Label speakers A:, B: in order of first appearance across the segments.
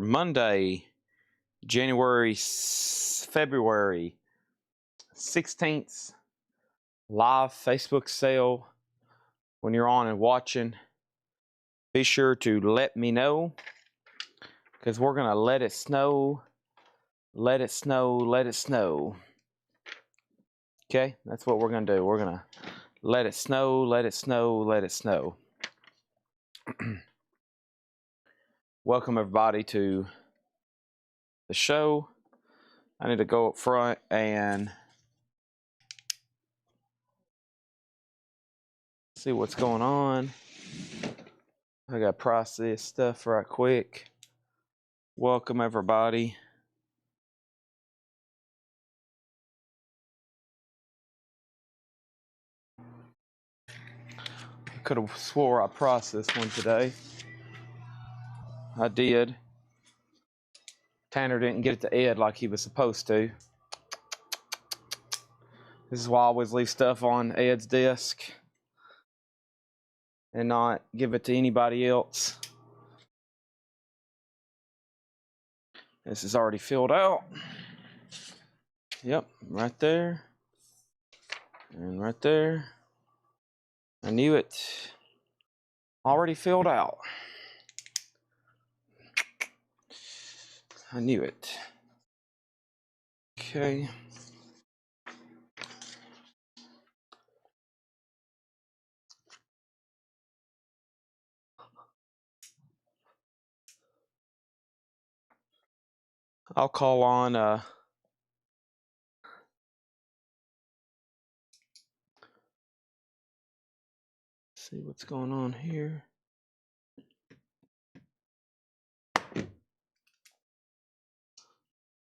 A: Monday, February 16th, live Facebook sale. When you're on and watching, be sure to let me know, because we're going to let it snow, let it snow, let it snow. Okay, that's what we're going to do. We're going to let it snow, let it snow, let it snow. Welcome everybody to the show. I need to go up front and see what's going on. I got to process this stuff right quick. Welcome everybody. I could have swore I processed one today. I did. Tanner didn't get it to Ed like he was supposed to. This is why I always leave stuff on Ed's desk and not give it to anybody else. This is already filled out. Yep, right there. And right there. I knew it. Already filled out. I knew it. Okay. I'll call on see what's going on here.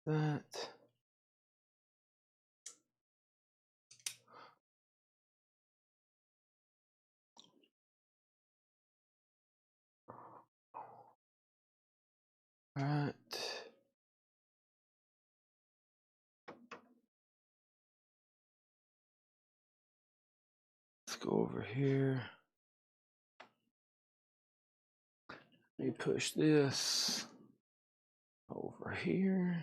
A: That. Right. Let's go over here. Let me push this over here.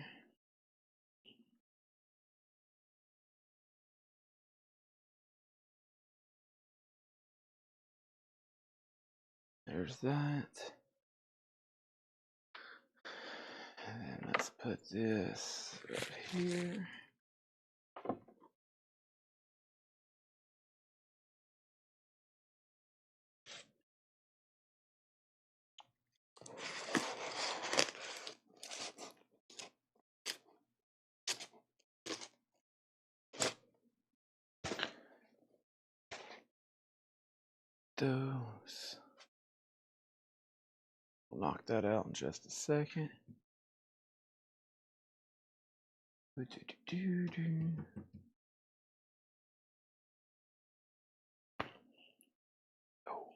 A: There's that. And then let's put this right here. Those. We'll knock that out in just a second. Oh.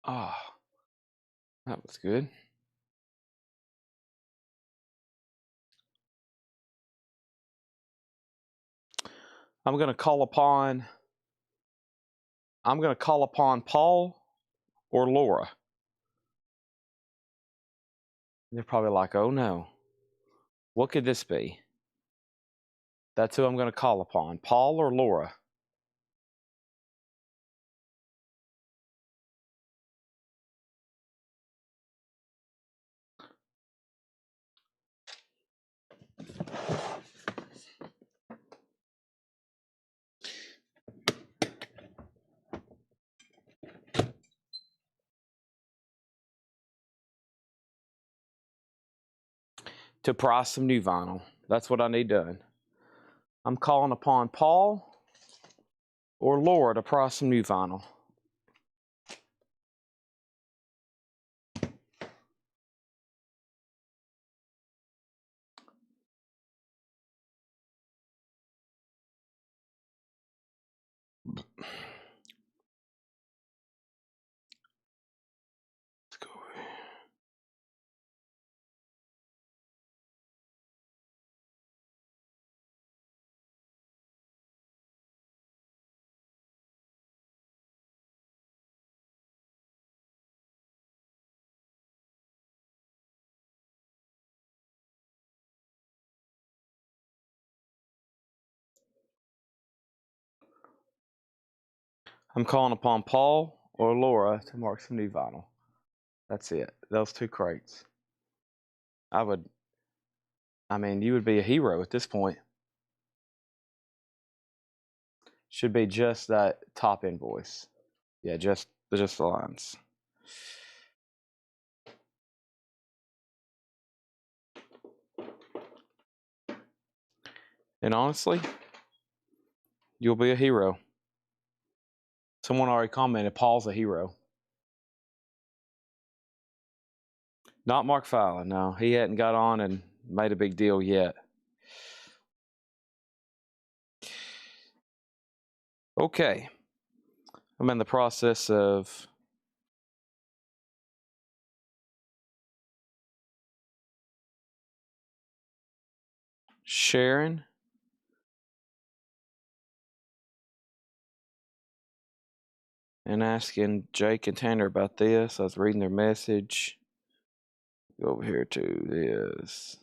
A: Ah, that was good. I'm going to call upon Paul or Laura. They're probably like, oh no, what could this be? That's who I'm going to call upon, Paul or Laura. To price some new vinyl. That's what I need done. I'm calling upon Paul or Laura to price some new vinyl. Let's go over here. I'm calling upon Paul or Laura to mark some new vinyl. That's it. Those 2 crates. I mean, you would be a hero at this point. Should be just that top invoice. Yeah, just the lines. And honestly, you'll be a hero. Someone already commented, Paul's a hero. Not Mark Fallon, no. He hadn't got on and made a big deal yet. Okay. I'm in the process of sharing. And asking Jake and Tanner about this. I was reading their message. Go over here to this.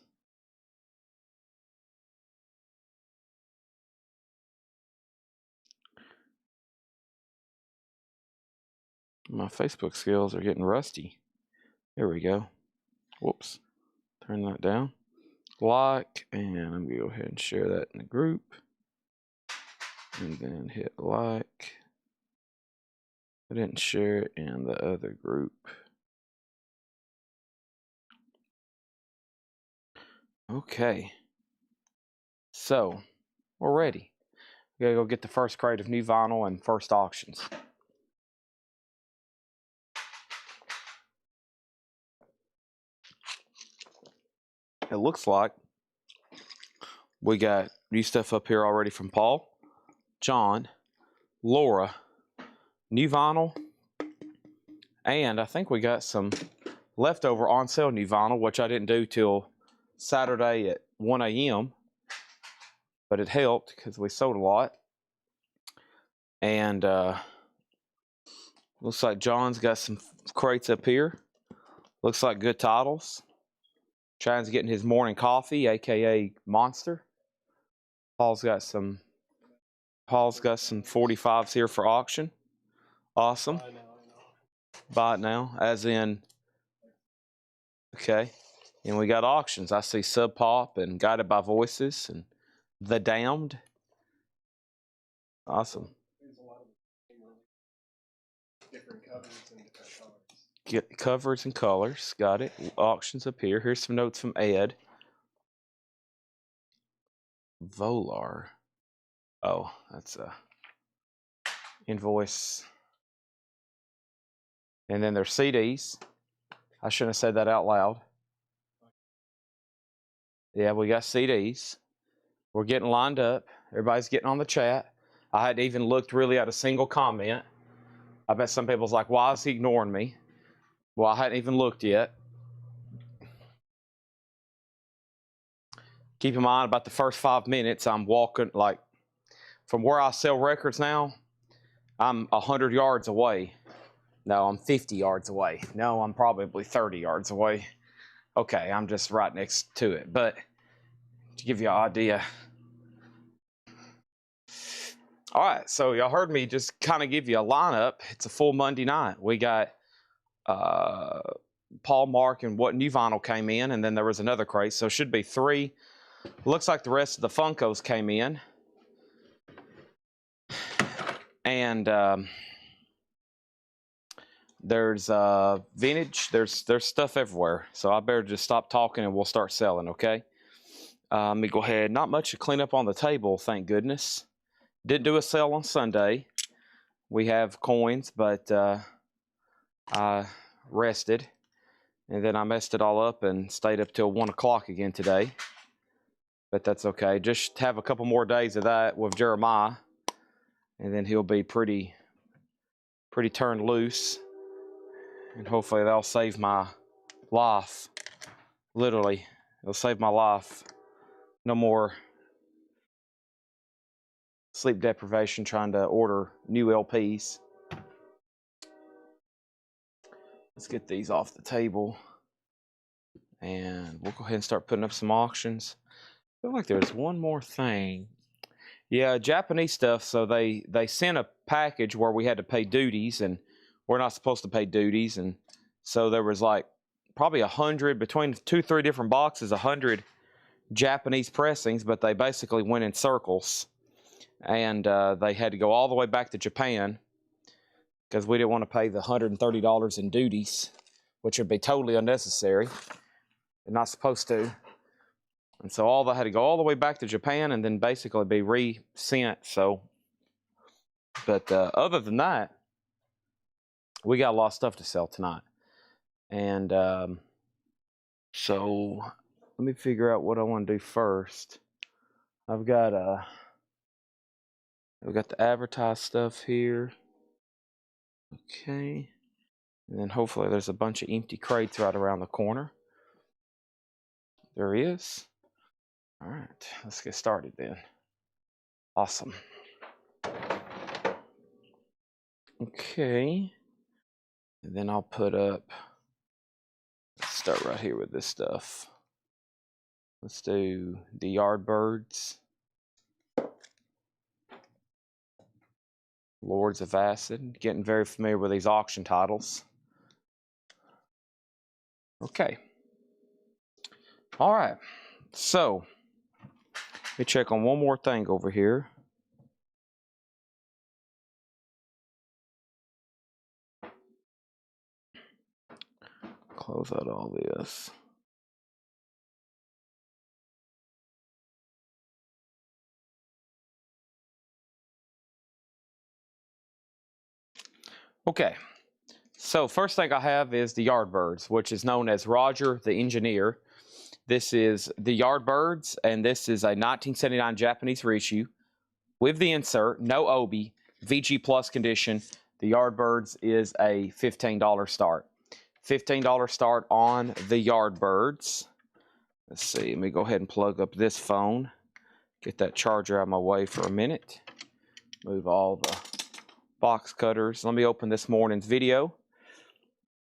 A: My Facebook skills are getting rusty. There we go. Whoops. Turn that down. Like, and I'm going to go ahead and share that in the group. And then hit like. I didn't share it in the other group. Okay. So, we're ready. We gotta go get the first crate of new vinyl and first auctions. It looks like we got new stuff up here already from Paul, John, Laura, new vinyl, and I think we got some leftover on sale new vinyl, which I didn't do till Saturday at 1 a.m. But it helped because we sold a lot. And looks like John's got some crates up here. Looks like good titles. Chad's getting his morning coffee, aka Monster. Paul's got some 45s here for auction. Awesome. Buy it now, as in, okay. And we got auctions. I see Sub Pop and Guided by Voices and The Damned. Awesome.
B: Different covers and different colors.
A: Get covers and colors. Got it. Auctions up here. Here's some notes from Ed. Volar. Oh, that's a Invoice. And then there's CDs. I shouldn't have said that out loud. Yeah, we got CDs. We're getting lined up. Everybody's getting on the chat. I hadn't even looked really at a single comment. I bet some people's like, why is he ignoring me? Well, I hadn't even looked yet. Keep in mind, about the first 5 minutes, I'm walking, like, from where I sell records now, I'm 100 yards away. No, I'm 50 yards away. No, I'm probably 30 yards away. Okay, I'm just right next to it. But to give you an idea. All right, so y'all heard me just kind of give you a lineup. It's a full Monday night. We got Paul, Mark, and what new vinyl came in, and then there was another crate, so it should be 3. Looks like the rest of the Funkos came in. And there's vintage, there's stuff everywhere. So I better just stop talking and we'll start selling, okay? Let me go ahead. Not much to clean up on the table, thank goodness. Did do a sale on Sunday. We have coins, but I rested. And then I messed it all up and stayed up till 1 o'clock again today. But that's okay. Just have a couple more days of that with Jeremiah. And then he'll be pretty turned loose. And hopefully that'll save my life. Literally, it'll save my life. No more sleep deprivation trying to order new LPs. Let's get these off the table. And we'll go ahead and start putting up some auctions. I feel like there's one more thing. Yeah, Japanese stuff. So they sent a package where we had to pay duties, and we're not supposed to pay duties. And so there was like probably 100, between 2-3 different boxes, 100 Japanese pressings, but they basically went in circles. And they had to go all the way back to Japan because we didn't want to pay the $130 in duties, which would be totally unnecessary. They're not supposed to. And so all that had to go all the way back to Japan and then basically be re-sent. So, but other than that, we got a lot of stuff to sell tonight. And so let me figure out what I want to do first. I've got the advertised stuff here. Okay. And then hopefully there's a bunch of empty crates right around the corner. There is. All right, let's get started then. Awesome. Okay. And then I'll put up, let's start right here with this stuff. Let's do the Yardbirds. Lords of Acid. Getting very familiar with these auction titles. Okay. All right. So, let me check on one more thing over here. Close out all this. Okay. So, first thing I have is the Yardbirds, which is known as Roger the Engineer. This is the Yardbirds, and this is a 1979 Japanese reissue with the insert, no obi, VG Plus condition. The Yardbirds is a $15 start. $15 start on the Yardbirds. Let's see, let me go ahead and plug up this phone. Get that charger out of my way for a minute. Move all the box cutters. Let me open this morning's video.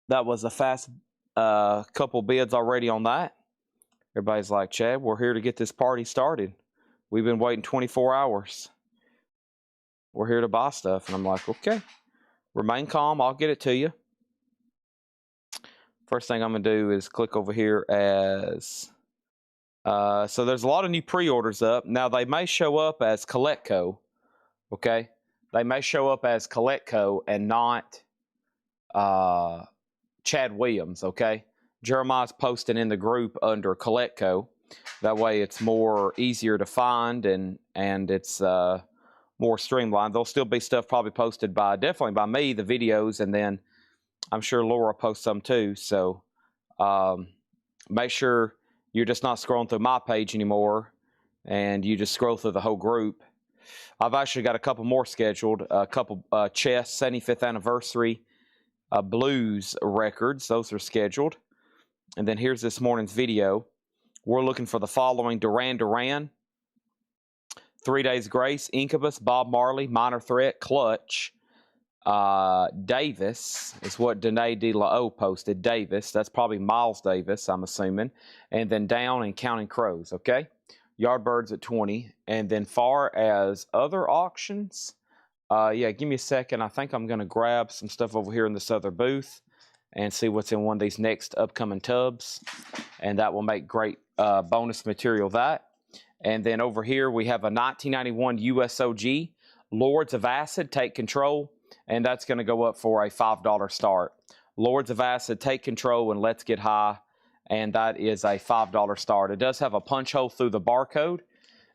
A: That was a fast couple bids already on that. Everybody's like, Chad, we're here to get this party started. We've been waiting 24 hours. We're here to buy stuff. And I'm like, okay, remain calm. I'll get it to you. First thing I'm going to do is click over here as... so there's a lot of new pre-orders up. Now, they may show up as Coletco, okay? They may show up as Coletco and not Chad Williams, okay? Jeremiah's posting in the group under Coletco. That way it's more easier to find and it's more streamlined. There'll still be stuff probably posted definitely by me, the videos, and then I'm sure Laura posts some too. So make sure you're just not scrolling through my page anymore and you just scroll through the whole group. I've actually got a couple more scheduled, a couple Chess 75th anniversary blues records. Those are scheduled. And then here's this morning's video. We're looking for the following: Duran Duran, 3 Days Grace, Incubus, Bob Marley, Minor Threat, Clutch, Davis is what Danae De La O posted. Davis, that's probably Miles Davis, I'm assuming. And then Down and Counting Crows, okay? Yardbirds at 20. And then far as other auctions, yeah, give me a second. I think I'm going to grab some stuff over here in this other booth and see what's in one of these next upcoming tubs. And that will make great bonus material, that. And then over here we have a 1991 USOG, Lords of Acid, Take Control. And that's going to go up for a $5 start. Lords of Acid, Take Control, and Let's Get High. And that is a $5 start. It does have a punch hole through the barcode,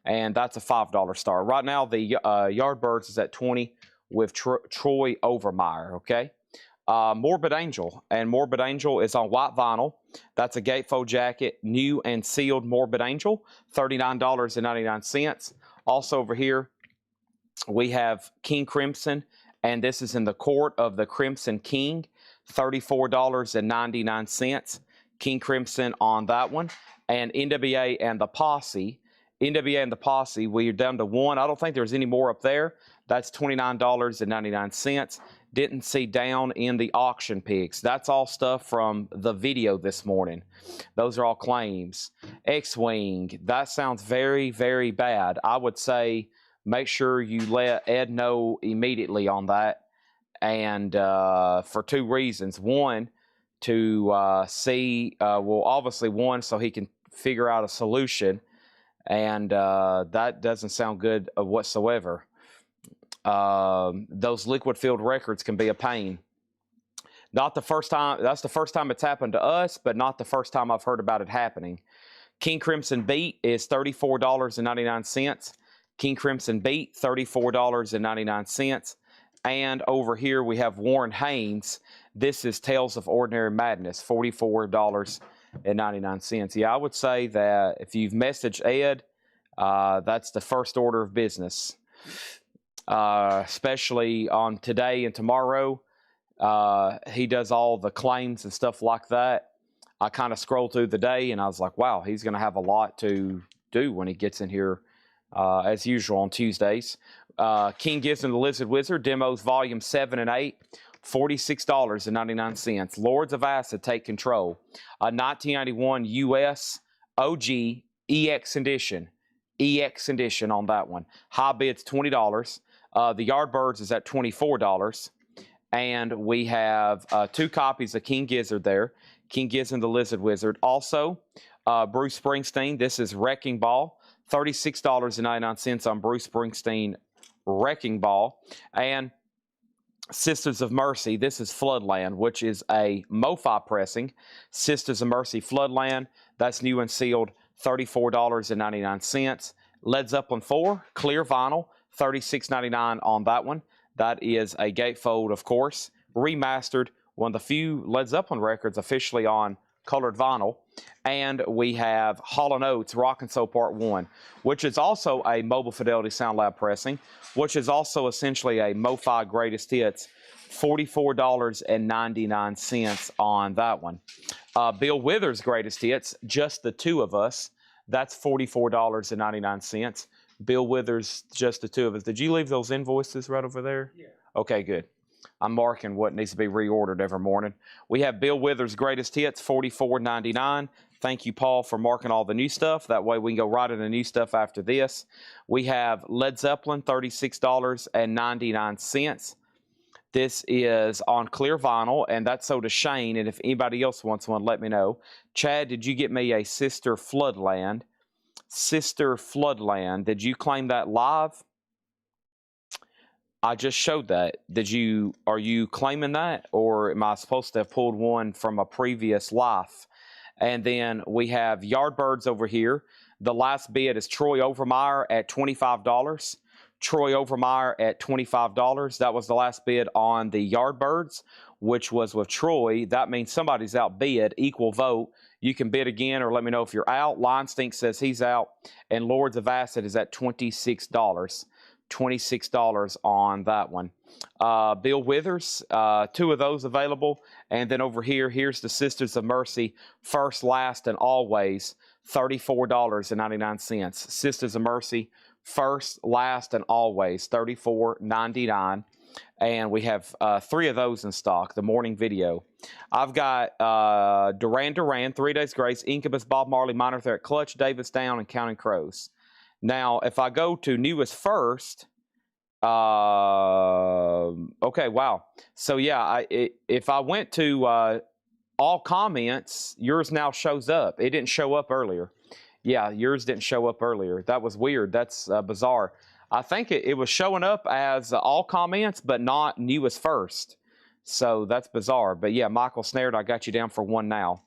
A: and that's a $5 start. Right now, the Yardbirds is at 20 with Troy Overmeyer, okay? Morbid Angel, and Morbid Angel is on white vinyl. That's a gatefold jacket, new and sealed Morbid Angel, $39.99. Also over here, we have King Crimson, and this is in the Court of the Crimson King, $34.99. King Crimson on that one. And NWA and the Posse. NWA and the Posse, we're down to one. I don't think there's any more up there. That's $29.99. Didn't see Down in the auction picks. That's all stuff from the video this morning. Those are all claims. X-Wing, that sounds very, very bad. I would say make sure you let Ed know immediately on that. And for two reasons. One, to see, well, obviously one, so he can figure out a solution. And that doesn't sound good whatsoever. Those liquid filled records can be a pain. Not the first time, that's the first time it's happened to us, but not the first time I've heard about it happening. King Crimson Beat is $34.99. King Crimson Beat, $34.99. And over here we have Warren Haynes. This is Tales of Ordinary Madness, $44.99. Yeah, I would say that if you've messaged Ed, that's the first order of business. Especially on today and tomorrow. He does all the claims and stuff like that. I kind of scrolled through the day and I was like, wow, he's going to have a lot to do when he gets in here, as usual on Tuesdays. King Gibbs and the Lizard Wizard, demos volume 7 and 8, $46.99. Lords of Acid, Take Control. 1991 US OG EX edition. EX edition on that one. High bid's $20. The Yardbirds is at $24. And we have 2 copies of King Gizzard there. King Gizzard and the Lizard Wizard. Also, Bruce Springsteen. This is Wrecking Ball. $36.99 on Bruce Springsteen Wrecking Ball. And Sisters of Mercy. This is Floodland, which is a MoFi pressing. Sisters of Mercy Floodland. That's new and sealed. $34.99. Led Zeppelin 4. Clear vinyl. $36.99 on that one. That is a gatefold, of course, remastered, one of the few Led Zeppelin records officially on colored vinyl. And we have Hall & Oates, Rock and Soul Part 1, which is also a Mobile Fidelity Sound Lab pressing, which is also essentially a MoFi Greatest Hits, $44.99 on that one. Bill Withers' Greatest Hits, Just the Two of Us, that's $44.99. Bill Withers, Just the Two of Us. Did you leave those invoices right over there?
B: Yeah.
A: Okay, good. I'm marking what needs to be reordered every morning. We have Bill Withers' Greatest Hits, $44.99. Thank you, Paul, for marking all the new stuff. That way we can go right into new stuff after this. We have Led Zeppelin, $36.99. This is on clear vinyl, and that's so to Shane. And if anybody else wants one, let me know. Chad, did you get me a Sister Floodland? Sister Floodland. Did you claim that live? I just showed that. Are you claiming that, or am I supposed to have pulled one from a previous life? And then we have Yardbirds over here. The last bid is Troy Overmeyer at $25. Troy Overmeyer at $25. That was the last bid on the Yardbirds, which was with Troy. That means somebody's outbid, equal vote. You can bid again or let me know if you're out. Line Stink says he's out. And Lords of Acid is at $26. $26 on that one. Bill Withers, 2 of those available. And then over here, here's the Sisters of Mercy, First, Last, and Always, $34.99. Sisters of Mercy, First, Last, and Always, $34.99. And we have 3 of those in stock, the morning video. I've got Duran Duran, 3 Days Grace, Incubus, Bob Marley, Minor Threat, Clutch, Davis Down, and Counting Crows. Now, if I go to Newest First, okay, wow. So, yeah, if I went to all comments, yours now shows up. It didn't show up earlier. Yeah, yours didn't show up earlier. That was weird. That's bizarre. I think it was showing up as all comments, but not Newest First. So that's bizarre. But yeah, Michael Snared, I got you down for 1 now.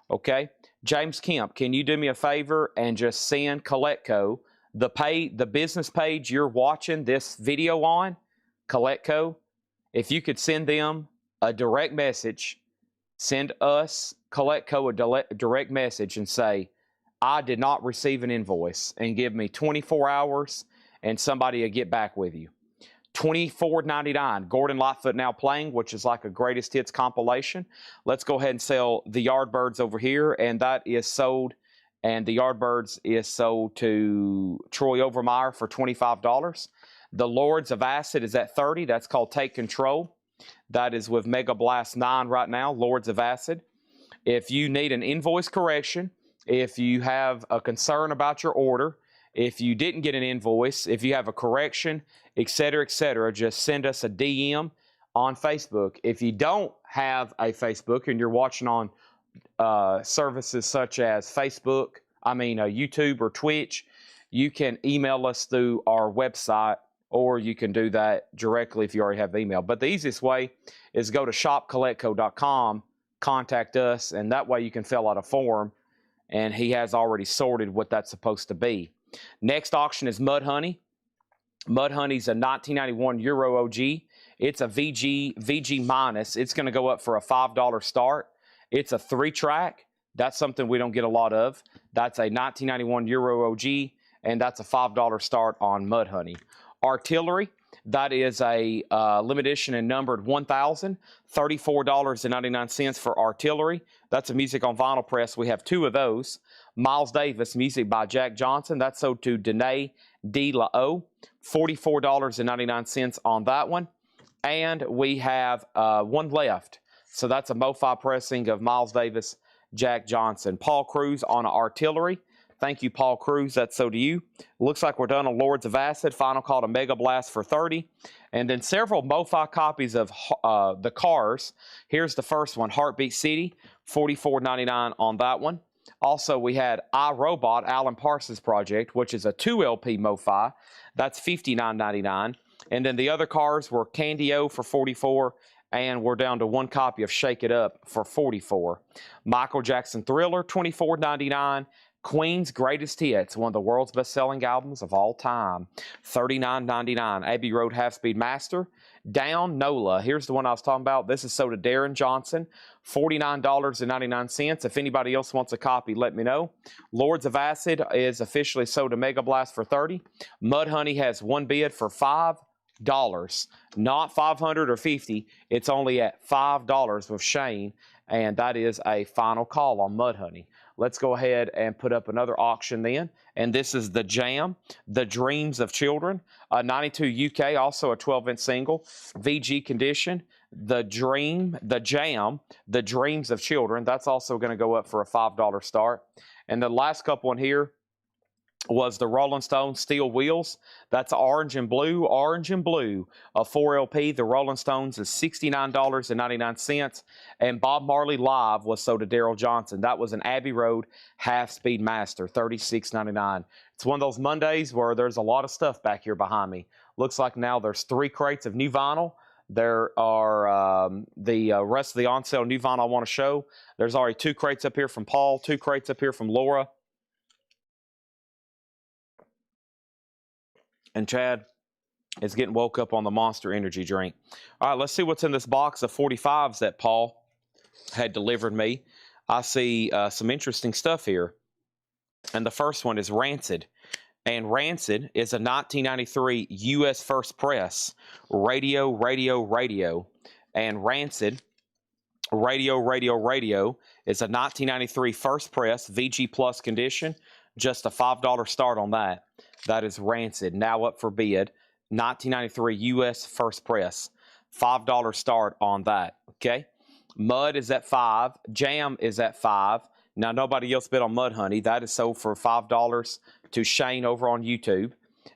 A: Okay. James Kemp, can you do me a favor and just send Coletco the business page you're watching this video on, Coletco? If you could send them a direct message, send us, Coletco, a direct message and say, I did not receive an invoice, and give me 24 hours and somebody will get back with you. $24.99. Gordon Lightfoot Now Playing, which is like a greatest hits compilation. Let's go ahead and sell the Yardbirds over here, and that is sold. And the Yardbirds is sold to Troy Overmeyer for $25. The Lords of Acid is at $30. That's called Take Control. That is with Mega Blast 9 right now, Lords of Acid. If you need an invoice correction, if you have a concern about your order, If you didn't get an invoice, if you have a correction, etc., just send us a DM on Facebook. If you don't have a Facebook and you're watching on services such as YouTube or Twitch, you can email us through our website, or you can do that directly if you already have the email. But the easiest way is go to shopcollectco.com, contact us, and that way you can fill out a form, and he has already sorted what that's supposed to be. Next auction is Mudhoney. Mudhoney's a 1991 Euro OG. It's a VG minus. It's going to go up for a $5 start. It's a 3-track. That's something we don't get a lot of. That's a 1991 Euro OG, and that's a $5 start on Mudhoney. Artillery, that is a limited edition and numbered 1,000, $34.99 for Artillery. That's a music on vinyl press. We have 2 of those. Miles Davis, music by Jack Johnson. That's sold to Danae D. La O, $44.99 on that one. And we have 1 left. So that's a MoFi pressing of Miles Davis, Jack Johnson. Paul Cruz on Artillery. Thank you, Paul Cruz. That's so to you. Looks like we're done on Lords of Acid. Final call to Mega Blast for 30. And then several MoFi copies of the Cars. Here's the first one, Heartbeat City, $44.99 on that one. Also, we had iRobot, Alan Parsons Project, which is a 2 LP MoFi. That's $59.99. And then the other cars were Candy-O for $44, and we're down to 1 copy of Shake It Up for $44. Michael Jackson Thriller, $24.99. Queen's Greatest Hits, one of the world's best-selling albums of all time, $39.99. Abbey Road Half-Speed Master. Down NOLA. Here's the one I was talking about. This is sold to Darren Johnson, $49.99. If anybody else wants a copy, let me know. Lords of Acid is officially sold to Mega Blast for $30. Mudhoney has 1 bid for $5. Not $500 or $50. It's only at $5 with Shane, and that is a final call on Mudhoney. Let's go ahead and put up another auction then. And this is the Jam, The Dreams of Children, 92 UK, also a 12-inch single, VG condition. The Jam, The Dreams of Children. That's also going to go up for a $5 start. And the last couple in here was the Rolling Stones Steel Wheels. That's orange and blue, a 4 LP. The Rolling Stones is $69.99. And Bob Marley Live was sold to Daryl Johnson. That was an Abbey Road Half-Speed Master, $36.99. It's one of those Mondays where there's a lot of stuff back here behind me. Looks like now there's 3 crates of new vinyl. There are the rest of the on-sale new vinyl I want to show. There's already 2 crates up here from Paul, 2 crates up here from Laura. And Chad is getting woke up on the Monster Energy drink. All right, let's see what's in this box of 45s that Paul had delivered me. I see some interesting stuff here. And the first one is Rancid. And Rancid is a 1993 U.S. First Press Radio. And Rancid Radio is a 1993 First Press VG Plus condition. Just a $5 start on that. That is Rancid, now up for bid. 1993 U.S. First Press. $5 start on that, okay? Mud is at $5. Jam is at $5. Now, nobody else bid on Mudhoney. That is sold for $5 to Shane over on YouTube.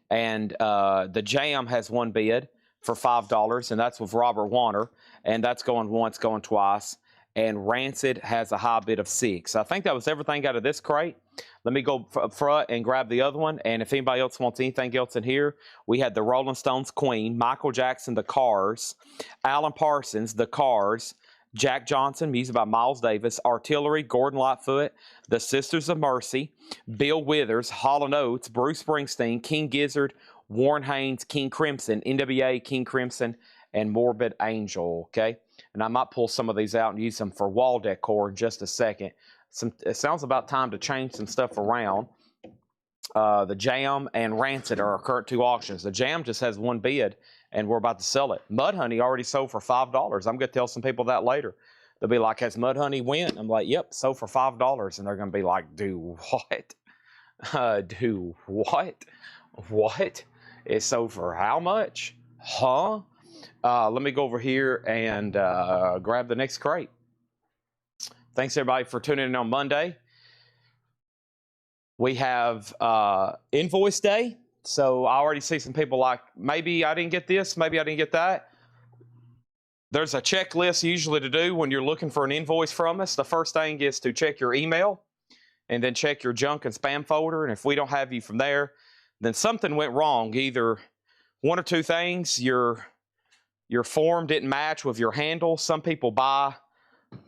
A: And the Jam has 1 bid for $5, and that's with Robert Warner. And that's going once, going twice. And Rancid has a high bid of 6. I think that was everything out of this crate. Let me go up front and grab the other one. And if anybody else wants anything else in here, we had the Rolling Stones Queen, Michael Jackson, The Cars, Alan Parsons, The Cars, Jack Johnson, music by Miles Davis, Artillery, Gordon Lightfoot, The Sisters of Mercy, Bill Withers, Hall & Oates, Bruce Springsteen, King Gizzard, Warren Haynes, King Crimson, NWA, King Crimson, and Morbid Angel, okay? And I might pull some of these out and use them for wall decor in just a second. It sounds about time to change some stuff around. The Jam and Rancid are our current 2 auctions. The Jam just has 1 bid, and we're about to sell it. Mudhoney already sold for $5. I'm going to tell some people that later. They'll be like, has Mudhoney went? I'm like, yep, sold for $5. And they're going to be like, do what? Do what? What? It sold for how much? Huh? Let me go over here and grab the next crate. Thanks, everybody, for tuning in on Monday. We have Invoice Day. So I already see some people like, maybe I didn't get this, maybe I didn't get that. There's a checklist usually to do when you're looking for an invoice from us. The first thing is to check your email and then check your junk and spam folder. And if we don't have you from there, then something went wrong. Either one or two things, your form didn't match with your handle. Some people buy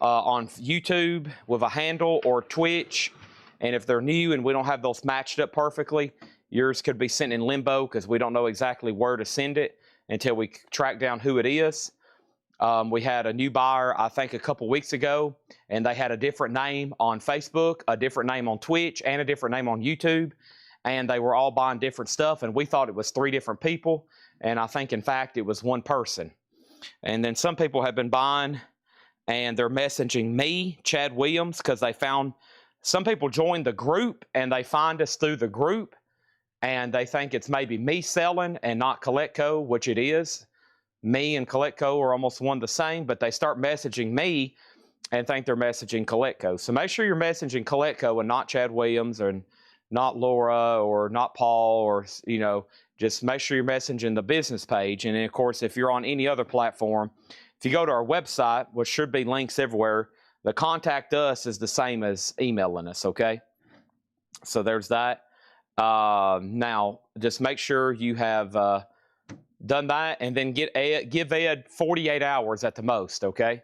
A: on YouTube with a handle or Twitch. And if they're new and we don't have those matched up perfectly, yours could be sent in limbo because we don't know exactly where to send it until we track down who it is. We had a new buyer, I think, a couple weeks ago, and they had a different name on Facebook, a different name on Twitch, and a different name on YouTube. And they were all buying different stuff, and we thought it was 3 different people. And I think, in fact, it was one person. And then some people have been buying, and they're messaging me, Chad Williams, because they found some people joined the group, and they find us through the group, and they think it's maybe me selling and not CollectCo, which it is. Me and CollectCo are almost one the same, but they start messaging me and think they're messaging CollectCo. So make sure you're messaging CollectCo and not Chad Williams or not Laura or not Paul, or, you know, just make sure you're messaging the business page. And then, of course, if you're on any other platform, if you go to our website, which should be links everywhere, the contact us is the same as emailing us, okay? So there's that. Now, just make sure you have done that, and then give Ed 48 hours at the most, okay?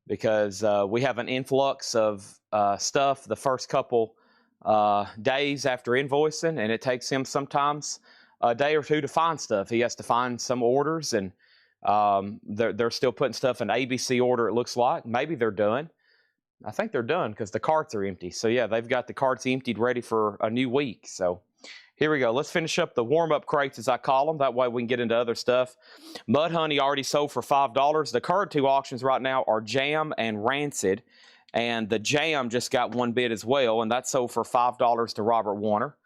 A: Because we have an influx of stuff the first couple days after invoicing, and it takes him sometimes a day or two to find stuff. He has to find some orders, and they're still putting stuff in ABC order, it looks like. Maybe they're done. I think they're done because the carts are empty. So yeah, they've got the carts emptied, ready for a new week. So here we go. Let's finish up the warm-up crates, as I call them. That way we can get into other stuff. Mud Honey already sold for $5. The current 2 auctions right now are Jam and Rancid. And the Jam just got 1 bid as well, and that sold for $5 to Robert Warner.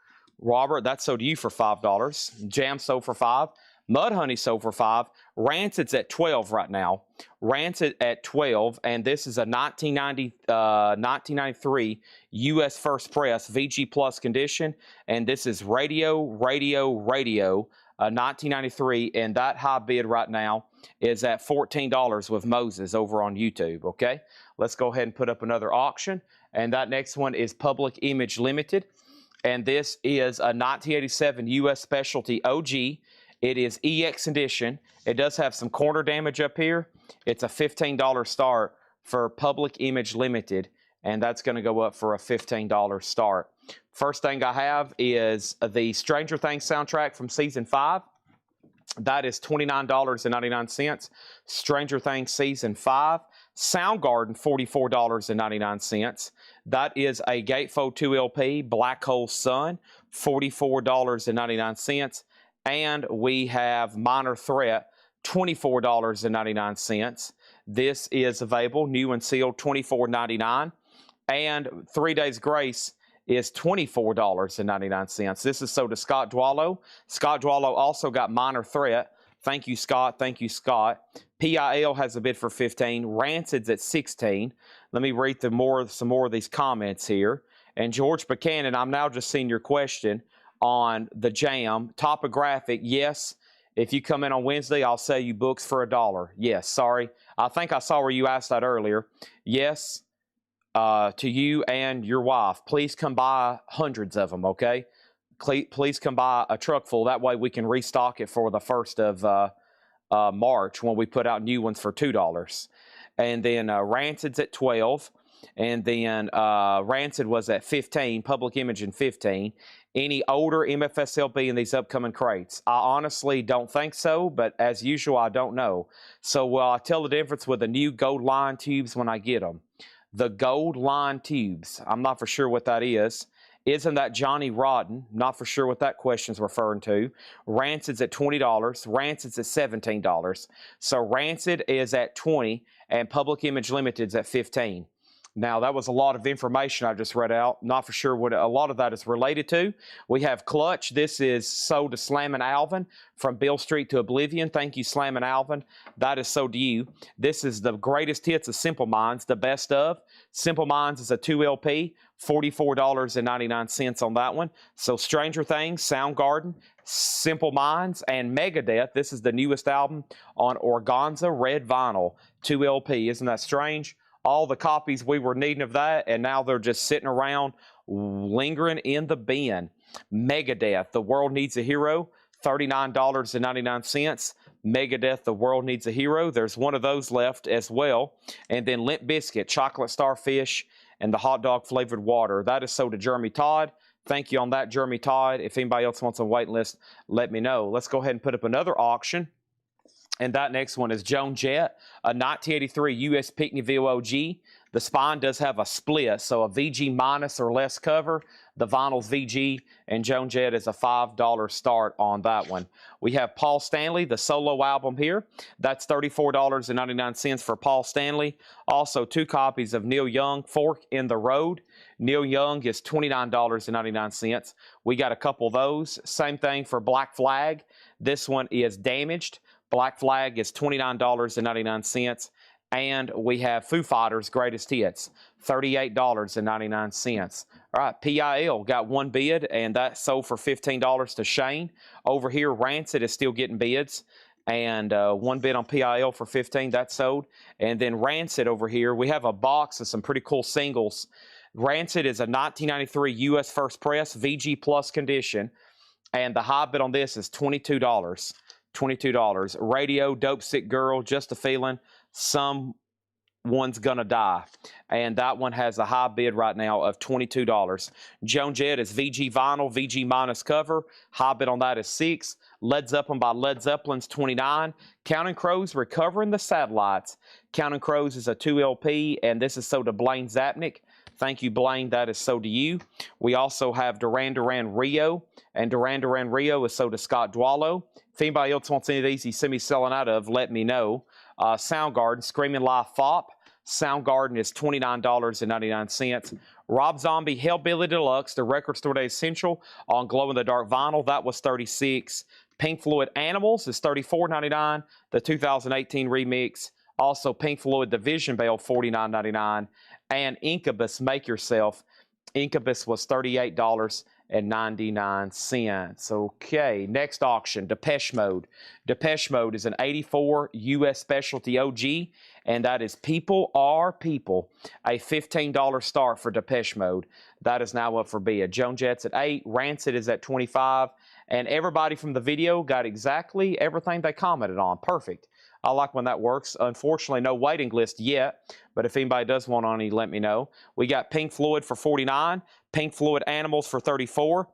A: Robert, that sold to you for $5. Jam sold for $5. Mud Honey sold for $5. Rancid's at $12 right now. Rancid at $12, and this is a 1993 U.S. First Press VG Plus condition, and this is Radio 1993, and that high bid right now is at $14 with Moses over on YouTube, okay? Let's go ahead and put up another auction, and that next one is Public Image Limited, and this is a 1987 U.S. Specialty OG. It is EX edition. It does have some corner damage up here. It's a $15 start for Public Image Limited, and that's going to go up for a $15 start. First thing I have is the Stranger Things soundtrack from Season 5. That is $29.99. Stranger Things Season 5. Soundgarden, $44.99. That is a Gatefold 2 LP, Black Hole Sun, $44.99. And we have Minor Threat, $24.99. This is available, new and sealed, $24.99. And 3 Days Grace is $24.99. This is sold to Scott Dwallow. Scott Dwallow also got Minor Threat. Thank you, Scott. Thank you, Scott. PIL has a bid for $15. Rancid's at $16. Let me read some more of these comments here. And George Buchanan, I'm now just seeing your question on the Jam. Topographic, yes. If you come in on Wednesday, I'll sell you books for $1. Yes, sorry. I think I saw where you asked that earlier. Yes, to you and your wife. Please come buy hundreds of them, okay? Please come buy a truck full. That way we can restock it for the 1st of March when we put out new ones for $2. And then Rancid's at $12. And then Rancid was at $15. Public Image in $15. Any older MFSLB in these upcoming crates? I honestly don't think so, but as usual, I don't know. So I'll tell the difference with the new gold line tubes when I get them. The gold line tubes, I'm not for sure what that is. Isn't that Johnny Rotten? Not for sure what that question's referring to. Rancid's at $20. Rancid's at $17. So Rancid is at $20, and Public Image Limited's at $15. Now, that was a lot of information I just read out. Not for sure what a lot of that is related to. We have Clutch. This is sold to Slammin' Alvin from Bill Street to Oblivion. Thank you, Slammin' Alvin. That is sold to you. This is the greatest hits of Simple Minds, the best of. Simple Minds is a 2 LP, $44.99 on that one. So Stranger Things, Soundgarden, Simple Minds, and Megadeth. This is the newest album on Organza Red Vinyl, 2 LP. Isn't that strange? All the copies we were needing of that, and now they're just sitting around lingering in the bin. Megadeth, The World Needs a Hero, $39.99. Megadeth, The World Needs a Hero. There's one of those left as well. And then Limp Bizkit, Chocolate Starfish, and the hot dog flavored water. That is sold to Jeremy Todd. Thank you on that, Jeremy Todd. If anybody else wants a waiting list, let me know. Let's go ahead and put up another auction. And that next one is Joan Jett, a 1983 US Pinckneyville OG. The spine does have a split, so a VG minus or less cover. The vinyl's VG, and Joan Jett is a $5 start on that one. We have Paul Stanley, the solo album here. That's $34.99 for Paul Stanley. Also, 2 copies of Neil Young, Fork in the Road. Neil Young is $29.99. We got a couple of those. Same thing for Black Flag. This one is Damaged. Black Flag is $29.99. And we have Foo Fighters' Greatest Hits, $38.99. All right, PIL got 1 bid, and that sold for $15 to Shane. Over here, Rancid is still getting bids, and 1 bid on PIL for $15, that sold. And then Rancid over here, we have a box of some pretty cool singles. Rancid is a 1993 US First Press VG Plus condition, and the high bid on this is $22. $22. Radio, Dope Sick Girl, Just a Feeling, Someone's Gonna Die. And that one has a high bid right now of $22. Joan Jett is VG Vinyl, VG minus cover. High bid on that is $6. Led Zeppelin by Led Zeppelin's $29. Counting Crows, Recovering the Satellites. Counting Crows is a 2 LP, and this is sold to Blaine Zapnick. Thank you, Blaine. That is sold to you. We also have Duran Duran Rio, and Duran Duran Rio is sold to Scott Dwallow. If anybody else wants any of these you see me selling out of, let me know. Soundgarden, Screaming Live Fop. Soundgarden is $29.99. Rob Zombie, Hellbilly Deluxe, the Record Store Day Essential on glow-in-the-dark vinyl. That was $36. Pink Floyd Animals is $34.99. The 2018 remix. Also, Pink Floyd, The Vision Bell, $49.99. And Incubus, Make Yourself. Incubus was $38.99. Okay, next auction, Depeche Mode. Depeche Mode is an 84 US Specialty OG, and that is People Are People. A $15 start for Depeche Mode. That is now up for bid. Joan Jett's at 8, Rancid is at 25, and everybody from the video got exactly everything they commented on. Perfect. I like when that works. Unfortunately, no waiting list yet, but if anybody does want any, let me know. We got Pink Floyd for 49, Pink Floyd Animals for 34.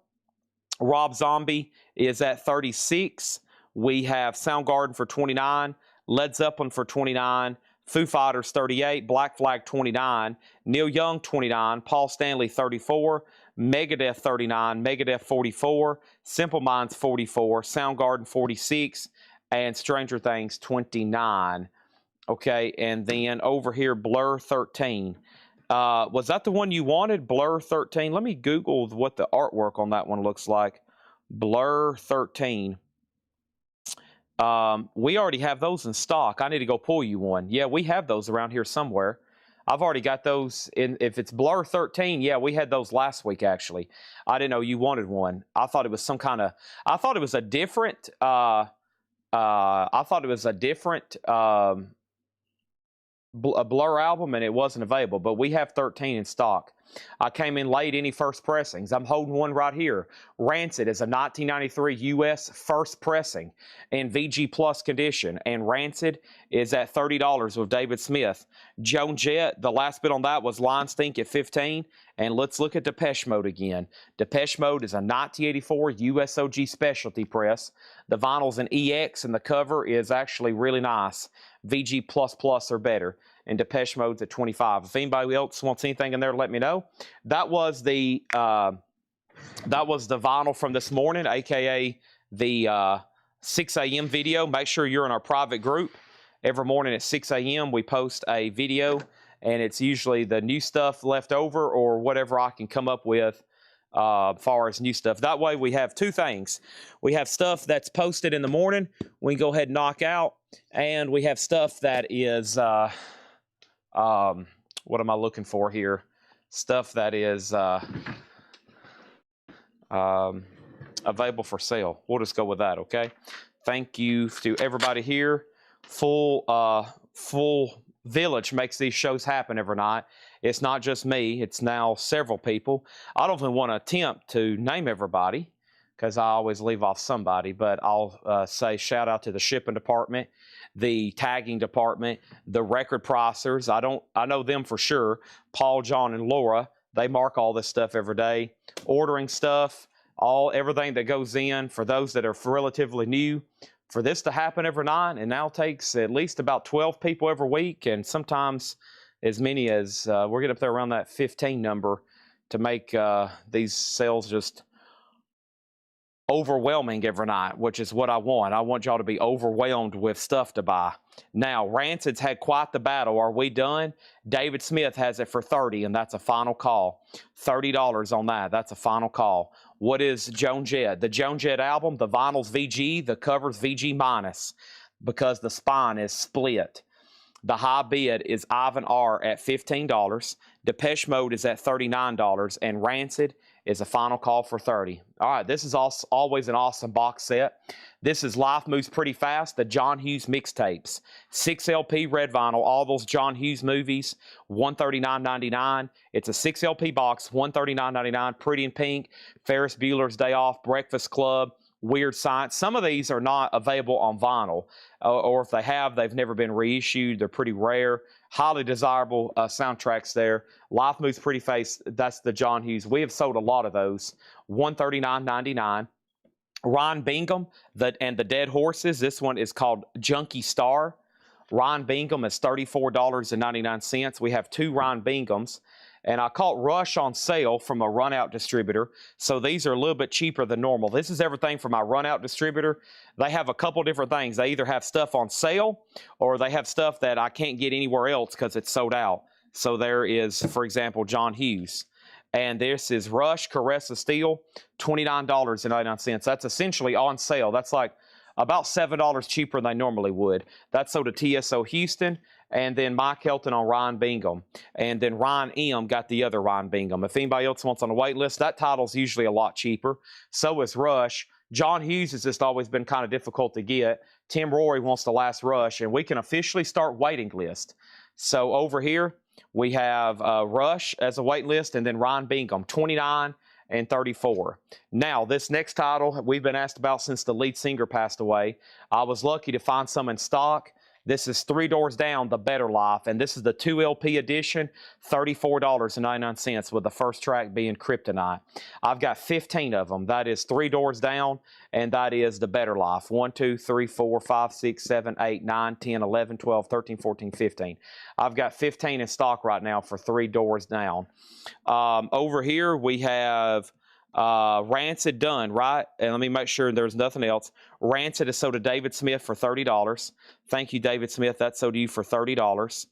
A: Rob Zombie is at 36. We have Soundgarden for 29, Led Zeppelin for 29, Foo Fighters 38, Black Flag 29, Neil Young 29, Paul Stanley 34, Megadeth 39, Megadeth 44, Simple Minds 44, Soundgarden 46, and Stranger Things 29. Okay, and then over here, Blur 13. Was that the one you wanted, Blur 13? Let me Google what the artwork on that one looks like. Blur 13. We already have those in stock. I need to go pull you one. Yeah, we have those around here somewhere. I've already got those in. If it's Blur 13, yeah, we had those last week, actually. I didn't know you wanted one. I thought it was some kind of, I thought it was a different, a Blur album, and it wasn't available, but we have 13 in stock. I came in late, any first pressings. I'm holding one right here. Rancid is a 1993 US first pressing in VG Plus condition, and Rancid is at $30 with David Smith. Joan Jett, the last bit on that was Line Stink at 15, and let's look at Depeche Mode again. Depeche Mode is a 1984 US OG specialty press. The vinyl's an EX, and the cover is actually really nice. VG++ or better, and Depeche Mode's at 25. If anybody else wants anything in there, let me know. That was the vinyl from this morning, aka the 6 a.m. video. Make sure you're in our private group. Every morning at 6 a.m. we post a video, and it's usually the new stuff left over or whatever I can come up with as far as new stuff. That way we have two things. We have stuff that's posted in the morning, we can go ahead and knock out, and we have stuff that is, what am I looking for here? Stuff that is available for sale. We'll just go with that, okay? Thank you to everybody here. Full village makes these shows happen every night. It's not just me, it's now several people. I don't even want to attempt to name everybody because I always leave off somebody, but I'll say shout out to the shipping department, the tagging department, the record processors. I know them for sure. Paul, John, and Laura, they mark all this stuff every day. Ordering stuff, everything that goes in for those that are relatively new. For this to happen every night, and now takes at least about 12 people every week, and sometimes as many as we're getting up there around that 15 number to make these sales just overwhelming every night, which is what I want. I want y'all to be overwhelmed with stuff to buy. Now, Rancid's had quite the battle. Are we done? David Smith has it for $30, and that's a final call. $30 on that. That's a final call. What is Joan Jett? The Joan Jett album, the vinyl's VG, the cover's VG minus, because the spine is split. The high bid is Ivan R at $15. Depeche Mode is at $39, and Rancid is a final call for $30. All right, this is always an awesome box set. This is Life Moves Pretty Fast, the John Hughes mixtapes. 6 LP red vinyl, all those John Hughes movies, $139.99. It's a 6 LP box, $139.99. Pretty in Pink, Ferris Bueller's Day Off, Breakfast Club, Weird Science. Some of these are not available on vinyl, or if they have, they've never been reissued. They're pretty rare. Highly desirable soundtracks there. Life Moves Pretty Face, that's the John Hughes. We have sold a lot of those. $139.99. Ron Bingham and the Dead Horses. This one is called Junkie Star. Ron Bingham is $34.99. We have 2 Ron Binghams. And I caught Rush on sale from a run-out distributor. So these are a little bit cheaper than normal. This is everything from my run-out distributor. They have a couple different things. They either have stuff on sale or they have stuff that I can't get anywhere else because it's sold out. So there is, for example, John Hughes. And this is Rush Caress of Steel, $29.99. That's essentially on sale. That's like about $7 cheaper than they normally would. That's sold to TSO Houston, and then Mike Helton on Ryan Bingham. And then Ryan M got the other Ryan Bingham. If anybody else wants on the wait list, that title's usually a lot cheaper. So is Rush. John Hughes has just always been kind of difficult to get. Tim Rory wants the last Rush, and we can officially start waiting list. So over here, we have Rush as a wait list, and then Ryan Bingham, $29 and $34. Now, this next title we've been asked about since the lead singer passed away. I was lucky to find some in stock. This is Three Doors Down, The Better Life, and this is the 2 LP edition, $34.99, with the first track being Kryptonite. I've got 15 of them. That is Three Doors Down, and that is The Better Life. 1, 2, 3, 4, 5, 6, 7, 8, 9, 10, 11, 12, 13, 14, 15. I've got 15 in stock right now for Three Doors Down. Over here we have Rancid done, right? And let me make sure there's nothing else. Rancid is sold to David Smith for $30. Thank you, David Smith. That's sold to you for $30.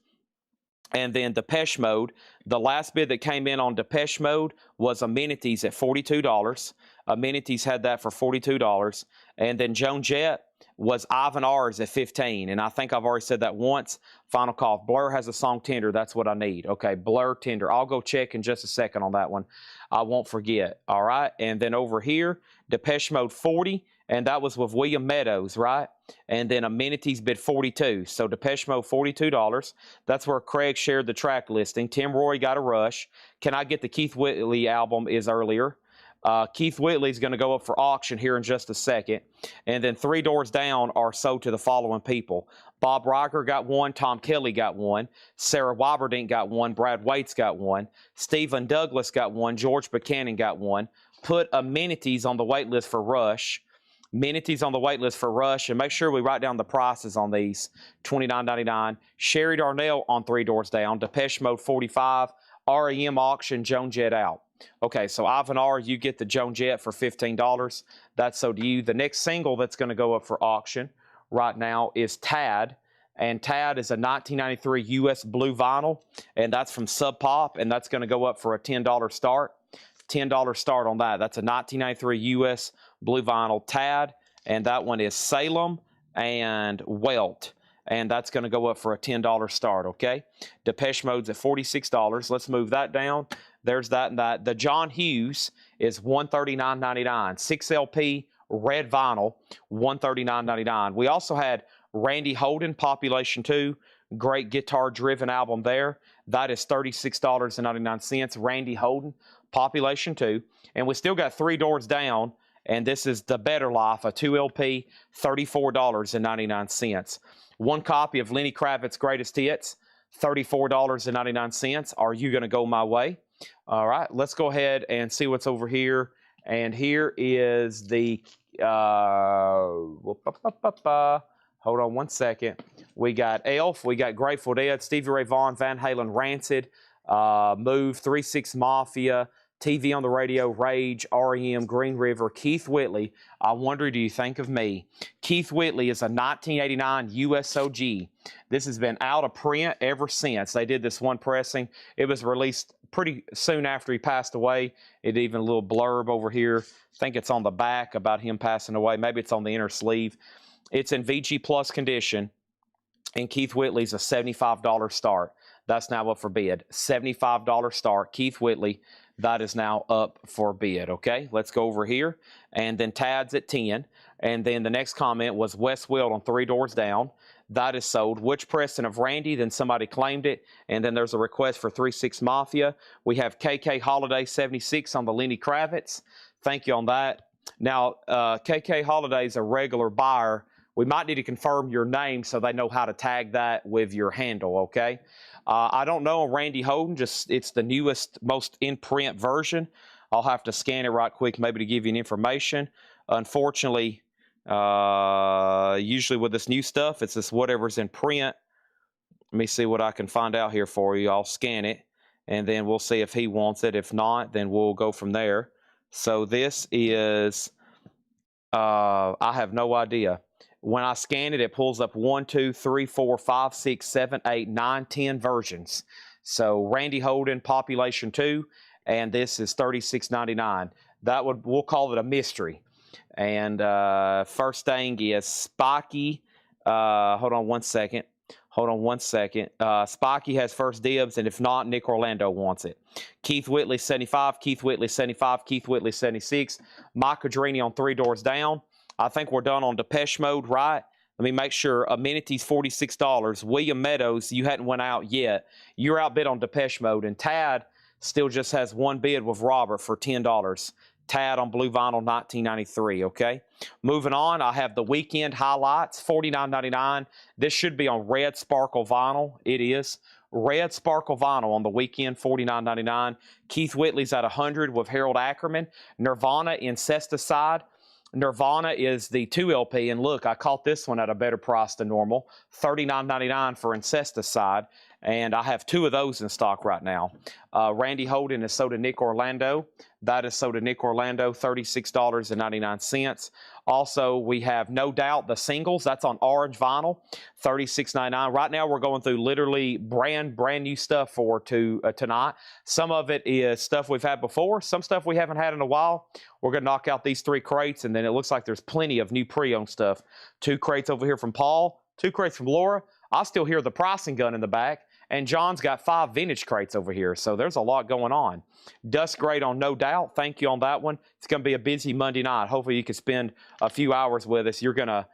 A: And then Depeche Mode. The last bid that came in on Depeche Mode was Amenities at $42. Amenities had that for $42. And then Joan Jett was Ivan R's at $15. And I think I've already said that once. Final call. If Blur has a song Tender, that's what I need. Okay, Blur Tender. I'll go check in just a second on that one. I won't forget. All right. And then over here, Depeche Mode 40. And that was with William Meadows, right? And then Amenities bid $42. So Depeche Mode, $42. That's where Craig shared the track listing. Tim Rory got a Rush. Can I Get the Keith Whitley album is earlier. Keith Whitley's going to go up for auction here in just a second. And then Three Doors Down are sold to the following people. Bob Riger got one. Tom Kelly got one. Sarah Weiberdink got one. Brad Waits got one. Stephen Douglas got one. George Buchanan got one. Put Amenities on the wait list for Rush. Amenities on the wait list for Rush. And make sure we write down the prices on these. $29.99. Sherry Darnell on Three Doors Down. Depeche Mode, $45. REM auction, Joan Jett out. Okay, so Ivan R, you get the Joan Jett for $15. That's so to you. The next single that's going to go up for auction right now is Tad. And Tad is a 1993 US blue vinyl, and that's from Sub Pop, and that's going to go up for a $10 start. $10 start on that. That's a 1993 US blue vinyl Tad, and that one is Salem and Welt, and that's going to go up for a $10 start, okay? Depeche Mode's at $46. Let's move that down. There's that and that. The John Hughes is $139.99. 6 LP red vinyl, $139.99. We also had Randy Holden, Population 2, great guitar-driven album there. That is $36.99. Randy Holden, Population 2. And we still got 3 doors down, and this is The Better Life, a 2 LP, $34.99. One copy of Lenny Kravitz's Greatest Hits, $34.99. Are You Gonna Go My Way? All right, let's go ahead and see what's over here. And here is the, hold on one second. We got Elf, we got Grateful Dead, Stevie Ray Vaughan, Van Halen, Rancid, Move, 3-6 Mafia, TV on the Radio, Rage, REM, Green River, Keith Whitley. I Wonder Do You Think of Me? Keith Whitley is a 1989 USOG. This has been out of print ever since. They did this one pressing. It was released pretty soon after he passed away. It even a little blurb over here. I think it's on the back about him passing away. Maybe it's on the inner sleeve. It's in VG Plus condition, and Keith Whitley's a $75 start. That's now up for bid. $75 start. Keith Whitley, that is now up for bid, okay? Let's go over here. And then Tad's at 10. And then the next comment was West Wild on 3 doors down. That is sold. Which Preston of Randy? Then somebody claimed it. And then there's a request for 3-6 Mafia. We have KK Holiday 76 on the Lenny Kravitz. Thank you on that. Now, KK Holiday's a regular buyer. We might need to confirm your name so they know how to tag that with your handle, okay? I don't know Randy Holden, just it's the newest, most in-print version. I'll have to scan it right quick maybe to give you an information. Unfortunately, usually with this new stuff, it's just whatever's in print. Let me see what I can find out here for you. I'll scan it, and then we'll see if he wants it. If not, then we'll go from there. So this is, I have no idea. When I scan it, it pulls up 1, 2, 3, 4, 5, 6, 7, 8, 9, 10 versions. So Randy Holden, Population 2, and this is $36.99. We'll call it a mystery. And first thing is Spiky. Hold on one second. Spiky has first dibs, and if not, Nick Orlando wants it. Keith Whitley 75, Keith Whitley 75, Keith Whitley 76. Mike Adrini on 3 doors down. I think we're done on Depeche Mode, right? Let me make sure. Amenities, $46. William Meadows, you hadn't went out yet. You're outbid on Depeche Mode. And Tad still just has one bid with Robert for $10. Tad on Blue Vinyl, 1993, okay? Moving on, I have the Weekend Highlights, $49.99. This should be on Red Sparkle Vinyl. It is. Red Sparkle Vinyl on the Weekend, $49.99. Keith Whitley's at 100 with Harold Ackerman. Nirvana, Incesticide. Nirvana is the 2 LP, and look, I caught this one at a better price than normal, $39.99 for Incesticide, and I have 2 of those in stock right now. Randy Holden is sold to Nick Orlando. That is sold to Nick Orlando, $36.99. Also, we have No Doubt, the singles. That's on orange vinyl, $36.99. Right now, we're going through literally brand new stuff for tonight. Some of it is stuff we've had before. Some stuff we haven't had in a while. We're going to knock out these 3 crates, and then it looks like there's plenty of new pre-owned stuff. 2 crates over here from Paul, 2 crates from Laura. I still hear the pricing gun in the back. And John's got 5 vintage crates over here, so there's a lot going on. Dust Grade on No Doubt. Thank you on that one. It's going to be a busy Monday night. Hopefully you can spend a few hours with us. You're gonna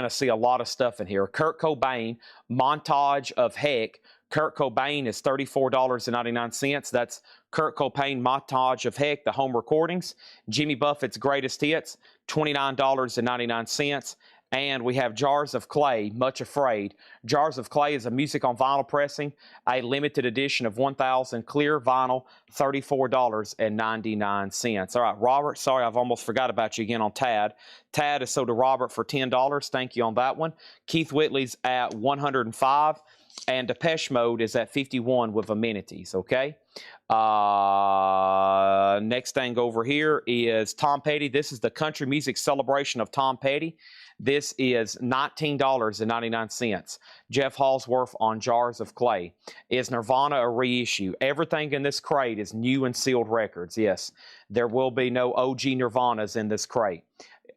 A: see a lot of stuff in here. Kurt Cobain, Montage of Heck. Kurt Cobain is $34.99. That's Kurt Cobain, Montage of Heck, the home recordings. Jimmy Buffett's Greatest Hits, $29.99. And we have Jars of Clay, Much Afraid. Jars of Clay is a music on vinyl pressing, a limited edition of 1,000 clear vinyl, $34.99. All right, Robert, sorry, I've almost forgot about you again on Tad. Tad is sold to Robert for $10. Thank you on that one. Keith Whitley's at $105, and Depeche Mode is at $51 with amenities, okay? Next thing over here is Tom Petty. This is the country music celebration of Tom Petty. This is $19.99. Jeff Hallsworth on Jars of Clay. Is Nirvana a reissue? Everything in this crate is new and sealed records. Yes, there will be no OG Nirvanas in this crate.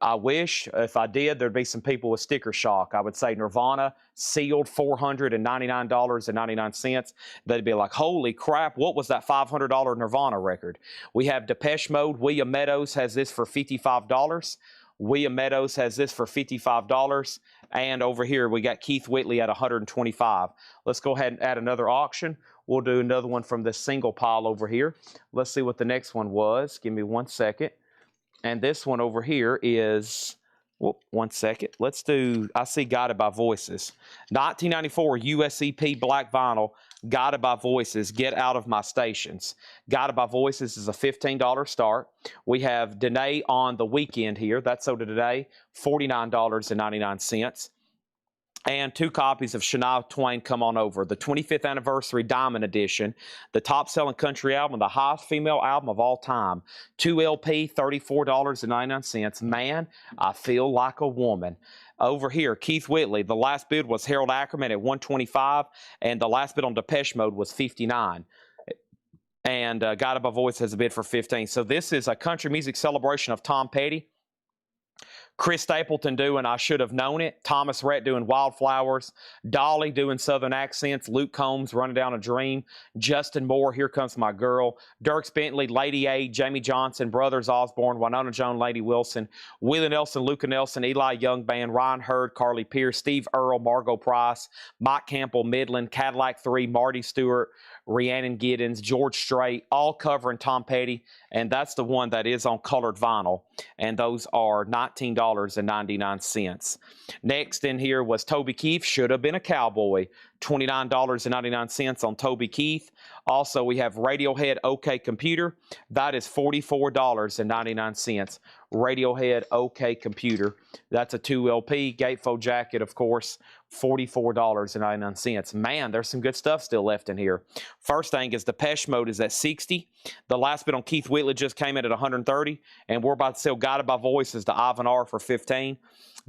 A: I wish, if I did, there'd be some people with sticker shock. I would say Nirvana, sealed, $499.99. They'd be like, holy crap, what was that $500 Nirvana record? We have Depeche Mode. William Meadows has this for $55. William Meadows has this for $55. And over here, we got Keith Whitley at $125. Let's go ahead and add another auction. We'll do another one from this single pile over here. Let's see what the next one was. Give me 1 second. And this one over here is, whoop, 1 second. Let's do, I see Guided by Voices. 1994 USEP black vinyl, Guided by Voices, Get Out of My Stations. Guided by Voices is a $15 start. We have Danae on the weekend here. That's sold today, $49.99. And 2 copies of Shania Twain, Come On Over, the 25th anniversary Diamond Edition, the top-selling country album, the highest female album of all time. 2 LP, $34.99. Man, I Feel Like a Woman. Over here, Keith Whitley, the last bid was Harold Ackerman at $125, and the last bid on Depeche Mode was $59. And Guided by Voice has a bid for $15. So this is a country music celebration of Tom Petty. Chris Stapleton doing I Should Have Known It. Thomas Rhett doing Wildflowers. Dolly doing Southern Accents. Luke Combs, Running Down a Dream. Justin Moore, Here Comes My Girl. Dierks Bentley, Lady A. Jamie Johnson, Brothers Osborne, Winona Jones, Lady Wilson. Willie Nelson, Luca Nelson, Eli Young Band, Ryan Hurd, Carly Pierce, Steve Earle, Margot Price, Mike Campbell, Midland, Cadillac 3, Marty Stewart, Rhiannon Giddens, George Strait, all covering Tom Petty, and that's the one that is on colored vinyl, and those are $19.99. Next in here was Toby Keith, Should Have Been a Cowboy, $29.99 on Toby Keith. Also, we have Radiohead, OK Computer. That is $44.99. Radiohead, OK Computer. That's a 2 LP. Gatefold jacket, of course, $44.99. Man, there's some good stuff still left in here. First thing is Depeche Mode is at $60. The last bit on Keith Whitley just came in at $130, and we're about to sell Guided by Voices to Ivan R for $15.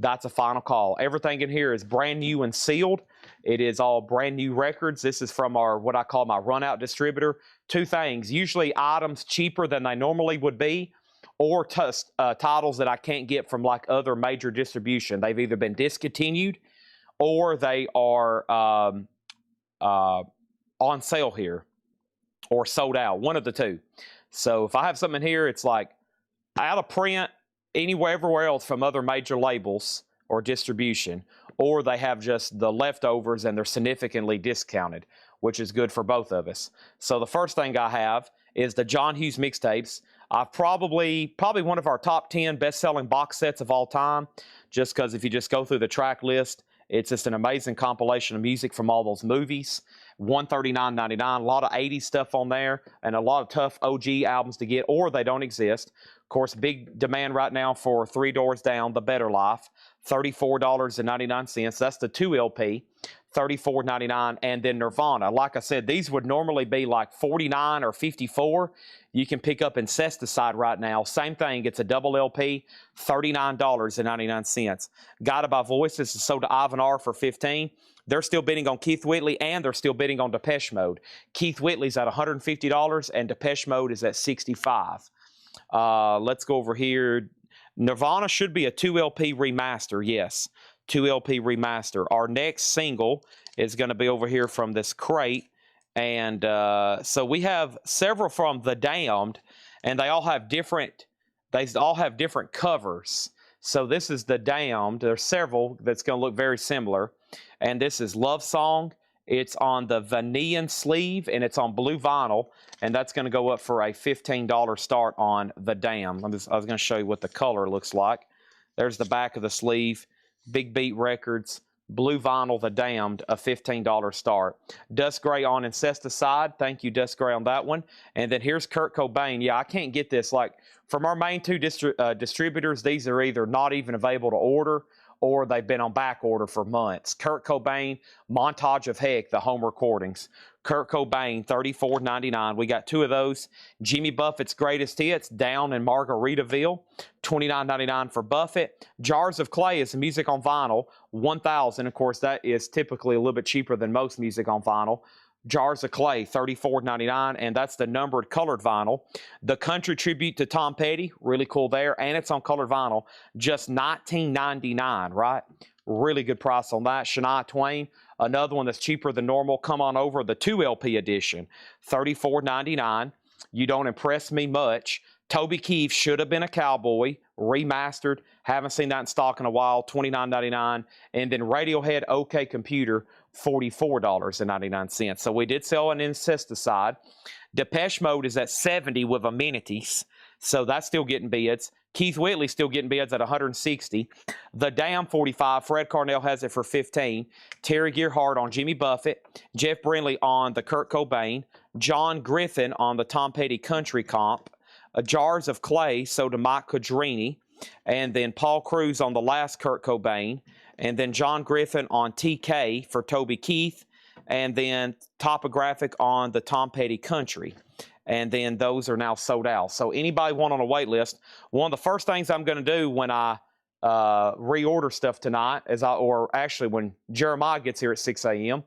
A: That's a final call. Everything in here is brand new and sealed. It is all brand new records. This is from our, what I call my run-out distributor. 2 things, usually items cheaper than they normally would be, or titles that I can't get from like other major distribution. They've either been discontinued or they are on sale here or sold out, one of the 2. So if I have something here, it's like out of print everywhere else from other major labels or distribution, or they have just the leftovers and they're significantly discounted, which is good for both of us. So the first thing I have is the John Hughes mixtapes. I've probably one of our top 10 best-selling box sets of all time, just because if you just go through the track list, it's just an amazing compilation of music from all those movies. $139.99, a lot of 80s stuff on there, and a lot of tough OG albums to get, or they don't exist. Of course, big demand right now for 3 Doors Down, The Better Life, $34.99. That's the 2 LP, $34.99. And then Nirvana. Like I said, these would normally be like $49 or $54. You can pick up Incesticide right now. Same thing. It's a double LP, $39.99. Guided by Voices is sold to Ivan R for $15. They're still bidding on Keith Whitley, and they're still bidding on Depeche Mode. Keith Whitley's at $150, and Depeche Mode is at $65. Let's go over here. Nirvana should be a 2 LP remaster. Yes, 2 LP remaster. Our next single is going to be over here from this crate. And so we have several from The Damned, and they all have different covers. So this is The Damned. There's several that's going to look very similar. And this is Love Song. It's on the Vanillion sleeve, and it's on blue vinyl, and that's going to go up for a $15 start on The Damned. I was going to show you what the color looks like. There's the back of the sleeve. Big Beat Records, blue vinyl, The Damned, a $15 start. Dust Gray on Incesticide. Thank you, Dust Gray, on that one. And then here's Kurt Cobain. Yeah, I can't get this. Like, from our main 2 distributors, these are either not even available to order, or they've been on back order for months. Kurt Cobain, Montage of Heck, the home recordings. Kurt Cobain, $34.99. We got 2 of those. Jimmy Buffett's Greatest Hits, Down in Margaritaville, $29.99 for Buffett. Jars of Clay is music on vinyl, $1,000. Of course, that is typically a little bit cheaper than most music on vinyl. Jars of Clay, $34.99, and that's the numbered colored vinyl. The Country Tribute to Tom Petty, really cool there, and it's on colored vinyl, just $19.99, right? Really good price on that. Shania Twain, another one that's cheaper than normal. Come on over, the 2 LP edition, $34.99. You Don't Impress Me Much. Toby Keith, Should Have Been a Cowboy, remastered. Haven't seen that in stock in a while, $29.99. And then Radiohead, OK Computer, $44.99. So we did sell an insecticide. Depeche Mode is at $70 with amenities. So that's still getting bids. Keith Whitley still getting bids at $160. The Damn 45, Fred Carnell has it for $15. Terry Gerhardt on Jimmy Buffett. Jeff Brindley on the Kurt Cobain. John Griffin on the Tom Petty Country Comp. Jars of Clay, so to Mike Codrini. And then Paul Cruz on the last Kurt Cobain. And then John Griffin on TK for Toby Keith. And then Topographic on the Tom Petty Country. And then those are now sold out. So anybody want on a wait list, one of the first things I'm going to do when I reorder stuff tonight is actually when Jeremiah gets here at 6 a.m.,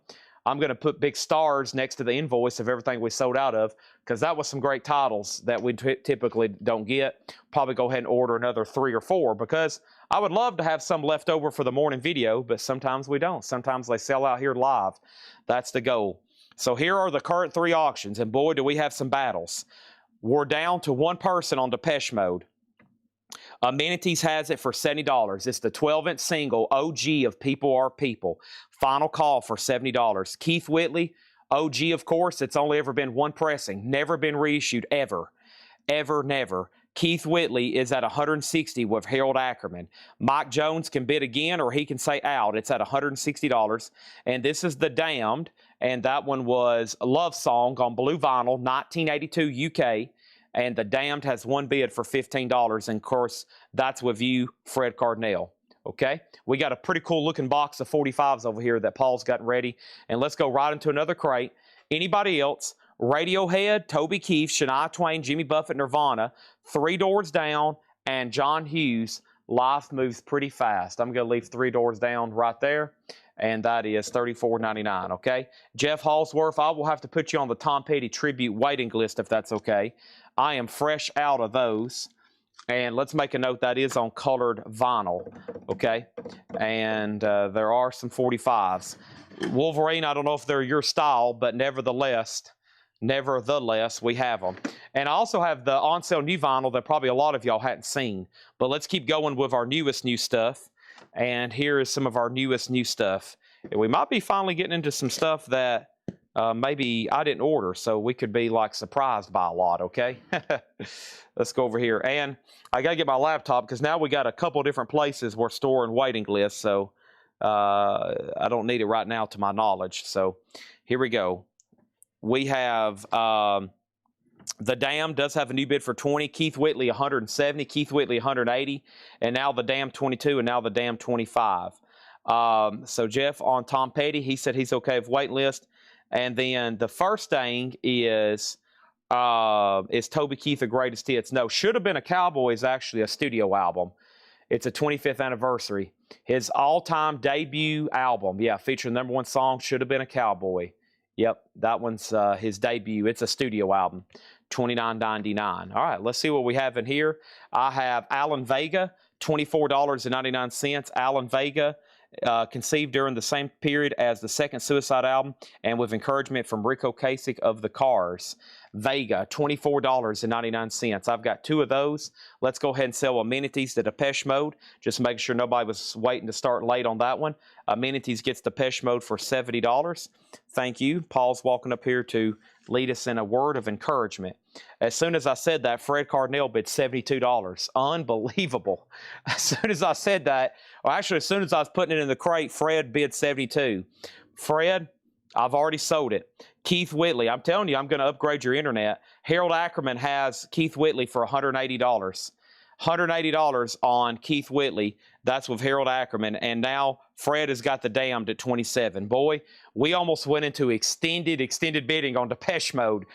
A: I'm going to put big stars next to the invoice of everything we sold out of, because that was some great titles that we typically don't get. Probably go ahead and order another 3 or 4, because I would love to have some left over for the morning video, but sometimes we don't. Sometimes they sell out here live. That's the goal. So here are the current 3 auctions, and boy, do we have some battles. We're down to 1 person on Depeche Mode. Amenities has it for $70. It's the 12-inch single OG of People Are People. Final call for $70. Keith Whitley, OG, of course. It's only ever been 1 pressing. Never been reissued, ever. Ever, never. Keith Whitley is at $160 with Harold Ackerman. Mike Jones can bid again, or he can say out. It's at $160. And this is The Damned, and that one was a love song on blue vinyl, 1982 UK. And The Damned has 1 bid for $15. And, of course, that's with you, Fred Carnell. Okay? We got a pretty cool looking box of 45s over here that Paul's gotten ready. And let's go right into another crate. Anybody else? Radiohead, Toby Keith, Shania Twain, Jimmy Buffett, Nirvana, 3 Doors Down, and John Hughes. Life moves pretty fast. I'm going to leave 3 Doors Down right there. And that is $34.99, okay? Jeff Hallsworth, I will have to put you on the Tom Petty tribute waiting list if that's okay. I am fresh out of those. And let's make a note that is on colored vinyl, okay? And there are some 45s. Wolverine, I don't know if they're your style, but nevertheless, we have them. And I also have the on sale new vinyl that probably a lot of y'all hadn't seen. But let's keep going with our newest new stuff. And here is some of our newest new stuff. We might be finally getting into some stuff that maybe I didn't order, so we could be like surprised by a lot, okay? Let's go over here. And I got to get my laptop, because now we got a couple different places we're storing waiting lists, so I don't need it right now to my knowledge. So here we go. We have The Damned does have a new bid for $20. Keith Whitley, $170. Keith Whitley, $180. And now The Damned, $22. And now The Damned, $25. So Jeff on Tom Petty, he said he's okay with wait list. And then the first thing is Toby Keith the Greatest Hits? No, Should Have Been a Cowboy is actually a studio album. It's a 25th anniversary. His all-time debut album, yeah, featuring the #1 song, Should Have Been a Cowboy. Yep, that one's his debut. It's a studio album, $29.99. All right, let's see what we have in here. I have Alan Vega, $24.99. Alan Vega, conceived during the same period as the second Suicide album, and with encouragement from Rick Ocasek of the Cars. Vega, $24.99. I've got 2 of those. Let's go ahead and sell Amenities to Depeche Mode. Just making sure nobody was waiting to start late on that one. Amenities gets Depeche Mode for $70. Thank you. Paul's walking up here to lead us in a word of encouragement. As soon as I said that, Fred Carnell bid $72. Unbelievable. As soon as I said that, or actually as soon as I was putting it in the crate, Fred bid $72. Fred, I've already sold it. Keith Whitley, I'm telling you, I'm going to upgrade your internet. Harold Ackerman has Keith Whitley for $180. $180 on Keith Whitley. That's with Harold Ackerman. And now Fred has got the Damned at 27. Boy, we almost went into extended bidding on Depeche Mode.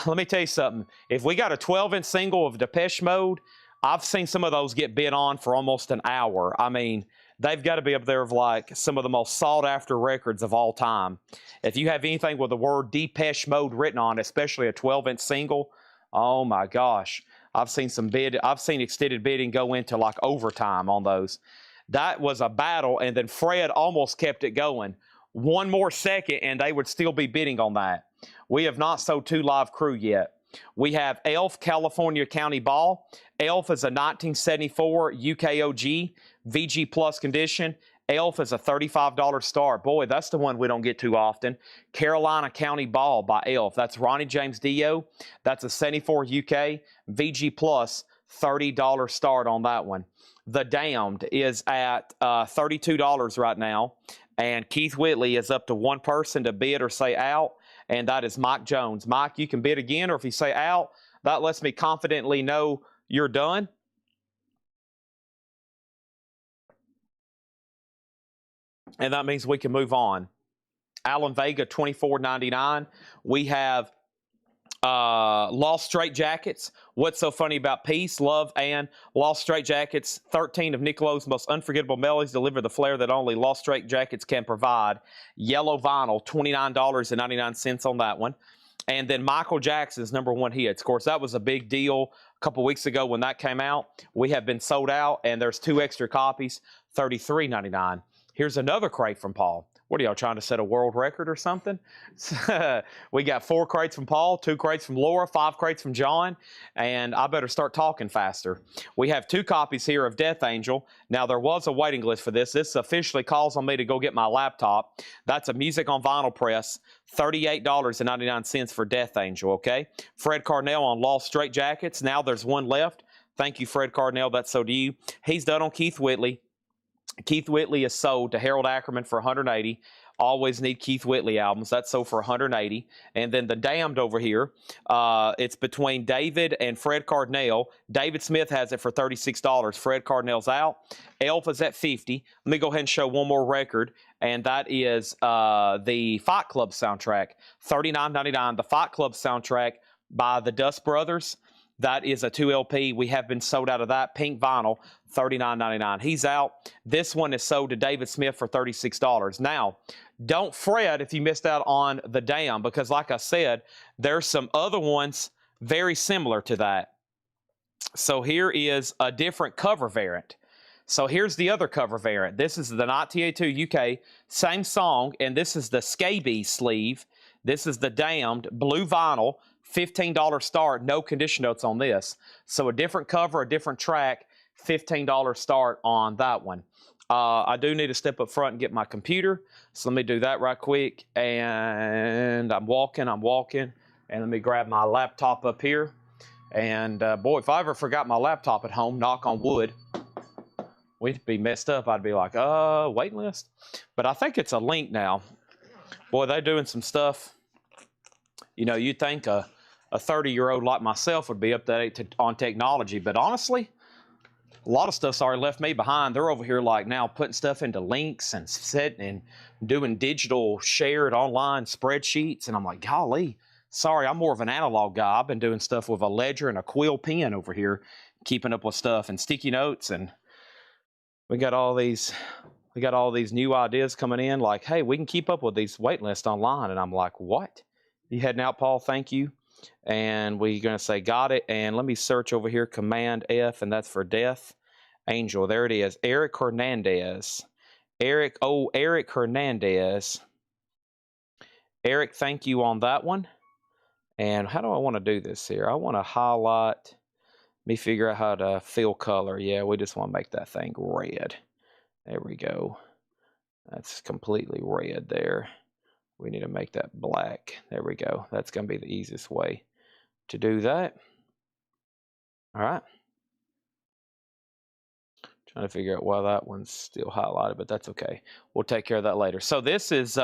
A: Let me tell you something. If we got a 12-inch single of Depeche Mode, I've seen some of those get bid on for almost an hour. I mean, they've got to be up there of like some of the most sought-after records of all time. If you have anything with the word Depeche Mode written on, especially a 12-inch single, oh my gosh. I've seen extended bidding go into like overtime on those. That was a battle, and then Fred almost kept it going. One more second, and they would still be bidding on that. We have not sold 2 live crew yet. We have Elf California County Ball. Elf is a 1974 UKOG VG Plus condition. Elf is a $35 start. Boy, that's the one we don't get too often. Carolina County Ball by Elf. That's Ronnie James Dio. That's a 74 UK VG Plus, $30 start on that one. The Damned is at $32 right now. And Keith Whitley is up to one person to bid or say out, and that is Mike Jones. Mike, you can bid again, or if you say out, that lets me confidently know you're done. And that means we can move on. Alan Vega, $24.99. We have Lost Straight Jackets. What's so funny about peace, love, and Lost Straight Jackets? 13 of Nicolo's most unforgettable melodies deliver the flair that only Lost Straight Jackets can provide. Yellow vinyl, $29.99 on that one. And then Michael Jackson's #1 hits. Of course, that was a big deal a couple weeks ago when that came out. We have been sold out, and there's 2 extra copies, $33.99. Here's another crate from Paul. What are y'all trying to set a world record or something? We got 4 crates from Paul, 2 crates from Laura, 5 crates from John, and I better start talking faster. We have 2 copies here of Death Angel. Now, there was a waiting list for this. This officially calls on me to go get my laptop. That's a music on vinyl press, $38.99 for Death Angel, okay? Fred Carnell on Lost Straight Jackets. Now there's 1 left. Thank you, Fred Carnell. That's so to you. He's done on Keith Whitley. Keith Whitley is sold to Harold Ackerman for $180. Always need Keith Whitley albums. That's sold for $180. And then the Damned over here, it's between David and Fred Cardinale. David Smith has it for $36. Fred Cardinale's out. Elf is at $50. Let me go ahead and show one more record, and that is the Fight Club soundtrack, $39.99. The Fight Club soundtrack by the Dust Brothers. That is a 2 LP. We have been sold out of that. Pink vinyl, $39.99. He's out. This one is sold to David Smith for $36. Now, don't fret if you missed out on the Damn, because like I said, there's some other ones very similar to that. So here is a different cover variant. So here's the other cover variant. This is the 1982 UK, same song, and this is the scabies sleeve. This is the Damned, blue vinyl, $15 start, no condition notes on this. So a different cover, a different track, $15 start on that one. I do need to step up front and get my computer. So let me do that right quick. And I'm walking. And let me grab my laptop up here. And boy, if I ever forgot my laptop at home, knock on wood, we'd be messed up. I'd be like, waiting list. But I think it's a link now. Boy, they're doing some stuff. You know, you'd think a 30-year-old like myself would be up to date on technology, but honestly, a lot of stuff's already left me behind. They're over here like now putting stuff into links and setting and doing digital shared online spreadsheets, and I'm like, golly, sorry, I'm more of an analog guy. I've been doing stuff with a ledger and a quill pen over here, keeping up with stuff and sticky notes, and we got all these new ideas coming in like, hey, we can keep up with these wait lists online, and I'm like, what? You heading out, Paul? Thank you. And we're going to say, got it. And let me search over here, Command F, and that's for Death Angel. There it is. Eric Hernandez. Eric Hernandez. Eric, thank you on that one. And how do I want to do this here? I want to highlight. Let me figure out how to fill color. Yeah, we just want to make that thing red. There we go. That's completely red there. We need to make that black. There we go. That's going to be the easiest way to do that. All right. Trying to figure out why that one's still highlighted, but that's okay. We'll take care of that later. So this is,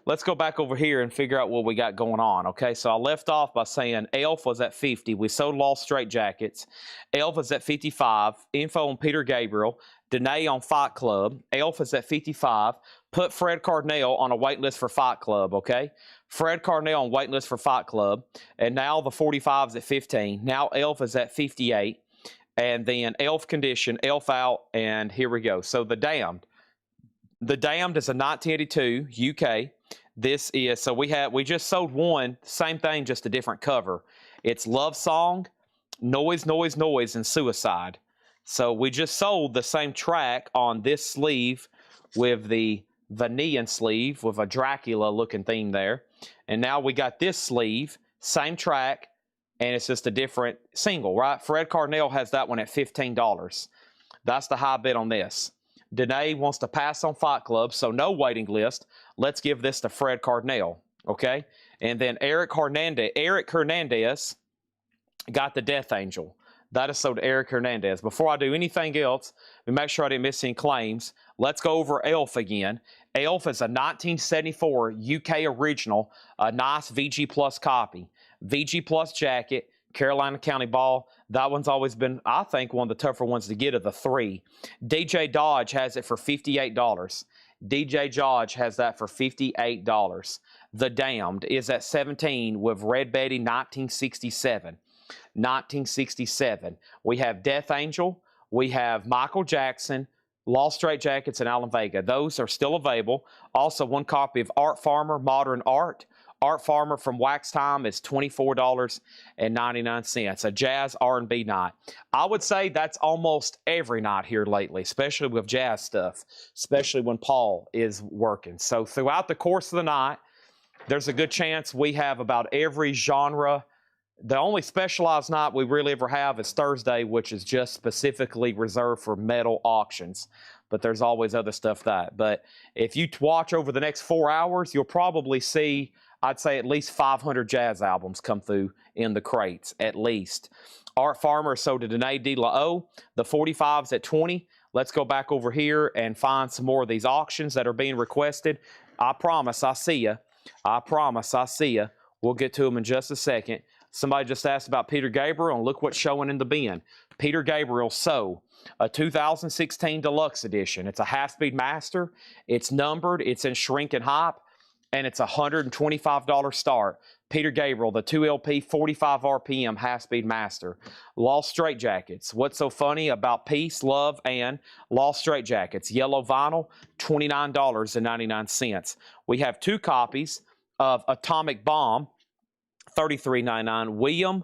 A: let's go back over here and figure out what we got going on, okay? So I left off by saying Elf was at 50. We sold Lost Straight Jackets. Elf was at 55. Info on Peter Gabriel. Danae on Fight Club. Elf is at 55. Put Fred Cardinale on a wait list for Fight Club, okay? Fred Cardinale on wait list for Fight Club. And now the 45's at 15. Now Elf is at 58. And then Elf condition, Elf out, and here we go. So the Damned. The Damned is a 1982 UK. This is, so we just sold one, same thing, just a different cover. It's Love Song, Noise, Noise, Noise, and Suicide. So we just sold the same track on this sleeve with the Vanillian sleeve with a Dracula looking theme there. And now we got this sleeve, same track, and it's just a different single, right? Fred Cardinale has that one at $15. That's the high bid on this. Danae wants to pass on Fight Club, so no waiting list. Let's give this to Fred Cardinale, okay? And then Eric Hernandez got the Death Angel. That is sold to Eric Hernandez. Before I do anything else, we make sure I didn't miss any claims. Let's go over Elf again. Elf is a 1974 UK original, a nice VG Plus copy. VG Plus jacket, Carolina County Ball. That one's always been, I think, one of the tougher ones to get of the three. DJ Dodge has it for $58. DJ Dodge has that for $58. The Damned is at 17 with Red Betty 1967. 1967. We have Death Angel. We have Michael Jackson, Lost Straight Jackets, and Alan Vega. Those are still available. Also, one copy of Art Farmer, Modern Art. Art Farmer from Wax Time is $24.99. A jazz R&B night. I would say that's almost every night here lately, especially with jazz stuff, especially when Paul is working. So throughout the course of the night, there's a good chance we have about every genre. The only specialized night we really ever have is Thursday, which is just specifically reserved for metal auctions. But there's always other stuff that. But if you watch over the next 4 hours, you'll probably see, I'd say, at least 500 jazz albums come through in the crates, at least. Art Farmer sold to Danae De La O. The 45's at 20. Let's go back over here and find some more of these auctions that are being requested. I promise I see you. I promise I see you. We'll get to them in just a second. Somebody just asked about Peter Gabriel, and look what's showing in the bin. Peter Gabriel, so a 2016 Deluxe Edition. It's a half-speed master. It's numbered. It's in shrink and hop, and it's a $125 start. Peter Gabriel, the 2LP 45 RPM half-speed master. Lost Straight Jackets. What's so funny about Peace, Love, and Lost Straight Jackets? Yellow vinyl, $29.99. We have two copies of Atomic Bomb, $33.99. William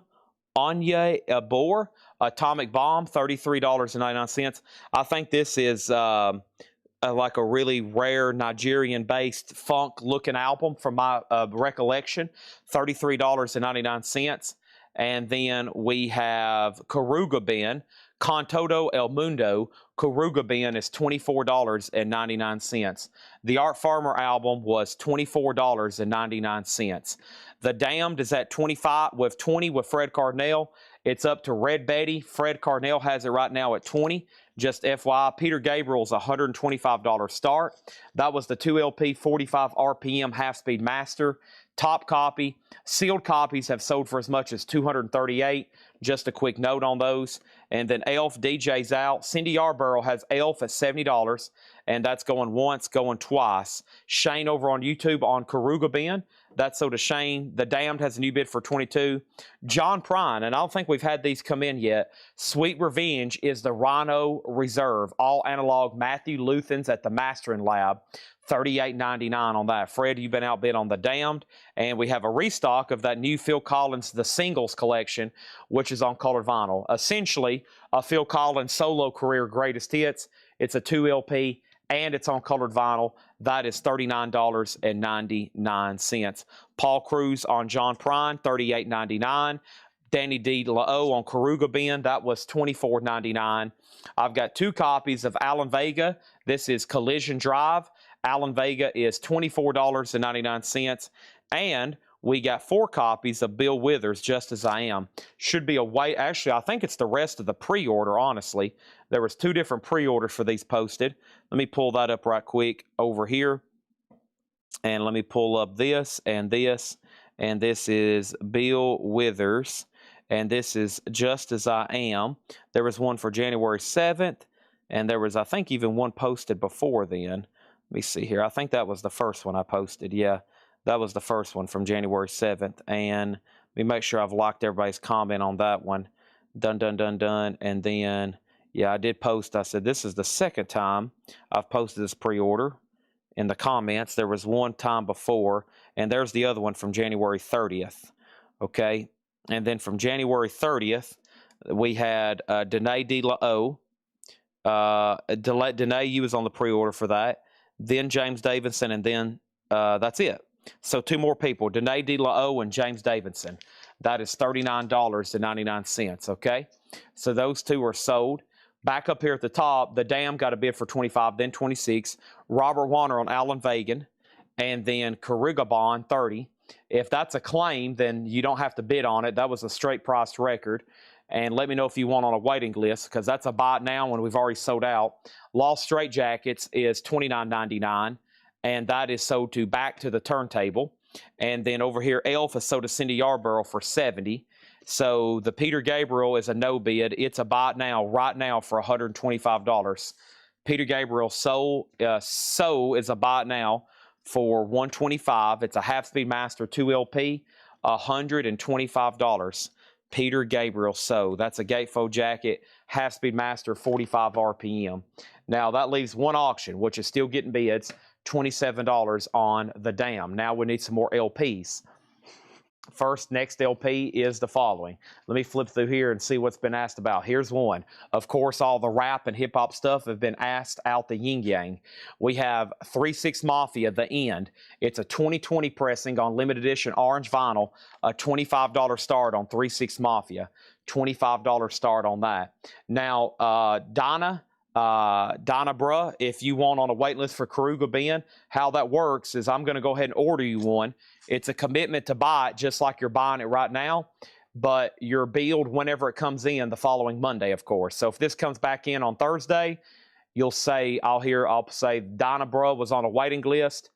A: Anya Abor, Atomic Bomb, $33.99. I think this is like a really rare Nigerian-based funk-looking album from my recollection, $33.99. And then we have Karuga Ben, Con Todo El Mundo. Karuga Ben is $24.99. The Art Farmer album was $24.99. The Damned is at 25 with 20 with Fred Cardinale. It's up to Red Betty. Fred Cardinale has it right now at 20. Just FYI, Peter Gabriel's $125 start. That was the 2LP 45 RPM half-speed master. Top copy. Sealed copies have sold for as much as $238. Just a quick note on those. And then Elf DJ's out. Cindy Yarborough has Elf at $70, and that's going once, going twice. Shane over on YouTube on Karuga Ben. That's so to Shane. The Damned has a new bid for $22. John Prine, and I don't think we've had these come in yet. Sweet Revenge is the Rhino Reserve. All analog Matthew Luthans at the Mastering Lab. $38.99 on that. Fred, you've been outbid on the Damned. And we have a restock of that new Phil Collins, the Singles collection, which is on colored vinyl. Essentially, a Phil Collins solo career greatest hits. It's a 2LP, and it's on colored vinyl. That is $39.99. Paul Cruz on John Prine, $38.99. Danny D. LaO on Karuga Ben, that was $24.99. I've got two copies of Alan Vega. This is Collision Drive. Alan Vega is $24.99. And we got 4 copies of Bill Withers, Just As I Am. Should be a wait. Actually, I think it's the rest of the pre-order, honestly. There was 2 different pre-orders for these posted. Let me pull that up right quick over here. And let me pull up this and this. And this is Bill Withers. And this is Just As I Am. There was one for January 7th. And there was, I think, even one posted before then. Let me see here. I think that was the first one I posted. Yeah, that was the first one from January 7th. And let me make sure I've locked everybody's comment on that one. Done. And then, yeah, I did post. I said, this is the second time I've posted this pre-order in the comments. There was one time before, and there's the other one from January 30th. Okay. And then from January 30th, we had Danae De La O. Danae, you was on the pre-order for that. Then James Davidson, and then that's it. So 2 more people, Danae De La O and James Davidson. That is $39.99, okay? So those 2 are sold. Back up here at the top, the Dam got a bid for 25, then 26. Robert Warner on Alan Vagan, and then Karugabon 30. If that's a claim, then you don't have to bid on it. That was a straight priced record. And let me know if you want on a waiting list, because that's a buy now when we've already sold out. Lost Straight Jackets is $29.99, and that is sold to Back to the Turntable. And then over here, Elf is sold to Cindy Yarborough for $70. So the Peter Gabriel is a no bid. It's a buy now, right now, for $125. Peter Gabriel Soul is a buy now for $125. It's a half-speed master 2 LP, $125. Peter Gabriel So. That's a gatefold jacket, half-speed master, 45 RPM. Now, that leaves one auction, which is still getting bids, $27 on the Dam. Now we need some more LPs. First, next LP is the following. Let me flip through here and see what's been asked about. Here's one. Of course, all the rap and hip-hop stuff have been asked out the yin-yang. We have 3-6 Mafia, The End. It's a 2020 pressing on limited edition orange vinyl, a $25 start on 3-6 Mafia. $25 start on that. Now, Donna Bruh, if you want on a wait list for Karuga Ben, how that works is I'm going to go ahead and order you one. It's a commitment to buy it just like you're buying it right now, but you're billed whenever it comes in the following Monday, of course. So if this comes back in on Thursday, you'll say, I'll say Donna Bruh was on a waiting list.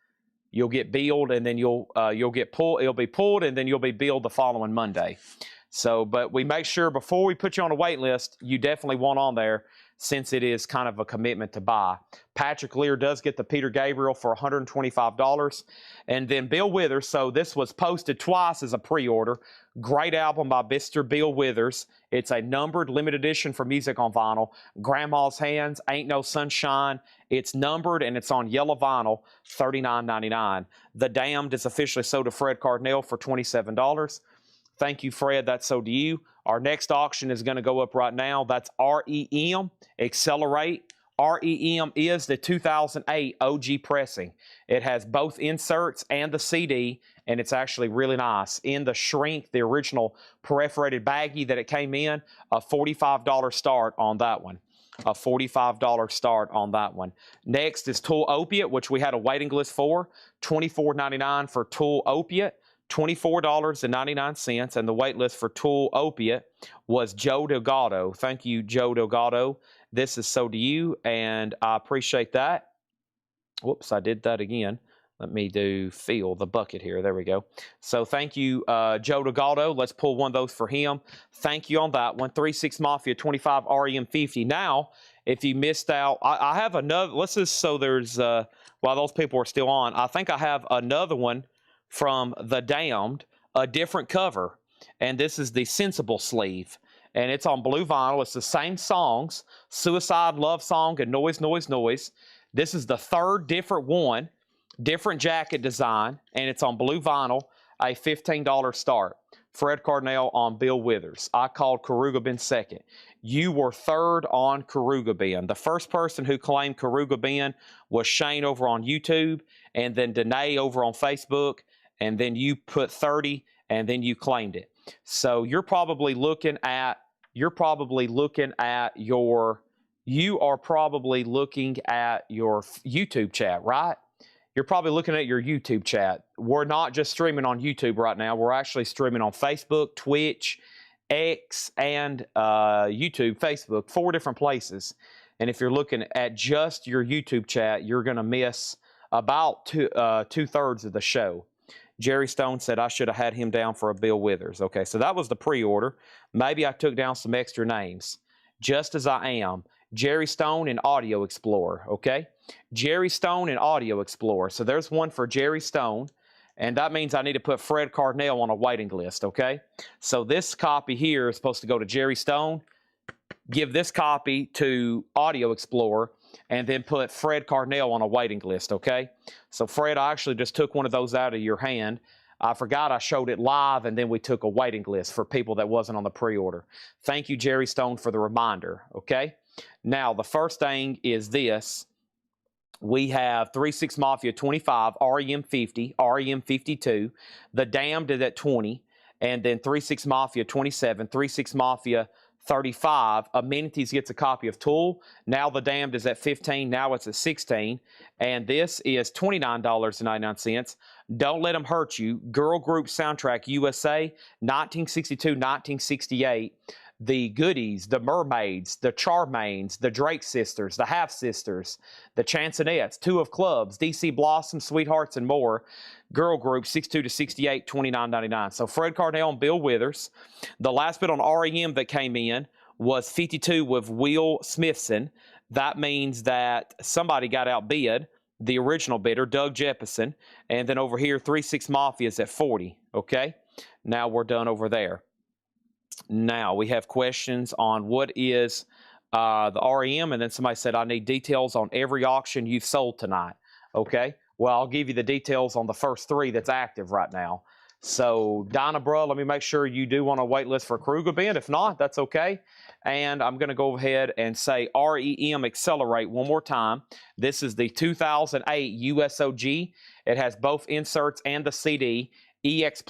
A: You'll get billed, and then you'll get pulled. It'll be pulled, and then you'll be billed the following Monday. So, but we make sure before we put you on a wait list, you definitely want on there, since it is kind of a commitment to buy. Patrick Lear does get the Peter Gabriel for $125. And then Bill Withers, so this was posted twice as a pre-order. Great album by Mr. Bill Withers. It's a numbered limited edition for music on vinyl. Grandma's Hands, Ain't No Sunshine. It's numbered and it's on yellow vinyl, $39.99. The Damned is officially sold to Fred Cardinal for $27. Thank you, Fred. That's sold to you. Our next auction is going to go up right now. That's REM, Accelerate. REM is the 2008 OG pressing. It has both inserts and the CD, and it's actually really nice. In the shrink, the original perforated baggie that it came in, a $45 start on that one. A $45 start on that one. Next is Tool Opiate, which we had a waiting list for. $24.99 for Tool Opiate. $24.99, and the wait list for Tool Opiate was Joe Delgado. Thank you, Joe Delgado. This is so to you, and I appreciate that. Whoops, I did that again. Let me do fill the bucket here. There we go. So thank you, Joe Delgado. Let's pull one of those for him. Thank you on that one. 3-6 Mafia 25 REM 50. Now, if you missed out, I have another. Let's just, so there's, while those people are still on, I think I have another one from The Damned, a different cover, and this is the Sensible sleeve, and it's on blue vinyl. It's the same songs, Suicide, Love Song, and Noise, Noise, Noise. This is the third different one, different jacket design, and it's on blue vinyl, a $15 start. Fred Cardinal on Bill Withers. I called Karuga Ben second. You were third on Karuga Ben. The first person who claimed Karuga Ben was Shane over on YouTube, and then Danae over on Facebook, and then you put 30, and then you claimed it. So you are probably looking at your YouTube chat, right? you're probably looking at your YouTube chat. We're not just streaming on YouTube right now. We're actually streaming on Facebook, Twitch, X, and YouTube, Facebook, 4 different places. And if you're looking at just your YouTube chat, you're going to miss about two-thirds of the show. Jerry Stone said I should have had him down for a Bill Withers. Okay, so that was the pre-order. Maybe I took down some extra names. Just as I am. Jerry Stone and Audio Explorer, okay? Jerry Stone and Audio Explorer. So there's one for Jerry Stone, and that means I need to put Fred Cardinal on a waiting list, okay? So this copy here is supposed to go to Jerry Stone, give this copy to Audio Explorer, and then put Fred Cardinal on a waiting list, okay? So Fred, I actually just took one of those out of your hand. I forgot I showed it live, and then we took a waiting list for people that wasn't on the pre-order. Thank you, Jerry Stone, for the reminder, okay? Now, the first thing is this. We have 3-6 Mafia 25, REM 50, REM 52. The Damned is at 20, and then 3-6 Mafia 27, 3-6 Mafia 35. Amenities gets a copy of Tool. Now the Damned is at 15. Now it's at 16. And this is $29.99. Don't Let Them Hurt You. Girl Group Soundtrack USA, 1962, 1968. The Goodies, the Mermaids, the Charmaines, the Drake Sisters, the Half Sisters, the Chansonettes, Two of Clubs, DC Blossom, Sweethearts, and more. Girl Group, 62 to 68, $29.99. So Fred Cardinal and Bill Withers. The last bit on REM that came in was 52 with Will Smithson. That means that somebody got outbid, the original bidder, Doug Jeppesen. And then over here, 3-6 Mafia is at 40, okay? Now we're done over there. Now, we have questions on what is the REM, and then somebody said, I need details on every auction you've sold tonight. Okay, well, I'll give you the details on the first 3 that's active right now. So, Donna, bro, let me make sure you do want a wait list for Kruger Bend. If not, that's okay. And I'm going to go ahead and say REM Accelerate one more time. This is the 2008 USOG. It has both inserts and the CD. EX++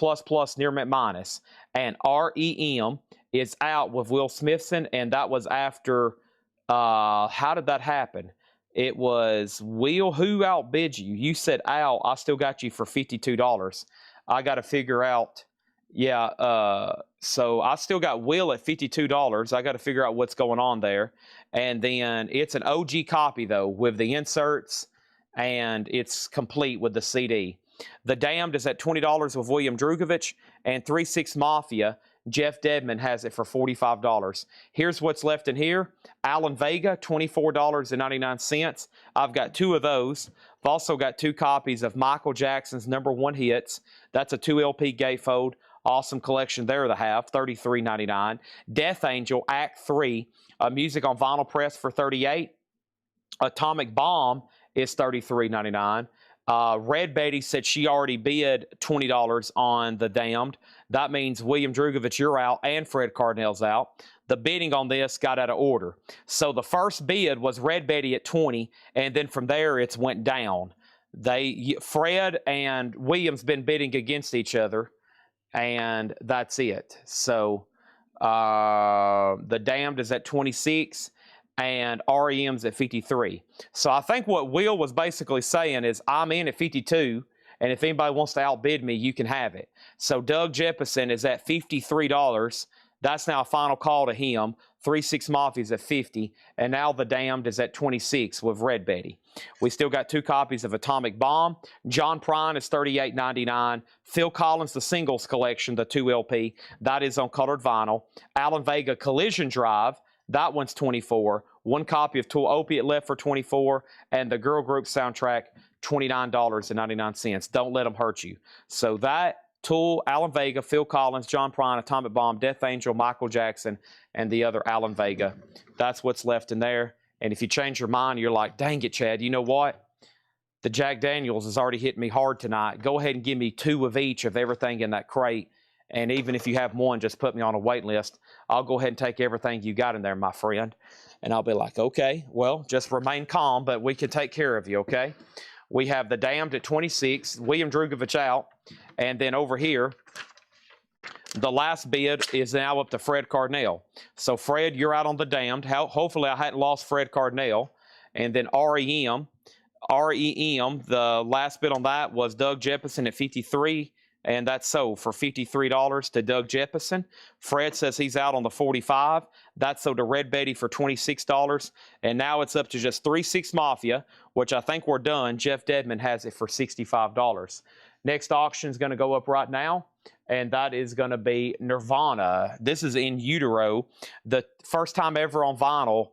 A: near mint minus, and REM is out with Will Smithson, and that was after, how did that happen? It was Will, who outbid you? You said Al, I still got you for $52. I got to figure out, yeah, so I still got Will at $52. I got to figure out what's going on there. And then it's an OG copy, though, with the inserts, and it's complete with the CD. The Damned is at $20 with William Drugovich, and 3-6 Mafia, Jeff Dedman has it for $45. Here's what's left in here. Alan Vega, $24.99. I've got 2 of those. I've also got 2 copies of Michael Jackson's #1 hits. That's a 2 LP gatefold. Awesome collection there to have, $33.99. Death Angel, Act 3, music on vinyl press for $38. Atomic Bomb is $33.99. Red Betty said she already bid $20 on the Damned. That means William Drugovich, you're out, and Fred Cardinal's out. The bidding on this got out of order. So the first bid was Red Betty at 20, and then from there it's went down. Fred and William's been bidding against each other, and that's it. So the Damned is at 26. And REM's at 53. So I think what Will was basically saying is I'm in at 52, and if anybody wants to outbid me, you can have it. So Doug Jeppesen is at $53. That's now a final call to him. 3-6 Mafia's at 50, and now the Damned is at 26 with Red Betty. We still got 2 copies of Atomic Bomb. John Prine is $38.99. Phil Collins, the Singles Collection, the 2 LP, that is on colored vinyl. Alan Vega, Collision Drive, that one's $24. 1 copy of Tool Opiate left for $24, and the Girl Group Soundtrack, $29.99. Don't Let Them Hurt You. So that, Tool, Alan Vega, Phil Collins, John Prine, Atomic Bomb, Death Angel, Michael Jackson, and the other Alan Vega. That's what's left in there. And if you change your mind, you're like, dang it, Chad, you know what? The Jack Daniels has already hit me hard tonight. Go ahead and give me 2 of each of everything in that crate. And even if you have 1, just put me on a wait list. I'll go ahead and take everything you got in there, my friend. And I'll be like, okay, well, just remain calm, but we can take care of you, okay? We have the Damned at 26, William Drugovich out. And then over here, the last bid is now up to Fred Cardinal. So, Fred, you're out on the Damned. Hopefully, I hadn't lost Fred Cardinal. And then REM, REM, the last bid on that was Doug Jeppesen at 53, and that's sold for $53 to Doug Jeppesen. Fred says he's out on the 45. That's sold to Red Betty for $26. And now it's up to just 3-6 Mafia, which I think we're done. Jeff Dedman has it for $65. Next auction is going to go up right now, and that is going to be Nirvana. This is in utero. The first time ever on vinyl.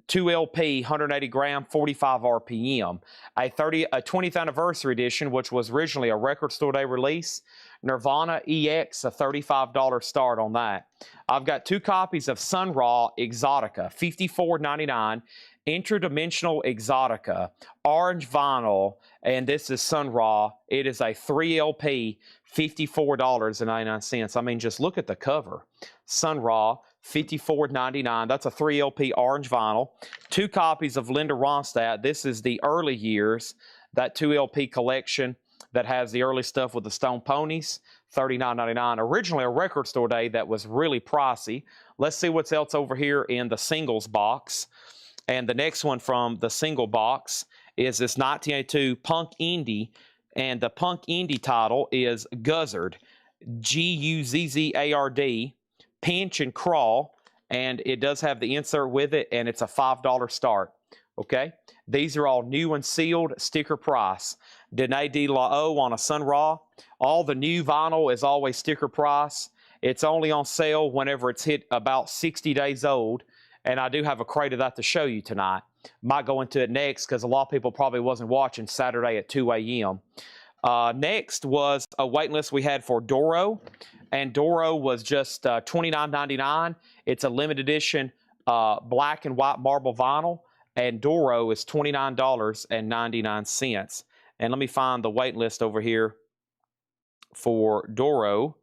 A: 2 LP, 180 gram, 45 RPM. A 20th anniversary edition, which was originally a Record Store Day release. Nirvana EX, a $35 start on that. I've got 2 copies of Sun Ra Exotica, $54.99. Interdimensional Exotica, orange vinyl, and this is Sun Ra. It is a 3 LP, $54.99. I mean, just look at the cover. Sun Ra, $54.99. That's a 3 LP orange vinyl. 2 copies of Linda Ronstadt. This is the early years, that 2 LP collection that has the early stuff with the Stone Ponies, $39.99. Originally a Record Store Day that was really pricey. Let's see what's else over here in the singles box. And the next one from the single box is this 1982 Punk Indie, and the Punk Indie title is Guzzard, Guzzard, Pinch and Crawl, and it does have the insert with it, and it's a $5 start. Okay, these are all new and sealed, sticker price. Dene De La O on a Sun Ra. All the new vinyl is always sticker price. It's only on sale whenever it's hit about 60 days old. And I do have a crate of that to show you tonight. Might go into it next because a lot of people probably wasn't watching Saturday at 2 a.m. Next was a waiting list we had for Doro. And Doro was just $29.99. It's a limited edition black and white marble vinyl. And Doro is $29.99. And let me find the wait list over here for Doro.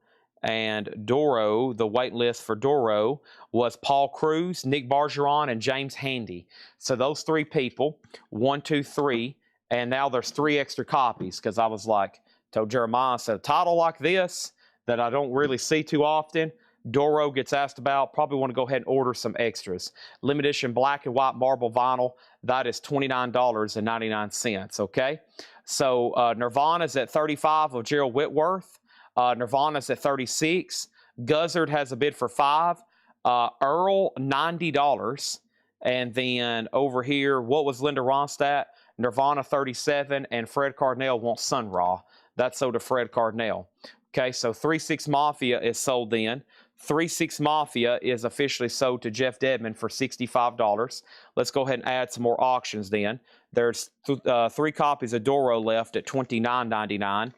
A: And Doro, the wait list for Doro was Paul Cruz, Nick Bargeron, and James Handy. So those 3 people, 1, 2, 3, and now there's 3 extra copies because I was like, told Jeremiah, I said, a title like this that I don't really see too often, Doro gets asked about, probably want to go ahead and order some extras. Limited edition black and white marble vinyl, that is $29.99, okay? So Nirvana's at 35 of Gerald Whitworth. Nirvana's at 36. Guzzard has a bid for 5. Earl, $90. And then over here, what was Linda Ronstadt? Nirvana, 37. And Fred Cardinale wants Sun Ra. That's sold to Fred Cardinale. Okay, so 3-6 Mafia is sold then. 3-6 Mafia is officially sold to Jeff Dedman for $65. Let's go ahead and add some more auctions then. There's 3 copies of Doro left at $29.99.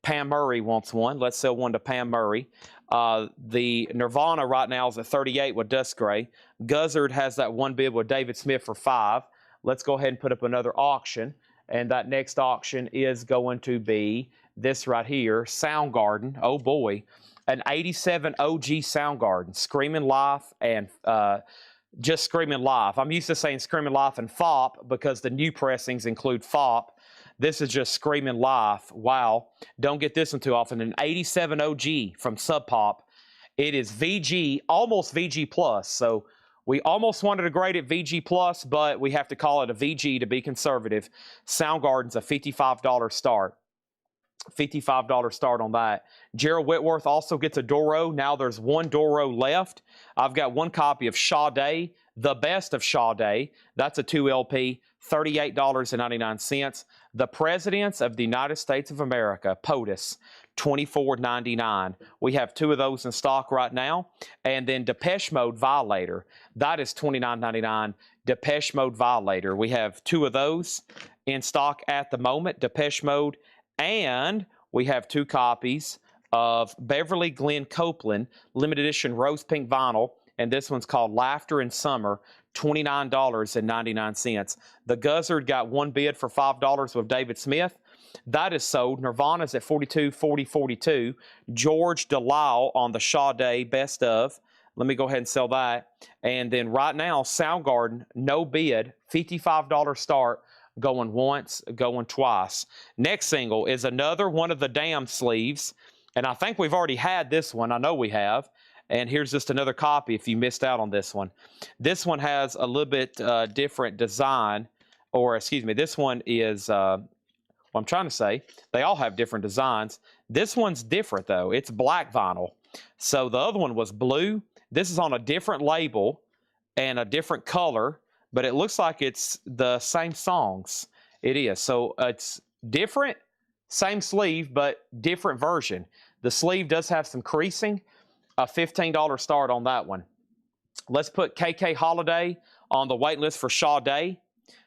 A: Pam Murray wants one. Let's sell one to Pam Murray. The Nirvana right now is at 38 with Dust Gray. Guzzard has that one bid with David Smith for 5. Let's go ahead and put up another auction. And that next auction is going to be this right here, Soundgarden. Oh boy, an 87 OG Soundgarden, Screaming Life and just Screaming Life. I'm used to saying Screaming Life and FOP because the new pressings include FOP. This is just Screaming Life. Wow. Don't get this one too often. An 87 OG from Sub Pop. It is VG, almost VG Plus. So we almost wanted to grade it VG Plus, but we have to call it a VG to be conservative. Soundgarden's a $55 start. $55 start on that. Gerald Whitworth also gets a Doro. Now there's 1 Doro left. I've got 1 copy of Sade, the best of Sade. That's a 2 LP, $38.99. The Presidents of the United States of America, POTUS, $24.99. We have 2 of those in stock right now. And then Depeche Mode Violator, that is $29.99. Depeche Mode Violator. We have 2 of those in stock at the moment, Depeche Mode. And we have 2 copies of Beverly Glenn Copeland limited edition rose pink vinyl, and this one's called Laughter in Summer, $29.99. The Guzzard got 1 bid for $5 with David Smith. That is sold. Nirvana's at 42, 40, 42. George Delisle on the Sade best of. Let me go ahead and sell that. And then right now, Soundgarden, no bid, $55 start. Going once, going twice. Next single is another one of the Damn sleeves. And I think we've already had this one. I know we have. And here's just another copy if you missed out on this one. This one has a little bit different design or excuse me, this one is, what I'm trying to say, they all have different designs. This one's different though. It's black vinyl. So the other one was blue. This is on a different label and a different color, but it looks like it's the same songs. It is. So it's different, same sleeve, but different version. The sleeve does have some creasing, a $15 start on that one. Let's put KK Holiday on the wait list for Sade.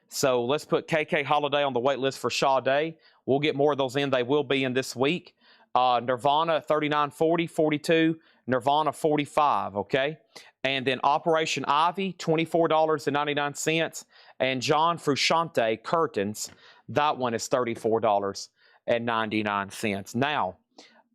A: So let's put KK Holiday on the wait list for Sade. We'll get more of those in. They will be in this week. Nirvana $39.40, 42. Nirvana $45, okay? And then Operation Ivy, $24.99. And John Frusciante Curtains, that one is $34.99. Now,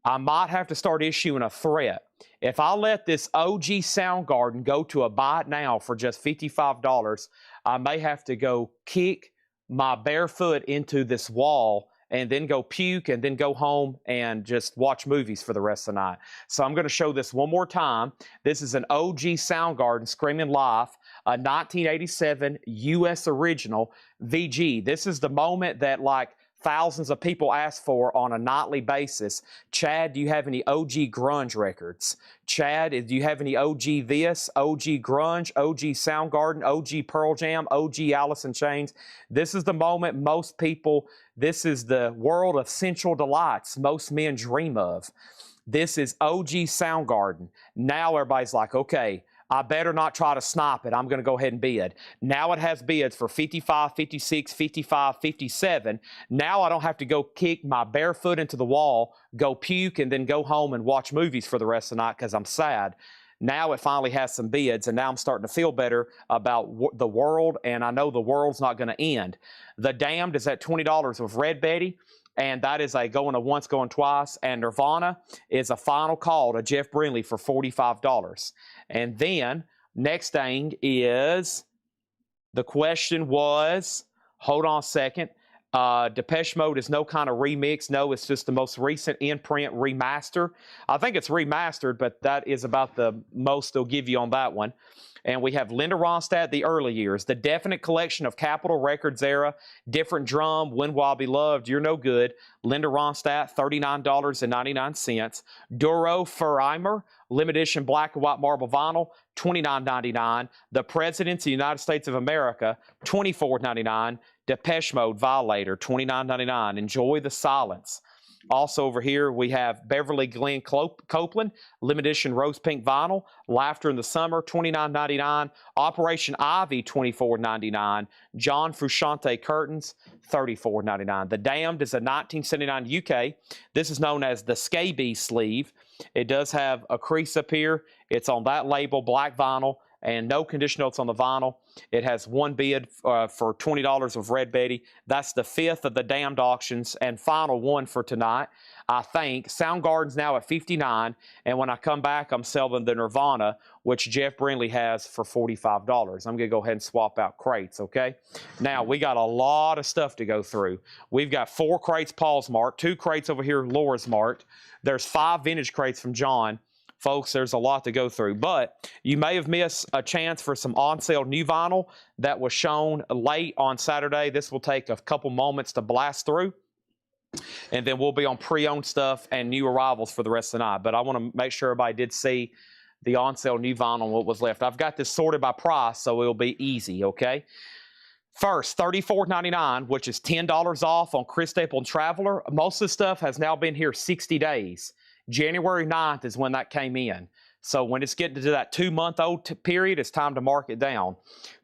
A: I might have to start issuing a threat. If I let this OG Soundgarden go to a buy it now for just $55, I may have to go kick my bare foot into this wall and then go puke and then go home and just watch movies for the rest of the night. So I'm going to show this one more time. This is an OG Soundgarden Screaming Live, a 1987 US original VG. This is the moment that like thousands of people ask for on a nightly basis. Chad, do you have any OG grunge records? Chad, do you have any OG this, OG grunge, OG Soundgarden, OG Pearl Jam, OG Alice in Chains? This is the moment most people, this is the world of sensual delights most men dream of. This is OG Soundgarden. Now everybody's like, okay, I better not try to snipe it. I'm going to go ahead and bid. Now it has bids for 55, 56, 55, 57. Now I don't have to go kick my bare foot into the wall, go puke, and then go home and watch movies for the rest of the night because I'm sad. Now it finally has some bids, and now I'm starting to feel better about the world, and I know the world's not going to end. The Damned is at $20 with Red Betty, and that is a going to once, going twice. And Nirvana is a final call to Jeff Brindley for $45. And then next thing is, the question was, hold on a second, Depeche Mode is no kind of remix. No, it's just the most recent in-print remaster. I think it's remastered, but that is about the most they'll give you on that one. And we have Linda Ronstadt, The Early Years, the definite collection of Capitol Records era, Different Drum, When Will I Be Loved, You're No Good, Linda Ronstadt, $39.99. Duro Furimer, limited edition black and white marble vinyl, $29.99. The Presidents of the United States of America, $24.99. Depeche Mode Violator, $29.99. Enjoy the Silence. Also over here, we have Beverly Glenn Copeland, limited edition rose pink vinyl, Laughter in the Summer, $29.99. Operation Ivy, $24.99. John Frusciante Curtains, $34.99. The Damned is a 1979 UK. This is known as the scabies sleeve. It does have a crease up here. It's on that label, black vinyl, and no condition notes on the vinyl. It has one bid for $20 of Red Betty. That's the fifth of the Damned auctions and final one for tonight, I think. Soundgarden's now at $59, and when I come back, I'm selling the Nirvana, which Jeff Brindley has for $45. I'm going to go ahead and swap out crates, okay? Now, we got a lot of stuff to go through. We've got 4 crates Paul's marked, 2 crates over here Laura's marked. There's 5 vintage crates from John. Folks, there's a lot to go through, but you may have missed a chance for some on-sale new vinyl that was shown late on Saturday. This will take a couple moments to blast through, and then we'll be on pre-owned stuff and new arrivals for the rest of the night. But I want to make sure everybody did see the on-sale new vinyl and what was left. I've got this sorted by price, so it'll be easy, okay? First, $34.99, which is $10 off on Chris Stapleton Traveler. Most of the stuff has now been here 60 days. January 9th is when that came in. So when it's getting to that 2-month-old period, it's time to mark it down.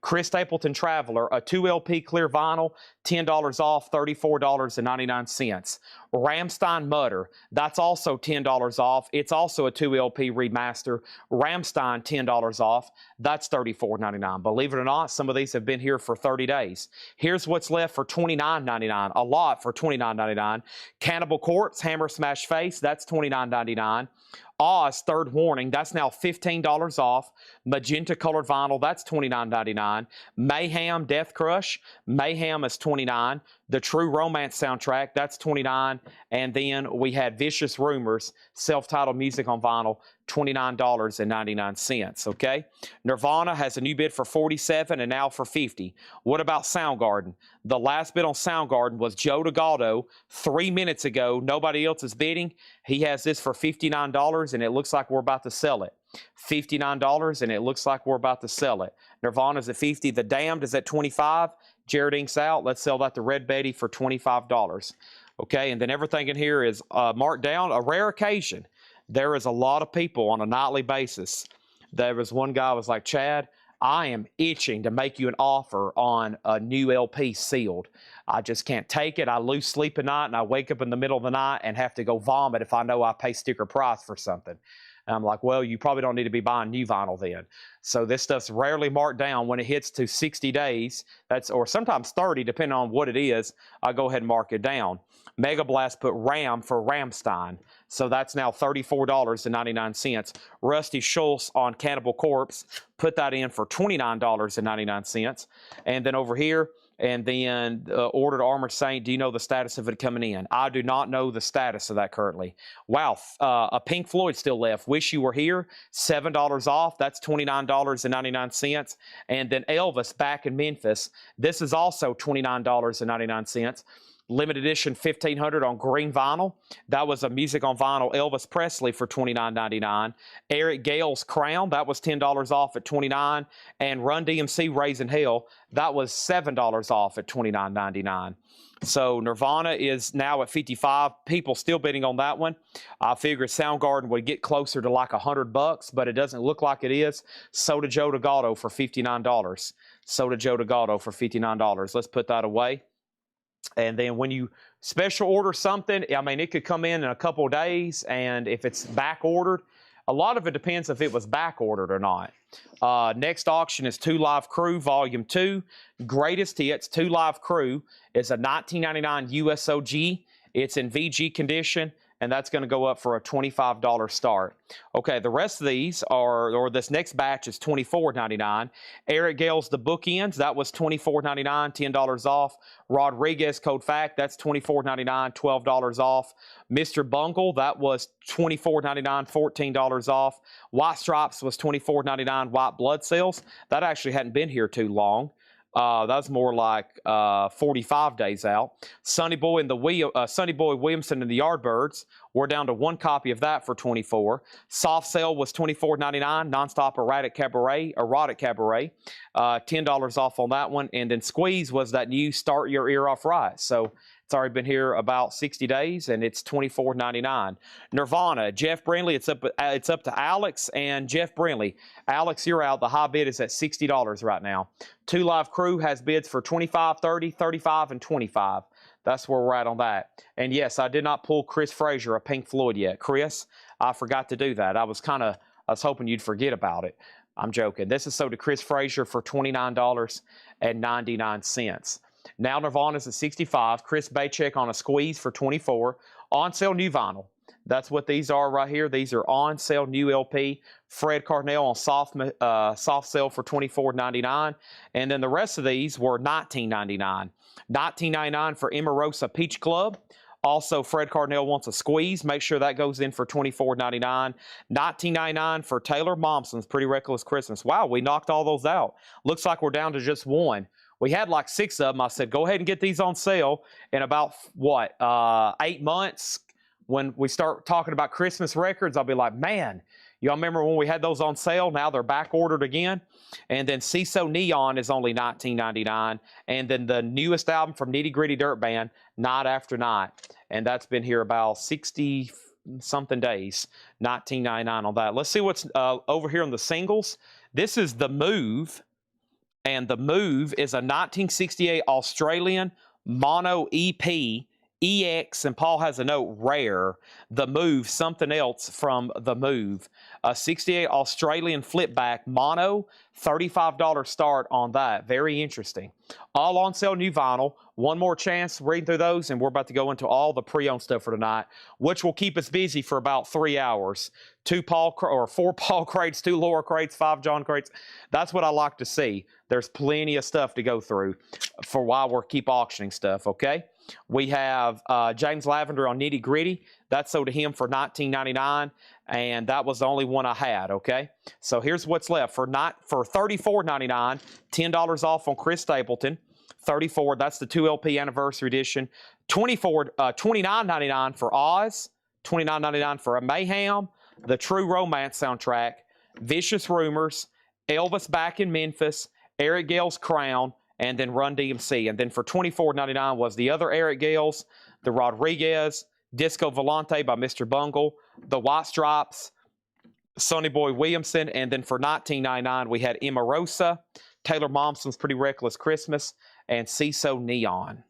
A: Chris Stapleton Traveler, a 2 LP clear vinyl, $10 off, $34.99. Rammstein Mutter, that's also $10 off. It's also a 2 LP remaster. Rammstein, $10 off. That's $34.99. Believe it or not, some of these have been here for 30 days. Here's what's left for $29.99. A lot for $29.99. Cannibal Corpse, Hammer Smash Face, that's $29.99. Oz, Third Warning, that's now $15 off. Magenta colored vinyl, that's $29.99. Mayhem, Death Crush, Mayhem is $29. The True Romance soundtrack, that's $29. And then we had Vicious Rumors, self-titled music on vinyl, $29.99, okay? Nirvana has a new bid for $47 and now for $50. What about Soundgarden? The last bid on Soundgarden was Joe DeGaldo 3 minutes ago. Nobody else is bidding. He has this for $59, and it looks like we're about to sell it. $59, and it looks like we're about to sell it. Nirvana's at $50. The Damned is at $25. Jared Ink's out. Let's sell that to Red Betty for $25. Okay, and then everything in here is marked down. A rare occasion. There is a lot of people on a nightly basis. There was one guy was like, Chad, I am itching to make you an offer on a new LP sealed. I just can't take it. I lose sleep at night, and I wake up in the middle of the night and have to go vomit if I know I pay sticker price for something. And I'm like, well, you probably don't need to be buying new vinyl then. So this stuff's rarely marked down. When it hits to 60 days, or sometimes 30, depending on what it is, I go ahead and mark it down. Mega Blast put Ram for Rammstein. So that's now $34.99. Rusty Schultz on Cannibal Corpse put that in for $29.99. And then over here, and then ordered Armored Saint. Do you know the status of it coming in? I do not know the status of that currently. Wow, a Pink Floyd still left. Wish You Were Here, $7 off. That's $29.99. And then Elvis back in Memphis. This is also $29.99. Limited edition 1500 on green vinyl. That was a music on vinyl Elvis Presley for $29.99. Eric Gale's Crown, that was $10 off at $29. And Run DMC Raising Hell, that was $7 off at $29.99. So Nirvana is now at 55. People still bidding on that one. I figured Soundgarden would get closer to like $100, but it doesn't look like it is. So did Joe DeGaldo for $59. So did Joe DeGaldo for $59. Let's put that away. And then when you special order something, I mean, it could come in a couple of days, and if it's back ordered, a lot of it depends if it was back ordered or not. Next auction is 2 Live Crew Volume 2. Greatest Hits 2 Live Crew is a 1999 USOG. It's in VG condition, and that's going to go up for a $25 start. Okay, the rest of these are, or this next batch is $24.99. Eric Gale's The Bookends, that was $24.99, $10 off. Rodriguez Code Fact, that's $24.99, $12 off. Mr. Bungle, that was $24.99, $14 off. White Stripes was $24.99, White Blood Cells. That actually hadn't been here too long. That's more like 45 days out. Sonny Boy Williamson and the Yardbirds, we're down to 1 copy of that for $24. Soft Sale was $24.99. Nonstop Erotic Cabaret, $10 off on that one. And then Squeeze was that new Start Your Ear Off Right. So it's already been here about 60 days, and it's $24.99. Nirvana, Jeff Brindley, it's up to Alex and Jeff Brindley. Alex, you're out. The high bid is at $60 right now. 2 Live Crew has bids for $25, $30, $35, and $25. That's where we're at on that. And yes, I did not pull Chris Frazier of Pink Floyd yet. Chris, I forgot to do that. I was hoping you'd forget about it. I'm joking. This is sold to Chris Frazier for $29.99. Now Nirvana's at 65. Chris Baycheck on a Squeeze for 24. On sale new vinyl. That's what these are right here. These are on sale new LP. Fred Carnell on soft sale for $24.99. And then the rest of these were $19.99. $19.99 for Emerosa Peach Club. Also, Fred Carnell wants a Squeeze. Make sure that goes in for $24.99. $19.99 for Taylor Momsen's Pretty Reckless Christmas. Wow, we knocked all those out. Looks like we're down to just one. We had like 6 of them. I said, go ahead and get these on sale in about, 8 months. When we start talking about Christmas records, I'll be like, man, y'all remember when we had those on sale? Now they're back ordered again. And then CISO Neon is only $19.99. And then the newest album from Nitty Gritty Dirt Band, Night After Night. And that's been here about 60-something days. $19.99 on that. Let's see what's over here on the singles. This is The Move. And The Move is a 1968 Australian mono EP, EX, and Paul has a note, rare. The Move, something else from The Move. A 68 Australian flipback mono, $35 start on that. Very interesting. All on sale new vinyl. One more chance reading through those, and we're about to go into all the pre-owned stuff for tonight, which will keep us busy for about 3 hours. 4 Paul crates, 2 Laura crates, 5 John crates. That's what I like to see. There's plenty of stuff to go through for while we keep auctioning stuff, okay? We have James Lavender on Nitty Gritty. That sold to him for $19.99, and that was the only one I had, okay? So here's what's left. For $34.99, $10 off on Chris Stapleton. 34, that's the 2LP anniversary edition. $29.99 for Oz. $29.99 for a Mayhem, the True Romance soundtrack, Vicious Rumors, Elvis Back in Memphis, Eric Gale's Crown, and then Run DMC. And then for $24.99 was the other Eric Gales, the Rodriguez, Disco Volante by Mr. Bungle, the White Stripes, Sonny Boy Williamson, and then for $19.99 we had Emarosa, Taylor Momsen's Pretty Reckless Christmas, and CISO Neon.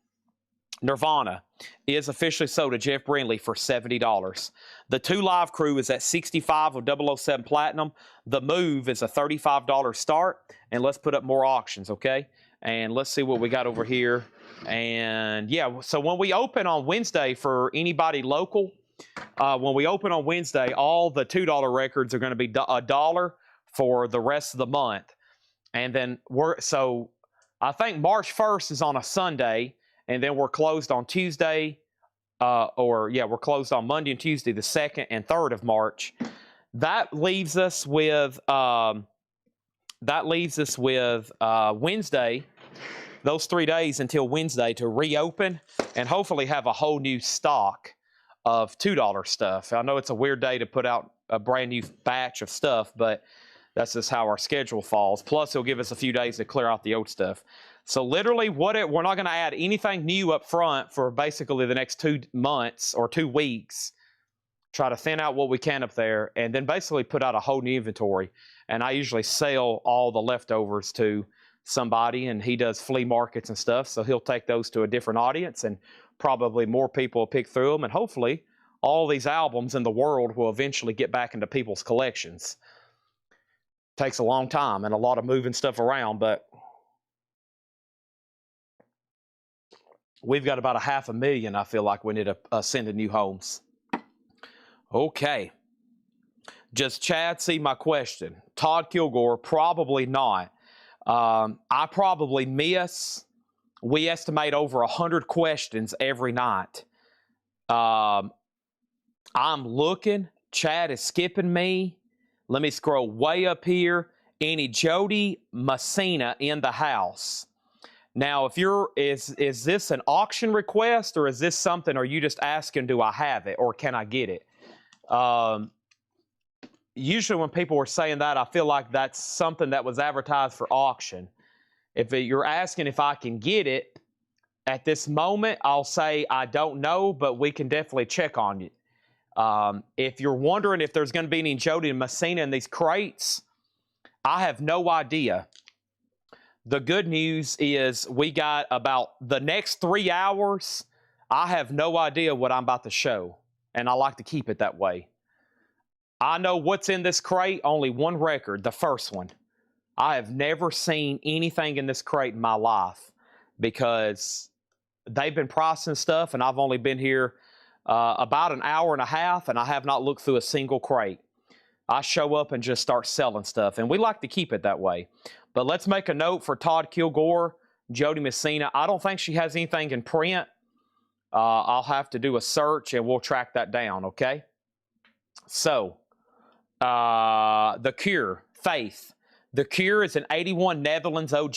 A: Nirvana is officially sold to Jeff Brindley for $70. The 2 Live Crew is at $65 with 007 Platinum. The Move is a $35 start. And let's put up more auctions, okay? And let's see what we got over here. And yeah, so when we open on Wednesday for anybody local, when we open on Wednesday, all the $2 records are going to be $1 for the rest of the month. And then so I think March 1st is on a Sunday. And then we're closed on Tuesday, we're closed on Monday and Tuesday, the 2nd and 3rd of March. That leaves us with Wednesday, those 3 days until Wednesday to reopen and hopefully have a whole new stock of $2 stuff. I know it's a weird day to put out a brand new batch of stuff, but that's just how our schedule falls. Plus, it'll give us a few days to clear out the old stuff. So literally, we're not going to add anything new up front for basically the next 2 months or 2 weeks. Try to thin out what we can up there, and then basically put out a whole new inventory. And I usually sell all the leftovers to somebody, and he does flea markets and stuff. So he'll take those to a different audience, and probably more people will pick through them. And hopefully, all these albums in the world will eventually get back into people's collections. Takes a long time and a lot of moving stuff around, but we've got about 500,000, I feel like we need to send to new homes. Okay. Does Chad see my question? Todd Kilgore, probably not. I probably miss, we estimate over 100 questions every night. I'm looking. Chad is skipping me. Let me scroll way up here. Any Jody Messina in the house? Now, if is this an auction request, or is this something, are you just asking, do I have it, or can I get it? Usually when people are saying that, I feel like that's something that was advertised for auction. If you're asking if I can get it, at this moment, I'll say I don't know, but we can definitely check on it. If you're wondering if there's going to be any Jody Messina in these crates, I have no idea. The good news is we got about the next 3 hours. I have no idea what I'm about to show, and I like to keep it that way. I know what's in this crate, only one record, the first one. I have never seen anything in this crate in my life because they've been processing stuff, and I've only been here about an hour and a half, and I have not looked through a single crate. I show up and just start selling stuff, and we like to keep it that way. But let's make a note for Todd Kilgore, Jody Messina. I don't think she has anything in print. I'll have to do a search, and we'll track that down, okay? So, The Cure, Faith. The Cure is an 81 Netherlands OG.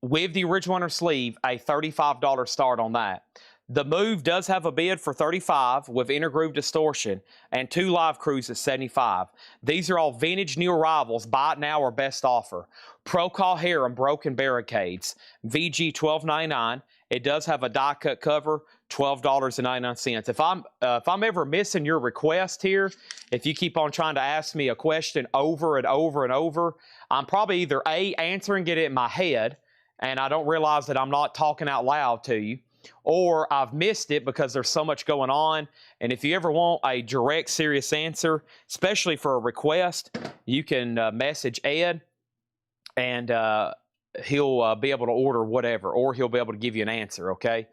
A: With the original on her sleeve, a $35 start on that. The Move does have a bid for $35 with intergroove distortion, and 2 Live Crews at $75. These are all vintage new arrivals, buy it now or best offer. Procol Harum Broken Barricades, VG $12.99. It does have a die cut cover, $12.99. If I'm ever missing your request here, if you keep on trying to ask me a question over and over and over, I'm probably either A, answering it in my head, and I don't realize that I'm not talking out loud to you, or I've missed it because there's so much going on. And if you ever want a direct, serious answer, especially for a request, you can message Ed, and he'll be able to order whatever, or he'll be able to give you an answer, okay?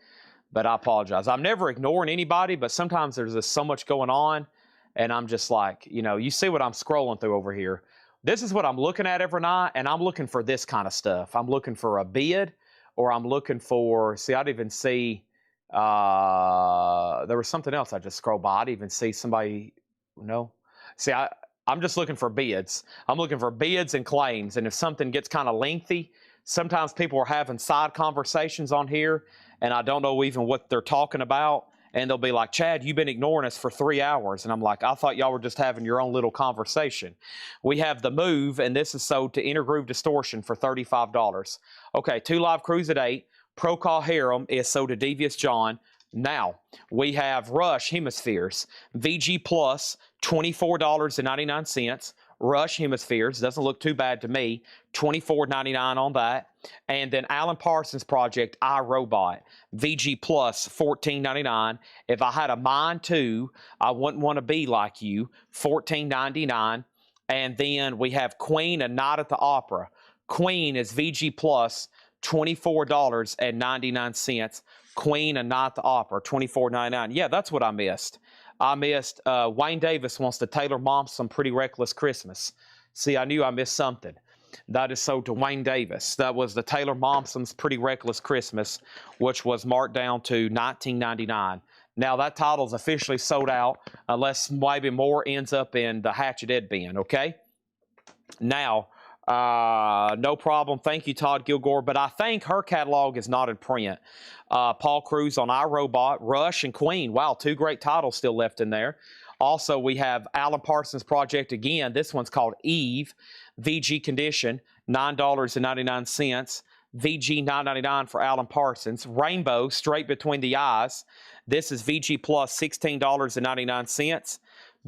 A: But I apologize. I'm never ignoring anybody, but sometimes there's just so much going on, and I'm just like, you see what I'm scrolling through over here. This is what I'm looking at every night, and I'm looking for this kind of stuff. I'm looking for a bid, or I'm looking for, see, I'd even see There was something else I just scrolled by. I didn't even see somebody. No. See, I'm just looking for bids. I'm looking for bids and claims. And if something gets kind of lengthy, sometimes people are having side conversations on here, and I don't know even what they're talking about. And they'll be like, Chad, you've been ignoring us for 3 hours. And I'm like, I thought y'all were just having your own little conversation. We have the move, and this is sold to Intergroove Distortion for $35. Okay, 2 Live Crews at 8. Pro Call Harem is sold to Devious John. Now, we have Rush Hemispheres. VG Plus, $24.99. Rush Hemispheres, doesn't look too bad to me. $24.99 on that. And then Alan Parsons Project, iRobot. VG Plus, $14.99. If I had a mind to, I wouldn't want to be like you. $14.99. And then we have Queen, A Night at the Opera. Queen is VG Plus, $24.99. Queen, A Night at the Opera, $24.99. Yeah, that's what I missed. I missed Wayne Davis wants to Taylor Mom's Some Pretty Reckless Christmas. See, I knew I missed something. That is sold to Wayne Davis. That was the Taylor Momson's Pretty Reckless Christmas, which was marked down to $19.99. Now, that title's officially sold out unless maybe more ends up in the Hatchet Ed bin, okay? Now, no problem. Thank you, Todd Gilgore. But I think her catalog is not in print. Paul Cruz on iRobot, Rush, and Queen. Wow, 2 great titles still left in there. Also, we have Alan Parsons Project again. This one's called Eve. VG Condition, $9.99. VG $9.99 for Alan Parsons. Rainbow, Straight Between the Eyes. This is VG Plus, $16.99.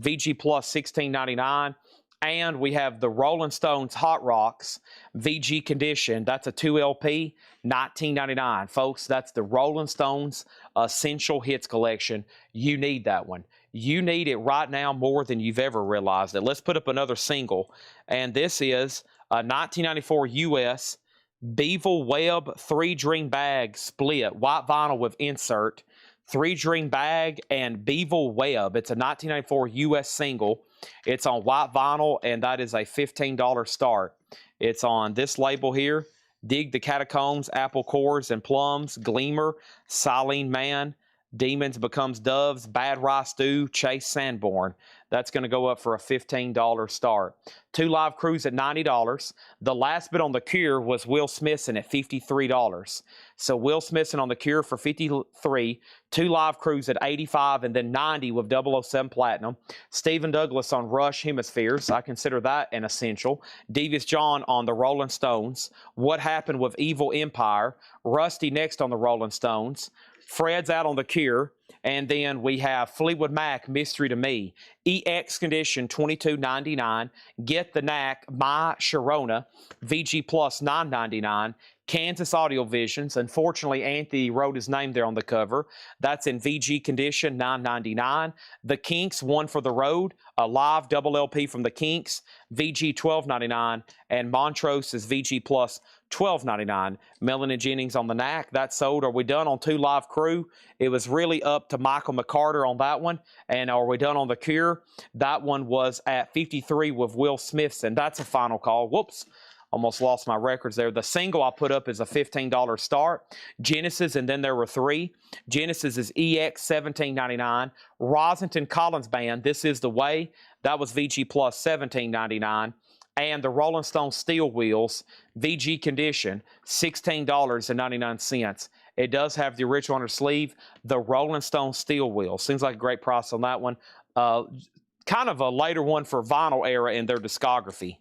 A: VG Plus, $16.99. And we have the Rolling Stones Hot Rocks VG Condition. That's a 2 LP, $19.99. Folks, that's the Rolling Stones Essential Hits Collection. You need that one. You need it right now more than you've ever realized it. Let's put up another single. And this is a 1994 US Bevel Web 3-Dream Bag Split. White vinyl with insert. 3-Dream Bag and Bevel Web. It's a 1994 US single. It's on white vinyl, and that is a $15 start. It's on this label here. Dig the Catacombs, Apple Cores and Plums, Gleamer, Silene Man, Demons Becomes Doves, Bad Rice Stew, Chase Sanborn. That's going to go up for a $15 start. 2 Live Crews at $90. The last bit on The Cure was Will Smithson at $53. So Will Smithson on The Cure for $53. 2 Live Crews at $85, and then $90 with 007 Platinum. Stephen Douglas on Rush Hemispheres. I consider that an essential. Devious John on the Rolling Stones. What Happened with Evil Empire. Rusty next on the Rolling Stones. Fred's out on The Cure. And then we have Fleetwood Mac, Mystery to Me. EX Condition, $22.99. Get the Knack, My Sharona, VG Plus, $9.99. Kansas Audio Visions. Unfortunately, Anthony wrote his name there on the cover. That's in VG Condition, $9.99. The Kinks, One for the Road, a live double LP from the Kinks, VG $12.99. And Montrose is VG Plus, $12.99. Melanie Jennings on the Knack. That sold. Are we done on 2 Live Crew? It was really up to Michael McCarter on that one. And are we done on The Cure? That one was at 53 with Will Smithson. That's a final call. Whoops. Almost lost my records there. The single I put up is a $15 start. Genesis, and then there were 3. Genesis is EX, $17.99. Rosington Collins Band, This Is the Way. That was VG Plus, $17.99. And the Rolling Stone Steel Wheels, VG Condition, $16.99. It does have the original on her sleeve, the Rolling Stone Steel Wheels. Seems like a great price on that one. Kind of a later one for vinyl era in their discography.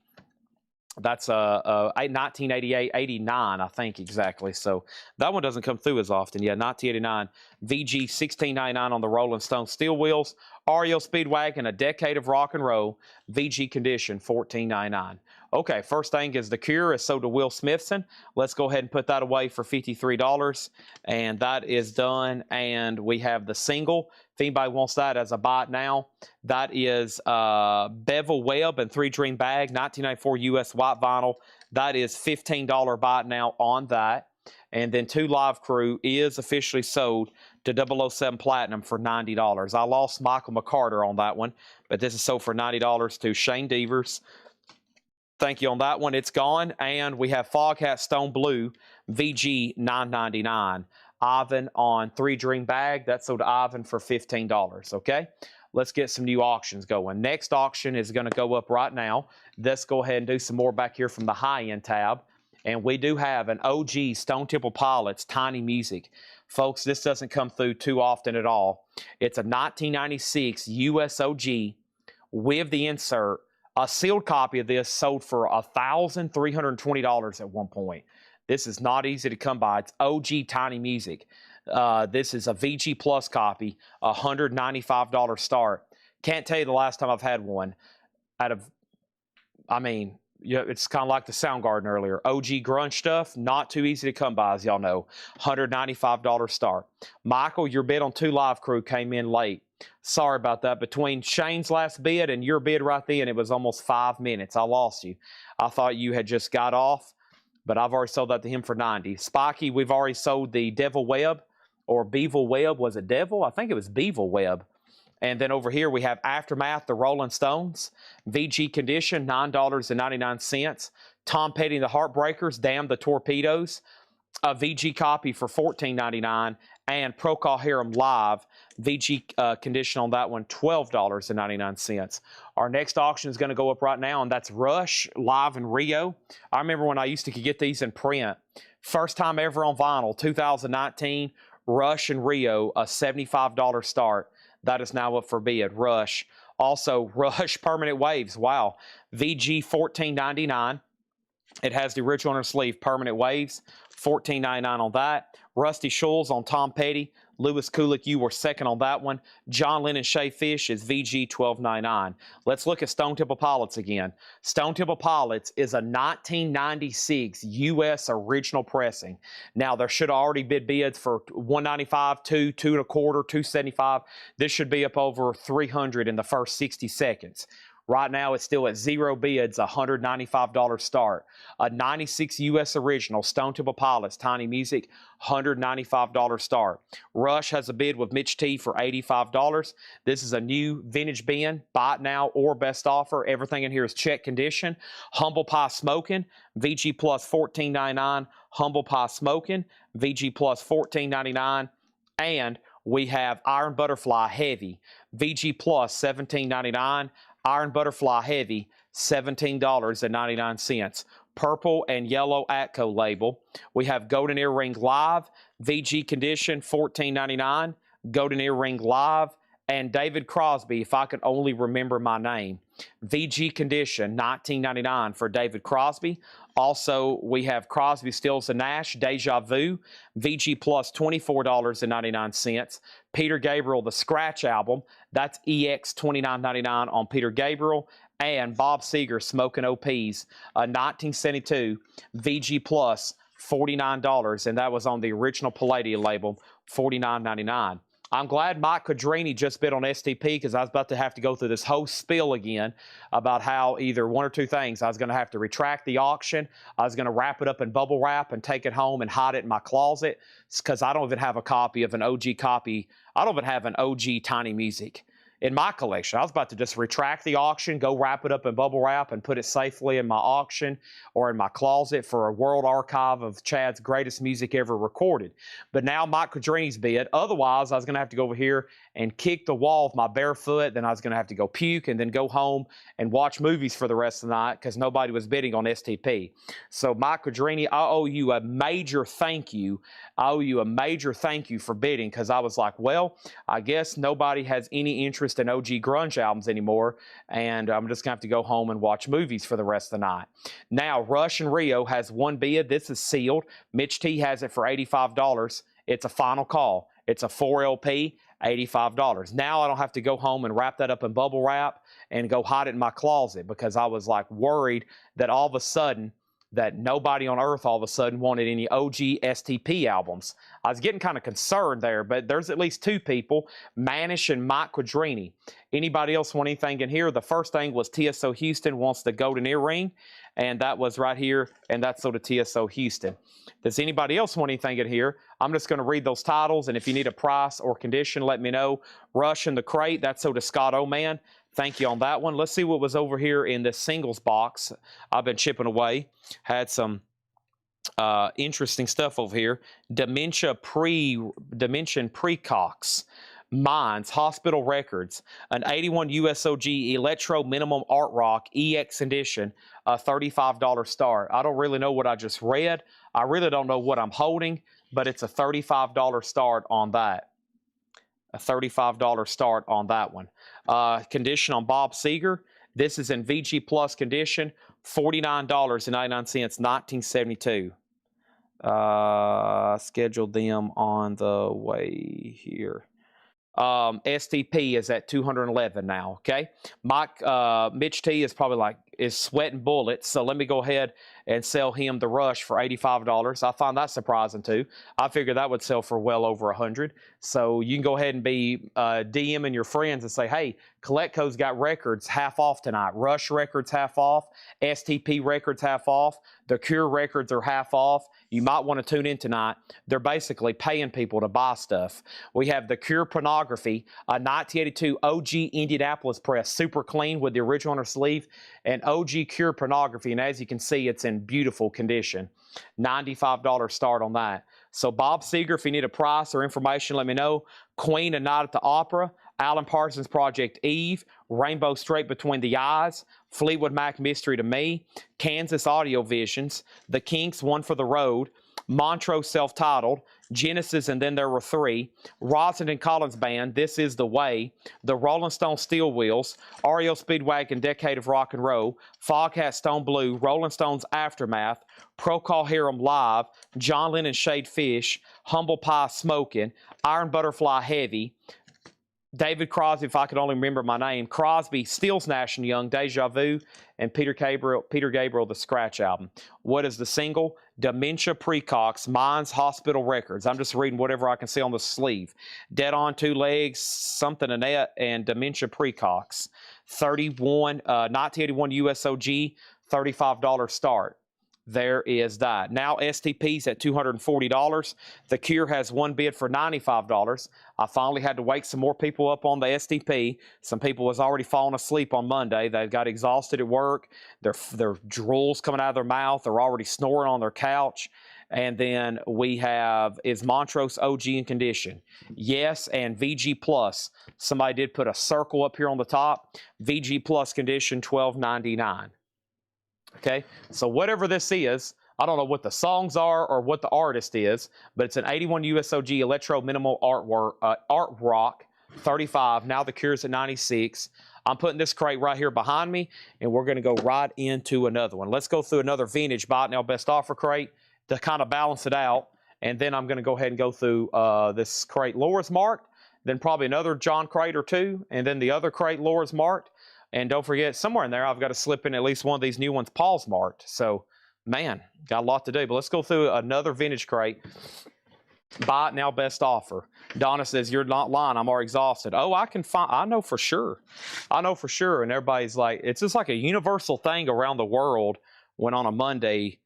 A: That's 1988, 89, I think exactly. So that one doesn't come through as often. Yeah, 1989. VG $16.99 on the Rolling Stone Steel Wheels. REO Speedwagon, A Decade of Rock and Roll. VG Condition, $14.99. Okay, first thing is The Cure is sold to Will Smithson. Let's go ahead and put that away for $53. And that is done. And we have the single. If anybody wants that as a buy it now, that is Bevel Web and 3-Dream Bag, 1994 US white vinyl. That is $15 buy it now on that. And then 2 Live Crew is officially sold to 007 Platinum for $90. I lost Michael McCarter on that one, but this is sold for $90 to Shane Devers. Thank you on that one. It's gone. And we have Foghat Stone Blue, VG $9.99. Ivan on 3 Dream Bag. That sold to Ivan for $15, okay? Let's get some new auctions going. Next auction is going to go up right now. Let's go ahead and do some more back here from the high-end tab. And we do have an OG Stone Temple Pilots Tiny Music. Folks, this doesn't come through too often at all. It's a 1996 US OG with the insert. A sealed copy of this sold for $1,320 at one point. This is not easy to come by. It's OG Tiny Music. This is a VG Plus copy, $195 start. Can't tell you the last time I've had one out of, yeah, it's kind of like the Soundgarden earlier. OG grunge stuff, not too easy to come by, as y'all know. $195 start. Michael, your bid on 2 Live Crew came in late. Sorry about that. Between Shane's last bid and your bid right then, it was almost 5 minutes. I lost you. I thought you had just got off, but I've already sold that to him for 90. Spiky, we've already sold the Devil Web or Beevil Web. Was it Devil? I think it was Beevil Web. And then over here we have Aftermath, the Rolling Stones. VG Condition, $9.99. Tom Petty and the Heartbreakers, Damn the Torpedoes. A VG copy for $14.99. And Procol Harum Live, VG Condition on that one, $12.99. Our next auction is going to go up right now, and that's Rush Live in Rio. I remember when I used to get these in print. First time ever on vinyl, 2019, Rush in Rio, a $75 start. That is now up for bid. Rush. Also, Rush Permanent Waves. Wow. VG $14.99. It has the original on sleeve. Permanent Waves. $14.99 on that. Rusty Schulz on Tom Petty. Lewis Kulik, you were second on that one. John Lennon Shea Fish is VG $12.99. Let's look at Stone Temple Pilots again. Stone Temple Pilots is a 1996 U.S. original pressing. Now, there should have already been bids for $195, $2, $2 1/4, $275. This should be up over $300 in the first 60 seconds. Right now, it's still at 0 bids, $195 start. A 96 U.S. original, Stone Temple Pilots, Tiny Music, $195 start. Rush has a bid with Mitch T for $85. This is a new vintage bin, buy it now or best offer. Everything in here is check condition. Humble Pie Smoking, VG Plus $14.99. Humble Pie Smoking, VG Plus $14.99. And we have Iron Butterfly Heavy, VG Plus $17.99. Iron Butterfly Heavy, $17.99. Purple and yellow Atco label. We have Golden Earring Live, VG Condition, $14.99. Golden Earring Live. And David Crosby, if I could only remember my name. VG Condition, $19.99 for David Crosby. Also, we have Crosby, Stills, and Nash, Deja Vu, VG Plus, $24.99. Peter Gabriel, the Scratch album, that's EX $29.99 on Peter Gabriel. And Bob Seger, Smoking OPs, 1972, VG Plus, $49, and that was on the original Palladium label, $49.99. I'm glad Mike Quadrini just bid on STP because I was about to have to go through this whole spiel again about how either one or two things. I was going to have to retract the auction. I was going to wrap it up in bubble wrap and take it home and hide it in my closet because I don't even have a copy of an OG copy. I don't even have an OG Tiny Music in my collection. I was about to just retract the auction, go wrap it up in bubble wrap and put it safely in my auction or in my closet for a world archive of Chad's greatest music ever recorded. But now Mike Quadrini's bid. Otherwise, I was going to have to go over here and kick the wall with my bare foot. Then I was going to have to go puke and then go home and watch movies for the rest of the night because nobody was bidding on STP. So Mike Quadrini, I owe you a major thank you. I owe you a major thank you for bidding because I was like, well, I guess nobody has any interest in OG grunge albums anymore, and I'm just gonna have to go home and watch movies for the rest of the night. Now, Rush and Rio has one bid. This is sealed. Mitch T has it for $85. It's a final call. It's a 4 LP, $85. Now I don't have to go home and wrap that up in bubble wrap and go hide it in my closet because I was like worried that all of a sudden that nobody on earth all of a sudden wanted any OG STP albums. I was getting kind of concerned there, but there's at least two people, Manish and Mike Quadrini. Anybody else want anything in here? The first thing was TSO Houston wants the golden earring, and that was right here, and that's sort of TSO Houston. Does anybody else want anything in here? I'm just going to read those titles, and if you need a price or condition, let me know. Rush in the Crate, that's sort of Scott Oman. Thank you on that one. Let's see what was over here in this singles box I've been chipping away. Had some interesting stuff over here. Dimension Precox. Mines, Hospital Records, an 81 USOG Electro Minimum Art Rock EX edition, a $35 start. I don't really know what I just read. I really don't know what I'm holding, but it's a $35 start on that. A $35 start on that one. Condition on Bob Seger. This is in VG Plus condition, $49.99, 1972. Scheduled them on the way here. STP is at 211 now. Okay, Mitch T is probably is sweating bullets. So let me go ahead and sell him the Rush for $85. I find that surprising too. I figured that would sell for well over 100. So you can go ahead and be DMing your friends and say, hey, Coletco's got records half off tonight. Rush records half off. STP records half off. The Cure records are half off. You might want to tune in tonight. They're basically paying people to buy stuff. We have the Cure Pornography, a 1982 OG Indianapolis press, super clean with the original on her sleeve, and OG Cure Pornography. And as you can see, it's in beautiful condition. $95 start on that. So Bob Seger, if you need a price or information, let me know. Queen, A Night at the Opera, Alan Parsons Project Eve, Rainbow Straight Between the Eyes, Fleetwood Mac Mystery to Me, Kansas Audio Visions, The Kinks, One for the Road, Montrose Self-Titled, Genesis and Then There Were Three, Rosin and Collins Band, This Is the Way, The Rolling Stone Steel Wheels, REO Speedwagon Decade of Rock and Roll, Foghat Stone Blue, Rolling Stones Aftermath, Procol Harum Live, John Lennon Shade Fish, Humble Pie Smokin', Iron Butterfly Heavy, David Crosby, if I could only remember my name, Crosby, Stills Nash and Young, Deja Vu, and Peter Gabriel, The Scratch Album. What is the single? Dementia Precox, Mines Hospital Records. I'm just reading whatever I can see on the sleeve. Dead on Two Legs, Something Annette, and Dementia Precox. 1981 USOG, $35 start. There is that. Now STP's at $240. The Cure has one bid for $95. I finally had to wake some more people up on the STP. Some people was already falling asleep on Monday. They got exhausted at work. Their drool's coming out of their mouth. They're already snoring on their couch. And then we have, is Montrose OG in condition? Yes, and VG Plus. Somebody did put a circle up here on the top. VG Plus condition, $12.99. Okay, so whatever this is, I don't know what the songs are or what the artist is, but it's an 81 USOG Electro Minimal Art Rock, 35. Now the Cure's at 96. I'm putting this crate right here behind me, and we're going to go right into another one. Let's go through another vintage Buy It Now Best Offer crate to kind of balance it out, and then I'm going to go ahead and go through this crate Laura's marked, then probably another John crate or two, and then the other crate Laura's marked. And don't forget, somewhere in there, I've got to slip in at least one of these new ones Paul's marked. So, man, got a lot to do. But let's go through another vintage crate. Buy It Now Best Offer. Donna says, you're not lying. I'm already exhausted. Oh, I know for sure. I know for sure. And everybody's like, it's just like a universal thing around the world when on a Monday,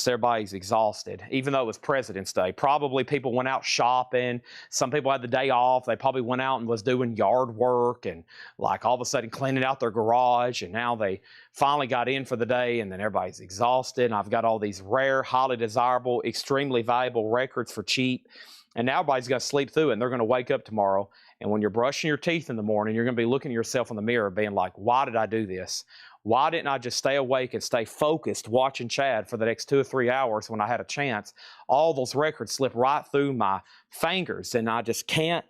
A: everybody's exhausted, even though it was President's Day. Probably people went out shopping. Some people had the day off. They probably went out and was doing yard work and like all of a sudden cleaning out their garage. And now they finally got in for the day and then everybody's exhausted. And I've got all these rare, highly desirable, extremely valuable records for cheap. And now everybody's going to sleep through it and they're going to wake up tomorrow. And when you're brushing your teeth in the morning, you're going to be looking at yourself in the mirror being like, why did I do this? Why didn't I just stay awake and stay focused watching Chad for the next 2 or 3 hours when I had a chance? All those records slip right through my fingers, and I can't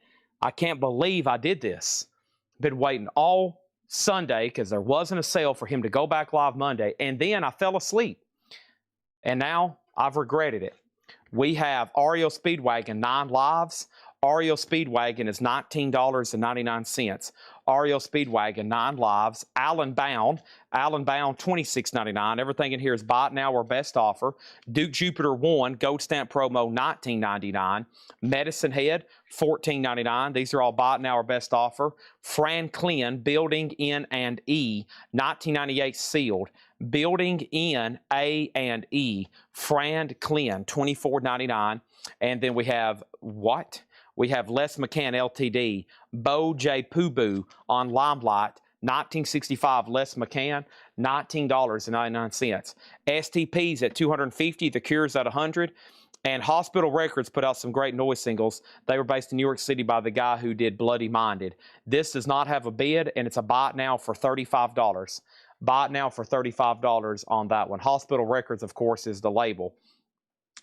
A: believe I did this. Been waiting all Sunday because there wasn't a sale for him to go back live Monday, and then I fell asleep. And now I've regretted it. We have REO Speedwagon 9 lives. REO Speedwagon is $19.99. REO Speedwagon 9 lives. Allen Bound $26.99. Everything in here is Buy It Now or Best Offer. Duke Jupiter 1 Gold Stamp Promo $19.99. Medicine Head $14.99. These are all Buy It Now or Best Offer. Franklin Building N and E $19.98 sealed. Building in A and E, Franklin, $24.99. And then we have what? We have Les McCann Ltd, Bo J Poo Boo on Limelight, 1965 Les McCann, $19.99. STP's at $250, The Cure's at $100. And Hospital Records put out some great noise singles. They were based in New York City by the guy who did Bloody Minded. This does not have a bid, and it's a buy it now for $35. Buy it now for $35 on that one. Hospital Records, of course, is the label.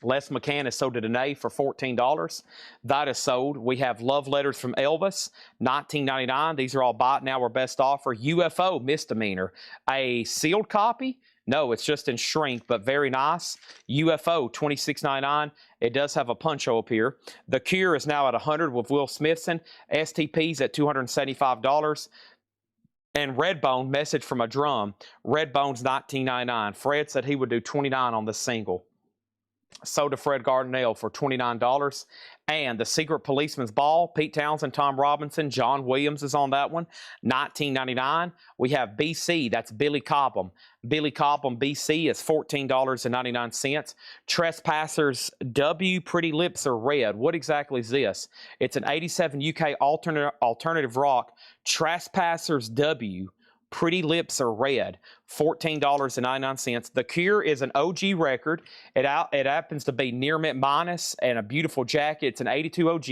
A: Les McCann is sold to Danae for $14. That is sold. We have Love Letters from Elvis, $19.99. These are all buy it now or best offer. UFO Misdemeanor, a sealed copy. No, it's just in shrink, but very nice. UFO, $26.99. It does have a punch-hole up here. The Cure is now at $100 with Will Smithson. STP's at $275. And Redbone, Message from a Drum. Redbone's $19.99. Fred said he would do $29 on the single. Sold to Fred Gardinale for $29. And The Secret Policeman's Ball, Pete Townsend, Tom Robinson, John Williams is on that one, $19.99. We have BC, that's Billy Cobham. Billy Cobham BC is $14.99. Trespassers W, Pretty Lips Are Red. What exactly is this? It's an 87 UK alternative rock. Trespassers W, Pretty Lips Are Red, $14.99. The Cure is an OG record. It happens to be Near Mint Minus and a beautiful jacket. It's an 82 OG.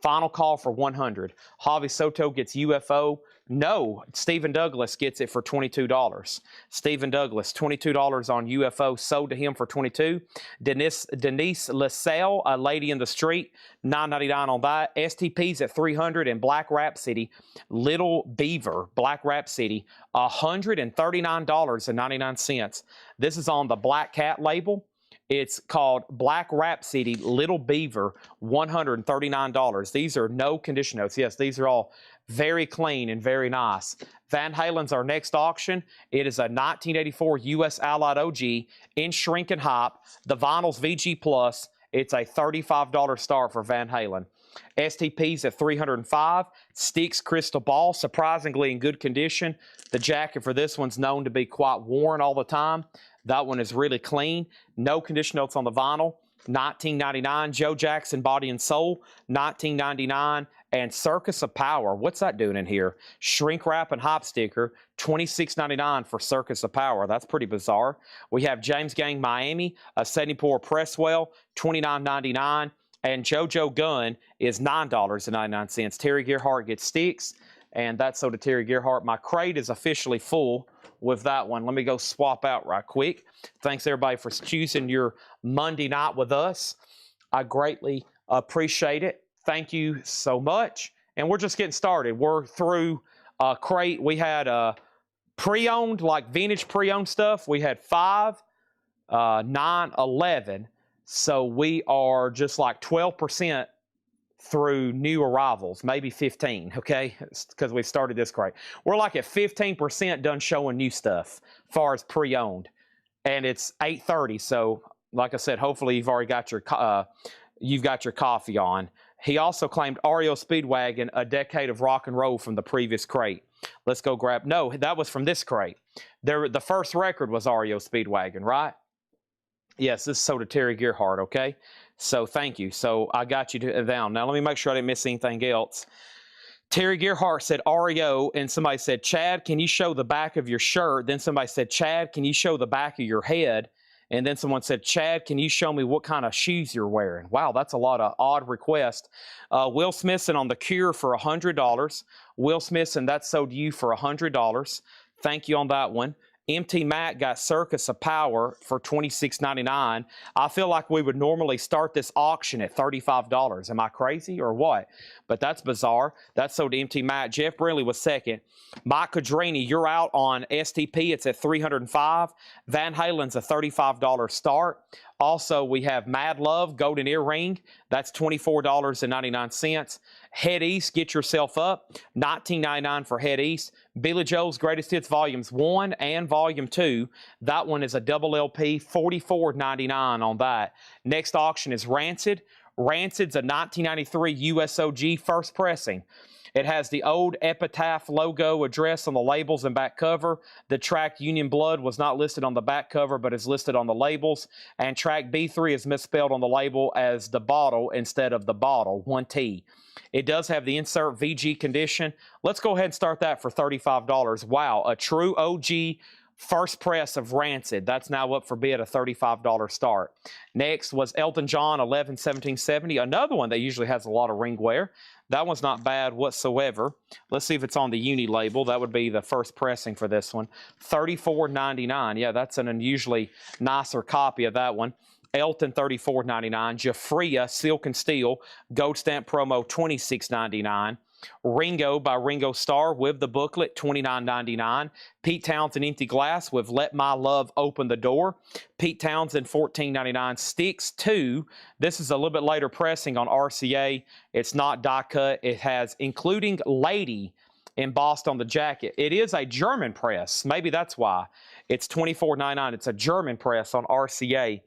A: Final call for $100. Javi Soto gets UFO. No, Stephen Douglas gets it for $22. Stephen Douglas, $22 on UFO, sold to him for $22. Denise LaSalle, A Lady in the Street, $9.99 on that. STP's at $300. And Black Rhapsody, Little Beaver, Black Rhapsody, $139.99. This is on the Black Cat label. It's called Black Rhapsody, Little Beaver, $139. These are no condition notes. Yes, these are all very clean and very nice. Van Halen's our next auction. It is a 1984 U.S. Allied OG in shrink and hop. The vinyl's VG Plus. It's a $35 start for Van Halen. STP's at $305. Styx Crystal Ball, surprisingly in good condition. The jacket for this one's known to be quite worn all the time. That one is really clean. No condition notes on the vinyl. $19.99. Joe Jackson Body and Soul, $19.99. And Circus of Power, what's that doing in here? Shrink wrap and hop sticker, $26.99 for Circus of Power. That's pretty bizarre. We have James Gang Miami, a 74 Presswell, $29.99. And JoJo Gunn is $9.99. Terry Gerhardt gets Styx, and that's sold to Terry Gerhardt. My crate is officially full with that one. Let me go swap out right quick. Thanks everybody for choosing your Monday night with us. I greatly appreciate it. Thank you so much. And we're just getting started. We're through crate. We had pre-owned, like vintage pre-owned stuff. We had 5, 9, 11. So we are just like 12% through new arrivals, maybe 15, okay? Because we started this crate. We're like at 15% done showing new stuff as far as pre-owned. And it's 8:30, so like I said, hopefully you've already got your coffee on. He also claimed REO Speedwagon, a decade of rock and roll from the previous crate. Let's go grab, no, that was from this crate. The first record was REO Speedwagon, right? Yes, this is sold to Terry Gerhardt, okay? So thank you. So I got you down. Now let me make sure I didn't miss anything else. Terry Gerhardt said REO, and somebody said, Chad, can you show the back of your shirt? Then somebody said, Chad, can you show the back of your head? And then someone said, Chad, can you show me what kind of shoes you're wearing? Wow, that's a lot of odd requests. Will Smithson on The Cure for $100. Will Smithson, that's sold to you for $100. Thank you on that one. MT Mac got Circus of Power for $26.99. I feel like we would normally start this auction at $35. Am I crazy or what? But that's bizarre. That's sold to MT Mac. Jeff Brinley was second. Mike Cadrini, you're out on STP. It's at $305. Van Halen's a $35 start. Also, we have Mad Love, Golden Earring. That's $24.99. Head East, Get Yourself Up, $19.99 for Head East. Billy Joel's Greatest Hits Volumes 1 and Volume 2. That one is a double LP, $44.99 on that. Next auction is Rancid. Rancid's a 1993 USOG first pressing. It has the old Epitaph logo address on the labels and back cover. The track Union Blood was not listed on the back cover, but is listed on the labels. And track B3 is misspelled on the label as the bottle instead of the bottle, 1T. It does have the insert VG condition. Let's go ahead and start that for $35. Wow, a true OG first press of Rancid. That's now up for bid, a $35 start. Next was Elton John 11-1770, another one that usually has a lot of ring wear. That one's not bad whatsoever. Let's see if it's on the Uni label. That would be the first pressing for this one. $34.99. Yeah, that's an unusually nicer copy of that one. Elton, $34.99. Jafria, Silk and Steel, Gold Stamp Promo, $26.99. Ringo by Ringo Starr with the booklet, $29.99. Pete Townsend, Empty Glass with Let My Love Open the Door. Pete Townsend, $14.99. Styx 2. This is a little bit later pressing on RCA. It's not die cut. It has including Lady embossed on the jacket. It is a German press. Maybe that's why. It's $24.99. It's a German press on RCA.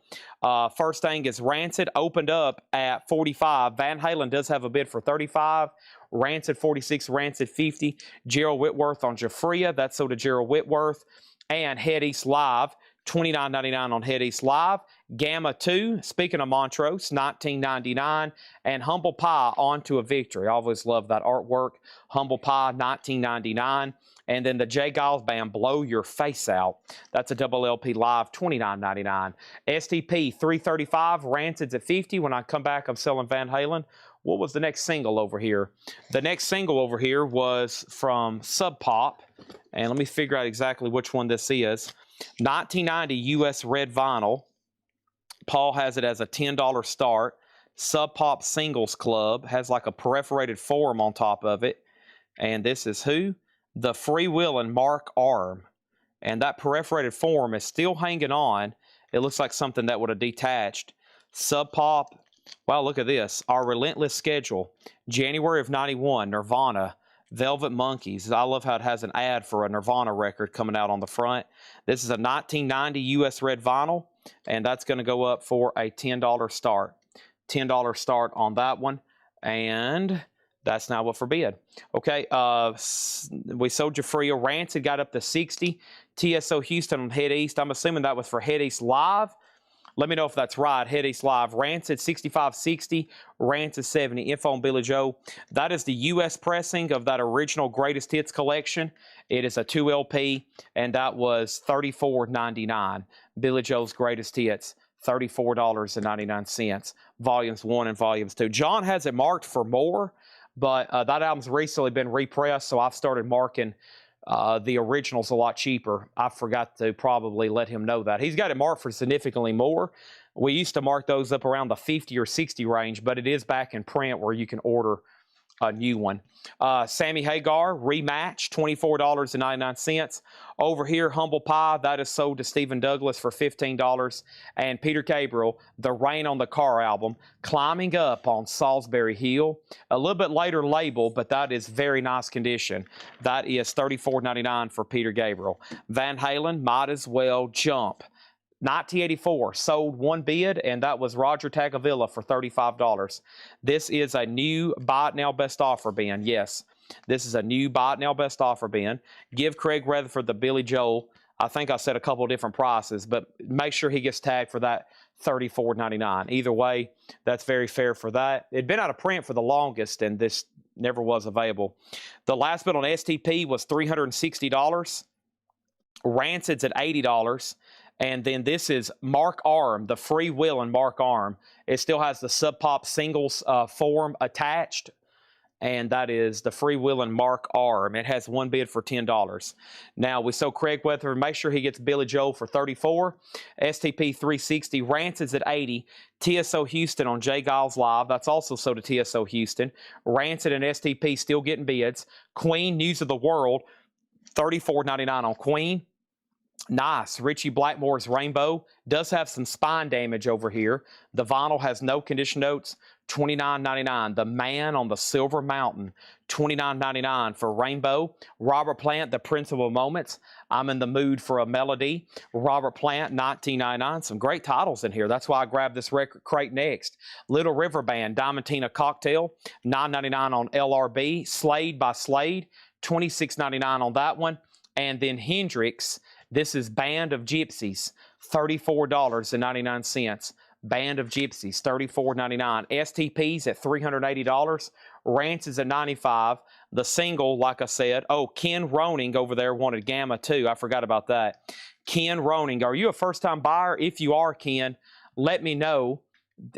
A: First thing is Rancid, opened up at $45. Van Halen does have a bid for $35. Rancid 46, Rancid 50. Gerald Whitworth on Jafria. That's sold to Gerald Whitworth. And Head East Live, $29.99 on Head East Live. Gamma 2, speaking of Montrose, $19.99. And Humble Pie, On to a Victory. I always love that artwork. Humble Pie, $19.99. And then the J. Giles Band, Blow Your Face Out. That's a double LP live, $29.99. STP, $335. Rancid's at $50. When I come back, I'm selling Van Halen. What was the next single over here? The next single over here was from Sub Pop. And let me figure out exactly which one this is. 1990 US Red Vinyl. Paul has it as a $10 start. Sub Pop Singles Club has like a perforated form on top of it. And this is who? The Freewheelin' Mark Arm. And that perforated form is still hanging on. It looks like something that would have detached. Sub Pop. Wow, look at this. Our Relentless Schedule. January of 91, Nirvana. Velvet Monkeys. I love how it has an ad for a Nirvana record coming out on the front. This is a 1990 US Red Vinyl, and that's going to go up for a $10 start. $10 start on that one, and that's now up for bid. Okay, we sold Jafria. Rancid got up to 60. TSO Houston on Head East. I'm assuming that was for Head East Live. Let me know if that's right. Head East Live. Rancid 6560, Rancid 70. Info on Billy Joe. That is the U.S. pressing of that original Greatest Hits collection. It is a 2LP, and that was $34.99. Billy Joe's Greatest Hits, $34.99. Volumes 1 and Volumes 2. John has it marked for more, but that album's recently been repressed, so I've started marking the original's a lot cheaper. I forgot to probably let him know that. He's got it marked for significantly more. We used to mark those up around the 50 or 60 range, but it is back in print where you can order a new one. Sammy Hagar, Rematch, $24.99. Over here, Humble Pie, that is sold to Stephen Douglas for $15. And Peter Gabriel, the Rain on the Car album, Climbing Up on Salisbury Hill. A little bit later label, but that is very nice condition. That is $34.99 for Peter Gabriel. Van Halen, Might As Well Jump. 1984, sold one bid, and that was Roger Tagavilla for $35. This is a new Buy It Now Best Offer bin. Yes, this is a new Buy It Now Best Offer bin. Give Craig Rutherford the Billy Joel. I think I said a couple of different prices, but make sure he gets tagged for that $34.99. Either way, that's very fair for that. It'd been out of print for the longest, and this never was available. The last bid on STP was $360. Rancid's at $80. And then this is Mark Arm, the Freewheelin' Mark Arm. It still has the Sub Pop Singles form attached, and that is the Freewheelin' Mark Arm. It has one bid for $10. Now, we sold Craig Weatherford. Make sure he gets Billy Joel for $34. STP 360. Rancid's at $80. TSO Houston on J. Giles Live. That's also sold to TSO Houston. Rancid and STP still getting bids. Queen, News of the World, $34.99 on Queen. Nice. Richie Blackmore's Rainbow does have some spine damage over here. The vinyl has no condition notes. $29.99. The Man on the Silver Mountain, $29.99 for Rainbow. Robert Plant, The Principal Moments, I'm in the Mood for a Melody. Robert Plant, $19.99. Some great titles in here. That's why I grabbed this record crate next. Little River Band, Diamantina Cocktail, $9.99 on LRB. Slade by Slade, $26.99 on that one. And then Hendrix, this is Band of Gypsies, $34.99. Band of Gypsies, $34.99. STP's at $380. Rance's at $95. The single, like I said, oh, Ken Roning over there wanted Gamma too. I forgot about that. Ken Roning, are you a first-time buyer? If you are, Ken, let me know.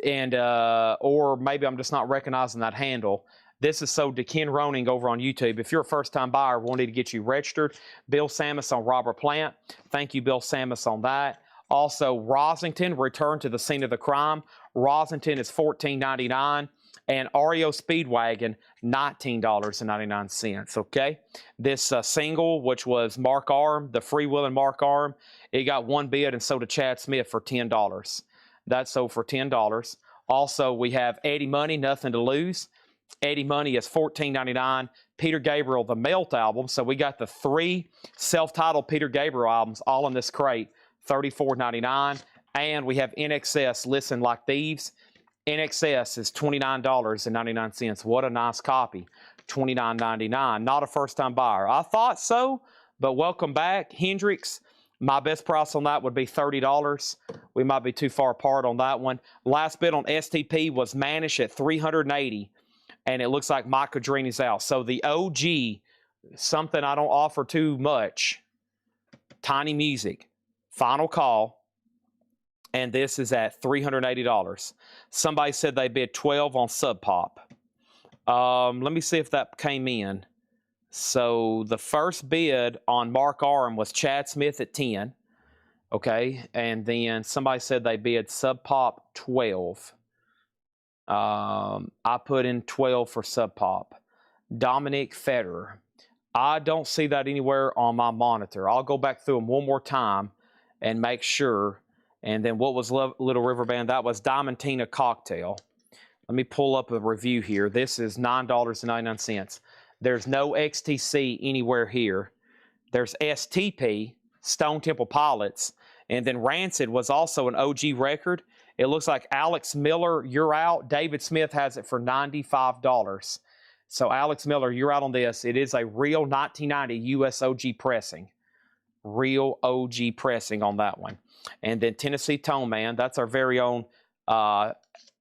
A: And or maybe I'm just not recognizing that handle. This is sold to Ken Roning over on YouTube. If you're a first-time buyer, we'll need to get you registered. Bill Samus on Robert Plant. Thank you, Bill Samus, on that. Also, Rosington, Return to the Scene of the Crime. Rosington is $14.99. And REO Speedwagon, $19.99, okay? This single, which was Mark Arm, the freewheeling Mark Arm, it got one bid and sold to Chad Smith for $10. That sold for $10. Also, we have Eddie Money, Nothing to Lose. Eddie Money is $14.99. Peter Gabriel, the Melt album. So we got the 3 self-titled Peter Gabriel albums all in this crate, $34.99. And we have NXS, Listen Like Thieves. NXS is $29.99. What a nice copy. $29.99. Not a first-time buyer. I thought so, but welcome back. Hendrix, my best price on that would be $30. We might be too far apart on that one. Last bid on STP was Manish at $380. And it looks like Mike Codrini's out. So the OG, something I don't offer too much, Tiny Music, Final Call, and this is at $380. Somebody said they bid 12 on Sub Pop. Let me see if that came in. So the first bid on Mark Arm was Chad Smith at 10. Okay, and then somebody said they bid Sub Pop 12. I put in 12 for Sub Pop. Dominic Federer. I don't see that anywhere on my monitor. I'll go back through them one more time and make sure. And then what was Little River Band? That was Diamantina Cocktail. Let me pull up a review here. This is $9.99. There's no XTC anywhere here. There's STP, Stone Temple Pilots, and then Rancid was also an OG record. It looks like Alex Miller, you're out. David Smith has it for $95. So Alex Miller, you're out on this. It is a real 1990 US OG pressing. Real OG pressing on that one. And then Tennessee Tone Man, that's our very own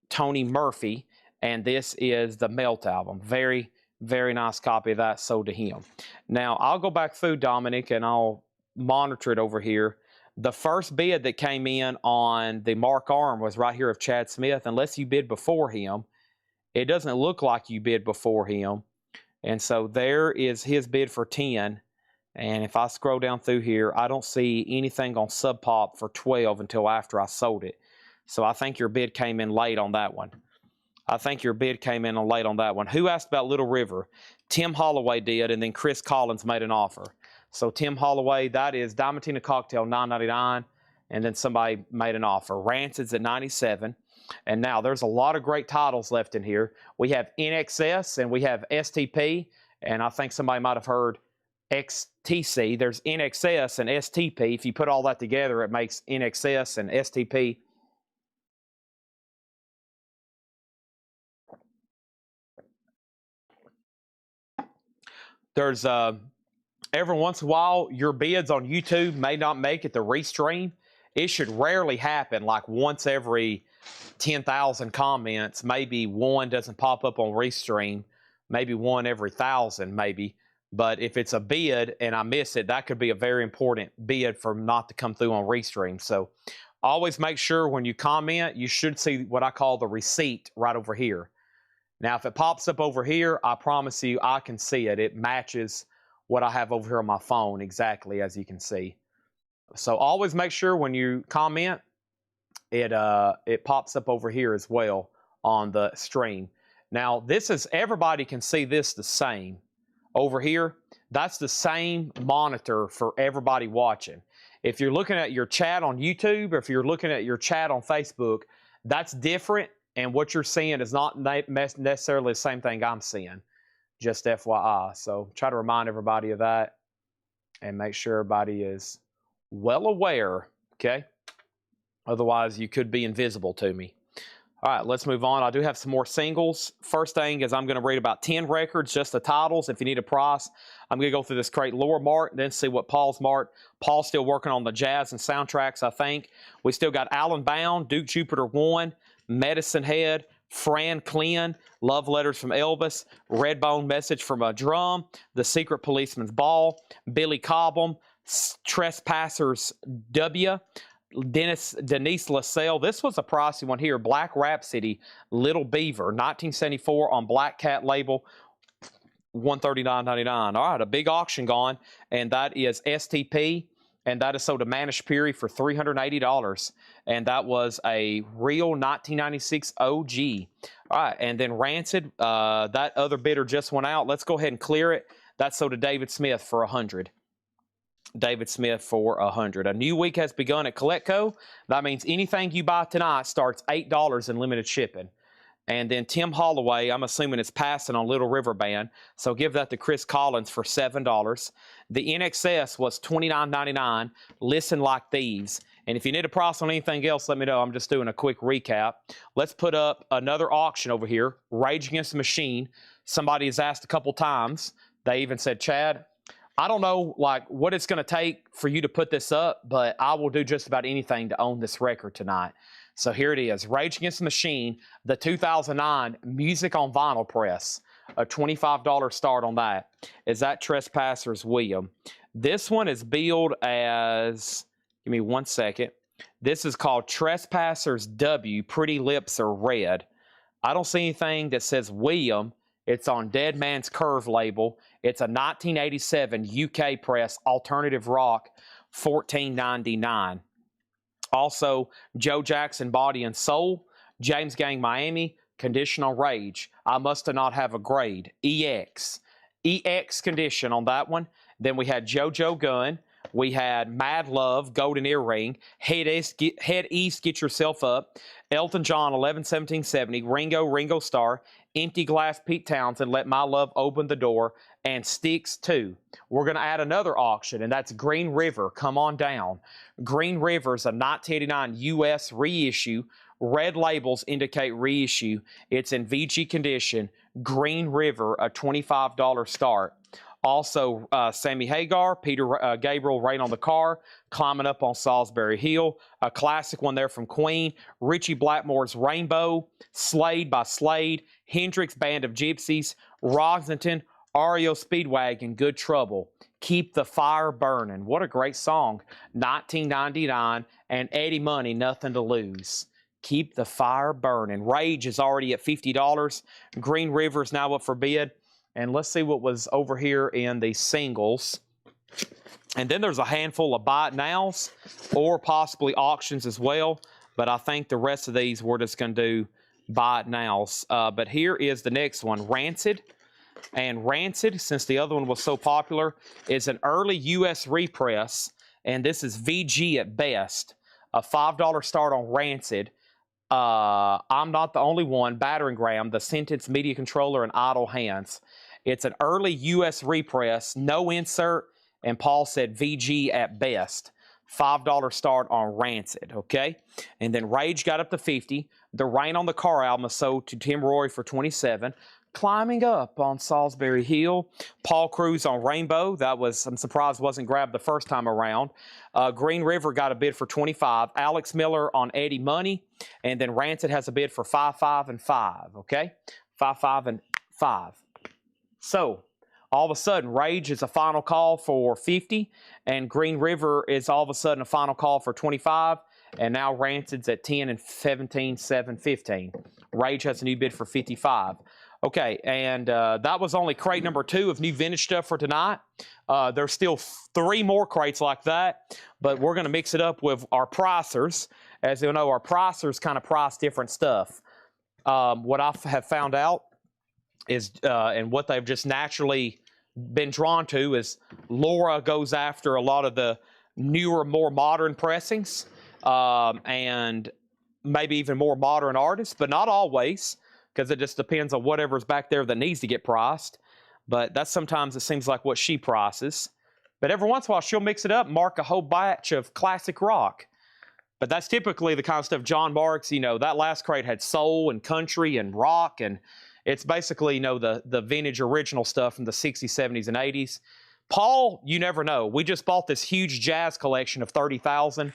A: Tony Murphy. And this is the Melt album. Very, very nice copy of that sold to him. Now, I'll go back through, Dominic, and I'll monitor it over here. The first bid that came in on the Mark Arm was right here of Chad Smith. Unless you bid before him, it doesn't look like you bid before him. And so there is his bid for 10. And if I scroll down through here, I don't see anything on Sub Pop for 12 until after I sold it. So I think your bid came in late on that one. Who asked about Little River? Tim Holloway did, and then Chris Collins made an offer. So Tim Holloway, that is Diamantina Cocktail, $9.99, and then somebody made an offer. Rancid's at $97. And now there's a lot of great titles left in here. We have NXS and we have STP, and I think somebody might have heard XTC. There's NXS and STP. If you put all that together, it makes NXS and STP. There's every once in a while, your bids on YouTube may not make it to restream. It should rarely happen, like once every 10,000 comments. Maybe one doesn't pop up on restream. Maybe one every 1,000, maybe. But if it's a bid and I miss it, that could be a very important bid for not to come through on restream. So always make sure when you comment, you should see what I call the receipt right over here. Now, if it pops up over here, I promise you I can see it. It matches what I have over here on my phone exactly, as you can see. So always make sure when you comment, it pops up over here as well on the stream. Now, this is, everybody can see this the same. Over here, that's the same monitor for everybody watching. If you're looking at your chat on YouTube, or if you're looking at your chat on Facebook, that's different, And what you're seeing is not necessarily the same thing I'm seeing. Just FYI. So try to remind everybody of that and make sure everybody is well aware, okay? Otherwise, you could be invisible to me. All right, let's move on. I do have some more singles. First thing is I'm going to read about 10 records, just the titles. If you need a price, I'm going to go through this crate Laura marked, then see what Paul's marked. Paul's still working on the jazz and soundtracks, I think. We still got Alan Bound, Duke Jupiter 1, Medicine Head, Fran Clyn, Love Letters from Elvis, Redbone Message from a Drum, The Secret Policeman's Ball, Billy Cobham, Trespassers W, Denise LaSalle. This was a pricey one here. Black Rhapsody, Little Beaver, 1974 on Black Cat label, $139.99. All right, a big auction gone, and that is STP, and that is sold to Manish Puri for $380. And that was a real 1996 OG. All right, and then Rancid, that other bidder just went out. Let's go ahead and clear it. That's sold to David Smith for $100. David Smith for $100. A new week has begun at Coletco. That means anything you buy tonight starts $8 in limited shipping. And then Tim Holloway, I'm assuming it's passing on Little River Band, so give that to Chris Collins for $7. The NXS was $29.99. Listen Like Thieves. And if you need a price on anything else, let me know. I'm just doing a quick recap. Let's put up another auction over here. Rage Against the Machine. Somebody has asked a couple times. They even said, Chad, I don't know like what it's going to take for you to put this up, but I will do just about anything to own this record tonight. So here it is. Rage Against the Machine, the 2009 Music on Vinyl press. A $25 start on that. Is that Trespassers William? This one is billed as, give me 1 second. This is called Trespassers W, Pretty Lips Are Red. I don't see anything that says William. It's on Dead Man's Curve label. It's a 1987 UK press, alternative rock, $14.99. Also, Joe Jackson, Body and Soul, James Gang Miami, Conditional Rage. I Must Not Have a Grade, EX. EX Condition on that one. Then we had JoJo Gunn. We had Mad Love, Golden Earring, Head East, Get Yourself Up, Elton John, 11-17-70, Ringo Starr, Empty Glass, Pete Townsend, Let My Love Open the Door, and Styx 2. We're going to add another auction, and that's Green River, Come On Down. Green River's a 1989 U.S. reissue. Red labels indicate reissue. It's in VG condition. Green River, a $25 start. Also, Sammy Hagar, Peter Gabriel, Rain on the Car, Climbing Up on Salisbury Hill, a classic one there from Queen, Richie Blackmore's Rainbow, Slade by Slade, Hendrix Band of Gypsies, Roxington, REO Speedwagon, Good Trouble, Keep the Fire Burning. What a great song. 1999, and Eddie Money, Nothing to Lose. Keep the Fire Burning. Rage is already at $50. Green River is now up for bid. And let's see what was over here in the singles. And then there's a handful of buy it nows or possibly auctions as well. But I think the rest of these we're just going to do buy it nows. But here is the next one, Rancid. And Rancid, since the other one was so popular, is an early U.S. repress. And this is VG at best. A $5 start on Rancid. I'm Not the Only One, Battering Ram, The Sentence Media Controller, and Idle Hands. It's an early U.S. repress, no insert, and Paul said VG at best. $5 start on Rancid, okay? And then Rage got up to 50. The Rain on the Car album is sold to Tim Roy for 27. Climbing Up on Salisbury Hill. Paul Cruz on Rainbow. That was, I'm surprised wasn't grabbed the first time around. Green River got a bid for 25. Alex Miller on Eddie Money. And then Rancid has a bid for 5, 5, and 5, okay? 5, 5, and 5. So, all of a sudden, Rage is a final call for 50, and Green River is all of a sudden a final call for 25, and now Rancid's at 10 and 17, 7, 15. Rage has a new bid for 55. Okay, and that was only crate number 2 of new vintage stuff for tonight. There's still 3 more crates like that, but we're going to mix it up with our pricers. As you know, our pricers kind of price different stuff. What I have found out is, and what they've just naturally been drawn to is Laura goes after a lot of the newer, more modern pressings. And maybe even more modern artists, but not always, because it just depends on whatever's back there that needs to get priced. But that's sometimes it seems like what she prices. But every once in a while, she'll mix it up, mark a whole batch of classic rock. But that's typically the kind of stuff John marks. You know, that last crate had soul and country and rock, and it's basically, you know, the vintage original stuff from the 60s, 70s, and 80s. Paul, you never know. We just bought this huge jazz collection of 30,000,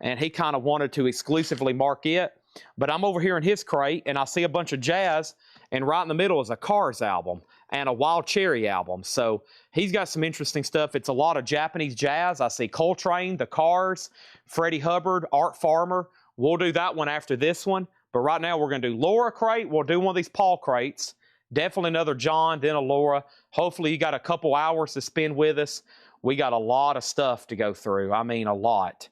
A: and he kind of wanted to exclusively mark it. But I'm over here in his crate, and I see a bunch of jazz, and right in the middle is a Cars album and a Wild Cherry album. So he's got some interesting stuff. It's a lot of Japanese jazz. I see Coltrane, the Cars, Freddie Hubbard, Art Farmer. We'll do that one after this one. But right now we're going to do Laura crate. We'll do one of these Paul crates. Definitely another John, then a Laura. Hopefully you got a couple hours to spend with us. We got a lot of stuff to go through. I mean, a lot.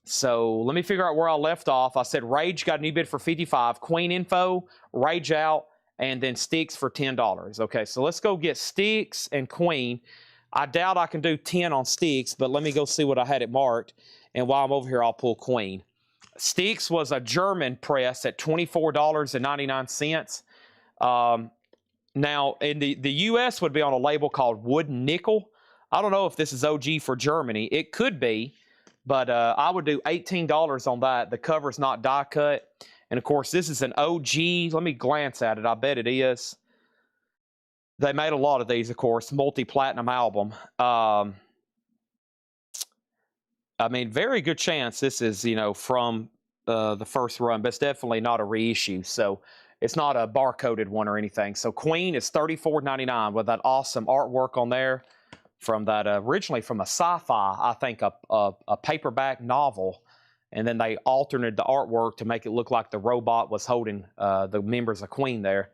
A: So let me figure out where I left off. I said Rage got a new bid for $55. Queen Info, Rage out, and then Sticks for $10. Okay, so let's go get Sticks and Queen. I doubt I can do 10 on Sticks, but let me go see what I had it marked. And while I'm over here, I'll pull Queen. Sticks was a German press at $24.99. Now, in the U.S. would be on a label called Wooden Nickel. I don't know if this is OG for Germany. It could be, but I would do $18 on that. The cover's not die cut. And, of course, this is an OG. Let me glance at it. I bet it is. They made a lot of these, of course, multi-platinum album. I mean, very good chance this is, you know, from the first run, but it's definitely not a reissue. So it's not a barcoded one or anything. So Queen is $34.99 with that awesome artwork on there from that originally from a sci-fi, I think, a paperback novel. And then they alternated the artwork to make it look like the robot was holding the members of Queen there.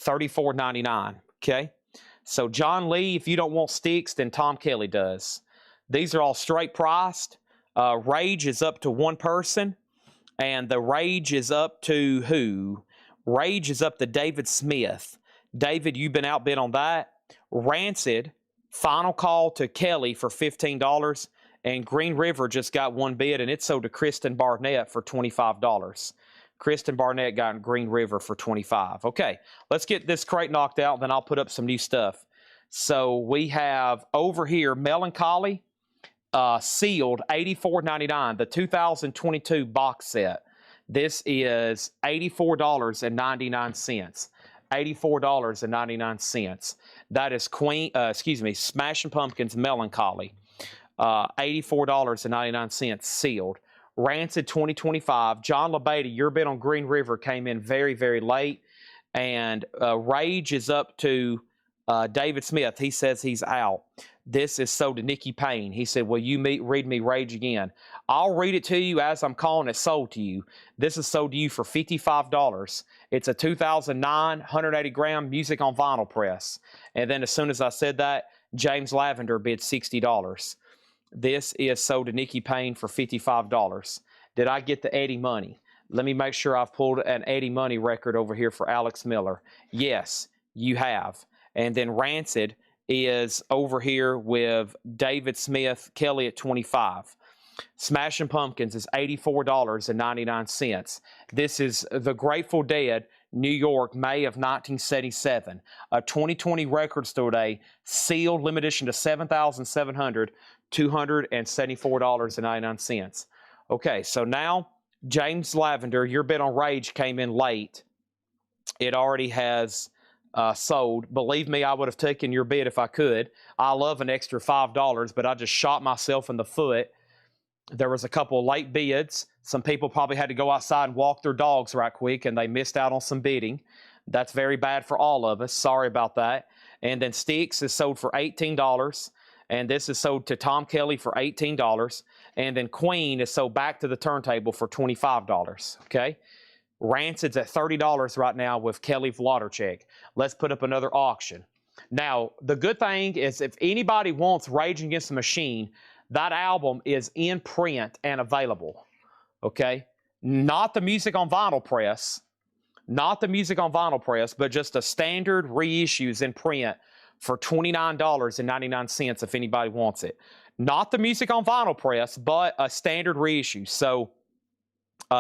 A: $34.99, okay? So John Lee, if you don't want Sticks, then Tom Kelly does. These are all straight priced. Rage is up to one person. And the Rage is up to who? Rage is up to David Smith. David, you've been outbid on that. Rancid, final call to Kelly for $15. And Green River just got one bid, and it sold to Kristen Barnett for $25. Kristen Barnett got Green River for $25. Okay, let's get this crate knocked out, and then I'll put up some new stuff. So we have over here Melancholy, sealed, $84.99, the 2022 box set. This is $84.99. $84.99. That is Smashing Pumpkins Melancholy. $84.99 sealed. Rancid 2025. John LaBeta, your bid on Green River came in very, very late. And Rage is up to David Smith. He says he's out. This is sold to Nikki Payne. He said, will you read me Rage again? I'll read it to you as I'm calling it sold to you. This is sold to you for $55. It's a 2009 180-gram music on vinyl press. And then as soon as I said that, James Lavender bid $60. This is sold to Nikki Payne for $55. Did I get the Eddie Money? Let me make sure I've pulled an Eddie Money record over here for Alex Miller. Yes, you have. And then Rancid is over here with David Smith, Kelly at $25. Smashing Pumpkins is $84.99. This is The Grateful Dead, New York, May of 1977. A 2020 record store day, sealed, limited edition to 7,700, $274.99. Okay, so now James Lavender, your bid on Rage came in late. It already has sold. Believe me, I would have taken your bid if I could. I love an extra $5, but I just shot myself in the foot. There was a couple of late bids. Some people probably had to go outside and walk their dogs right quick, and they missed out on some bidding. That's very bad for all of us. Sorry about that. And then Sticks is sold for $18, and this is sold to Tom Kelly for $18. And then Queen is sold back to the turntable for $25, okay? Rancid's at $30 right now with Kelly Wlodarczyk. Let's put up another auction. Now, the good thing is if anybody wants Rage Against the Machine, that album is in print and available, okay? Not the music on vinyl press, not the music on vinyl press, but just a standard reissues in print for $29.99 if anybody wants it. Not the music on vinyl press, but a standard reissue. So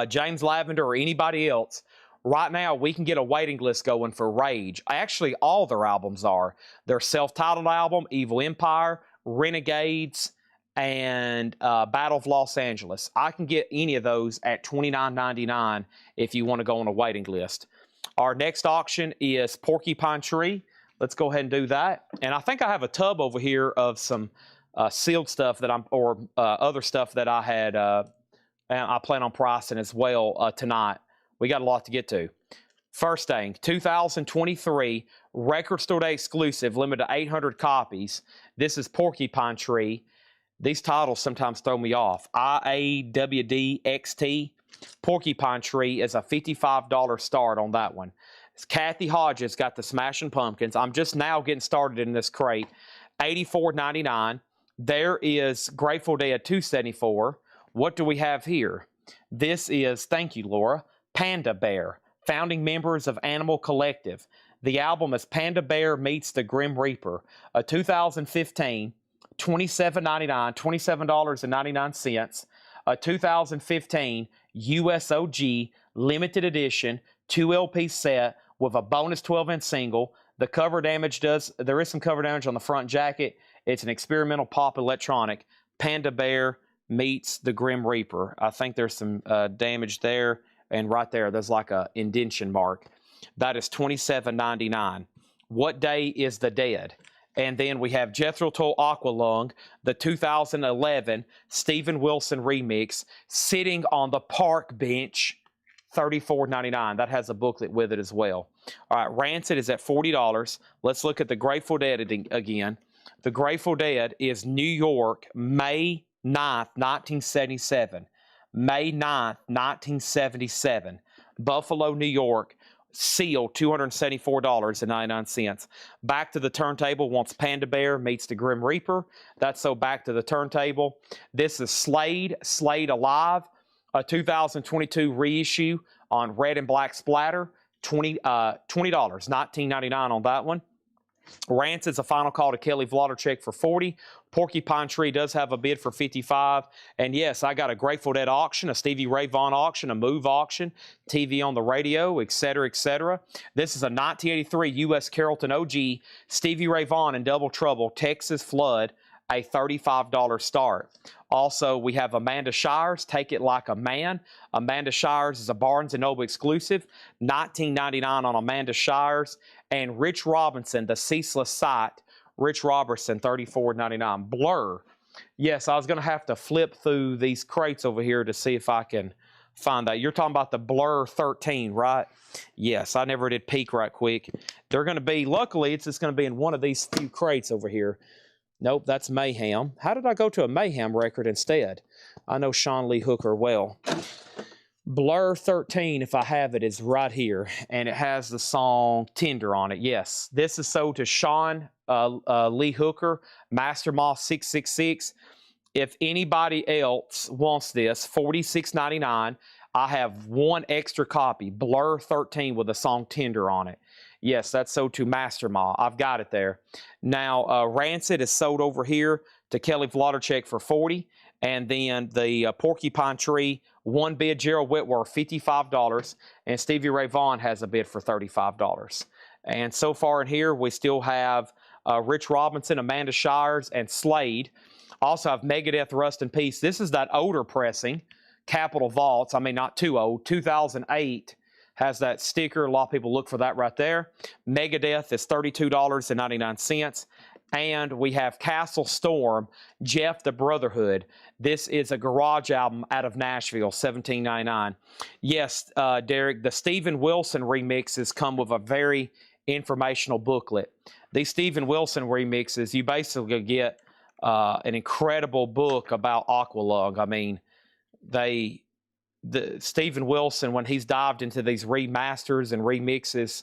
A: James Lavender or anybody else, right now we can get a waiting list going for Rage. Actually, all their albums are. Their self-titled album, Evil Empire, Renegades, and Battle of Los Angeles. I can get any of those at $29.99 if you want to go on a waiting list. Our next auction is Porcupine Tree. Let's go ahead and do that. And I think I have a tub over here of some sealed stuff that other stuff that I had. And I plan on pricing as well tonight. We got a lot to get to. First thing, 2023 Record Store Day exclusive, limited to 800 copies. This is Porcupine Tree. These titles sometimes throw me off. IAWDXT. Porcupine Tree is a $55 start on that one. Kathy Hodges got the Smashing Pumpkins. I'm just now getting started in this crate. $84.99. There is Grateful Dead 274. What do we have here? This is, thank you, Laura, Panda Bear, founding members of Animal Collective. The album is Panda Bear Meets the Grim Reaper, a 2015, $27.99, $27.99, a 2015 USOG limited edition 2 LP set with a bonus 12-inch single. The cover damage there is some cover damage on the front jacket. It's an experimental pop electronic. Panda Bear Meets the Grim Reaper. I think there's some damage there, and right there, there's like a indentation mark. That is $27.99. What Day is the Dead? And then we have Jethro Tull Aqualung, the 2011 Steven Wilson remix, Sitting on the Park Bench, $34.99. That has a booklet with it as well. All right, Rancid is at $40. Let's look at the Grateful Dead again. The Grateful Dead is New York, May 9th, 1977. May 9th, 1977. Buffalo, New York. Seal, $274.99. Back to the Turntable wants Panda Bear Meets the Grim Reaper. That's so Back to the Turntable. This is Slade Alive, a 2022 reissue on red and black splatter. $20, $19.99 on that one. Rancid's a final call to Kelly Vloddercheck for $40. Porcupine Tree does have a bid for $55. And yes, I got a Grateful Dead auction, a Stevie Ray Vaughan auction, a Move auction, TV on the radio, etc., etc. This is a 1983 U.S. Carrollton OG, Stevie Ray Vaughan and Double Trouble, Texas Flood, a $35 start. Also, we have Amanda Shires, Take It Like a Man. Amanda Shires is a Barnes & Noble exclusive, $19.99 on Amanda Shires. And Rich Robinson, The Ceaseless Sight, Rich Robertson, $34.99. Blur. Yes, I was going to have to flip through these crates over here to see if I can find that. You're talking about the Blur 13, right? Yes, I never did peek right quick. They're going to be, luckily, it's just going to be in one of these few crates over here. Nope, that's Mayhem. How did I go to a Mayhem record instead? I know Sean Lee Hooker well. Blur 13, if I have it, is right here, and it has the song Tender on it. Yes, this is sold to Sean Lee Hooker, Master Moss 666. If anybody else wants this, $46.99. I have one extra copy, Blur 13, with the song Tender on it. Yes, that's sold to Master Ma. I've got it there. Now, Rancid is sold over here to Kelly Vloddercheck for $40. And then the Porcupine Tree, one bid, Gerald Whitworth, $55. And Stevie Ray Vaughan has a bid for $35. And so far in here, we still have Rich Robinson, Amanda Shires, and Slade. Also have Megadeth, Rust in Peace. This is that older pressing, Capitol Vaults. I mean, not too old. 2008 has that sticker. A lot of people look for that right there. Megadeth is $32.99. And we have Castle Storm, Jeff the Brotherhood. This is a garage album out of Nashville, $17.99. Yes, Derek, the Steven Wilson remixes come with a very informational booklet. These Steven Wilson remixes, you basically get an incredible book about Aqualung. I mean, the Steven Wilson, when he's dived into these remasters and remixes,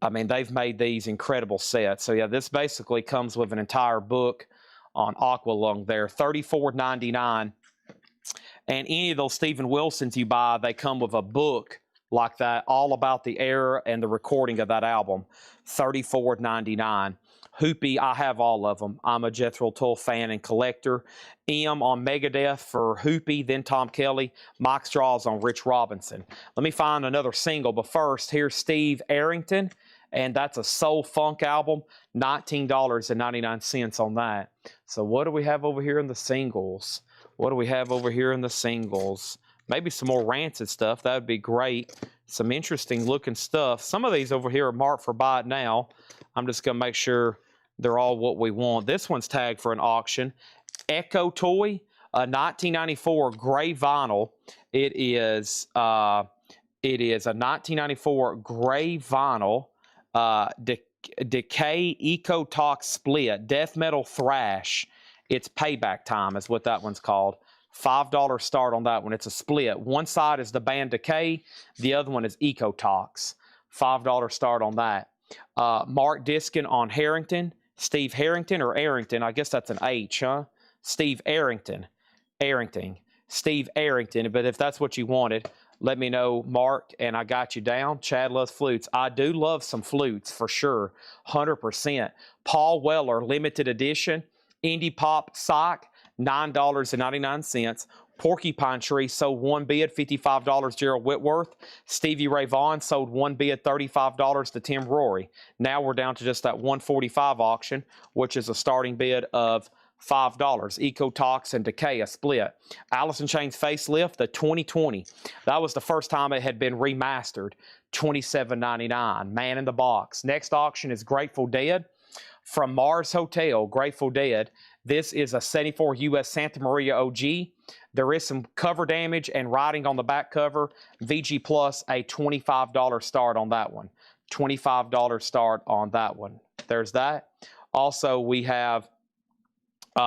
A: I mean, they've made these incredible sets. So, yeah, this basically comes with an entire book on Aqualung there, $34.99. And any of those Steven Wilsons you buy, they come with a book like that, all about the era and the recording of that album, $34.99. Hoopy, I have all of them. I'm a Jethro Tull fan and collector. M on Megadeth for Hoopy, then Tom Kelly. Mike Straws on Rich Robinson. Let me find another single, but first, here's Steve Arrington, and that's a soul funk album, $19.99 on that. So what do we have over here in the singles? What do we have over here in the singles? Maybe some more Rancid stuff. That would be great. Some interesting looking stuff. Some of these over here are marked for buy it now. I'm just going to make sure they're all what we want. This one's tagged for an auction. Echo Toy, 1994 gray vinyl. It is a 1994 gray vinyl Decay Ecotox split, death metal thrash. It's Payback Time is what that one's called. $5 start on that one. It's a split. One side is the band Decay. The other one is Ecotox. $5 start on that. Mark Diskin on Harrington. Steve Harrington or Arrington. I guess that's an H, huh? Steve Arrington. Steve Arrington. But if that's what you wanted, let me know, Mark, and I got you down. Chad loves flutes. I do love some flutes for sure. 100%. Paul Weller, limited edition. Indie Pop Sock. $9.99. Porcupine Tree sold one bid, $55, Gerald Whitworth. Stevie Ray Vaughan sold one bid, $35 to Tim Rory. Now we're down to just that $145 auction, which is a starting bid of $5. Ecotox and Decay, a split. Alice in Chains Facelift, the 2020. That was the first time it had been remastered. $27.99. Man in the Box. Next auction is Grateful Dead. From Mars Hotel, Grateful Dead. This is a 74 US Santa Maria OG. There is some cover damage and writing on the back cover. VG Plus, a $25 start on that one. $25 start on that one. There's that. Also, we have the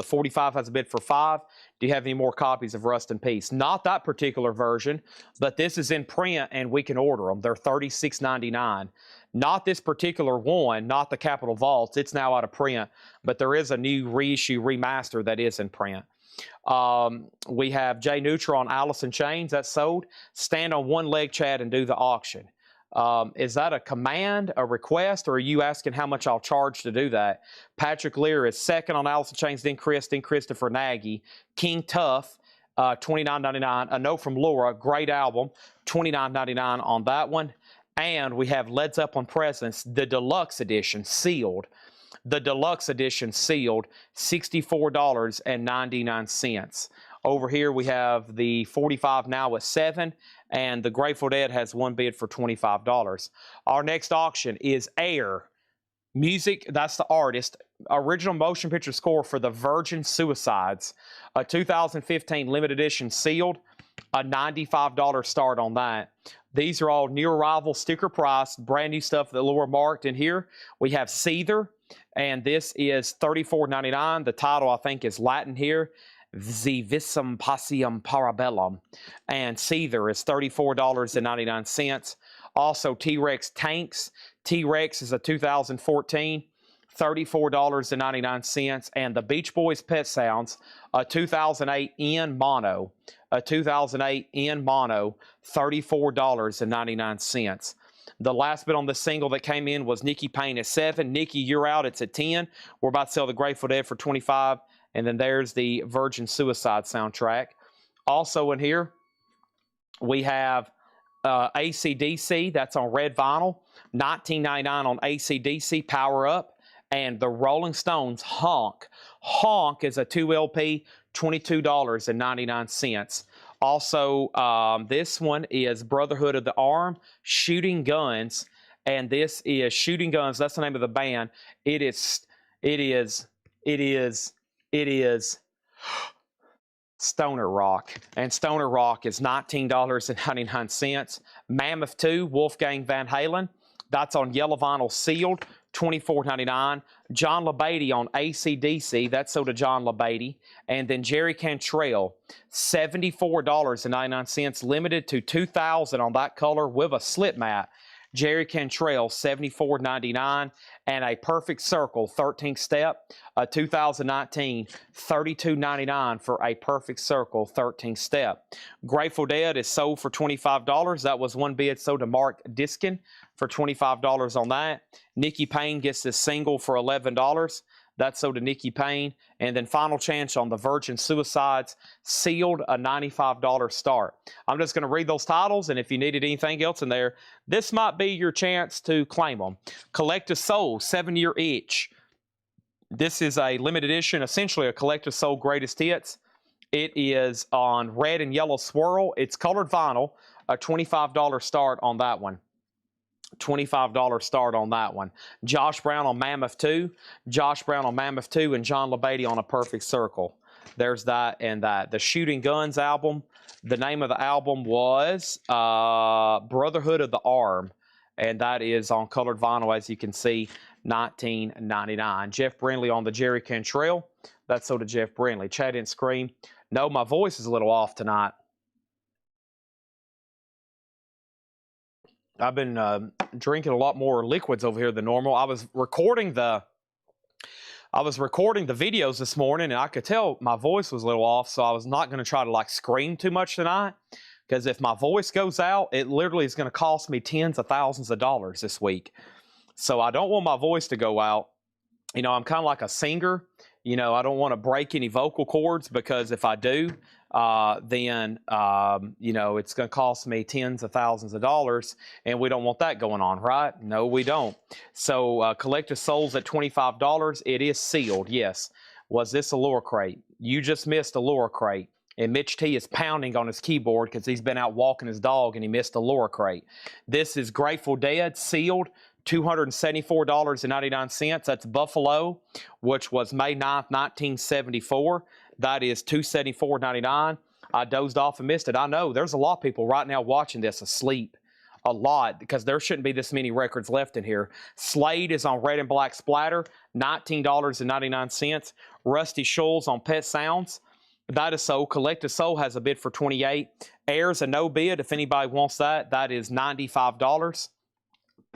A: 45 has a bid for $5. Do you have any more copies of Rust in Peace? Not that particular version, but this is in print and we can order them. They're $36.99. Not this particular one, not the Capitol Vaults. It's now out of print, but there is a new reissue remaster that is in print. We have Jay Neutra on Alice in Chains. That's sold. Stand on one leg, Chad, and do the auction. Is that a command, a request, or are you asking how much I'll charge to do that? Patrick Lear is second on Alice in Chains, then Chris, then Christopher Nagy. King Tough, $29.99. A Note from Laura, great album, $29.99 on that one. And we have Led Zeppelin Presents, the deluxe edition, sealed. The deluxe edition sealed, $64.99. Over here we have the 45 now at $7, and the Grateful Dead has one bid for $25. Our next auction is Air. Music, that's the artist. Original motion picture score for The Virgin Suicides. A 2015 limited edition sealed, a $95 start on that. These are all new arrival, sticker price, brand new stuff that Laura marked in here. We have Seether, and this is $34.99. The title, I think, is Latin here. Visum Pasium Parabellum. And Seether is $34.99. Also, T-Rex Tanks. T-Rex is a 2014, $34.99. And the Beach Boys Pet Sounds, a 2008 in mono. A 2008 in mono, $34.99. The last bit on the single that came in was Nikki Payne at 7. Nikki, you're out. It's at 10. We're about to sell the Grateful Dead for 25. And then there's the Virgin Suicide soundtrack. Also in here, we have AC/DC. That's on red vinyl. $19.99 on AC/DC, Power Up. And the Rolling Stones, Honk. Honk is a 2 LP, $22.99. Also, this one is Brotherhood of the Arm, Shooting Guns. And this is Shooting Guns. That's the name of the band. It is Stoner Rock. And Stoner Rock is $19.99. Mammoth 2, Wolfgang Van Halen. That's on yellow vinyl sealed, $24.99. John LaBeatty on AC/DC. That's sold to John LaBeatty. And then Jerry Cantrell, $74.99. Limited to 2,000 on that color with a slip mat. Jerry Cantrell, $74.99, and a Perfect Circle 13th step, 2019, $32.99 for a Perfect Circle 13th step. Grateful Dead is sold for $25. That was one bid sold to Mark Diskin for $25 on that. Nikki Payne gets this single for $11. That's sold to Nikki Payne. And then Final Chance on the Virgin Suicides, sealed, a $95 start. I'm just going to read those titles, and if you needed anything else in there, this might be your chance to claim them. Collective Soul, 7-year itch. This is a limited edition, essentially a Collective Soul greatest hits. It is on red and yellow swirl. It's colored vinyl, a $25 start on that one. $25 start on that one. Josh Brown on Mammoth 2. Josh Brown on Mammoth 2 and John LeBeatty on A Perfect Circle. There's that and that. The Shooting Guns album, the name of the album was Brotherhood of the Arm, and that is on colored vinyl, as you can see, $19.99. Jeff Brindley on the Jerry Cantrell. That's sold to Jeff Brindley. Chad didn't scream. No, my voice is a little off tonight. I've been drinking a lot more liquids over here than normal. I was recording the videos this morning, and I could tell my voice was a little off, so I was not going to try to like scream too much tonight, because if my voice goes out, it literally is going to cost me tens of thousands of dollars this week. So I don't want my voice to go out. You know, I'm kind of like a singer. You know, I don't want to break any vocal cords, because if I do, then you know, it's going to cost me tens of thousands of dollars, and we don't want that going on, right? No, we don't. So Collective Souls at $25. It is sealed, yes. Was this a lure crate? You just missed a lure crate, and Mitch T is pounding on his keyboard because he's been out walking his dog and he missed a lure crate. This is Grateful Dead, sealed, $274.99. That's Buffalo, which was May 9th, 1974. That is $274.99. I dozed off and missed it. I know there's a lot of people right now watching this asleep. A lot, because there shouldn't be this many records left in here. Slade is on Red and Black Splatter, $19.99. Rusty Shoals on Pet Sounds. That is sold. Collective Soul has a bid for $28. Air's a no bid. If anybody wants that, that is $95.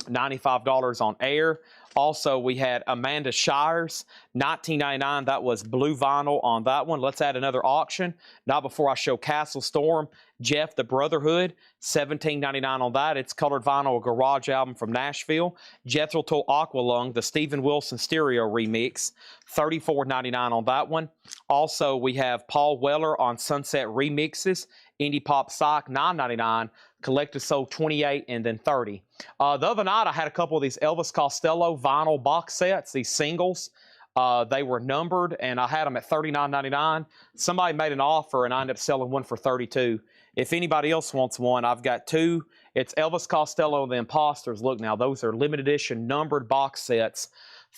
A: $95 on Air. Also, we had Amanda Shires, $19.99. That was blue vinyl on that one. Let's add another auction. Not before I show Castle Storm. Jeff the Brotherhood, $17.99 on that. It's colored vinyl, a garage album from Nashville. Jethro Tull Aqualung, the Steven Wilson stereo remix, $34.99 on that one. Also, we have Paul Weller on Sunset Remixes, Indie Pop Sock, $9.99. Collective Soul, $28, and then $30. The other night, I had a couple of these Elvis Costello vinyl box sets, these singles. They were numbered, and I had them at $39.99. Somebody made an offer, and I ended up selling one for $32. If anybody else wants one, I've got two. It's Elvis Costello and the Imposters. Look now, those are limited edition numbered box sets,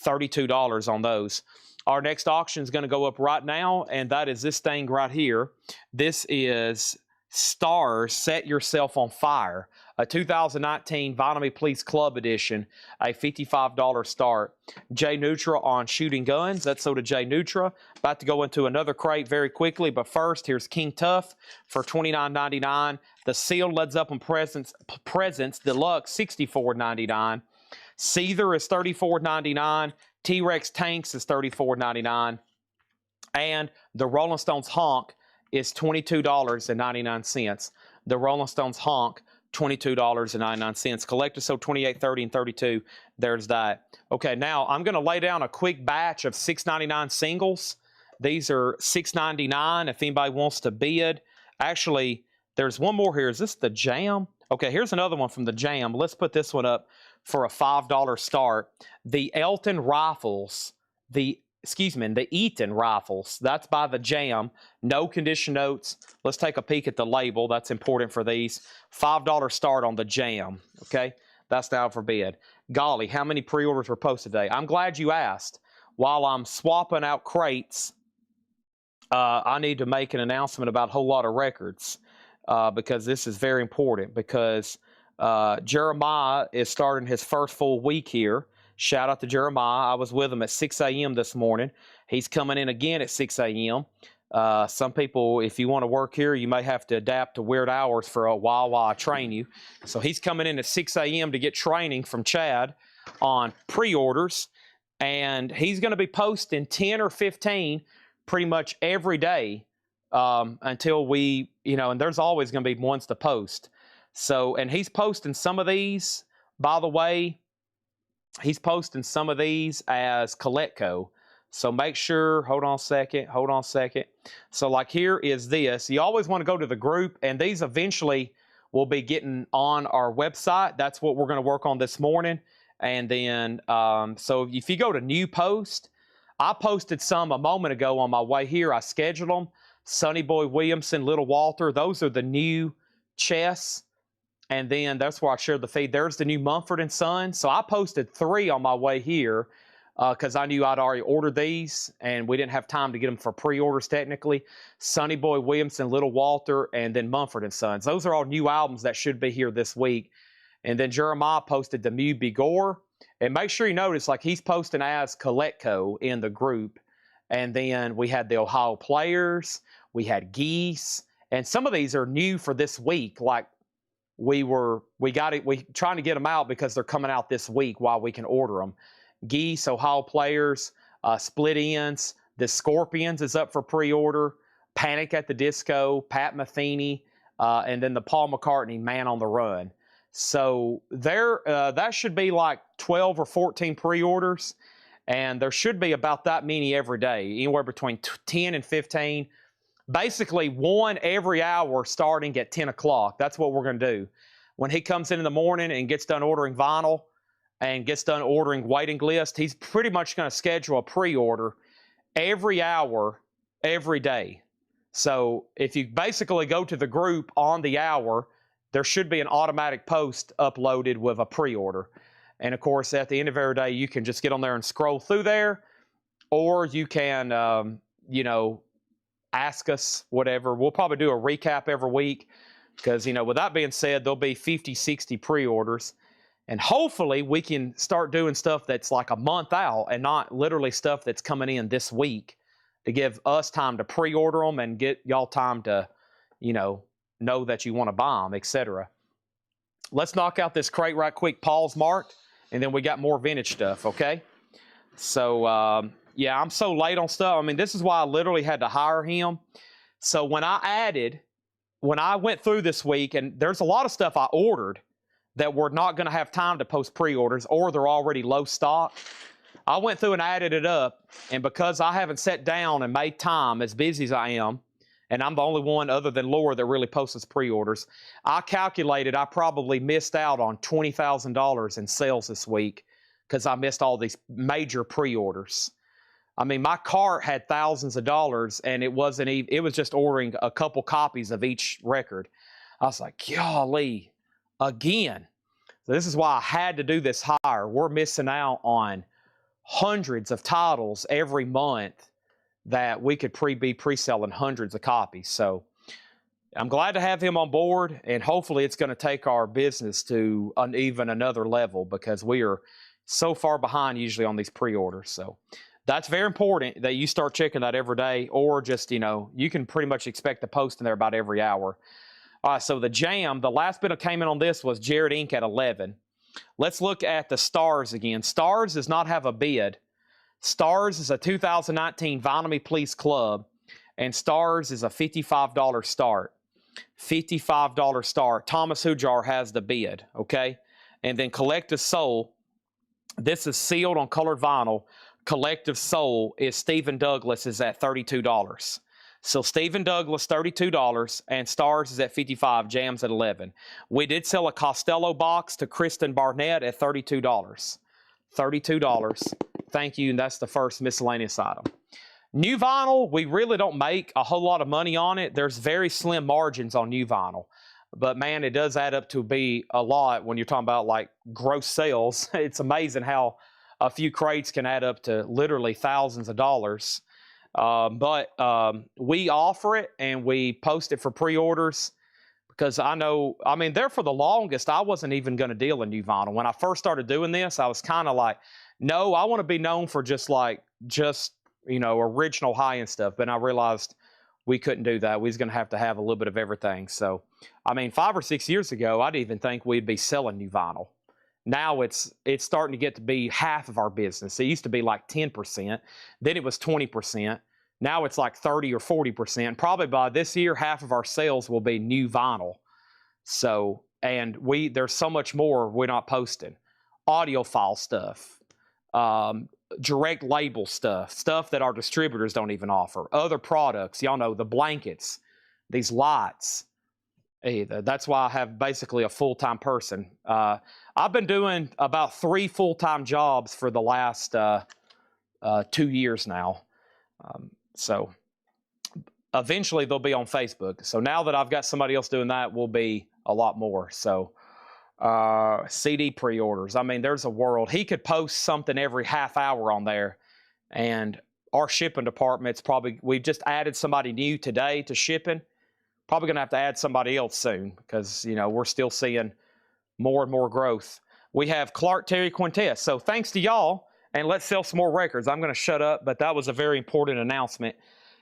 A: $32 on those. Our next auction is going to go up right now, and that is this thing right here. This is Stars Set Yourself on Fire, a 2019 Vinyl Me Please Club edition, a $55 start. Jay Nutra on Shooting Guns. That's sold to Jay Nutra. About to go into another crate very quickly, but first, here's King Tuff for $29.99. The Sealed Led Zeppelin Presents Deluxe, $64.99. Seether is $34.99. T-Rex Tanks is $34.99. And the Rolling Stones Honk is $22.99. The Rolling Stones Honk, $22.99. Collector sold $28, $30, and $32. There's that. Okay, now I'm going to lay down a quick batch of $6.99 singles. These are $6.99 if anybody wants to bid. Actually, there's one more here. Is this the Jam? Okay, here's another one from the Jam. Let's put this one up for a $5 start. The Elton Rifles, the Eaton Rifles. That's by the Jam. No condition notes. Let's take a peek at the label. That's important for these. $5 start on the Jam. Okay, that's now for bid. Golly, how many pre-orders were posted today? I'm glad you asked. While I'm swapping out crates, I need to make an announcement about a whole lot of records because this is very important, because Jeremiah is starting his first full week here. Shout out to Jeremiah. I was with him at 6 a.m. this morning. He's coming in again at 6 a.m. Some people, if you want to work here, you may have to adapt to weird hours for a while I train you. So he's coming in at 6 a.m. to get training from Chad on pre-orders, and he's going to be posting 10 or 15 pretty much every day until we, and there's always going to be ones to post. So, and he's posting some of these, by the way, he's posting some of these as Coletco. So make sure, hold on a second. So like here is this. You always want to go to the group, and these eventually will be getting on our website. That's what we're going to work on this morning. And then, so if you go to new post, I posted some a moment ago on my way here. I scheduled them. Sonny Boy Williamson, Little Walter, those are the new chests. And then that's where I shared the feed. There's the new Mumford & Son. So I posted 3 on my way here because I knew I'd already ordered these, and we didn't have time to get them for pre-orders technically. Sonny Boy Williamson, Little Walter, and then Mumford & Sons. Those are all new albums that should be here this week. And then Jeremiah posted the Mew Bigore. And make sure you notice, like, he's posting as Coletco in the group. And then we had the Ohio Players. We had Geese. And some of these are new for this week. Like, we trying to get them out because they're coming out this week while we can order them. Geese, Ohio Players, Split Ends. The Scorpions is up for pre-order. Panic at the Disco, Pat Metheny, and then the Paul McCartney, Man on the Run. So there, that should be like 12 or 14 pre-orders, and there should be about that many every day, anywhere between 10 and 15. Basically, one every hour starting at 10 o'clock. That's what we're going to do. When he comes in the morning and gets done ordering vinyl and gets done ordering waiting list, he's pretty much going to schedule a pre-order every hour, every day. So if you basically go to the group on the hour, there should be an automatic post uploaded with a pre-order. And of course, at the end of every day, you can just get on there and scroll through there, or you can, ask us, whatever. We'll probably do a recap every week because, with that being said, there'll be 50, 60 pre-orders. And hopefully we can start doing stuff that's like a month out and not literally stuff that's coming in this week to give us time to pre-order them and get y'all time to, know that you want to buy them, etc. Let's knock out this crate right quick. Paul's marked, and then we got more vintage stuff, okay? So, yeah, I'm so late on stuff. I mean, this is why I literally had to hire him. So when I went through this week, and there's a lot of stuff I ordered that we're not going to have time to post pre-orders, or they're already low stock. I went through and added it up, and because I haven't sat down and made time, as busy as I am, and I'm the only one other than Laura that really posts pre-orders, I calculated I probably missed out on $20,000 in sales this week because I missed all these major pre-orders. I mean, my cart had thousands of dollars, and it was just ordering a couple copies of each record. I was like, golly, again. So this is why I had to do this hire. We're missing out on hundreds of titles every month that we could be pre-selling hundreds of copies. So I'm glad to have him on board, and hopefully it's going to take our business to even another level because we are so far behind usually on these pre-orders. So that's very important that you start checking that every day, or just, you can pretty much expect to post in there about every hour. All right, so the Jam, the last bit that came in on this was Jared Inc. at 11. Let's look at the Stars again. Stars does not have a bid. Stars is a 2019 Vinyl Me Please Club, and Stars is a $55 start. $55 start. Thomas Hujar has the bid, okay? And then Collective Soul, this is sealed on colored vinyl. Collective Soul is Stephen Douglas is at $32. So Stephen Douglas, $32, and Stars is at $55, Jams at $11. We did sell a Costello box to Kristen Barnett at $32. $32. Thank you, and that's the first miscellaneous item. New vinyl, we really don't make a whole lot of money on it. There's very slim margins on new vinyl. But, man, it does add up to be a lot when you're talking about, like, gross sales. It's amazing how a few crates can add up to literally thousands of dollars. But we offer it, and we post it for pre-orders because there for the longest, I wasn't even going to deal in new vinyl. When I first started doing this, I was kind of like, no, I want to be known for just original high-end stuff. But I realized we couldn't do that. We was going to have a little bit of everything. So, I mean, 5 or 6 years ago, I didn't even think we'd be selling new vinyl. Now it's starting to get to be half of our business. It used to be like 10%. Then it was 20%. Now it's like 30 or 40%. Probably by this year, half of our sales will be new vinyl. So, and there's so much more we're not posting. Audiophile stuff, direct label stuff that our distributors don't even offer. Other products, y'all know, the blankets, these lights. That's why I have basically a full-time person. I've been doing about 3 full-time jobs for the last 2 years now. So eventually they'll be on Facebook. So now that I've got somebody else doing that, will be a lot more. So CD pre-orders. I mean, there's a world. He could post something every half hour on there, and our shipping department's we've just added somebody new today to shipping. Probably going to have to add somebody else soon because, you know, we're still seeing more and more growth. We have Clark Terry Quintet. So thanks to y'all, and let's sell some more records. I'm going to shut up, but that was a very important announcement.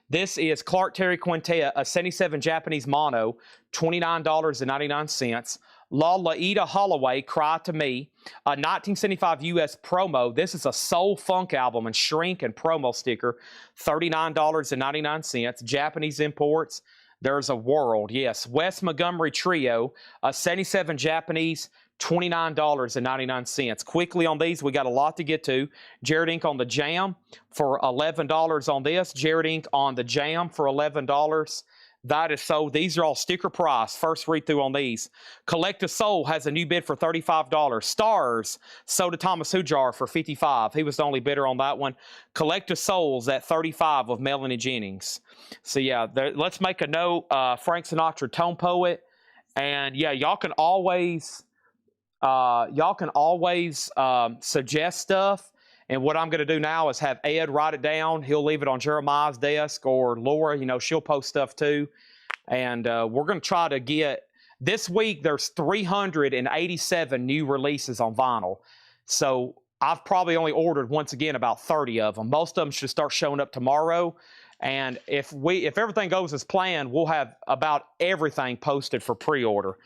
A: This is Clark Terry Quintet, a 77 Japanese mono, $29.99. La Laida Holloway, Cry to Me, a 1975 US promo. This is a soul funk album and shrink and promo sticker, $39.99. Japanese imports. There's a world, yes. Wes Montgomery Trio, a 77 Japanese, $29.99. Quickly on these, we got a lot to get to. Jared Inc. on the Jam for $11 on this. Jared Inc. on the Jam for $11. That is so. These are all sticker price. First read through on these. Collective Soul has a new bid for $35. Stars sold to Thomas Hujar for $55. He was the only bidder on that one. Collective Souls at $35 with Melanie Jennings. So yeah, let's make a note. Frank Sinatra, Tone Poet, and yeah, y'all can always suggest stuff. And what I'm going to do now is have Ed write it down. He'll leave it on Jeremiah's desk, or Laura, you know, she'll post stuff too. And we're going to try to get, this week there's 387 new releases on vinyl. So I've probably only ordered, once again, about 30 of them. Most of them should start showing up tomorrow. And if everything goes as planned, we'll have about everything posted for pre-order.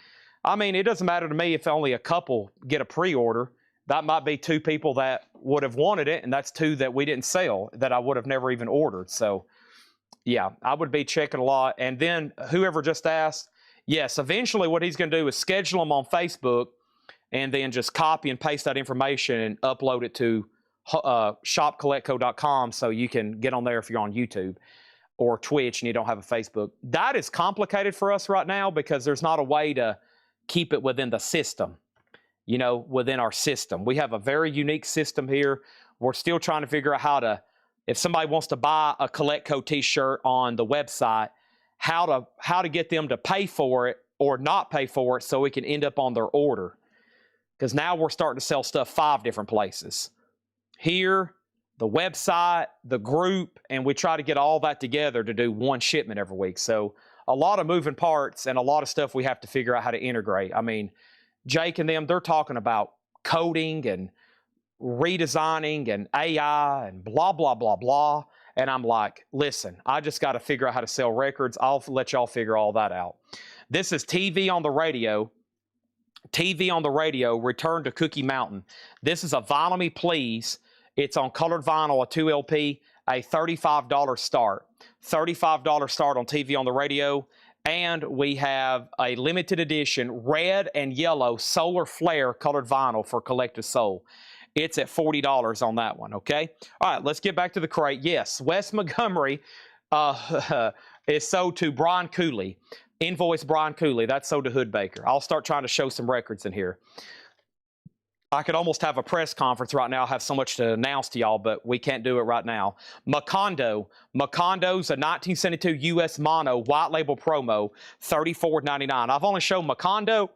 A: I mean, it doesn't matter to me if only a couple get a pre-order. That might be 2 people that would have wanted it, and that's 2 that we didn't sell that I would have never even ordered. So, yeah, I would be checking a lot. And then whoever just asked, yes, eventually what he's going to do is schedule them on Facebook and then just copy and paste that information and upload it to shopcollectco.com so you can get on there if you're on YouTube or Twitch and you don't have a Facebook. That is complicated for us right now because there's not a way to keep it within the system. You know, within our system. We have a very unique system here. We're still trying to figure out how to, if somebody wants to buy a CollectCo t-shirt on the website, how to get them to pay for it or not pay for it so it can end up on their order. Because now we're starting to sell stuff 5 different places. Here, the website, the group, and we try to get all that together to do one shipment every week. So a lot of moving parts and a lot of stuff we have to figure out how to integrate. I mean, Jake and them, they're talking about coding and redesigning and AI and blah, blah, blah, blah. And I'm like, listen, I just got to figure out how to sell records. I'll let y'all figure all that out. This is TV on the Radio. TV on the Radio, Return to Cookie Mountain. This is a Vinyl Me Please. It's on colored vinyl, a 2LP, a $35 start. $35 start on TV on the Radio. And we have a limited edition red and yellow solar flare colored vinyl for Collective Soul. It's at $40 on that one, okay? All right, let's get back to the crate. Yes, Wes Montgomery is sold to Brian Cooley. Invoice Brian Cooley. That's sold to Hood Baker. I'll start trying to show some records in here. I could almost have a press conference right now. I have so much to announce to y'all, but we can't do it right now. Macondo. Macondo's a 1972 US mono white label promo, $34.99. I've only shown Macondo,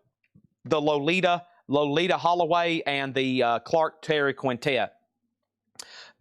A: the Lolita Holloway, and the Clark Terry Quintet.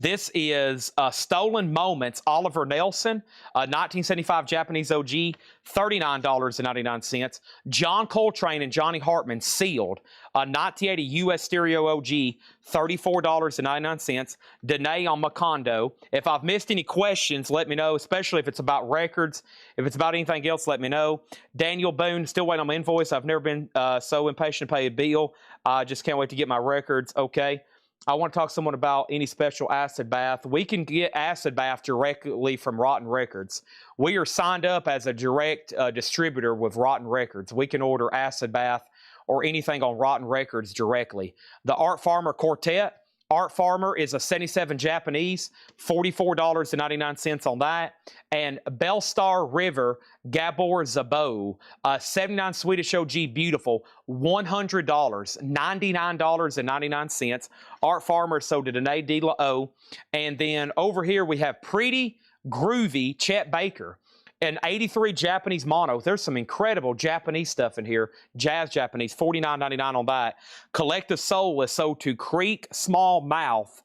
A: This is Stolen Moments, Oliver Nelson, 1975 Japanese OG, $39.99. John Coltrane and Johnny Hartman, Sealed, 1980 US Stereo OG, $34.99. Danae on Macondo. If I've missed any questions, let me know, especially if it's about records. If it's about anything else, let me know. Daniel Boone, still waiting on my invoice. I've never been so impatient to pay a bill. I just can't wait to get my records. Okay. I want to talk to someone about any special acid bath. We can get acid bath directly from Rotten Records. We are signed up as a direct distributor with Rotten Records. We can order acid bath or anything on Rotten Records directly. The Art Farmer Quartet. Art Farmer is a 77 Japanese, $44.99 on that. And Bellstar River Gabor Zabo, 79 Swedish OG Beautiful, $100, $99.99. Art Farmer sold to Danae De La O. And then over here we have Pretty Groovy Chet Baker, an 83 Japanese mono. There's some incredible Japanese stuff in here. Jazz Japanese, $49.99 on that. Collective Soul is sold to Creek Small Mouth.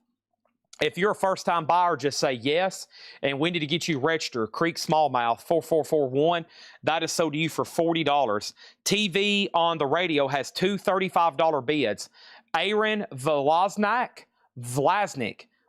A: If you're a first-time buyer, just say yes, and we need to get you registered. Creek Smallmouth, 4441. That is sold to you for $40. TV on the radio has two $35 bids. Aaron Vlasnik.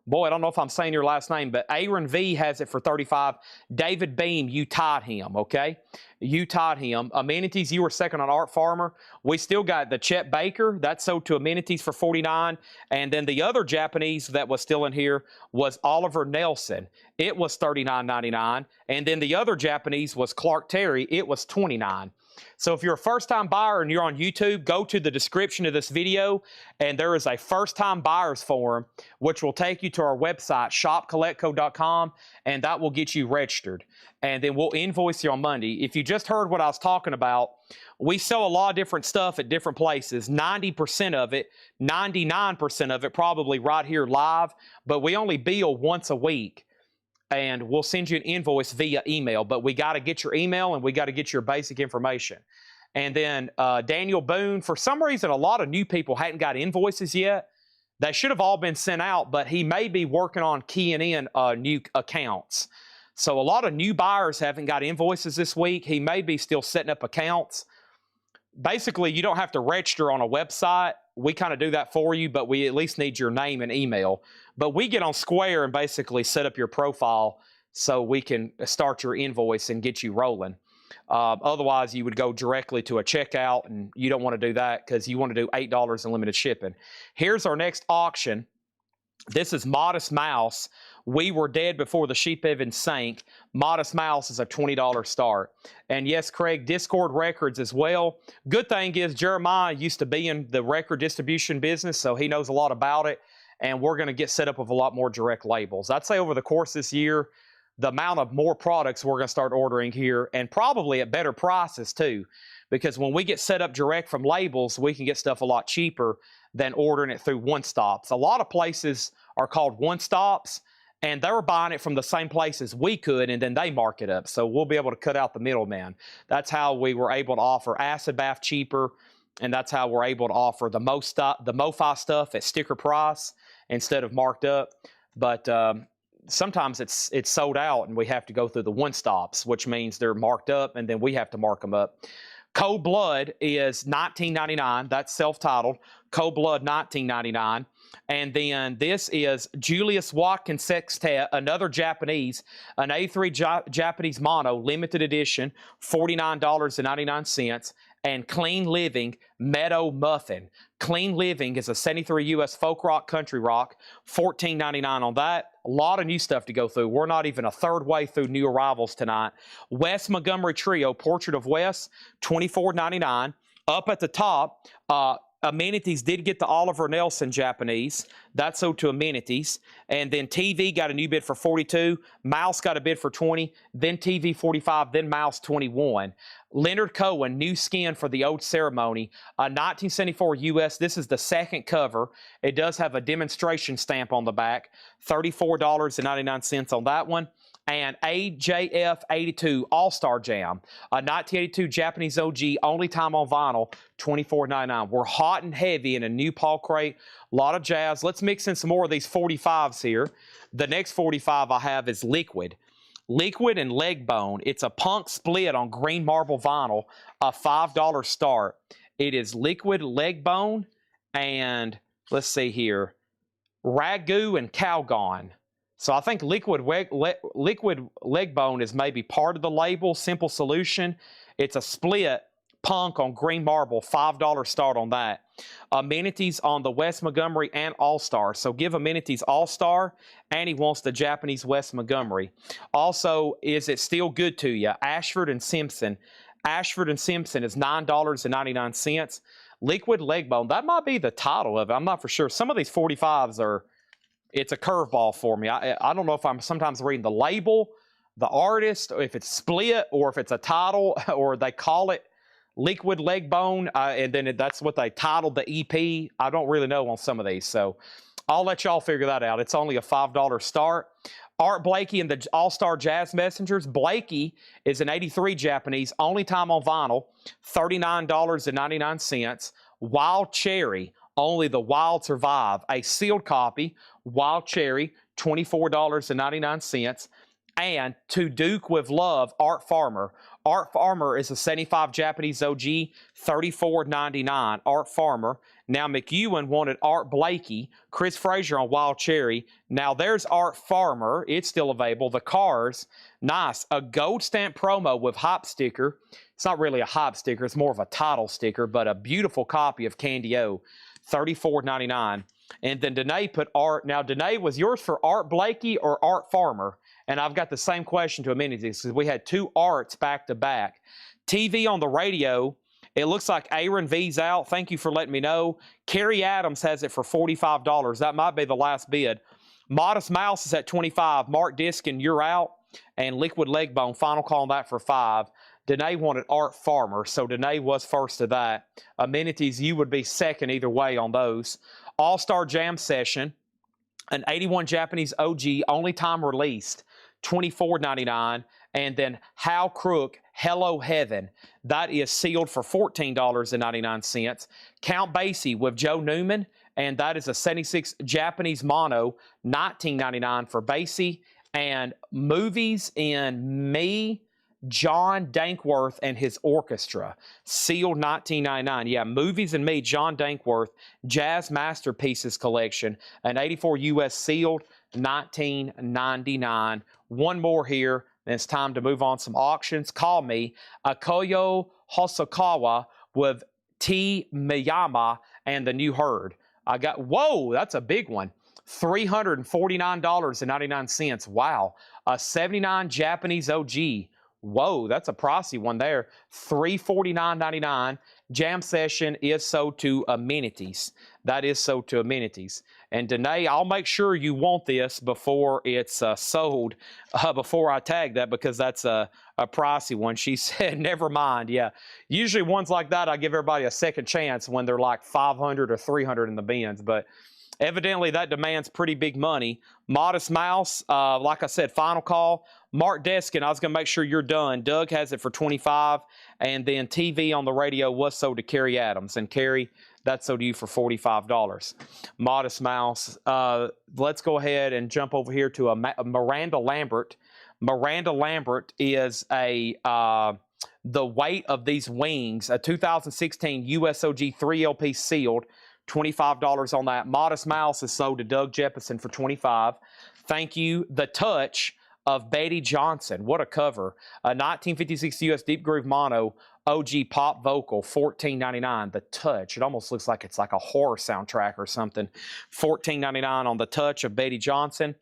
A: Boy, I don't know if I'm saying your last name, but Aaron V has it for $35. David Beam, you tied him, okay? You tied him. Amenities, you were second on Art Farmer. We still got the Chet Baker. That's sold to Amenities for $49. And then the other Japanese that was still in here was Oliver Nelson. It was $39.99. And then the other Japanese was Clark Terry. It was $29. So if you're a first-time buyer and you're on YouTube, go to the description of this video, and there is a first-time buyers forum, which will take you to our website, shopcollectco.com, and that will get you registered. And then we'll invoice you on Monday. If you just heard what I was talking about, we sell a lot of different stuff at different places. 90% of it, 99% of it probably right here live, but we only bill once a week. And we'll send you an invoice via email. But we got to get your email and we got to get your basic information. And then Daniel Boone, for some reason, a lot of new people hadn't got invoices yet. They should have all been sent out, but he may be working on keying in new accounts. So a lot of new buyers haven't got invoices this week. He may be still setting up accounts. Basically, you don't have to register on a website. We kind of do that for you, but we at least need your name and email. But we get on Square and basically set up your profile so we can start your invoice and get you rolling. Otherwise, you would go directly to a checkout, and you don't want to do that because you want to do $8 in limited shipping. Here's our next auction. This is Modest Mouse. We Were Dead Before the Sheep Even Sank. Modest Mouse is a $20 start. And yes, Craig, Discord Records as well. Good thing is Jeremiah used to be in the record distribution business, so he knows a lot about it. And we're going to get set up with a lot more direct labels. I'd say over the course this year, the amount of more products we're going to start ordering here, and probably at better prices too. Because when we get set up direct from labels, we can get stuff a lot cheaper than ordering it through one-stops. A lot of places are called one-stops, and they were buying it from the same place as we could, and then they mark it up. So we'll be able to cut out the middleman. That's how we were able to offer Acid Bath cheaper, and that's how we're able to offer the MoFi stuff at sticker price instead of marked up. But sometimes it's sold out, and we have to go through the one-stops, which means they're marked up, and then we have to mark them up. Cold Blood is $19.99. That's self-titled. Cold Blood, $19.99. And then this is Julius Watkins Sextet, another Japanese, an A3 Japanese mono, limited edition, $49.99. And Clean Living Meadow Muffin. Clean Living is a 73 US folk rock, country rock, $14.99 on that. A lot of new stuff to go through. We're not even a third way through new arrivals tonight. Wes Montgomery Trio, Portrait of Wes, $24.99. Up at the top, Amenities did get the Oliver Nelson Japanese. That's sold to Amenities. And then TV got a new bid for $42. Mouse got a bid for $20. Then TV $45. Then Mouse $21. Leonard Cohen, New Skin for the Old Ceremony. 1974 US. This is the second cover. It does have a demonstration stamp on the back. $34.99 on that one. and AJF82 All-Star Jam, a 1982 Japanese OG, only time on vinyl, $24.99. We're hot and heavy in a new Paul crate, a lot of jazz. Let's mix in some more of these 45s here. The next 45 I have is Liquid. Liquid and Leg Bone. It's a punk split on green marble vinyl, a $5 start. It is Liquid, Leg Bone, and let's see here, Ragu and Calgon. So I think Liquid Leg Bone is maybe part of the label. Simple Solution. It's a split punk on green marble, $5 start on that. Amenities on the West Montgomery and All-Star. So give Amenities All-Star, and he wants the Japanese West Montgomery. Also, is it still good to you? Ashford and Simpson. Ashford and Simpson is $9.99. Liquid Leg Bone. That might be the title of it. I'm not for sure. Some of these 45s are, it's a curveball for me. I don't know if I'm sometimes reading the label, the artist, or if it's split, or if it's a title, or they call it Liquid Leg Bone, and then that's what they titled the EP. I don't really know on some of these, so I'll let y'all figure that out. It's only a $5 start. Art Blakey and the All-Star Jazz Messengers. Blakey is an 83 Japanese, only time on vinyl, $39.99. Wild Cherry, only the Wild survive. A sealed copy, Wild Cherry, $24.99. And To Duke with Love, Art Farmer. Art Farmer is a 75 Japanese OG, $34.99. Art Farmer. Now McEwen wanted Art Blakey, Chris Frazier on Wild Cherry. Now there's Art Farmer. It's still available. The Cars, nice. A gold stamp promo with hype sticker. It's not really a hype sticker. It's more of a title sticker, but a beautiful copy of Candy O, $34.99. And then Danae put Art. Now, Danae, was yours for Art Blakey or Art Farmer? And I've got the same question to Amenities because we had two Arts back to back. TV on the radio, it looks like Aaron V's out. Thank you for letting me know. Kerry Adams has it for $45. That might be the last bid. Modest Mouse is at $25. Mark Diskin, you're out. And Liquid Leg Bone, final call on that for $5. Danae wanted Art Farmer, so Danae was first to that. Amenities, you would be second either way on those. All-Star Jam Session, an 81 Japanese OG, only time released, $24.99. And then Hal Crook, Hello Heaven. That is sealed for $14.99. Count Basie with Joe Newman, and that is a 76 Japanese mono, $19.99 for Basie. And Movies in Me, John Dankworth and his orchestra, sealed $19.99. Yeah, Movies and Me, John Dankworth, Jazz Masterpieces Collection, an 84 US sealed, $19.99. One more here, and it's time to move on some auctions. Call me, Akoyo Hosokawa with T. Miyama and the New Herd. I got, whoa, that's a big one. $349.99. Wow. A 79 Japanese OG. Whoa, that's a pricey one there. $349.99. Jam Session is sold to Amenities. That is sold to Amenities. And Danae, I'll make sure you want this before it's sold, before I tag that, because that's a pricey one. She said, never mind. Yeah, usually ones like that, I give everybody a second chance when they're like 500 or 300 in the bins, but evidently that demands pretty big money. Modest Mouse, like I said, final call. Mark Deskin, I was going to make sure you're done. Doug has it for $25. And then TV on the radio was sold to Kerry Adams. And Kerry, that's sold to you for $45. Modest Mouse. Let's go ahead and jump over here to a Miranda Lambert. Miranda Lambert is a The Weight of These Wings, a 2016 USOG 3LP sealed. $25 on that. Modest Mouse is sold to Doug Jeppesen for $25. Thank you. The Touch of Betty Johnson. What a cover. A 1956 US Deep Groove Mono OG pop vocal, $14.99. The Touch. It almost looks like it's like a horror soundtrack or something. $14.99 on The Touch of Betty Johnson.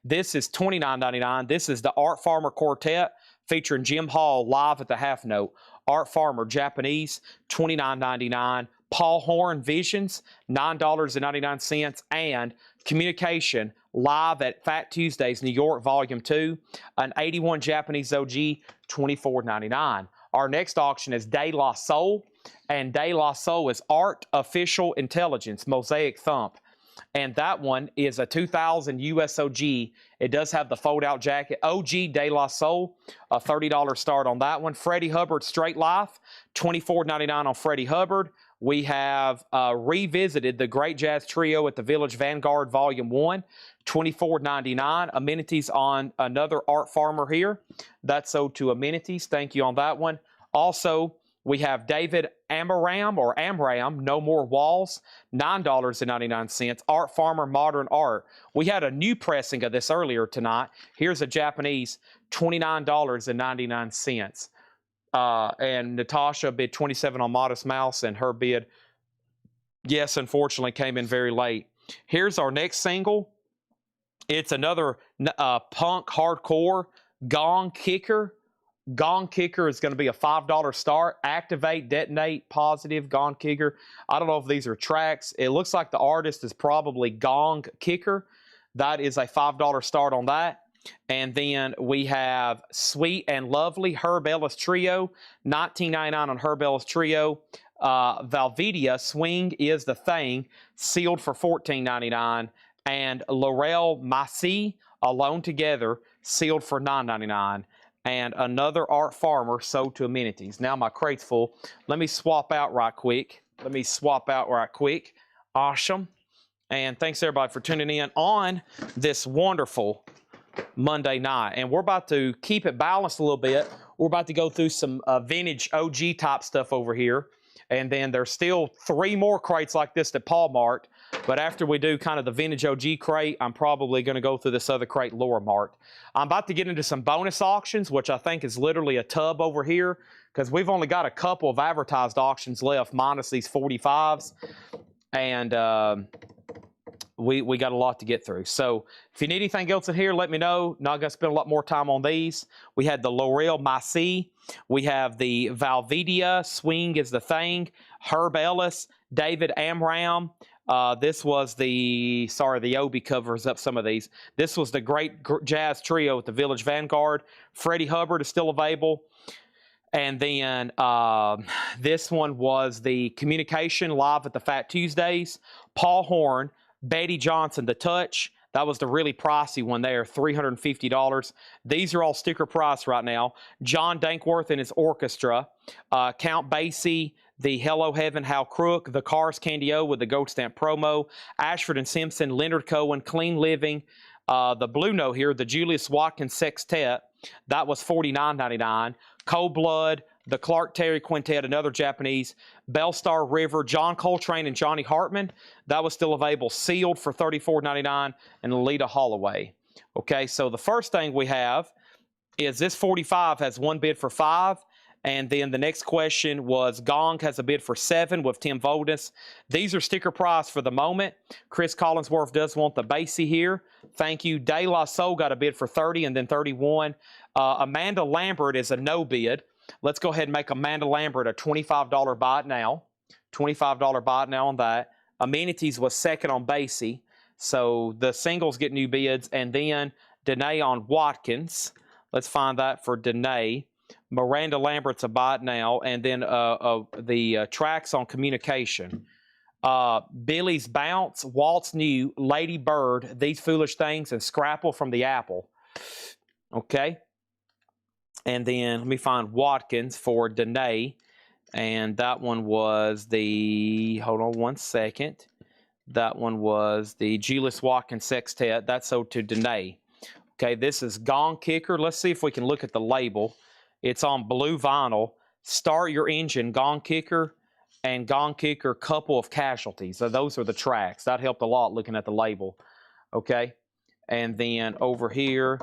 A: This is $29.99. This is the Art Farmer Quartet featuring Jim Hall live at the half note. Art Farmer, Japanese, $29.99. Paul Horn Visions, $9.99. And Communication, live at Fat Tuesdays, New York, Volume 2, an 81 Japanese OG, $24.99. Our next auction is De La Soul, and De La Soul is Art Official Intelligence, Mosaic Thump. And that one is a 2000 USOG. It does have the fold-out jacket. OG De La Soul, a $30 start on that one. Freddie Hubbard Straight Life, $24.99 on Freddie Hubbard. We have revisited the Great Jazz Trio at the Village Vanguard Volume 1, $24.99. Amenities on another Art Farmer here. That's sold to Amenities. Thank you on that one. Also, we have David Amram, No More Walls, $9.99. Art Farmer Modern Art. We had a new pressing of this earlier tonight. Here's a Japanese, $29.99. And Natasha bid 27 on Modest Mouse, and her bid, yes, unfortunately, came in very late. Here's our next single. It's another punk hardcore Gong Kicker. Gong Kicker is going to be a $5 start. Activate, Detonate, Positive, Gong Kicker. I don't know if these are tracks. It looks like the artist is probably Gong Kicker. That is a $5 start on that. And then we have Sweet and Lovely, Herb Ellis Trio, $19.99 on Herb Ellis Trio. Valvidia, Swing is the Thing, sealed for $14.99. And Laurel Massey, Alone Together, sealed for $9.99. And another Art Farmer sold to Amenities. Now my crate's full. Let me swap out right quick. Awesome. And thanks everybody for tuning in on this wonderful Monday night. And we're about to keep it balanced a little bit. We're about to go through some vintage OG type stuff over here. And then there's still 3 more crates like this that Paul marked. But after we do kind of the vintage OG crate, I'm probably going to go through this other crate Laura marked. I'm about to get into some bonus auctions, which I think is literally a tub over here, because we've only got a couple of advertised auctions left, minus these 45s. And we got a lot to get through. So if you need anything else in here, let me know. Not going to spend a lot more time on these. We had the L'Oreal Massey. We have the Valvidia, Swing is the Thing. Herb Ellis, David Amram. This was the Obi covers up some of these. This was the Great Jazz Trio at the Village Vanguard. Freddie Hubbard is still available. And then this one was the Communication live at the Fat Tuesdays. Paul Horn, Betty Johnson, The Touch. That was the really pricey one there, $350. These are all sticker price right now. John Dankworth and his orchestra. Count Basie, the Hello Heaven, Hal Crook. The Cars Candy O with the gold stamp promo. Ashford and Simpson, Leonard Cohen, Clean Living. The Blue Note here, the Julius Watkins Sextet. That was $49.99. Cold Blood, the Clark Terry Quintet, another Japanese. Bellstar River, John Coltrane and Johnny Hartman. That was still available, sealed for $34.99. And Lolita Holloway. Okay, so the first thing we have is this 45 has one bid for 5. And then the next question was Gong has a bid for 7 with Tim Voldus. These are sticker price for the moment. Chris Collinsworth does want the Basie here. Thank you. De La Soul got a bid for 30 and then 31. Amanda Lambert is a no bid. Let's go ahead and make Amanda Lambert a $25 buy it now. $25 buy it now on that. Amenities was second on Basie. So the singles get new bids. And then Danae on Watkins. Let's find that for Danae. Miranda Lambert's a buy it now. And then the tracks on Communication. Billy's Bounce, Waltz New, Lady Bird, These Foolish Things, and Scrapple from the Apple. Okay. And then let me find Watkins for Danae. And that one was the, hold on one second. That one was the Julius Watkins Sextet. That's sold to Danae. Okay, this is Gong Kicker. Let's see if we can look at the label. It's on blue vinyl. Start Your Engine, Gong Kicker, and Gong Kicker, Couple of Casualties. So those are the tracks. That helped a lot looking at the label. Okay, and then over here,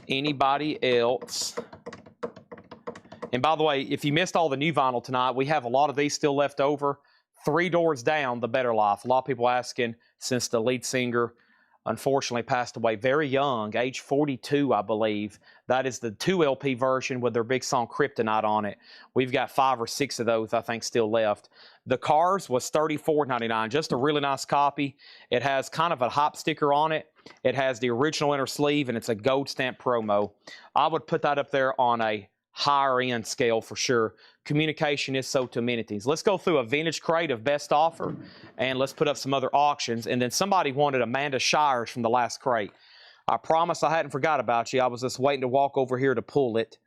A: Anybody Else. And by the way, if you missed all the new vinyl tonight, we have a lot of these still left over. 3 Doors Down, The Better Life. A lot of people asking, since the lead singer unfortunately passed away very young, age 42, I believe. That is the 2 LP version with their big song Kryptonite on it. We've got 5 or 6 of those, I think, still left. The Cars was $34.99, just a really nice copy. It has kind of a hop sticker on it. It has the original inner sleeve, and it's a gold stamp promo. I would put that up there on a higher end scale for sure. Communication is so to amenities. Let's go through a vintage crate of best offer, and let's put up some other auctions. And then somebody wanted Amanda Shires from the last crate. I promise I hadn't forgot about you. I was just waiting to walk over here to pull it.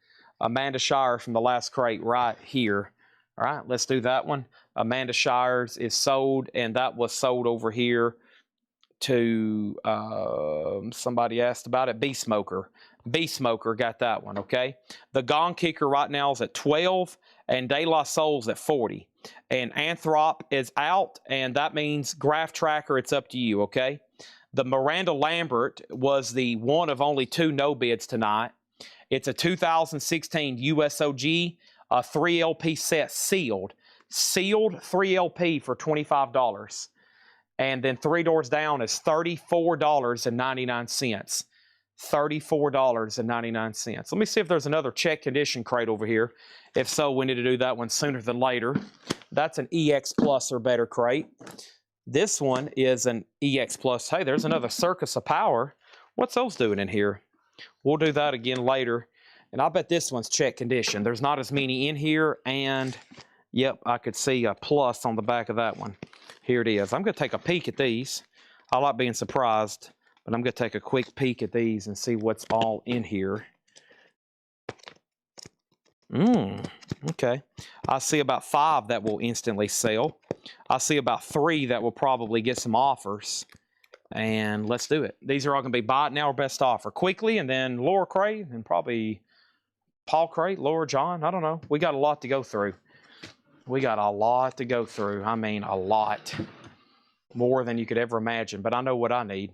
A: Amanda Shires from the last crate right here. All right, let's do that one. Amanda Shires is sold, and that was sold over here to somebody asked about it. Beast Smoker. Beast Smoker got that one, okay? The Gong Kicker right now is at 12, and De La Soul's at 40. And Anthrop is out, and that means Graph Tracker, it's up to you, okay? The Miranda Lambert was the one of only 2 no bids tonight. It's a 2016 USOG, a 3LP set sealed. Sealed 3LP for $25. And then 3 doors down is $34.99. $34.99. Let me see if there's another check condition crate over here. If so, we need to do that one sooner than later. That's an EX Plus or better crate. This one is an EX Plus. Hey, there's another Circus of Power. What's those doing in here? We'll do that again later. And I bet this one's check condition. There's not as many in here. And, yep, I could see a plus on the back of that one. Here it is. I'm going to take a peek at these. I like being surprised, but I'm going to take a quick peek at these and see what's all in here. Okay. I see about 5 that will instantly sell. I see about 3 that will probably get some offers. And let's do it. These are all going to be buy it now or best offer. Quickly, and then Laura Cray, and probably Paul Cray, Laura, John. I don't know. We got a lot to go through. We got a lot to go through. I mean, a lot. More than you could ever imagine. But I know what I need.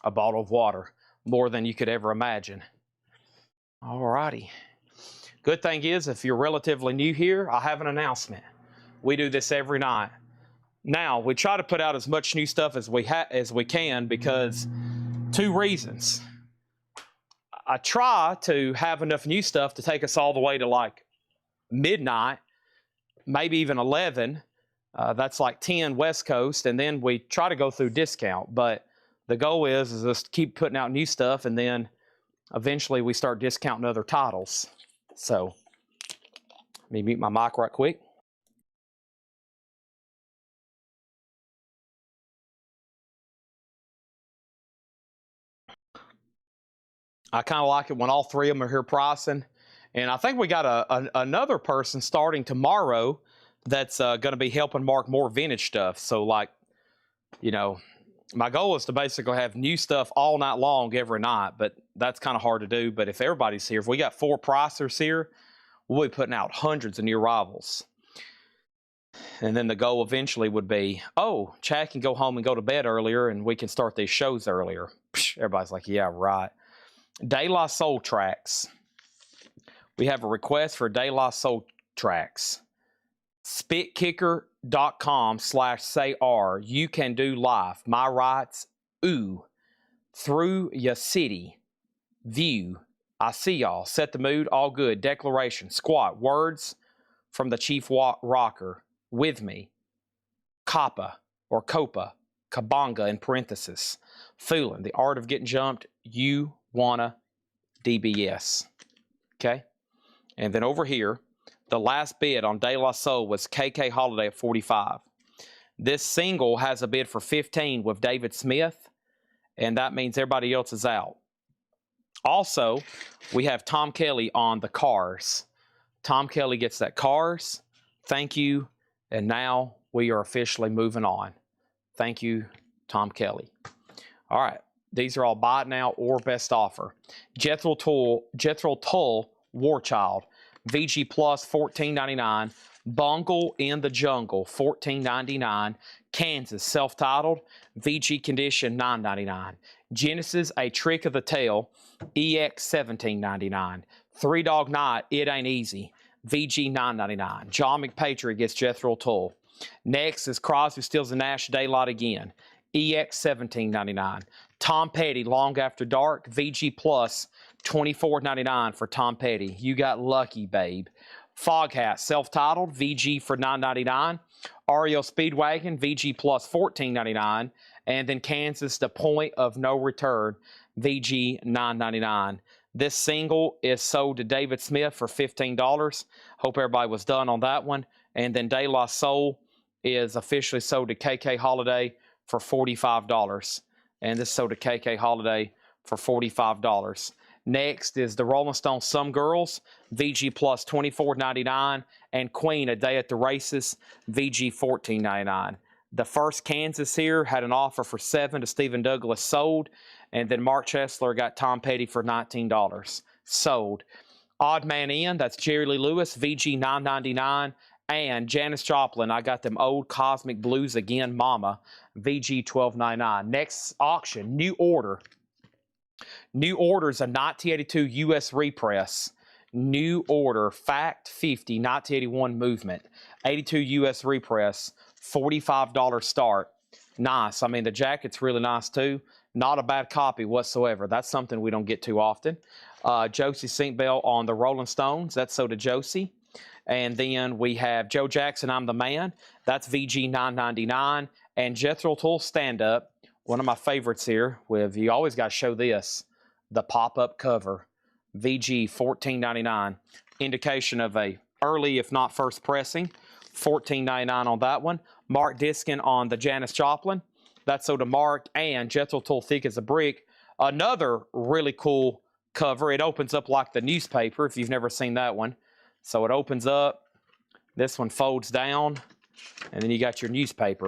A: A bottle of water. More than you could ever imagine. All righty. Good thing is, if you're relatively new here, I have an announcement. We do this every night. Now, we try to put out as much new stuff as we can because 2 reasons. I try to have enough new stuff to take us all the way to like midnight, maybe even 11. That's like 10 West Coast, and then we try to go through discount. But the goal is just keep putting out new stuff, and then eventually we start discounting other titles. So let me mute my mic right quick. I kind of like it when all 3 of them are here pricing. And I think we got another person starting tomorrow that's going to be helping Mark more vintage stuff. So, like, you know, my goal is to basically have new stuff all night long every night, but that's kind of hard to do. But if everybody's here, if we got 4 pricers here, we'll be putting out hundreds of new arrivals. And then the goal eventually would be, oh, Chad can go home and go to bed earlier, and we can start these shows earlier. Everybody's like, yeah, right. De La Soul tracks. We have a request for De La Soul tracks. Spitkicker.com/sayr. You can do live. My rights. Ooh. Through your city. View. I see y'all. Set the mood. All good. Declaration. Squat. Words from the Chief Rocker. With me. Kappa or Copa. Kabanga in parenthesis. Fooling. The art of getting jumped. You wanna DBS. Okay? And then over here, the last bid on De La Soul was KK Holiday at 45. This single has a bid for 15 with David Smith, and that means everybody else is out. Also, we have Tom Kelly on the Cars. Tom Kelly gets that Cars. Thank you. And now we are officially moving on. Thank you, Tom Kelly. All right. These are all buy it now or best offer. Jethro Tull, Warchild. VG Plus, $14.99. Bungle in the Jungle, $14.99. Kansas, self-titled. VG Condition, $9.99. Genesis, A Trick of the Tail, EX, $17.99. 3 Dog Night, It Ain't Easy, VG, $9.99. John McPatriot gets Jethro Tull. Next is Crosby, Stills, and Nash, Daylight Again, EX, $17.99. Tom Petty, Long After Dark, VG Plus, $24.99 for Tom Petty. You got lucky, babe. Foghat, self-titled, VG for $9.99. REO Speedwagon, VG Plus, $14.99. And then Kansas, The Point of No Return, VG, $9.99. This single is sold to David Smith for $15. Hope everybody was done on that one. And then De La Soul is officially sold to KK Holiday for $45. And this sold to KK Holiday for $45. Next is the Rolling Stone Some Girls, VG Plus $24.99, and Queen A Day at the Races, VG $14.99. The first Kansas here had an offer for $7 to Stephen Douglas, sold, and then Mark Chesler got Tom Petty for $19, sold. Odd Man In, that's Jerry Lee Lewis, VG $9.99, and Janis Joplin, I got them Old Cosmic Blues Again, Mama, VG $12.99. Next auction, New Order. New Order's a 1982 U.S. repress. New Order, Fact 50, 1981 movement. 82 U.S. repress, $45 start. Nice. I mean, the jacket's really nice too. Not a bad copy whatsoever. That's something we don't get too often. Josie Sinkbell on the Rolling Stones. That's so to Josie. And then we have Joe Jackson, I'm the Man. That's VG $9.99. And Jethro Tull Stand Up, one of my favorites here. With you always got to show this, the pop-up cover, VG $14.99. Indication of a early, if not first pressing. $14.99 on that one. Mark Diskin on the Janis Joplin. That's so to Mark. And Jethro Tull Thick as a Brick. Another really cool cover. It opens up like the newspaper, if you've never seen that one. So it opens up. This one folds down. And then you got your newspaper.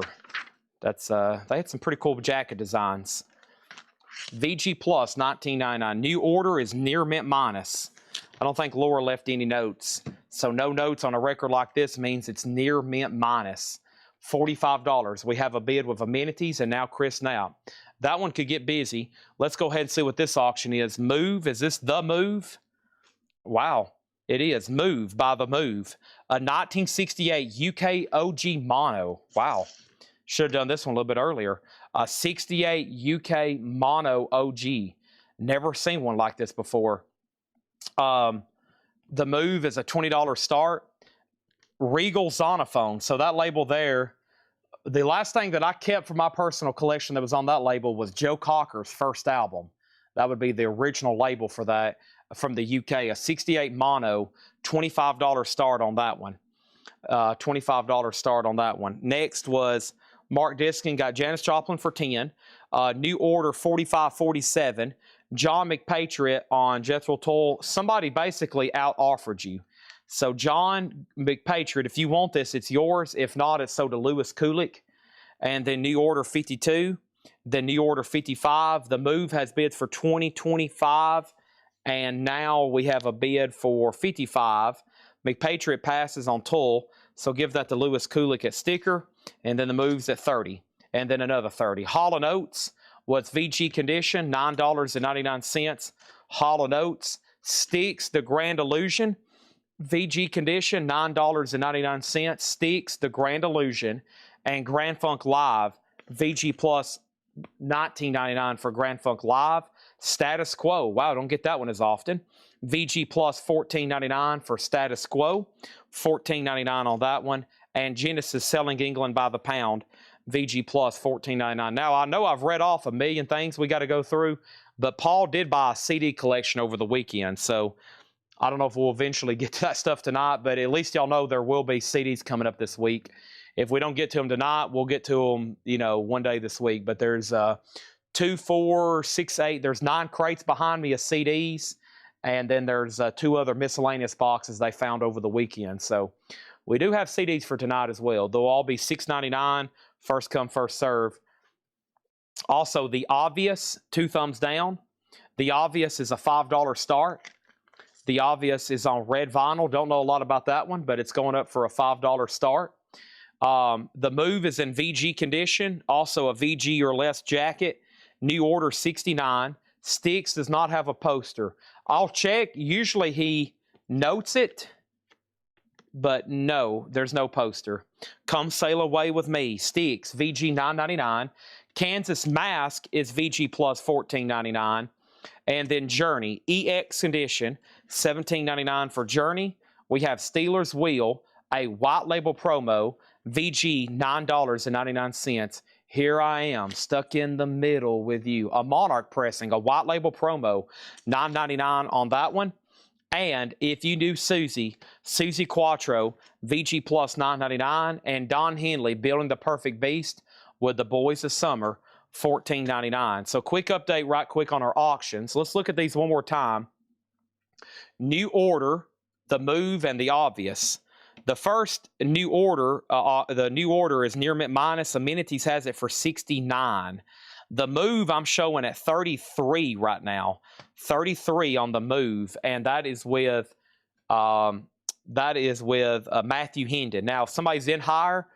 A: That's they had some pretty cool jacket designs. VG Plus $19.99. New Order is near mint minus. I don't think Laura left any notes. So no notes on a record like this means it's near mint minus. $45. We have a bid with amenities and now Chris Knapp. That one could get busy. Let's go ahead and see what this auction is. Move. Is this the Move? Wow. It is. Move by the Move. A 1968 UK OG mono. Wow. Should have done this one a little bit earlier. A 68 UK mono OG. Never seen one like this before. The Move is a $20 start. Regal Zonophone. So that label there, the last thing that I kept from my personal collection that was on that label was Joe Cocker's first album. That would be the original label for that from the UK. A 68 mono, $25 start on that one. $25 start on that one. Next was Mark Diskin got Janis Joplin for 10. New Order 45.47. John McPatriot on Jethro Tull. Somebody basically out-offered you. So John McPatriot, if you want this, it's yours. If not, it's sold to Lewis Kulik. And then New Order 52. Then New Order 55. The Move has bids for 20, 25. And now we have a bid for 55. McPatriot passes on Tull. So give that to Lewis Kulik at sticker. And then the Move's at 30. And then another 30. Hall & Oates was VG condition, $9.99. Hall & Oates. Sticks, the Grand Illusion. VG condition, $9.99. Sticks, the Grand Illusion. And Grand Funk Live, VG Plus, $19.99 for Grand Funk Live. Status Quo, wow, don't get that one as often. VG Plus, $14.99 for Status Quo. $14.99 on that one. And Genesis Selling England by the Pound, VG Plus, $14.99. Now, I know I've read off a million things we got to go through, but Paul did buy a CD collection over the weekend, so I don't know if we'll eventually get to that stuff tonight, but at least y'all know there will be CDs coming up this week. If we don't get to them tonight, we'll get to them, you know, one day this week. But there's 2, 4, 6, 8. There's 9 crates behind me of CDs, and then there's 2 other miscellaneous boxes they found over the weekend. So we do have CDs for tonight as well. They'll all be $6.99, first come, first serve. Also, The Obvious, 2 thumbs down. The Obvious is a $5 start. The Obvious is on red vinyl. Don't know a lot about that one, but it's going up for a $5 start. The Move is in VG condition, also a VG or less jacket. New Order 69. Sticks does not have a poster. I'll check. Usually he notes it, but no, there's no poster. Come Sail Away With Me. Sticks, VG $9.99. Kansas Mask is VG Plus $14.99. And then Journey, EX condition, $17.99 for Journey. We have Steelers Wheel, a white label promo, VG $9.99. Here I am, stuck in the middle with you. A Monarch pressing, a white label promo, $9.99 on that one. And if you do Susie Quattro, VG Plus $9.99, and Don Henley building the perfect beast with the Boys of Summer, $14.99. So quick update right quick on our auctions. Let's look at these one more time. New Order, the Move, and the Obvious. The first new order, is near mint minus. Amenities has it for 69. The Move I'm showing at 33 right now. 33 on the Move, and that is with Matthew Hendon. Now, if somebody's in higher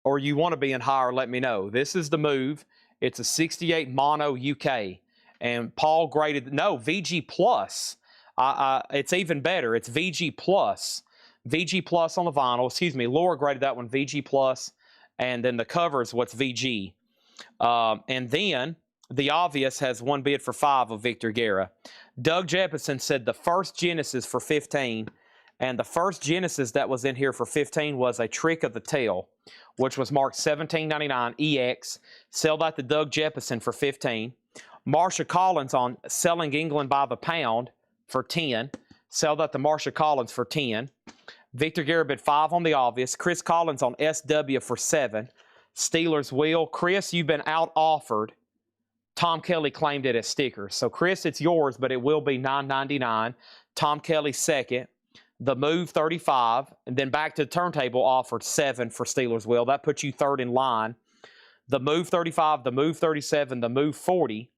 A: or you want to be in higher, let me know. This is the Move. It's a 68 mono UK, and Paul graded VG plus. It's even better. It's VG plus. VG plus on the vinyl. Excuse me. Laura graded that one VG plus, and then the cover is what's VG. And then the Obvious has one bid for 5 of Victor Guerra. Doug Jeppesen said the first Genesis for 15, and the first Genesis that was in here for 15 was a Trick of the Tail, which was marked $17.99 EX. Sell that to Doug Jeppesen for 15. Marsha Collins on Selling England by the Pound for 10. Sell that to Marsha Collins for 10. Victor Guerra bid 5 on the Obvious. Chris Collins on SW for 7. Steelers Wheel. Chris, you've been out offered. Tom Kelly claimed it as stickers. So, Chris, it's yours, but it will be $9.99. Tom Kelly second. The Move 35. And then back to the turntable offered 7 for Steelers Wheel. That puts you third in line. The Move 35, the Move 37, the Move 40.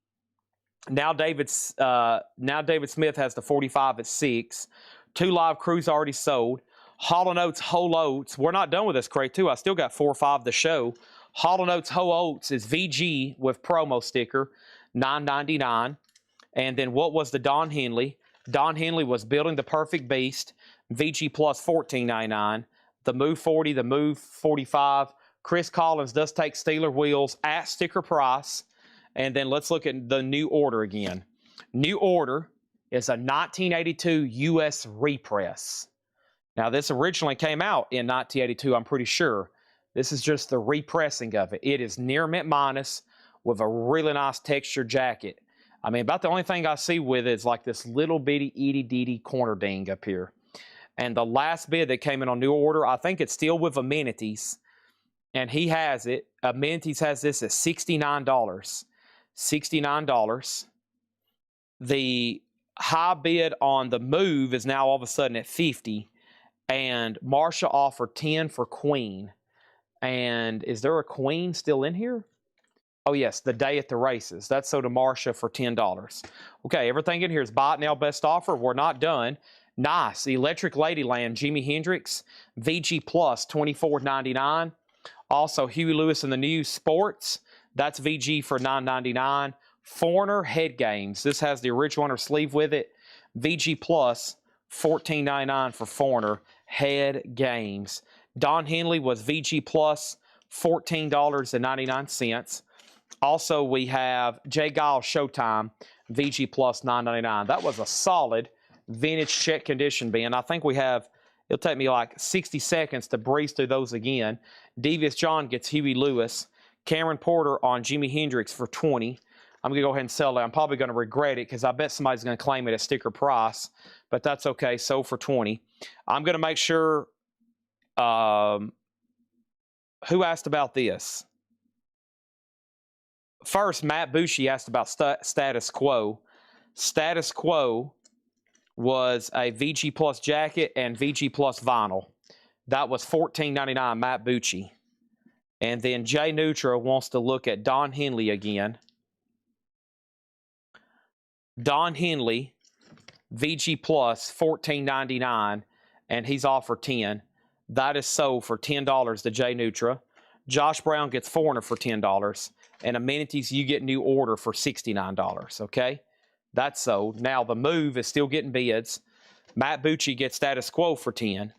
A: Now David Smith has the 45 at 6. 2 live crews already sold. Hall & Oates Whole Oats. We're not done with this crate, too. I still got 4 or 5 to show. Hall & Oates Whole Oats is VG with promo sticker, $9.99. And then what was the Don Henley? Don Henley was Building the Perfect Beast, VG plus $14.99. The Move 40, the Move 45. Chris Collins does take Steeler Wheels at sticker price. And then let's look at the New Order again. New Order is a 1982 U.S. repress. Now, this originally came out in 1982, I'm pretty sure. This is just the repressing of it. It is near mint minus with a really nice textured jacket. I mean, about the only thing I see with it is like this little bitty itty-ditty corner ding up here. And the last bid that came in on New Order, I think it's still with Amenities. And he has it. Amenities has this at $69. $69. The high bid on the Move is now all of a sudden at 50. And Marsha offered 10 for Queen. And is there a Queen still in here? Oh, yes, the Day at the Races. That's sold to Marsha for $10. Okay, everything in here is buy it now, best offer. We're not done. Nice. Electric Ladyland, Jimi Hendrix, VG Plus, $24.99. Also, Huey Lewis and the News Sports. That's VG for $9.99. Foreigner Head Games. This has the original on her sleeve with it. VG Plus, $14.99 for Foreigner Head Games. Don Henley was VG Plus, $14.99. Also, we have Jay Giles Showtime, VG Plus, $9.99. That was a solid vintage check condition bin. I think we have, it'll take me like 60 seconds to breeze through those again. Devious John gets Huey Lewis. Cameron Porter on Jimi Hendrix for $20. I'm going to go ahead and sell that. I'm probably going to regret it because I bet somebody's going to claim it at sticker price, but that's okay. Sold for $20. I'm going to make sure, who asked about this? First, Matt Bucci asked about Status Quo. Status Quo was a VG Plus jacket and VG Plus vinyl. That was $14.99, Matt Bucci. And then Jay Nutra wants to look at Don Henley again. Don Henley, VG Plus, $14.99, and he's offered 10. That is sold for $10 to Jay Nutra. Josh Brown gets Foreigner for $10. And Amenities, you get New Order for $69, okay? That's sold. Now, the Move is still getting bids. Matt Bucci gets Status Quo for 10.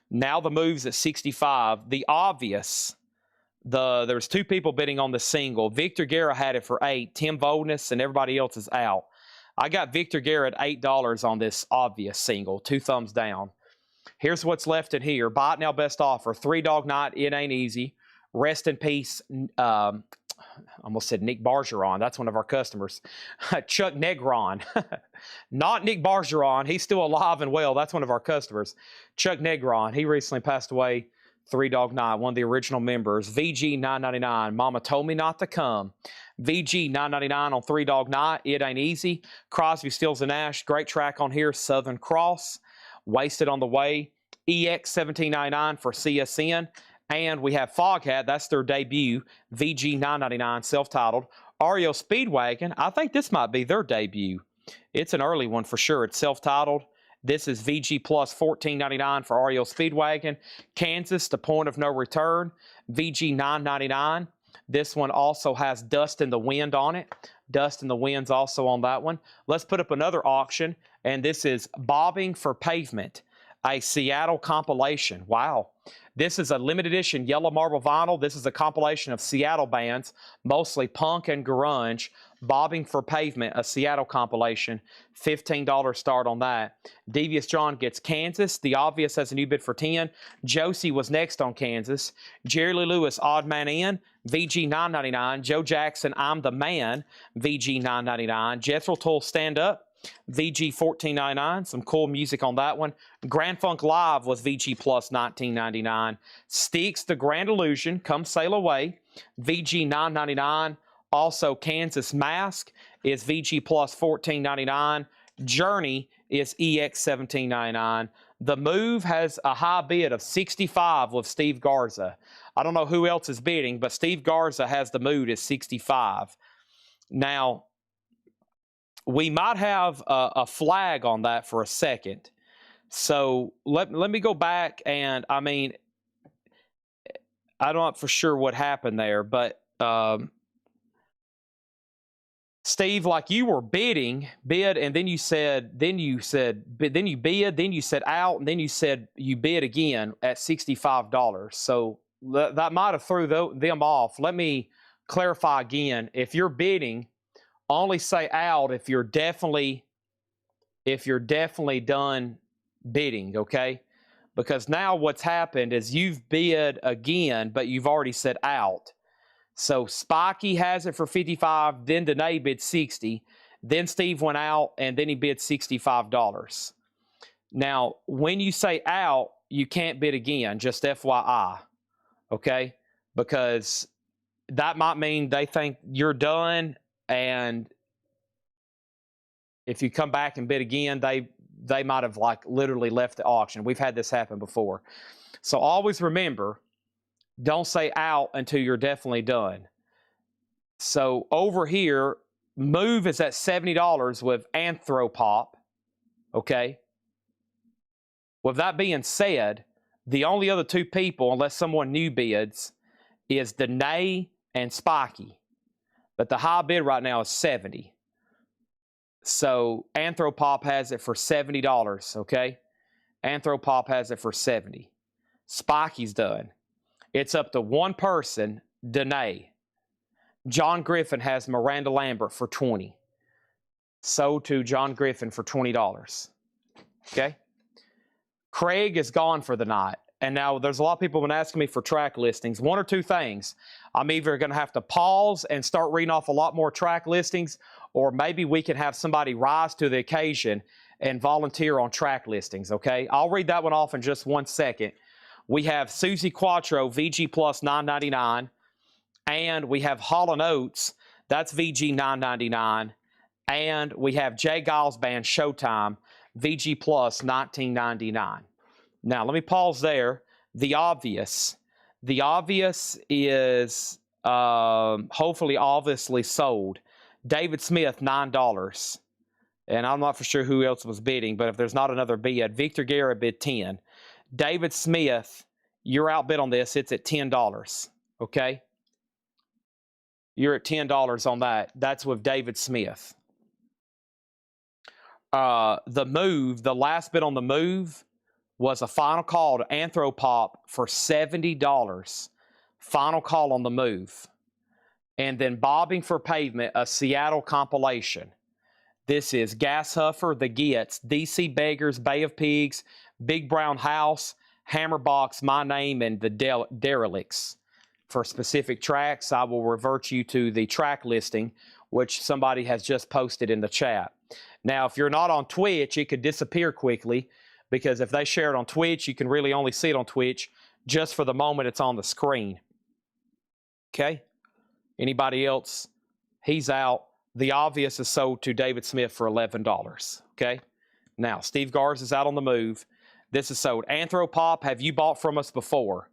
A: Now the Move's at 65. The Obvious, there's 2 people bidding on the single. Victor Guerra had it for 8. Tim Voldness and everybody else is out. I got Victor Guerra at $8 on this Obvious single. 2 thumbs down. Here's what's left in here. Buy it now, best offer. 3 Dog Night, It Ain't Easy. Rest in peace. I almost said Nick Bargeron. That's one of our customers. Chuck Negron. Not Nick Bargeron. He's still alive and well. That's one of our customers. Chuck Negron. He recently passed away. Three Dog Night, one of the original members. VG 999. Mama told me not to come. VG 999 on Three Dog Night. It Ain't Easy. Crosby, Stills and Nash. Great track on here. Southern Cross. Wasted on the Way. EX 1799 for CSN. And we have Foghat. That's their debut. VG 999, self-titled. REO Speedwagon. I think this might be their debut. It's an early one for sure. It's self-titled. This is VG Plus 1499 for REO Speedwagon. Kansas, The Point of No Return. VG 999. This one also has Dust in the Wind on it. Dust in the Wind's also on that one. Let's put up another auction. And this is Bobbing for Pavement, a Seattle compilation. Wow. This is a limited edition yellow marble vinyl. This is a compilation of Seattle bands, mostly punk and grunge. Bobbing for Pavement, a Seattle compilation. $15 start on that. Devious John gets Kansas. The Obvious has a new bid for 10. Josie was next on Kansas. Jerry Lee Lewis, Odd Man In, VG 999. Joe Jackson, I'm the Man, VG 999. Jethro Tull, Stand Up, VG 1499. Some cool music on that one. Grand Funk Live was VG Plus 1999. Styx, The Grand Illusion, Come Sail Away, VG 999. Also, Kansas Mask is VG Plus 1499. Journey is EX 1799. The Move has a high bid of 65 with Steve Garza. I don't know who else is bidding, but Steve Garza has the mood at 65. Now, we might have a flag on that for a second. So let me go back, and I mean, I'm not for sure what happened there, but Steve, like you were bid, and then you said out, and then you said you bid again at $65. So that might have threw them off. Let me clarify again. If you're bidding, only say out if you're definitely done bidding, okay? Because now what's happened is you've bid again, but you've already said out. So Spiky has it for 55, then Danae bid 60, then Steve went out, and then he bid $65. Now, when you say out, you can't bid again, just FYI, okay? Because that might mean they think you're done, and if you come back and bid again, they might have like literally left the auction. We've had this happen before. So always remember, don't say out until you're definitely done. So over here, Move is at $70 with Anthropop, okay? With that being said, the only other two people, unless someone new bids, is Danae and Spiky. But the high bid right now is 70. So Anthropop has it for $70, okay? Anthropop has it for 70. Spiky's done. It's up to one person, Danae. John Griffin has Miranda Lambert for 20. So to John Griffin for $20. Okay? Craig is gone for the night. And now there's a lot of people been asking me for track listings. One or two things. I'm either going to have to pause and start reading off a lot more track listings, or maybe we can have somebody rise to the occasion and volunteer on track listings, okay? I'll read that one off in just 1 second. We have Susie Quattro, VG Plus 999, and we have Hall & Oates, that's VG 999, and we have Jay Giles Band Showtime, VG Plus 1999. Now, let me pause there. The Obvious is hopefully obviously sold. David Smith, $9, and I'm not for sure who else was bidding, but if there's not another bid, Victor Guerra bid 10. David Smith, you're outbid on this. It's at $10, okay? You're at $10 on that. That's with David Smith. The Move, the last bid on the Move was a final call to Anthropop for $70. Final call on the Move. And then Bobbing for Pavement, a Seattle compilation. This is Gas Huffer, The Gets, DC Beggars, Bay of Pigs, Big Brown House, Hammerbox, My Name, and The Derelicts. For specific tracks, I will revert you to the track listing, which somebody has just posted in the chat. Now, if you're not on Twitch, it could disappear quickly, because if they share it on Twitch, you can really only see it on Twitch just for the moment it's on the screen. Okay? Anybody else? He's out. The Obvious is sold to David Smith for $11. Okay? Now, Steve Garza is out on the move. This is sold. Anthropop, have you bought from us before?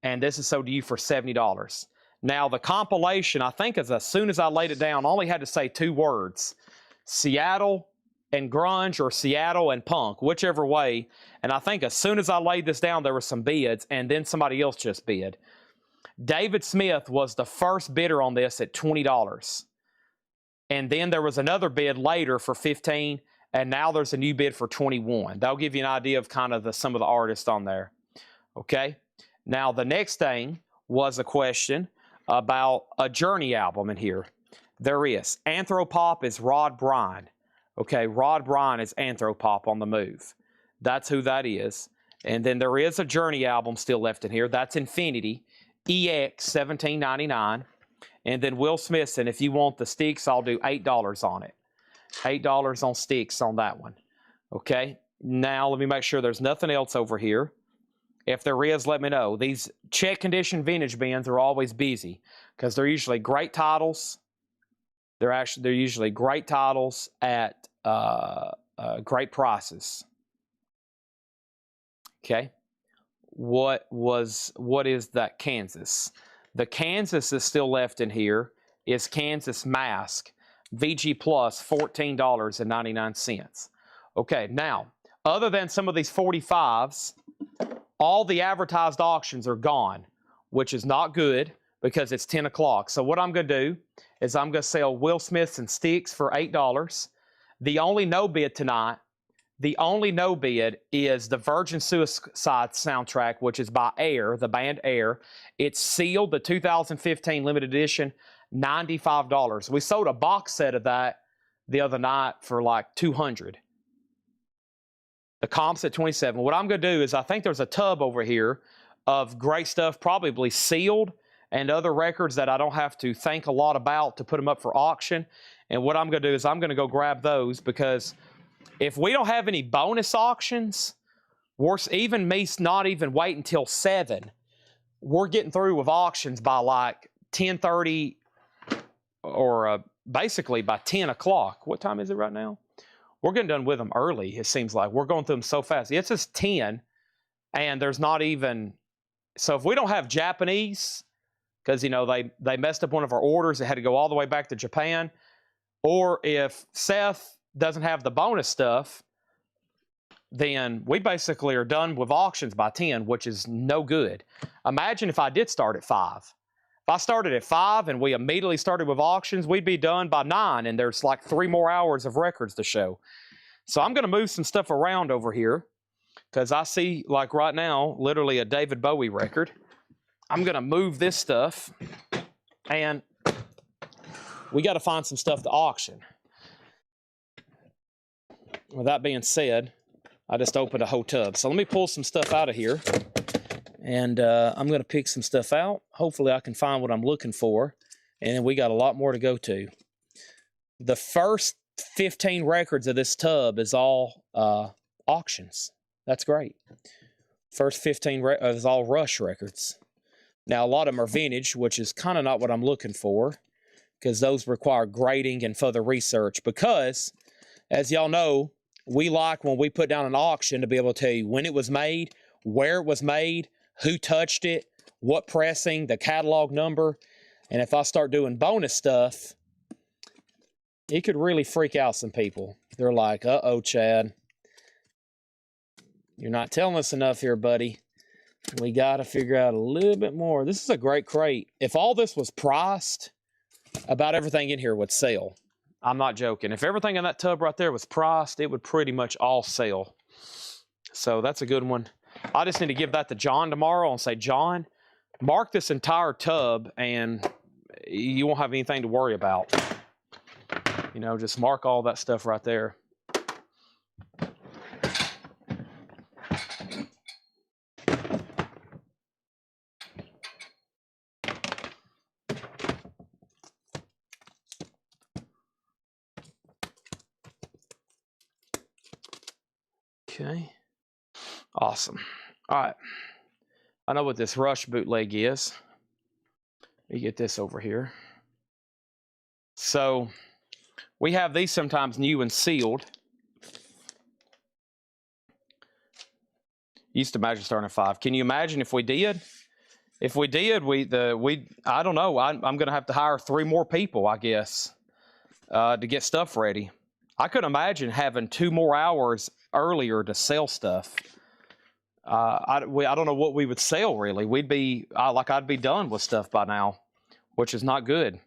A: And this is sold to you for $70. Now, the compilation, I think as soon as I laid it down, I only had to say 2 words. Seattle and grunge, or Seattle and punk, whichever way. And I think as soon as I laid this down, there were some bids, and then somebody else just bid. David Smith was the first bidder on this at $20. And then there was another bid later for $15, and now there's a new bid for $21. That'll give you an idea of kind of some of the artists on there. Okay? Now, the next thing was a question about a Journey album in here. There is. Anthropop is Rod Bryan. Okay, Rod Bryan is Anthropop on the move. That's who that is. And then there is a Journey album still left in here. That's Infinity, EX, $17.99. And then Will Smithson, if you want the sticks, I'll do $8 on it. $8 on sticks on that one. Okay, now let me make sure there's nothing else over here. If there is, let me know. These check condition vintage bins are always busy because they're usually great titles. They're usually great titles at great prices. Okay. What is that Kansas? The Kansas is still left in here. Is Kansas Mask VG Plus, $14.99. Okay, now other than some of these 45s, all the advertised auctions are gone, which is not good because it's 10 o'clock. So what I'm going to do is I'm going to sell Will Smith's and sticks for $8. The only no bid tonight, the is the Virgin Suicide soundtrack, which is by Air, the band Air. It's sealed, the 2015 limited edition, $95. We sold a box set of that the other night for like $200. The comp's at $27. What I'm going to do is I think there's a tub over here of great stuff, probably sealed, and other records that I don't have to think a lot about to put them up for auction. And what I'm going to do is I'm going to go grab those, because if we don't have any bonus auctions, even me not even waiting until 7, we're getting through with auctions by like 10:30 or basically by 10 o'clock. What time is it right now? We're getting done with them early, it seems like. We're going through them so fast. It's just 10, and there's not even... So if we don't have Japanese, because, you know, they messed up one of our orders, it had to go all the way back to Japan, or if Seth doesn't have the bonus stuff, then we basically are done with auctions by 10, which is no good. Imagine if I did start at 5. If I started at 5 and we immediately started with auctions, we'd be done by 9, and there's like 3 more hours of records to show. So I'm going to move some stuff around over here, because I see, like right now, literally a David Bowie record. I'm going to move this stuff, and we got to find some stuff to auction. With that being said, I just opened a whole tub. So let me pull some stuff out of here, and I'm going to pick some stuff out. Hopefully I can find what I'm looking for, and we got a lot more to go to. The first 15 records of this tub is all auctions. That's great. First 15 is all Rush records. Now, a lot of them are vintage, which is kind of not what I'm looking for, because those require grading and further research. Because, as y'all know, we like when we put down an auction to be able to tell you when it was made, where it was made, who touched it, what pressing, the catalog number. And if I start doing bonus stuff, it could really freak out some people. They're like, uh-oh, Chad, you're not telling us enough here, buddy. We got to figure out a little bit more. This is a great crate. If all this was priced, about everything in here would sell. I'm not joking. If everything in that tub right there was priced, it would pretty much all sell. So that's a good one. I just need to give that to John tomorrow and say, John, mark this entire tub and you won't have anything to worry about. You know, just mark all that stuff right there. Okay. Awesome. All right. I know what this Rush bootleg is. Let me get this over here. So we have these sometimes new and sealed. Used to imagine starting at 5. Can you imagine if we did? If we did, I don't know. I'm going to have to hire 3 more people, I guess, to get stuff ready. I couldn't imagine having 2 more hours earlier to sell stuff. I don't know what we would sell really. We'd be I'd be done with stuff by now, which is not good.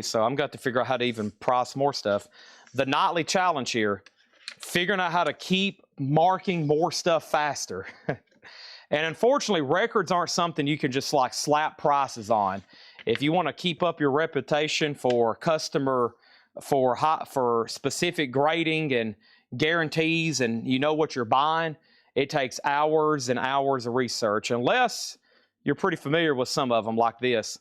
A: So I'm got to figure out how to even price more stuff. The nightly challenge here, figuring out how to keep marking more stuff faster. And unfortunately, records aren't something you can just like slap prices on. If you want to keep up your reputation for customer, for specific grading and guarantees, and you know what you're buying, it takes hours and hours of research, unless you're pretty familiar with some of them like this.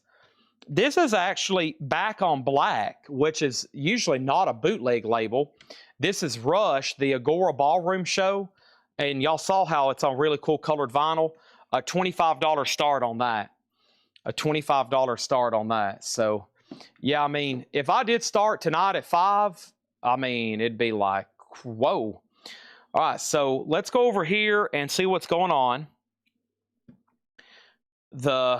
A: This is actually Back on Black, which is usually not a bootleg label. This is Rush, the Agora Ballroom show. And y'all saw how it's on really cool colored vinyl. A $25 start on that. A $25 start on that. So, yeah, I mean, if I did start tonight at 5, I mean, it'd be like, whoa. All right, so let's go over here and see what's going on. Let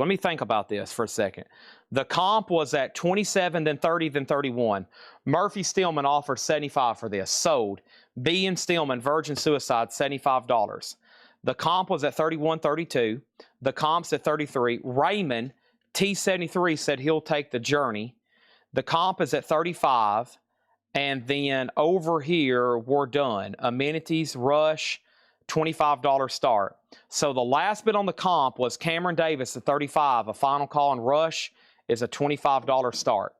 A: me think about this for a second. The comp was at 27, then 30, then 31. Murphy Stillman offered 75 for this. Sold. B and Stillman, Virgin Suicide, $75. The comp was at 31, 32. The comp's at 33. Raymond, T73, said he'll take the Journey. The comp is at 35. And then over here, we're done. Amenities, Rush, $25 start. So the last bid on the comp was Cameron Davis at 35. A final call on Rush is a $25 start.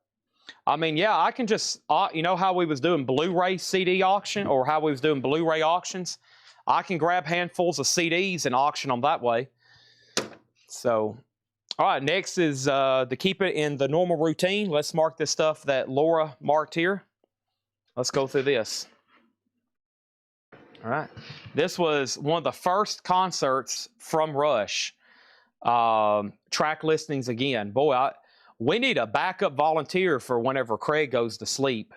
A: I mean, yeah, I can just, you know how we was doing Blu-ray CD auction, or how we was doing Blu-ray auctions? I can grab handfuls of CDs and auction them that way. So, all right, next is to keep it in the normal routine. Let's mark this stuff that Laura marked here. Let's go through this. All right. This was one of the first concerts from Rush. Track listings again. Boy, we need a backup volunteer for whenever Craig goes to sleep.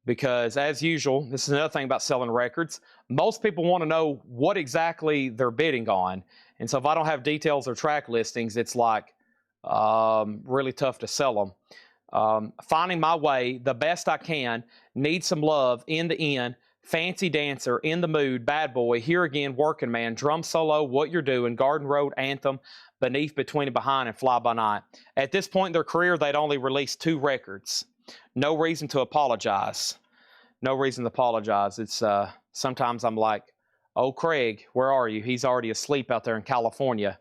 A: Because as usual, this is another thing about selling records. Most people want to know what exactly they're bidding on. And so if I don't have details or track listings, it's like really tough to sell them. Finding my way, the best I can, need some love, in the end, fancy dancer, in the mood, bad boy, here again, working man, drum solo, what you're doing, Garden Road, Anthem, Beneath, Between and Behind, and Fly By Night. At this point in their career, they'd only released 2 records. No reason to apologize. No reason to apologize. It's sometimes I'm like, oh, Craig, where are you? He's already asleep out there in California.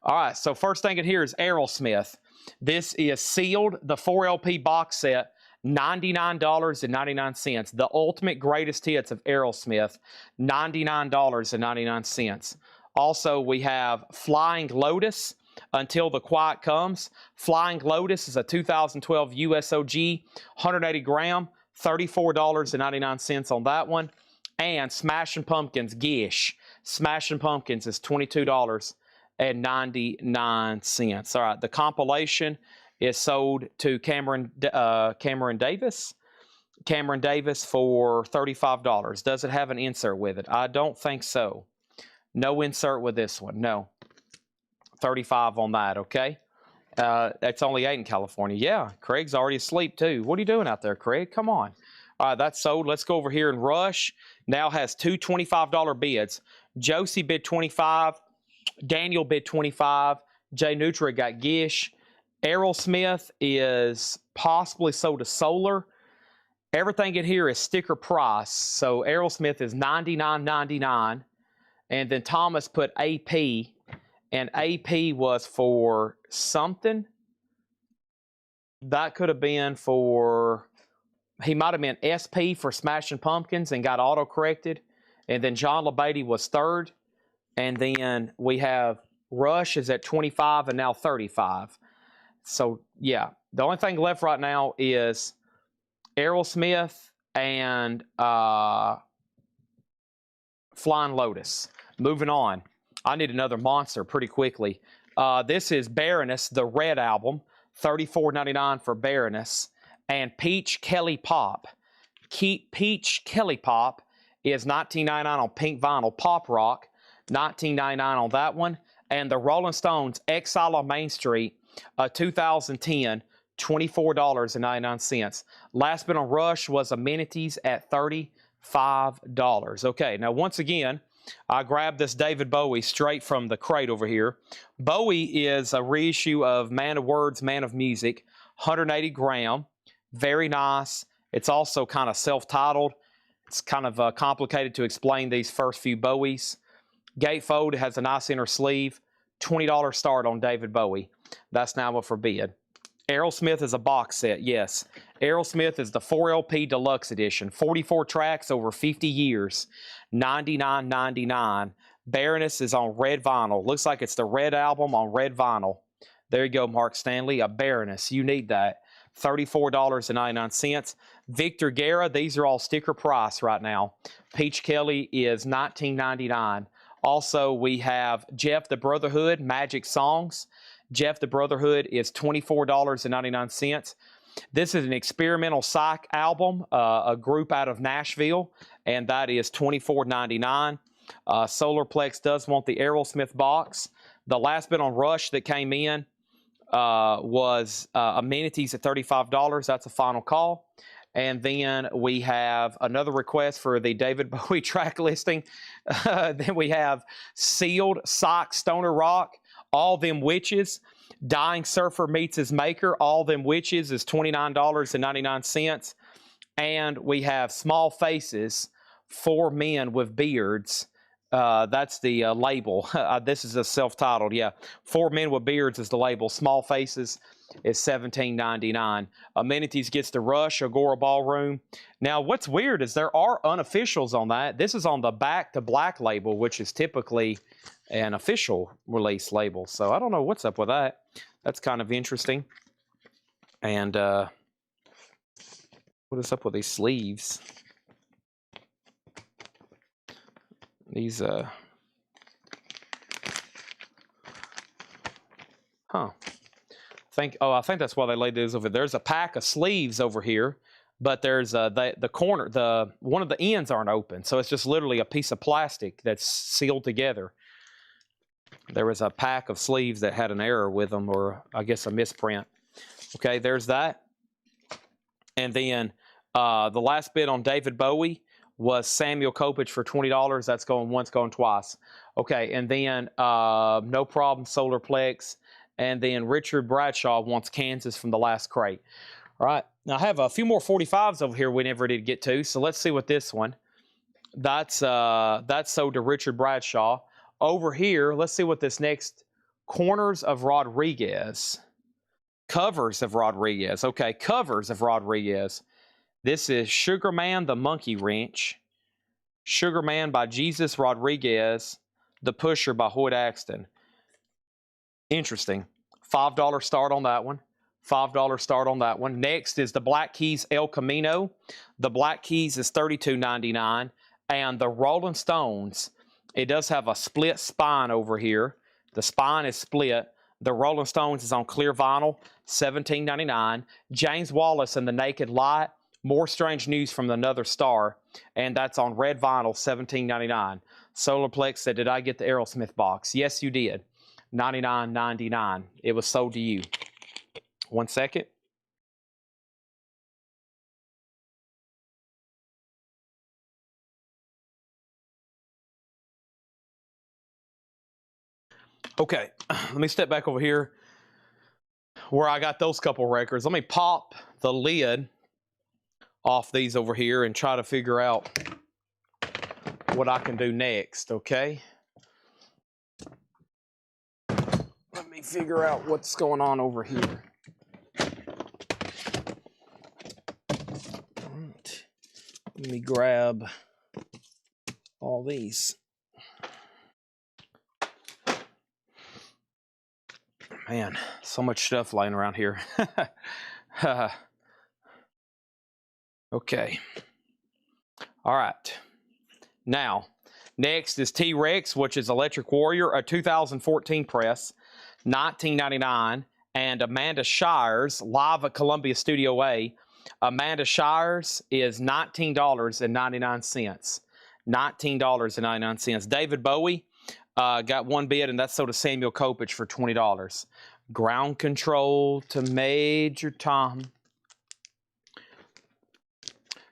A: All right, so first thing in here is Aerosmith. This is sealed, the 4LP box set, $99.99. The ultimate greatest hits of Aerosmith, $99.99. Also, we have Flying Lotus, Until the Quiet Comes. Flying Lotus is a 2012 USOG, 180 gram, $34.99 on that one. And Smashing Pumpkins, Gish. Smashing Pumpkins is $22.99. All right, the compilation is sold to Cameron Davis. Cameron Davis for $35. Does it have an insert with it? I don't think so. No insert with this one. No. 35 on that, okay? That's only 8 in California. Yeah, Craig's already asleep too. What are you doing out there, Craig? Come on. All right, that's sold. Let's go over here and Rush. Now has 2 $25 bids. Josie bid 25. Daniel bid 25. Jay Nutra got Gish. Aerosmith is possibly sold to Solar. Everything in here is sticker price. So Aerosmith is $99.99. And then Thomas put AP. And AP was for something. That could have been for... He might have been SP for Smashing Pumpkins and got auto-corrected. And then John LeBeatty was third. And then we have Rush is at 25 and now 35. So, yeah. The only thing left right now is Aerosmith and Flying Lotus. Moving on. I need another monster pretty quickly. This is Baroness, the red album. $34.99 for Baroness. And Peach Kelly Pop. Peach Kelly Pop is $19.99 on pink vinyl. Pop Rock, $19.99 on that one. And the Rolling Stones Exile on Main Street, 2010, $24.99. Last bit on Rush was Amenities at $35. Okay, now once again, I grabbed this David Bowie straight from the crate over here. Bowie is a reissue of Man of Words, Man of Music, 180 gram, very nice. It's also kind of self-titled. It's kind of complicated to explain these first few Bowies. Gatefold has a nice inner sleeve. $20 start on David Bowie. That's now up for bid. Aerosmith is a box set, yes. Aerosmith is the 4LP Deluxe Edition. 44 tracks over 50 years. $99.99. Baroness is on red vinyl. Looks like it's the red album on red vinyl. There you go, Mark Stanley. A Baroness. You need that. $34.99. Victor Guerra, these are all sticker price right now. Peach Kelly is $19.99. Also, we have Jeff the Brotherhood, Magic Songs. Jeff the Brotherhood is $24.99. This is an experimental psych album, a group out of Nashville, and that is $24.99. Solarplex does want the Aerosmith box. The last bit on Rush that came in was Amenities at $35. That's a final call. And then we have another request for the David Bowie track listing. Then we have Sealed, Sock, Stoner Rock, All Them Witches. Dying Surfer Meets His Maker, All Them Witches is $29.99. And we have Small Faces, 4 Men with Beards. That's the label. This is a self-titled, yeah. 4 Men with Beards is the label. Small Faces is $17.99. Amenities gets the Rush, Agora Ballroom. Now, what's weird is there are unofficials on that. This is on the Back to Black label, which is typically an official release label. So I don't know what's up with that. That's kind of interesting. And what is up with these sleeves? These, I think that's why they laid these over. There's a pack of sleeves over here, but there's the corner, one of the ends aren't open, so it's just literally a piece of plastic that's sealed together. There was a pack of sleeves that had an error with them, or I guess a misprint. Okay, there's that. And then the last bid on David Bowie was Samuel Kopich for $20. That's going once, going twice. Okay, and then No Problem, Solarplex. And then Richard Bradshaw wants Kansas from the last crate. All right, now I have a few more 45s over here we never did get to, so let's see what this one. That's sold to Richard Bradshaw. Over here, let's see what this next, Corners of Rodriguez. Covers of Rodriguez. Okay, Covers of Rodriguez. This is Sugar Man, the Monkey Wrench. Sugar Man by Jesus Rodriguez. The Pusher by Hoyt Axton. Interesting. $5 start on that one. $5 start on that one. Next is the Black Keys El Camino. The Black Keys is $32.99. And the Rolling Stones, it does have a split spine over here. The spine is split. The Rolling Stones is on clear vinyl, $17.99. James Wallace and the Naked Light, More Strange News from Another Star, and that's on red vinyl, $17.99. Solarplex said, did I get the Aerosmith box? Yes, you did. $99.99. It was sold to you. 1 second. Okay, let me step back over here where I got those couple records. Let me pop the lid off these over here and try to figure out what I can do next, okay? Let me figure out what's going on over here. All right. Let me grab all these. Man, so much stuff lying around here. Okay. All right. Now, Next is T-Rex, which is Electric Warrior, a 2014 press, $19.99. And Amanda Shires, live at Columbia Studio A. Amanda Shires is $19.99. $19.99. David Bowie got one bid, and that's sold to Samuel Kopich for $20. Ground Control to Major Tom.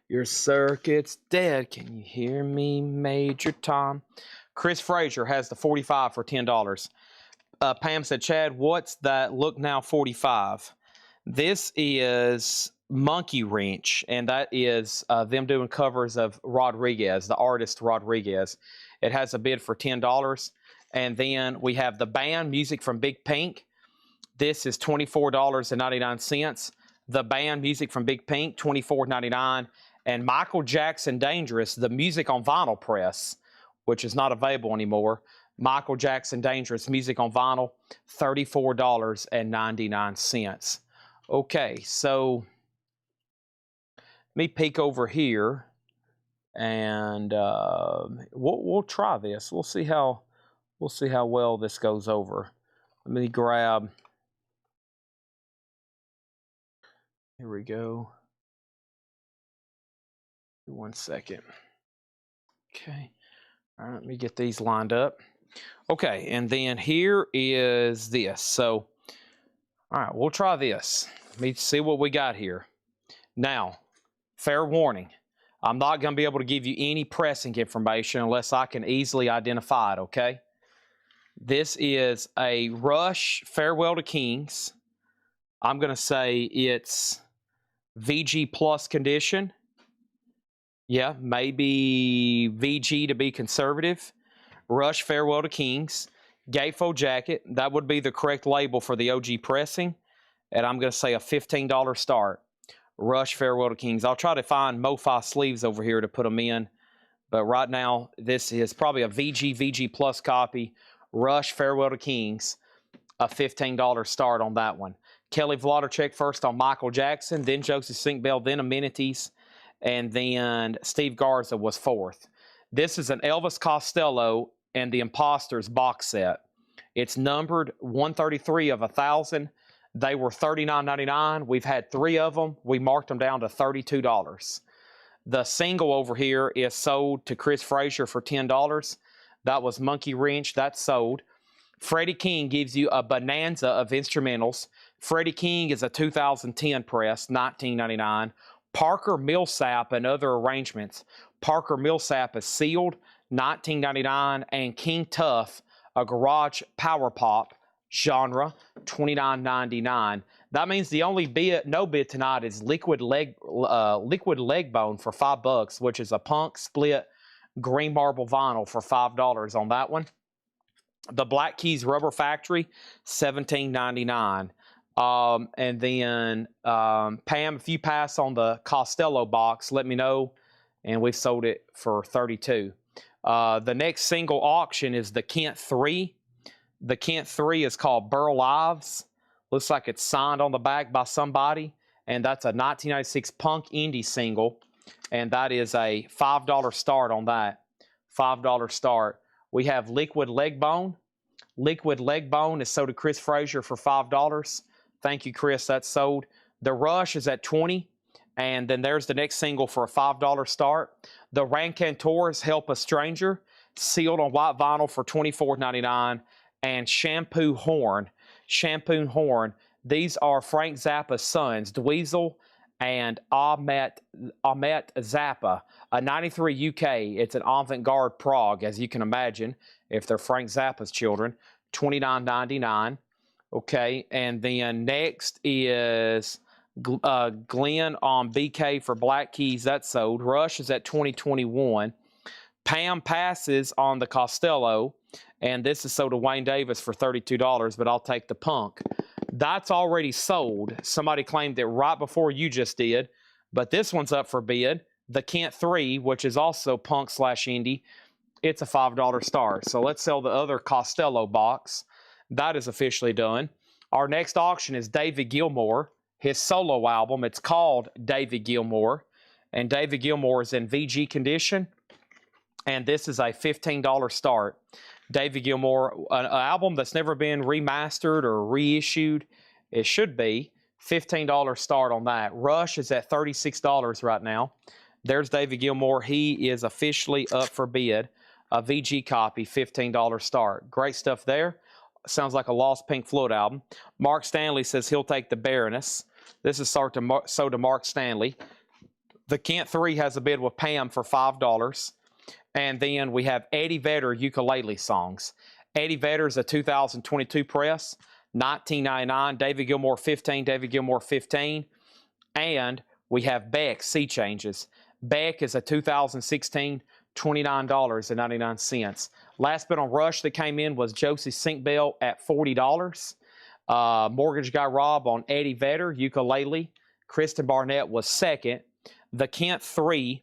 A: Your circuit's dead. Can you hear me, Major Tom? Chris Frazier has the 45 for $10. Pam said, Chad, what's that Look Now 45? This is Monkey Wrench, and that is them doing covers of Rodriguez, the artist Rodriguez. It has a bid for $10. And then we have the band Music from Big Pink. This is $24.99. The band Music from Big Pink, $24.99. And Michael Jackson Dangerous, the music on vinyl press, which is not available anymore. Michael Jackson Dangerous, music on vinyl, $34.99. Okay, so let me peek over here, and we'll try this. We'll see how well this goes over. Let me grab. Here we go. 1 second. Okay. All right, let me get these lined up. Okay, and then here is this. So, all right, we'll try this. Let me see what we got here. Now, fair warning, I'm not going to be able to give you any pressing information unless I can easily identify it, okay? This is a Rush Farewell to Kings. I'm going to say it's VG plus condition. Yeah, maybe VG to be conservative. Rush Farewell to Kings. Gatefold jacket. That would be the correct label for the OG pressing. And I'm going to say a $15 start. Rush Farewell to Kings. I'll try to find MoFi sleeves over here to put them in. But right now, this is probably a VG plus copy. Rush Farewell to Kings. A $15 start on that one. Kelly Vlodarchek first on Michael Jackson. Then Joseph Sinkbell. Then Amenities. And then Steve Garza was fourth. This is an Elvis Costello and the Imposters box set. It's numbered 133 of 1,000. They were $39.99. We've had 3 of them. We marked them down to $32. The single over here is sold to Chris Frazier for $10. That was Monkey Wrench. That's sold. Freddie King gives you a bonanza of instrumentals. Freddie King is a 2010 press, $19.99. Parker Millsap and other arrangements. Parker Millsap is sealed, $19.99, and King Tuff, a garage power pop genre, $29.99. That means the only no bid tonight is Liquid Leg Bone for $5, which is a punk split green marble vinyl for $5 on that one. The Black Keys Rubber Factory, $17.99. And then, Pam, if you pass on the Costello box, let me know. And we've sold it for $32. The next single auction is the Kent 3. The Kent 3 is called Burl Ives. Looks like it's signed on the back by somebody. And that's a 1996 punk indie single. And that is a $5 start on that. $5 start. We have Liquid Leg Bone. Liquid Leg Bone is sold to Chris Frazier for $5. Thank you, Chris. That's sold. The Rush is at $20. And then there's the next single for a $5 start. The Rancantors Help a Stranger, sealed on white vinyl for $24.99. And Shampoo Horn. Shampoo Horn. These are Frank Zappa's sons, Dweezil and Ahmet Zappa. A 93 UK. It's an avant-garde prog, as you can imagine, if they're Frank Zappa's children. $29.99. Okay, and then next is Glenn on BK for Black Keys. That's sold. Rush is at 2021. Pam passes on the Costello, and this is sold to Wayne Davis for $32, but I'll take the punk. That's already sold. Somebody claimed it right before you just did, but this one's up for bid. The Kent 3, which is also punk / indie, it's a $5 start. So let's sell the other Costello box. That is officially done. Our next auction is David Gilmour, his solo album. It's called David Gilmour, and David Gilmour is in VG condition. and this is a $15 start. David Gilmour, an album that's never been remastered or reissued. It should be. $15 start on that. Rush is at $36 right now. There's David Gilmour. He is officially up for bid. A VG copy, $15 start. Great stuff there. Sounds like a lost Pink Floyd album. Mark Stanley says he'll take the Baroness. This is so to Mark Stanley. The Kent 3 has a bid with Pam for $5. And then we have Eddie Vedder ukulele songs. Eddie Vedder is a 2022 press, $19.99. David Gilmour, $15. David Gilmour, $15. And we have Beck Sea Changes. Beck is a 2016, $29.99. Last bid on Rush that came in was Josie Sinkbell at $40. Mortgage Guy Rob on Eddie Vedder ukulele. Kristen Barnett was second. The Kent 3,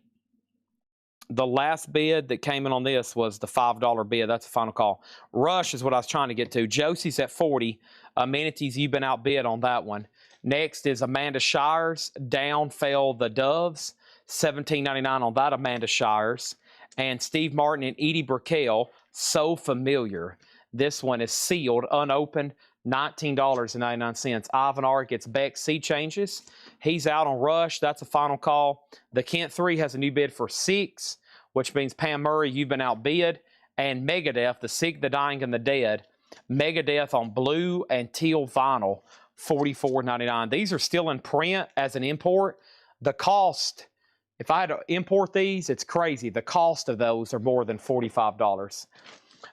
A: the last bid that came in on this was the $5 bid. That's the final call. Rush is what I was trying to get to. Josie's at $40. Amenities, you've been outbid on that one. Next is Amanda Shires. Down fell the Doves. $17.99 on that Amanda Shires. And Steve Martin and Edie Brickell, So Familiar. This one is sealed, unopened, $19.99. Ivan R gets Beck Sea Changes. He's out on Rush. That's a final call. The Kent 3 has a new bid for $6, which means Pam Murray, you've been outbid. And Megadeth, The Sick, the Dying, and the Dead. Megadeth on blue and teal vinyl, $44.99. These are still in print as an import. The cost, if I had to import these, it's crazy. The cost of those are more than $45.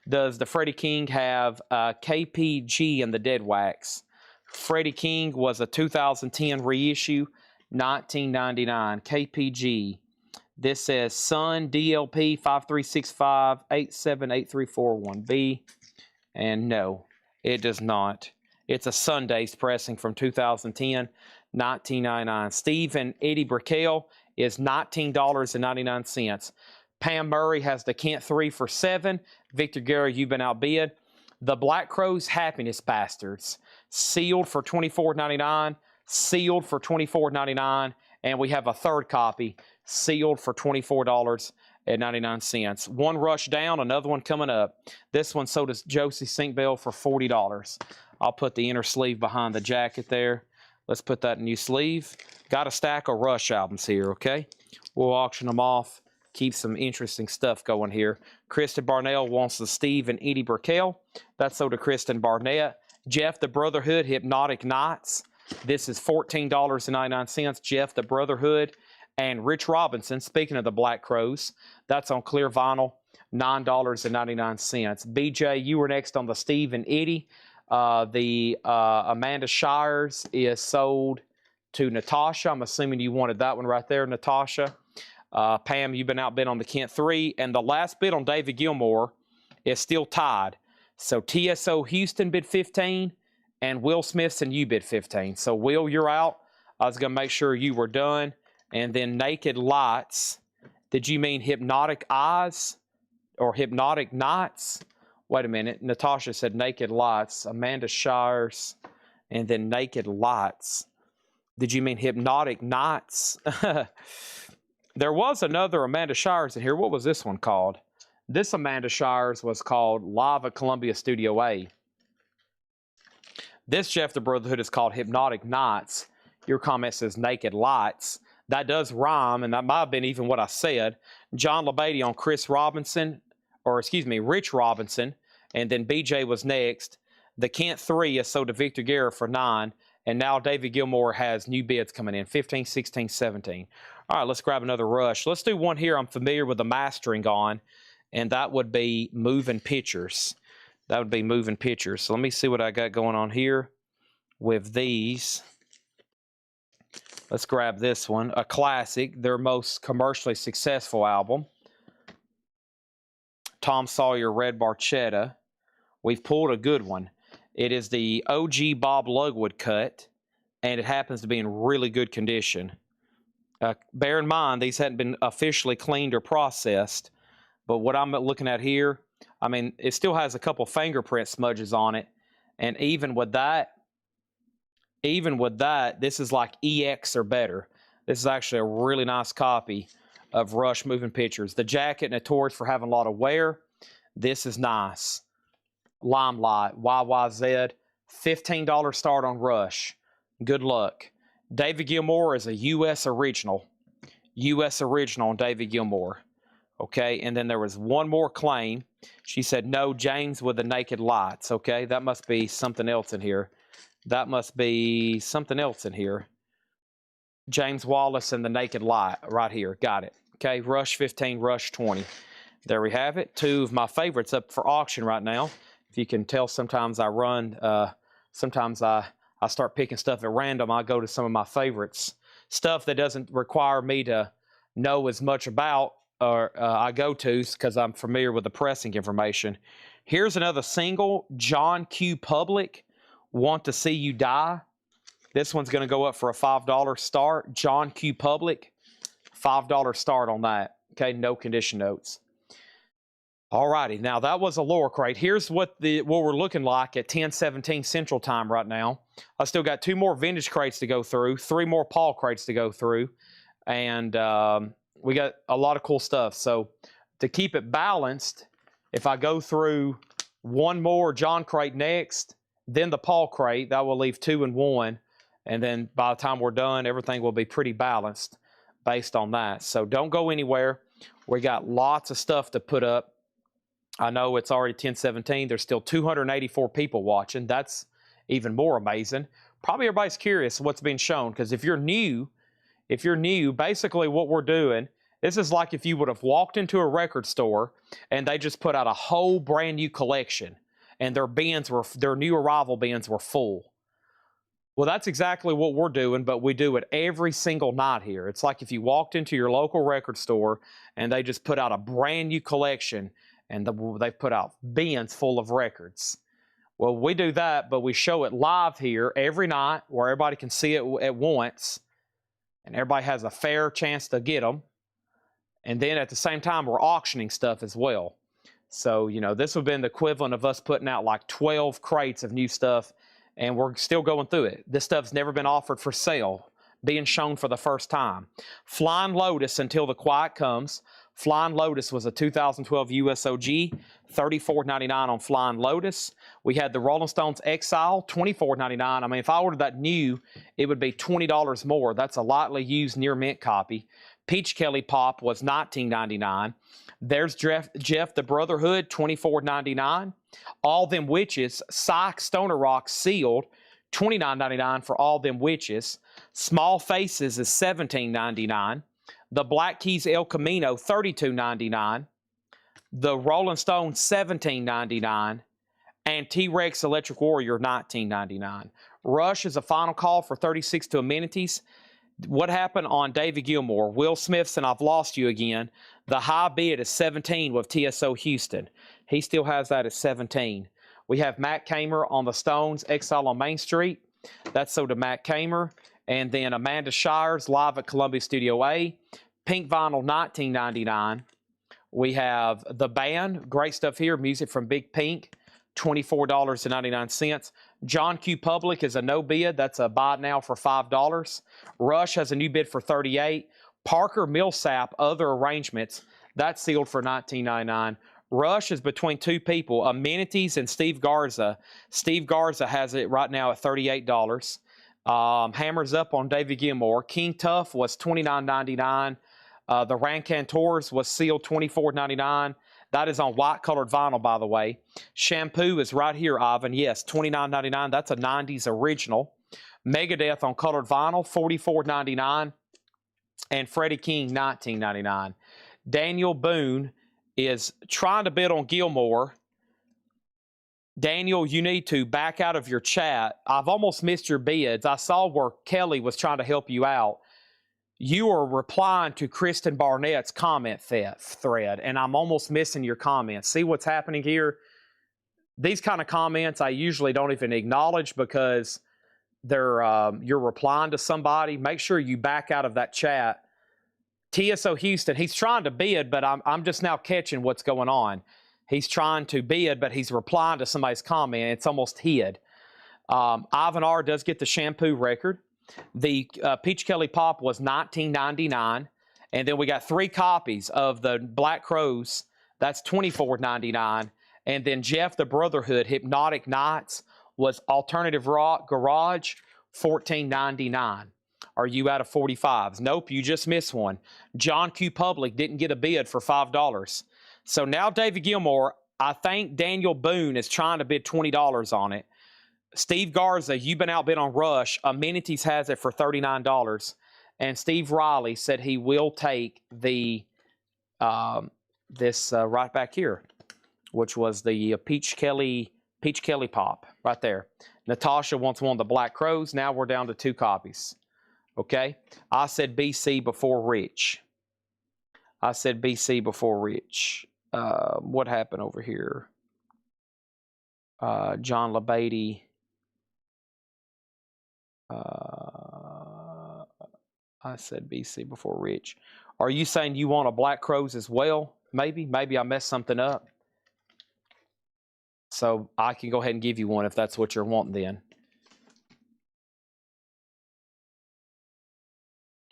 A: Does the Freddie King have KPG and the Dead Wax? Freddie King was a 2010 reissue, $19.99. KPG. This says Sun DLP 5365878341B. And no, it does not. It's a Sunday's pressing from 2010, $19.99. Steve and Eddie Brickell is $19.99. Pam Murray has the Kent 3 for $7. Victor Guerra, you've been outbid. The Black Crowes Happiness Bastards, sealed for $24.99, sealed for $24.99, and we have a third copy, sealed for $24.99. One Rush down, another one coming up. This one sold as Josie Sinkbell for $40. I'll put the inner sleeve behind the jacket there. Let's put that new sleeve. Got a stack of Rush albums here, okay? We'll auction them off. Keep some interesting stuff going here. Kristen Barnell wants the Steve and Edie Brickell. That's sold to Kristen Barnett. Jeff the Brotherhood Hypnotic Nights. This is $14.99. Jeff the Brotherhood. And Rich Robinson, speaking of the Black Crowes, that's on clear vinyl, $9.99. BJ, you were next on the Steve and Eddie. The Amanda Shires is sold to Natasha. I'm assuming you wanted that one right there, Natasha. Pam, you've been outbid on the Kent 3. And the last bid on David Gilmour is still tied. So TSO Houston bid 15 and Will Smithson, you bid 15. So Will, you're out. I was going to make sure you were done. And then Naked Lights. Did you mean Hypnotic Eyes or Hypnotic Nights? Wait a minute. Natasha said Naked Lights. Amanda Shires and then Naked Lights. Did you mean Hypnotic Nights? There was another Amanda Shires in here. What was this one called? This Amanda Shires was called Live at Columbia Studio A. This Jeff the Brotherhood is called Hypnotic Nights. Your comment says Naked Lights. That does rhyme, and that might have been even what I said. John LeBady on Chris Robinson, or excuse me, Rich Robinson, and then BJ was next. The Kent 3 is sold to Victor Guerra for $9, and now David Gilmour has new bids coming in, 15, 16, 17. All right, let's grab another Rush. Let's do one here I'm familiar with the mastering on, and that would be Moving Pictures. That would be Moving Pictures. So let me see what I got going on here with these. Let's grab this one, a classic, their most commercially successful album. Tom Sawyer, Red Barchetta. We've pulled a good one. It is the OG Bob Lugwood cut, and it happens to be in really good condition. Bear in mind, these hadn't been officially cleaned or processed, but what I'm looking at here, I mean, it still has a couple fingerprint smudges on it, and even with that, this is like EX or better. This is actually a really nice copy of Rush moving pictures. The jacket notorious for having a lot of wear. This is nice. Limelight, YYZ, $15 start on Rush. Good luck. David Gilmour is a U.S. original. U.S. original on David Gilmour. Okay, and then there was one more claim. She said, no, James with the naked lights. Okay, that must be something else in here. That must be something else in here. James Wallace and the naked light right here. Got it. Okay, Rush 15, Rush 20. There we have it. Two of my favorites up for auction right now. If you can tell, sometimes I run, sometimes I start picking stuff at random. I go to some of my favorites. Stuff that doesn't require me to know as much about, or I go to because I'm familiar with the pressing information. Here's another single, John Q. Public, Want to See You Die. This one's going to go up for a $5 start. John Q. Public, $5 start on that. Okay, no condition notes. All righty, now that was a lower crate. Here's what we're looking like at 10:17 Central Time right now. I still got 2 more vintage crates to go through, 3 more Paul crates to go through, and we got a lot of cool stuff. So to keep it balanced, if I go through 1 more John crate next, then the Paul crate, that will leave 2 and 1, and then by the time we're done, everything will be pretty balanced based on that. So don't go anywhere. We got lots of stuff to put up. I know it's already 10:17. There's still 284 people watching. That's even more amazing. Probably everybody's curious what's being shown, because if you're new, basically what we're doing, this is like if you would have walked into a record store and they just put out a whole brand new collection and their new arrival bins were full. Well, that's exactly what we're doing, but we do it every single night here. It's like if you walked into your local record store and they just put out a brand new collection and they've put out bins full of records. Well, we do that, but we show it live here every night where everybody can see it at once, and everybody has a fair chance to get them. And then at the same time, we're auctioning stuff as well. So, you know, this would have been the equivalent of us putting out like 12 crates of new stuff, and we're still going through it. This stuff's never been offered for sale, being shown for the first time. Flying Lotus, Until the Quiet Comes. Flying Lotus was a 2012 USOG, $34.99 on Flying Lotus. We had the Rolling Stones Exile, $24.99. I mean, if I ordered that new, it would be $20 more. That's a lightly used near mint copy. Peach Kelly Pop was $19.99. There's Jeff the Brotherhood, $24.99. All Them Witches, Psych Stoner Rock sealed, $29.99 for All Them Witches. Small Faces is $17.99. The Black Keys El Camino, $32.99. The Rolling Stones, $17.99. And T-Rex Electric Warrior, $19.99. Rush is a final call for 36 to Amenities. What happened on David Gilmour? Will Smithson, I've lost you again. The high bid is 17 with TSO Houston. He still has that at 17. We have Matt Kamer on the Stones, Exile on Main Street. That's sold to Matt Kamer. And then Amanda Shires, live at Columbia Studio A. Pink Vinyl, $19.99. We have The Band, great stuff here, music from Big Pink, $24.99. John Q. Public is a no bid. That's a buy now for $5. Rush has a new bid for $38. Parker Millsap, Other Arrangements, that's sealed for $19.99. Rush is between 2 people, Amenities and Steve Garza. Steve Garza has it right now at $38. Hammers up on David Gilmour. King Tough was $29.99. The Rancantors was sealed $24.99. That is on white colored vinyl, by the way. Shampoo is right here, Ivan. Yes, $29.99. That's a 90s original. Megadeth on colored vinyl, $44.99. And Freddie King, $19.99. Daniel Boone is trying to bid on Gilmour. Daniel, you need to back out of your chat. I've almost missed your bids. I saw where Kelly was trying to help you out. You are replying to Kristen Barnett's comment thread, and I'm almost missing your comments. See what's happening here? These kind of comments I usually don't even acknowledge because they're you're replying to somebody. Make sure you back out of that chat. TSO Houston, he's trying to bid, but I'm just now catching what's going on. He's trying to bid, but he's replying to somebody's comment. It's almost hid. Ivan R. does get the Shampoo record. The Peach Kelly Pop was $19.99. And then we got 3 copies of the Black Crows. That's $24.99. And then Jeff the Brotherhood Hypnotic Nights was Alternative Rock Garage, $14.99. Are you out of 45s? Nope, you just missed one. John Q. Public didn't get a bid for $5. So now David Gilmour, I think Daniel Boone is trying to bid $20 on it. Steve Garza, you've been outbid on Rush. Amenities has it for $39. And Steve Riley said he will take the this right back here, which was the Peach Kelly Pop right there. Natasha wants one of the Black Crows. Now we're down to 2 copies. Okay, I said BC before Rich. I said BC before Rich. What happened over here? John LeBeatty. I said BC before Rich. Are you saying you want a Black Crows as well? Maybe I messed something up. So I can go ahead and give you one if that's what you're wanting then.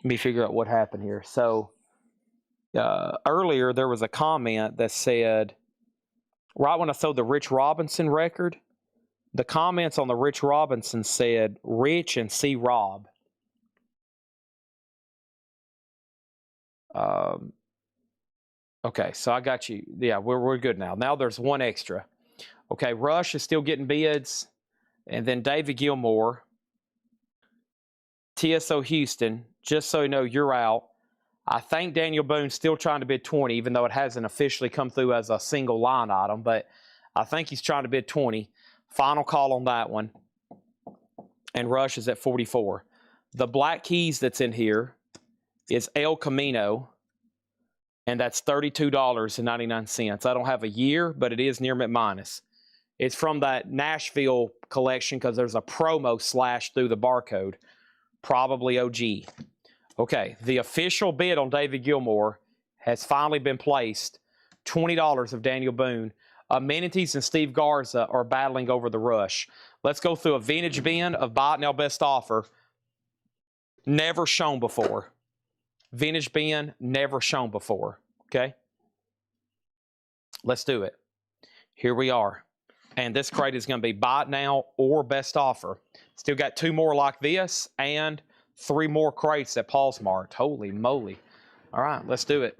A: Let me figure out what happened here. So earlier there was a comment that said, right when I sold the Rich Robinson record, the comments on the Rich Robinson said, Rich and C. Rob. Okay, so I got you. Yeah, we're good now. Now there's 1 extra. Okay, Rush is still getting bids. And then David Gilmour, TSO Houston, just so you know, you're out. I think Daniel Boone's still trying to bid 20, even though it hasn't officially come through as a single line item, but I think he's trying to bid 20. Final call on that one. And Rush is at 44. The Black Keys that's in here is El Camino, and that's $32.99. I don't have a year, but it is near minus. It's from that Nashville collection because there's a promo slash through the barcode. Probably OG. Okay, the official bid on David Gilmour has finally been placed. $20 of Daniel Boone. Amenities and Steve Garza are battling over the Rush. Let's go through a vintage bin of Buy It Now Best Offer. Never shown before. Vintage bin, never shown before. Okay? Let's do it. Here we are. And this crate is going to be Buy It Now or Best Offer. Still got 2 more like this and 3 more crates at Paul's Mart. Holy moly. All right, let's do it.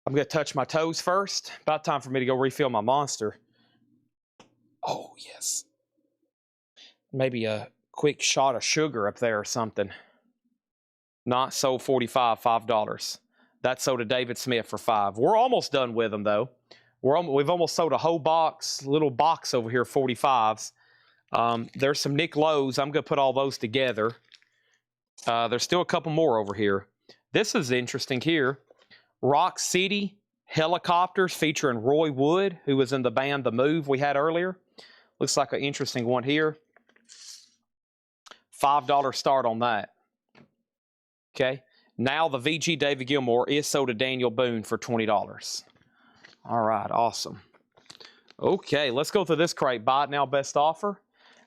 A: I'm going to touch my toes first. About time for me to go refill my Monster. Oh, yes. Maybe a quick shot of sugar up there or something. Not sold 45, $5. That sold to David Smith for 5. We're almost done with them, though. We've almost sold a whole box, little box over here, 45s. There's some Nick Lowe's. I'm going to put all those together. There's still a couple more over here. This is interesting here. Rock City Helicopters featuring Roy Wood, who was in the band The Move we had earlier. Looks like an interesting one here. $5 start on that. Okay. Now the VG David Gilmour is sold to Daniel Boone for $20. All right, awesome. Okay, let's go through this crate. Buy It Now Best Offer,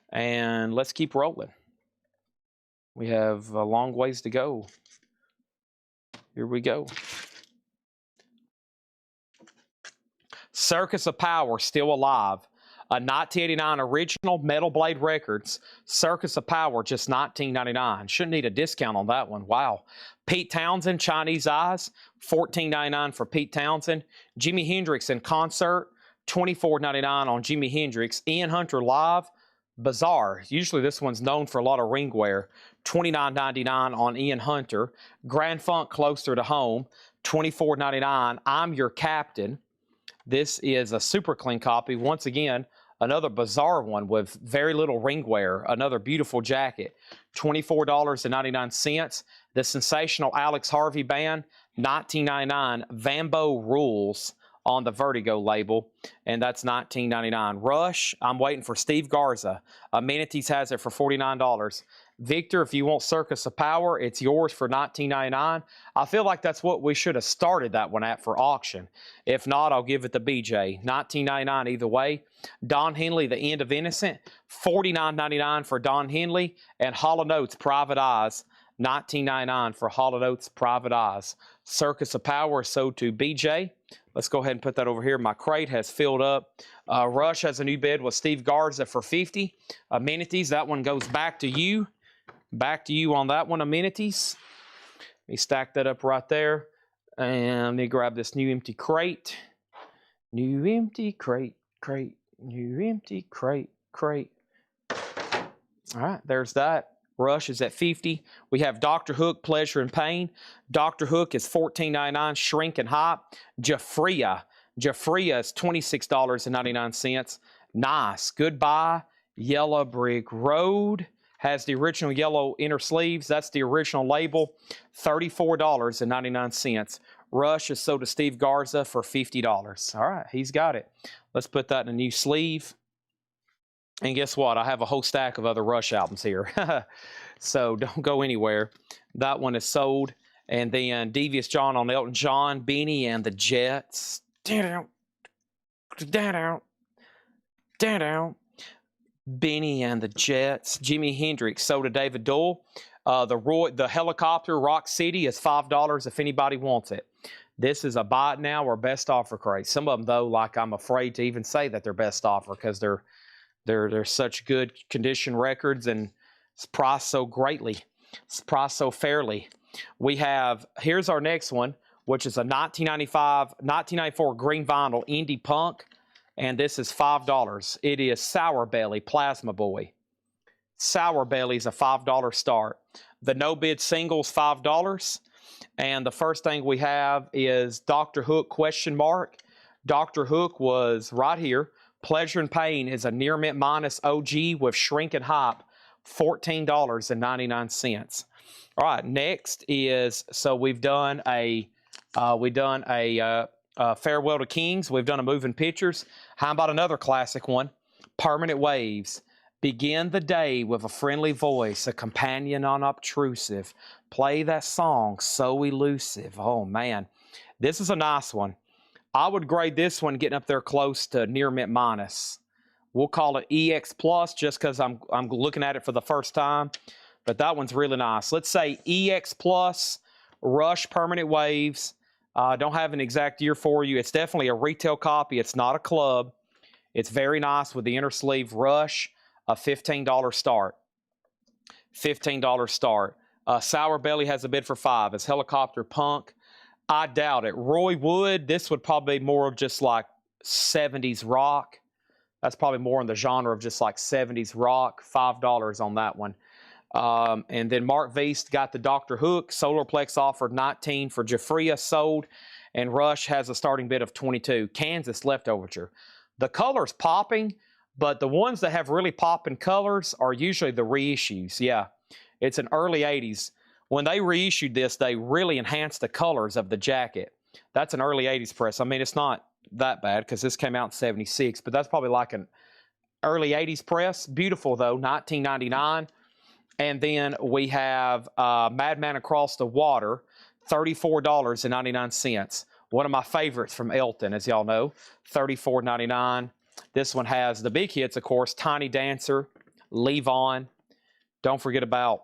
A: and let's keep rolling. We have a long ways to go. Here we go. Circus of Power, still alive. A 1989 original Metal Blade Records. Circus of Power, just $19.99. Shouldn't need a discount on that one. Wow. Pete Townsend, Chinese Eyes, $14.99 for Pete Townsend. Jimi Hendrix in concert, $24.99 on Jimi Hendrix. Ian Hunter Live, Bizarre. Usually this one's known for a lot of ring wear. $29.99 on Ian Hunter. Grand Funk Closer to Home, $24.99. I'm Your Captain. This is a super clean copy. Once again, another bizarre one with very little ring wear. Another beautiful jacket. $24.99. The sensational Alex Harvey Band, $19.99. Vambo Rules on the Vertigo label, and that's $19.99. Rush, I'm waiting for Steve Garza. Amenities has it for $49. Victor, if you want Circus of Power, it's yours for $19.99. I feel like that's what we should have started that one at for auction. If not, I'll give it to BJ. $19.99 either way. Don Henley, The End of Innocent, $49.99 for Don Henley. And Hall & Oates, Private Eyes, $19.99 for Hall & Oates Private Eyes. Circus of Power is sold to BJ. Let's go ahead and put that over here. My crate has filled up. Rush has a new bid with Steve Garza for $50. Amenities, that one goes back to you. Back to you on that one, amenities. Let me stack that up right there. And let me grab this new empty crate. New empty crate, new empty crate. All right, there's that. Rush is at $50. We have Dr. Hook, Pleasure and Pain. Dr. Hook is $14.99, Shrink and Hop. Jafria is $26.99. Nice. Goodbye, Yellow Brick Road. Has the original yellow inner sleeves. That's the original label. $34.99. Rush is sold to Steve Garza for $50. All right, he's got it. Let's put that in a new sleeve. And guess what? I have a whole stack of other Rush albums here. So don't go anywhere. That one is sold. And then Devious John on Elton John, Beanie and the Jets. Beanie and the Jets. Jimi Hendrix sold to David Doyle. The helicopter Rock City is $5 if anybody wants it. This is a buy it now or best offer crate. Some of them, though, like I'm afraid to even say that they're best offer because they're such good condition records and it's priced so greatly. It's priced so fairly. We have, here's our next one, which is a 1994 green vinyl indie punk. And this is $5. It is Sour Belly Plasma Boy. Sour Belly's a $5 start. The no bid single's $5. And the first thing we have is Dr. Hook ? Dr. Hook was right here. Pleasure and Pain is a near mint minus OG with Shrink and Hop, $14.99. All right, next is, so we've done a Farewell to Kings. We've done a Moving Pictures. How about another classic one? Permanent Waves. Begin the day with a friendly voice, a companion unobtrusive. Play that song so elusive. Oh, man. This is a nice one. I would grade this one getting up there close to near mint minus. We'll call it EX plus just because I'm looking at it for the first time. But that one's really nice. Let's say EX plus, Rush Permanent Waves. Don't have an exact year for you. It's definitely a retail copy. It's not a club. It's very nice with the inner sleeve. Rush, a $15 start. $15 start. Sour Belly has a bid for $5. It's Helicopter Punk. I doubt it. Roy Wood, this would probably be more of just like 70s rock. That's probably more in the genre of just like 70s rock. $5 on that one. And then Mark Veast got the Dr. Hook. Solarplex offered $19 for Jafria, sold. And Rush has a starting bid of $22. Kansas Leftoverture. The color's popping, but the ones that have really popping colors are usually the reissues. Yeah, it's an early 80s. When they reissued this, they really enhanced the colors of the jacket. That's an early 80s press. I mean, it's not that bad because this came out in 76, but that's probably like an early 80s press. Beautiful, though, $19.99. And then we have Madman Across the Water, $34.99. One of my favorites from Elton, as y'all know, $34.99. This one has the big hits, of course, Tiny Dancer, Leave On. Don't forget about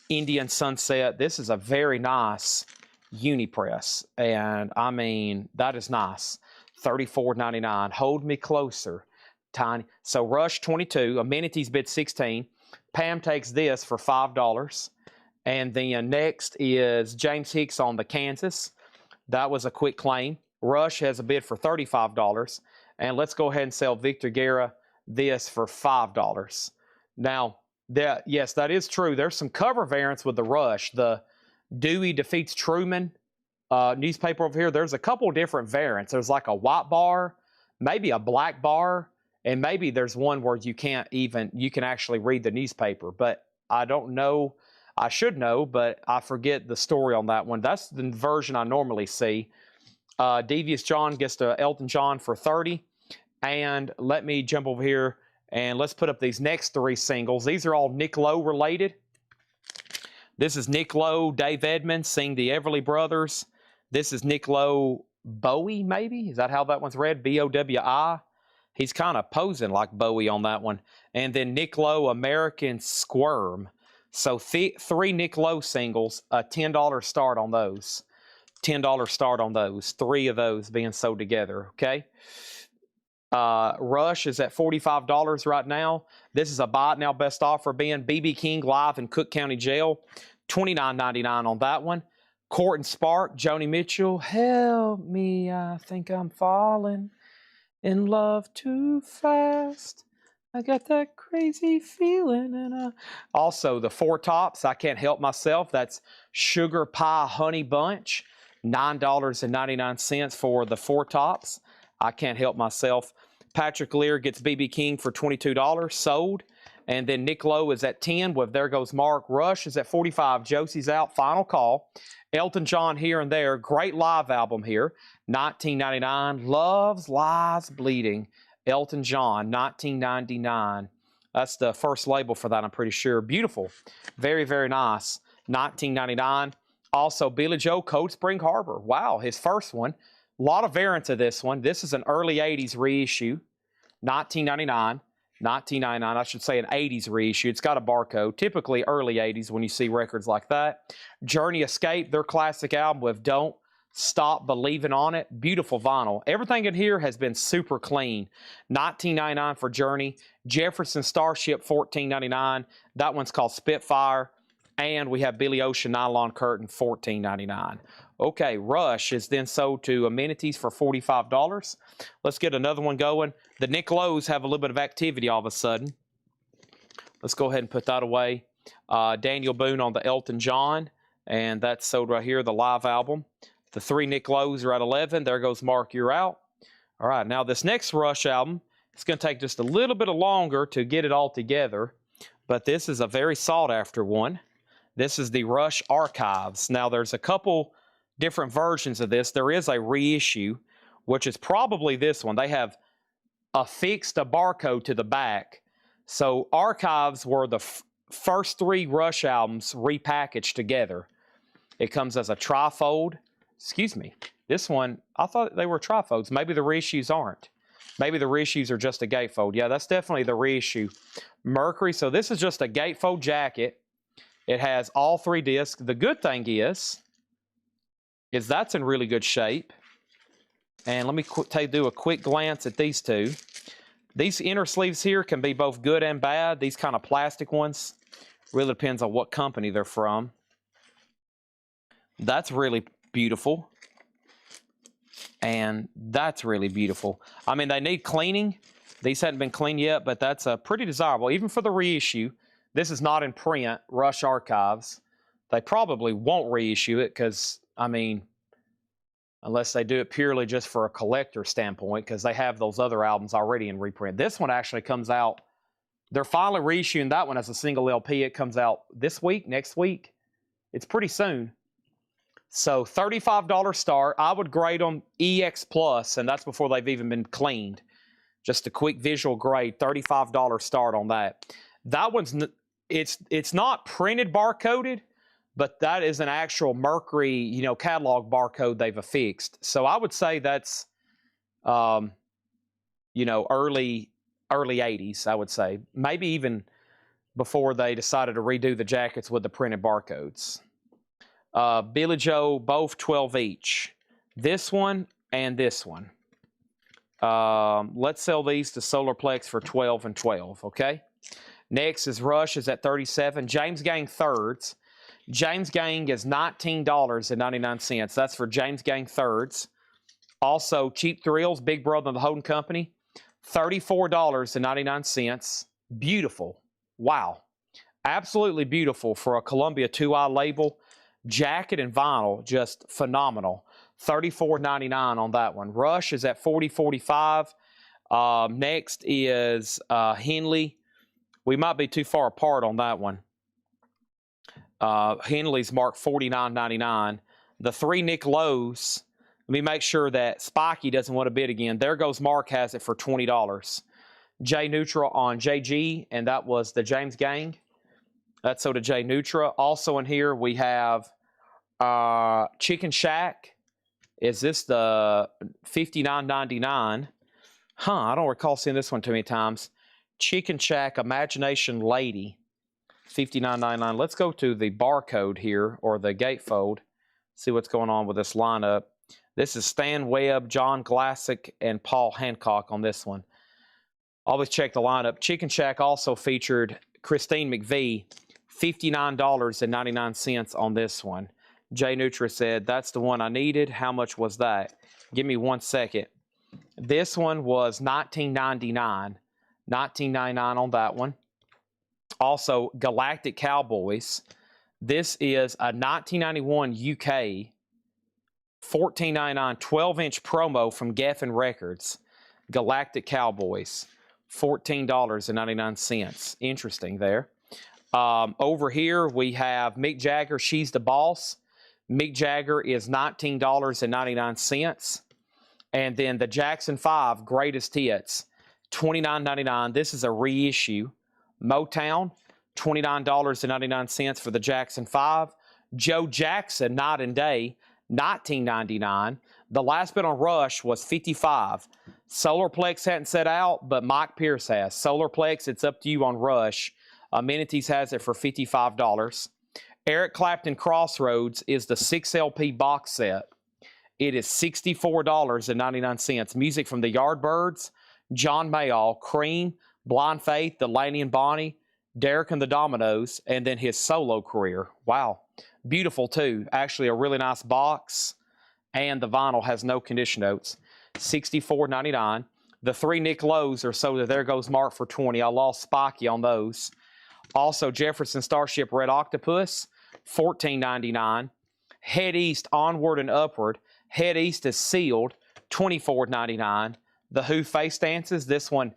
A: Indian Sunset. This is a very nice uni press. And I mean, that is nice. $34.99. Hold Me Closer. Tiny. So Rush 22. Amenities bid 16. Pam takes this for $5. And then next is James Hicks on the Kansas. That was a quick claim. Rush has a bid for $35. And let's go ahead and sell Victor Guerra this for $5. Now, yes, that is true. There's some cover variants with the Rush. The Dewey Defeats Truman newspaper over here. There's a couple different variants. There's like a white bar, maybe a black bar, and maybe there's one where you can actually read the newspaper. But I don't know. I should know, but I forget the story on that one. That's the version I normally see. Devious John gets to Elton John for $30. And let me jump over here and let's put up these next three singles. These are all Nick Lowe related. This is Nick Lowe, Dave Edmunds sing the Everly Brothers. This is Nick Lowe Bowie, maybe? Is that how that one's read? B-O-W-I? He's kind of posing like Bowie on that one. And then Nick Lowe, American Squirm. So 3 Nick Lowe singles, a $10 start on those. $10 start on those. 3 of those being sold together, okay? Rush is at $45 right now. This is a buy it now best offer being BB King live in Cook County Jail. $29.99 on that one. Court and Spark, Joni Mitchell, help me, I think I'm falling in love too fast. I got that crazy feeling. And also the Four Tops, I Can't Help Myself. That's Sugar Pie Honey Bunch. $9.99 for the Four Tops. I Can't Help Myself. Patrick Lear gets BB King for $22, sold. And then Nick Lowe is at 10 with There Goes Mark. Rush is at 45. Josie's out. Final call. Elton John Here and There. Great live album here. $19.99. Loves, Lies, Bleeding. Elton John, $19.99. That's the first label for that, I'm pretty sure. Beautiful. Very, very nice. $19.99. Also, Billy Joe, Cold Spring Harbor. Wow, his first one. A lot of variants of this one. This is an early 80s reissue. $19.99. $19.99, I should say an 80s reissue. It's got a barcode. Typically early 80s when you see records like that. Journey Escape, their classic album with Don't Stop Believing on It. Beautiful vinyl. Everything in here has been super clean. $19.99 for Journey. Jefferson Starship, $14.99. That one's called Spitfire. And we have Billy Ocean Nylon Curtain, $14.99. Okay, Rush is then sold to Amenities for $45. Let's get another one going. The Nick Lowe's have a little bit of activity all of a sudden. Let's go ahead and put that away. Daniel Boone on the Elton John, and that's sold right here, the live album. The 3 Nick Lowe's are at 11. There goes Mark, you're out. All right, now this next Rush album, it's going to take just a little bit longer to get it all together, but this is a very sought-after one. This is the Rush Archives. Now, there's a couple different versions of this. There is a reissue, which is probably this one. They have affixed a barcode to the back. So Archives were the first 3 Rush albums repackaged together. It comes as a trifold. Excuse me. This one, I thought they were trifolds. Maybe the reissues aren't. Maybe the reissues are just a gatefold. Yeah, that's definitely the reissue. Mercury. So this is just a gatefold jacket. It has all 3 discs. The good thing is that's in really good shape. And let me do a quick glance at these two. These inner sleeves here can be both good and bad. These kind of plastic ones. Really depends on what company they're from. That's really beautiful. And that's really beautiful. I mean, they need cleaning. These hadn't been cleaned yet, but that's pretty desirable. Even for the reissue. This is not in print, Rush Archives. They probably won't reissue it because, I mean, unless they do it purely just for a collector standpoint, because they have those other albums already in reprint. This one actually comes out, they're finally reissuing that one as a single LP. It comes out this week, next week. It's pretty soon. So $35 start. I would grade them EX Plus, and that's before they've even been cleaned. Just a quick visual grade, $35 start on that. That one's, it's not printed barcoded, but that is an actual Mercury, you know, catalog barcode they've affixed. So I would say that's, you know, early 80s, I would say. Maybe even before they decided to redo the jackets with the printed barcodes. Billy Joe, both 12 each. This one and this one. Let's sell these to Solarplex for 12 and 12, okay? Next is Rush is at 37. James Gang Thirds. James Gang is $19.99. That's for James Gang Thirds. Also, Cheap Thrills, Big Brother of the Holding Company, $34.99. Beautiful. Wow. Absolutely beautiful for a Columbia 2i label. Jacket and vinyl, just phenomenal. $34.99 on that one. Rush is at $40.45. Next is Henley. We might be too far apart on that one. Henley's marked $49.99. The 3 Nick Lowe's, let me make sure that Spiky doesn't want to bid again. There Goes Mark has it for $20. J Neutral on JG, and that was the James Gang. That's so to J Neutral. Also in here we have Chicken Shack. Is this the $59.99? I don't recall seeing this one too many times. Chicken Shack Imagination Lady. $59.99. Let's go to the barcode here, or the gatefold. See what's going on with this lineup. This is Stan Webb, John Glassick, and Paul Hancock on this one. Always check the lineup. Chicken Shack also featured Christine McVie, $59.99 on this one. Jay Nutra said, that's the one I needed. How much was that? Give me 1 second. This one was $19.99. $19.99 on that one. Also, Galactic Cowboys. This is a 1991 UK, $14.99, 12-inch promo from Geffen Records. Galactic Cowboys, $14.99. Interesting there. Over here, we have Mick Jagger, She's the Boss. Mick Jagger is $19.99. And then the Jackson 5 Greatest Hits, $29.99. This is a reissue. Motown, $29.99 for the Jackson 5. Joe Jackson, Night and Day, $19.99. The last bid on Rush was $55. Solarplex hadn't set out, but Mike Pierce has. Solarplex, it's up to you on Rush. Amenities has it for $55. Eric Clapton Crossroads is the 6 LP box set. It is $64.99. Music from the Yardbirds, John Mayall, Cream, Blind Faith, Delaney and Bonnie, Derek and the Dominoes, and then his solo career. Wow. Beautiful, too. Actually, a really nice box, and the vinyl has no condition notes. $64.99. The 3 Nick Lowe's are sold. There goes Mark for $20. I lost Spiky on those. Also, Jefferson Starship Red Octopus, $14.99. Head East, Onward and Upward. Head East is sealed, $24.99. The Who Face Dances, this one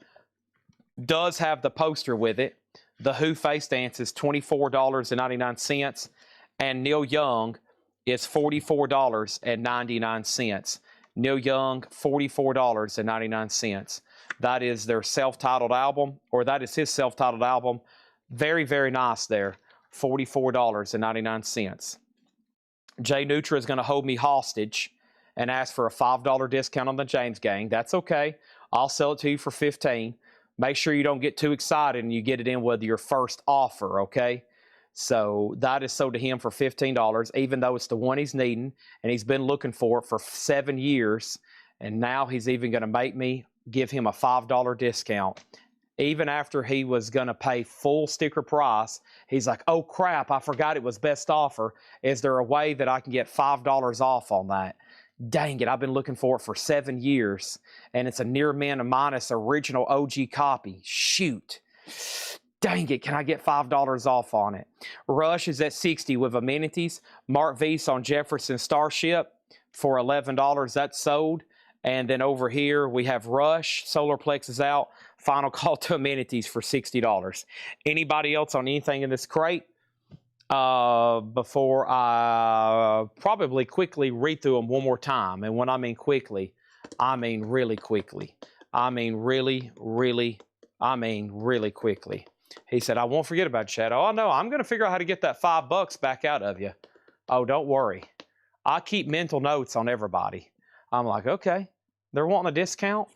A: does have the poster with it. The Who Face Dances, $24.99. And Neil Young is $44.99. Neil Young, $44.99. That is their self-titled album, or that is his self-titled album. Very, very nice there. $44.99. Jay Nutra is going to hold me hostage and ask for a $5 discount on the James Gang. That's okay. I'll sell it to you for $15. Make sure you don't get too excited and you get it in with your first offer, okay? So that is sold to him for $15, even though it's the one he's needing, and he's been looking for it for 7 years, and now he's even going to make me give him a $5 discount. Even after he was going to pay full sticker price, he's like, oh crap, I forgot it was best offer. Is there a way that I can get $5 off on that? Dang it, I've been looking for it for 7 years, and it's a near min minus original OG copy. Shoot. Dang it, can I get $5 off on it? Rush is at $60 with amenities. Mark Vise on Jefferson Starship for $11. That's sold. And then over here, we have Rush. Solarplex is out. Final call to amenities for $60. Anybody else on anything in this crate? Before I probably quickly read through them one more time. And when I mean quickly, I mean really quickly. I mean really quickly. He said, I won't forget about you, Chad. Oh, no, I'm going to figure out how to get that $5 back out of you. Oh, don't worry. I keep mental notes on everybody. I'm like, okay, they're wanting a discount.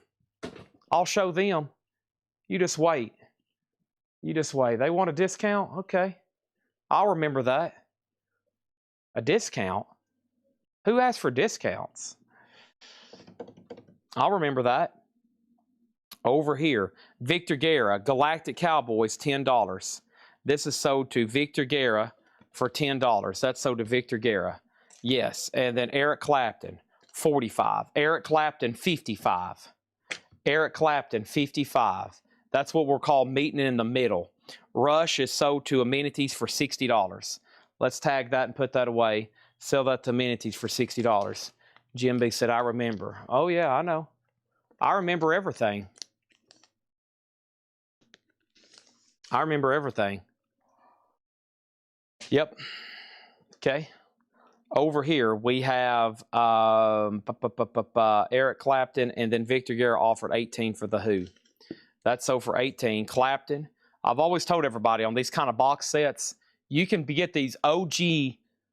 A: I'll show them. You just wait. You just wait. They want a discount? Okay. I'll remember that. A discount? Who asked for discounts? I'll remember that. Over here, Victor Guerra, Galactic Cowboys, $10. This is sold to Victor Guerra for $10. That's sold to Victor Guerra. Yes, and then Eric Clapton, $45. Eric Clapton, $55. Eric Clapton, $55. That's what we're called meeting in the middle. Rush is sold to amenities for $60. Let's tag that and put that away. Sell that to amenities for $60. Jim B said, I remember. Oh, yeah, I know. I remember everything. I remember everything. Yep. Okay. Over here, we have Eric Clapton, and then Victor Guerra offered $18 for the Who. That's sold for $18. Clapton. I've always told everybody on these kind of box sets, you can get these OG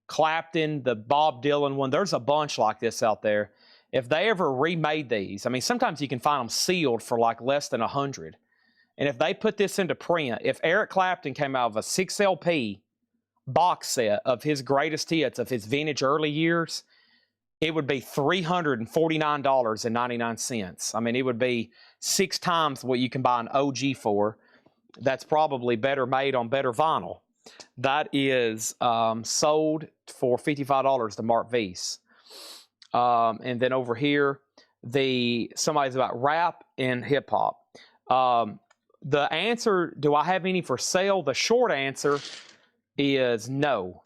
A: Clapton, the Bob Dylan one. There's a bunch like this out there. If they ever remade these, I mean, sometimes you can find them sealed for like less than $100. And if they put this into print, if Eric Clapton came out of a 6 LP box set of his greatest hits of his vintage early years, it would be $349.99. I mean, it would be 6 times what you can buy an OG for. That's probably better made on better vinyl. That is sold for $55 to Mark V's. And then over here, somebody's about rap and hip hop. The answer, do I have any for sale? The short answer is no.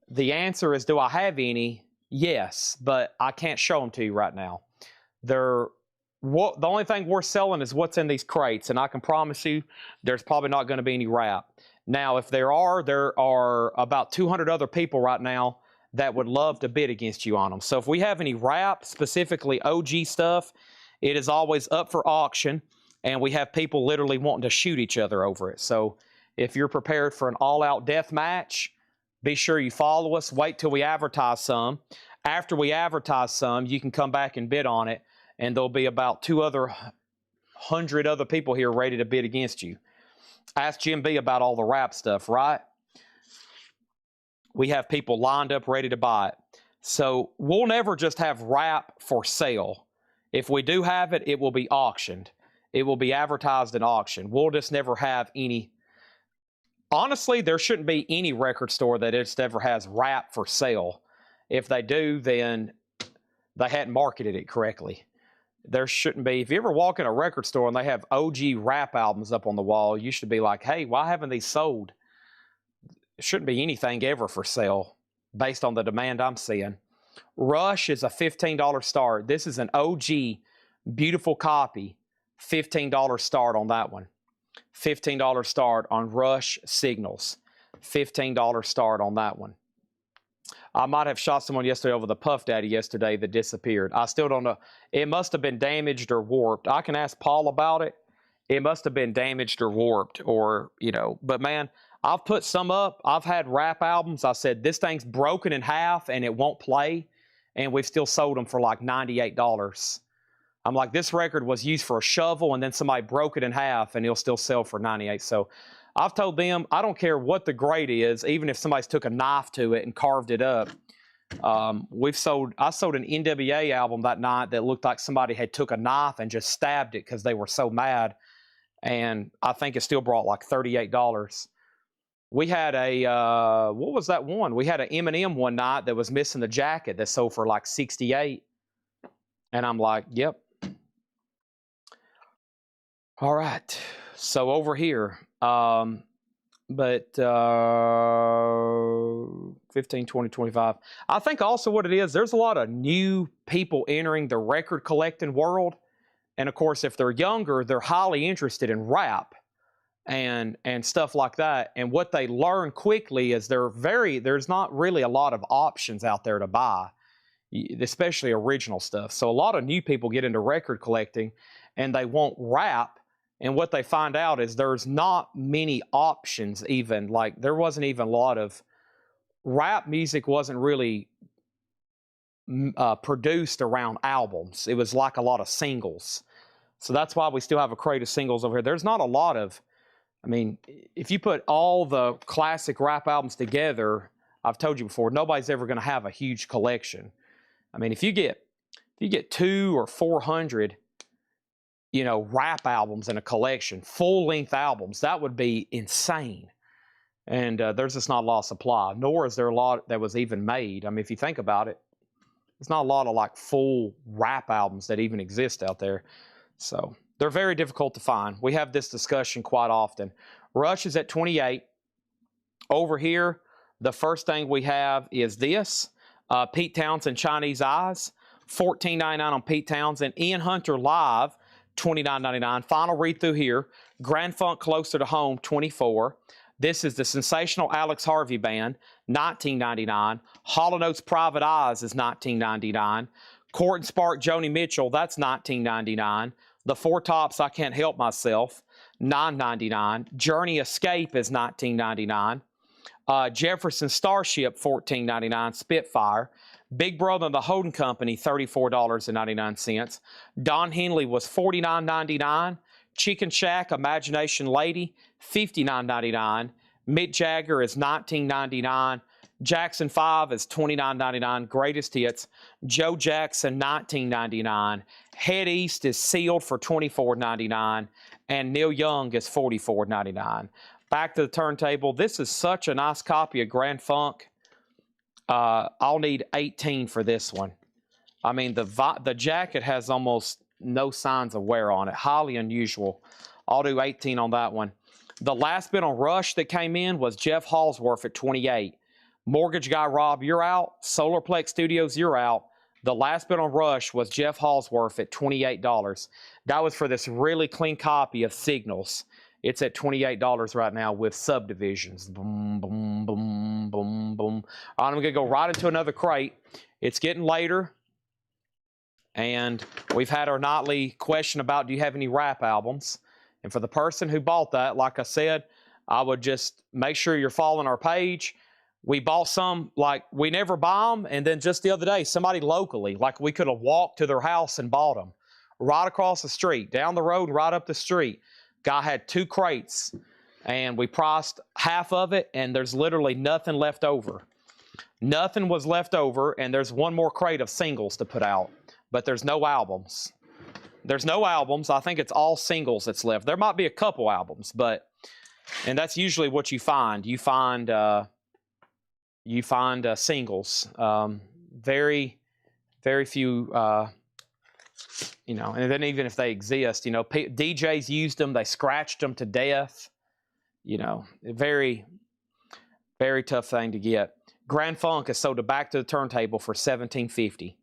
A: The answer is, do I have any? Yes, but I can't show them to you right now. The only thing we're selling is what's in these crates, and I can promise you there's probably not going to be any rap. Now, if there are about 200 other people right now that would love to bid against you on them. So if we have any rap, specifically OG stuff, it is always up for auction, and we have people literally wanting to shoot each other over it. So if you're prepared for an all-out death match, be sure you follow us. Wait till we advertise some. After we advertise some, you can come back and bid on it, and there'll be about 200 other people here ready to bid against you. Ask Jim B about all the rap stuff, right? We have people lined up ready to buy it. So we'll never just have rap for sale. If we do have it, it will be auctioned. It will be advertised in auction. We'll just never have any. Honestly, there shouldn't be any record store that just ever has rap for sale. If they do, then they hadn't marketed it correctly. There shouldn't be. If you ever walk in a record store and they have OG rap albums up on the wall, you should be like, hey, why haven't these sold? It shouldn't be anything ever for sale based on the demand I'm seeing. Rush is a $15 start. This is an OG, beautiful copy, $15 start on that one. $15 start on Rush Signals. $15 start on that one. I might have shot someone yesterday over the Puff Daddy yesterday that disappeared. I still don't know. It must have been damaged or warped. I can ask Paul about it. It must have been damaged or warped or, but man, I've put some up. I've had rap albums. I said, this thing's broken in half and it won't play. And we've still sold them for like $98. I'm like, this record was used for a shovel and then somebody broke it in half and it'll still sell for $98. So I've told them, I don't care what the grade is, even if somebody's took a knife to it and carved it up. I sold an NWA album that night that looked like somebody had took a knife and just stabbed it because they were so mad. And I think it still brought like $38. We had what was that one? We had an Eminem one night that was missing the jacket that sold for like $68. And I'm like, yep. All right. So over here, 15, 20, 25. I think also what it is, there's a lot of new people entering the record collecting world. And of course, if they're younger, they're highly interested in rap and stuff like that. And what they learn quickly is there's not really a lot of options out there to buy, especially original stuff. So a lot of new people get into record collecting and they want rap. And what they find out is there's not many options even. Like there wasn't even a lot of rap music wasn't really produced around albums. It was like a lot of singles. So that's why we still have a crate of singles over here. There's not a lot of, if you put all the classic rap albums together, I've told you before, nobody's ever going to have a huge collection. If you get 200 or 400 rap albums in a collection, full-length albums, that would be insane. And there's just not a lot of supply, nor is there a lot that was even made. If you think about it, there's not a lot of like full rap albums that even exist out there. So they're very difficult to find. We have this discussion quite often. Rush is at 28. Over here, the first thing we have is this, Pete Townsend, Chinese Eyes, $14.99 on Pete Townsend. Ian Hunter Live, $29.99. Final read through here. Grand Funk Closer to Home, $24. This is the Sensational Alex Harvey Band, $19.99. Hall & Oates Private Eyes is $19.99. Court and Spark Joni Mitchell, that's $19.99. The Four Tops I Can't Help Myself, $9.99. Journey Escape is $19.99. Jefferson Starship, $14.99. Spitfire. Big Brother and the Holden Company, $34.99. Don Henley was $49.99. Chicken Shack Imagination Lady, $59.99. Mick Jagger is $19.99. Jackson 5 is $29.99. Greatest Hits. Joe Jackson, $19.99. Head East is sealed for $24.99. And Neil Young is $44.99. Back to the turntable. This is such a nice copy of Grand Funk. I'll need 18 for this one. I mean, the jacket has almost no signs of wear on it. Highly unusual. I'll do 18 on that one. The last bid on Rush that came in was Jeff Hallsworth at 28. Mortgage Guy Rob, you're out. Solarplex Studios, you're out. The last bid on Rush was Jeff Hallsworth at $28. That was for this really clean copy of Signals. It's at $28 right now with subdivisions. Boom, boom, boom, boom, boom. All right, I'm going to go right into another crate. It's getting later. And we've had our nightly question about, do you have any rap albums? And for the person who bought that, like I said, I would just make sure you're following our page. We bought some, like, we never buy them. And then just the other day, somebody locally, like we could have walked to their house and bought them. Right across the street, down the road, right up the street. Guy had 2 crates, and we priced half of it, and there's literally nothing left over. Nothing was left over, and there's one more crate of singles to put out. But there's no albums. There's no albums. I think it's all singles that's left. There might be a couple albums, and that's usually what you find. You find singles. Very, very few. And then even if they exist, DJs used them. They scratched them to death. Very, very tough thing to get. Grand Funk is sold to Back to the Turntable for $17.50.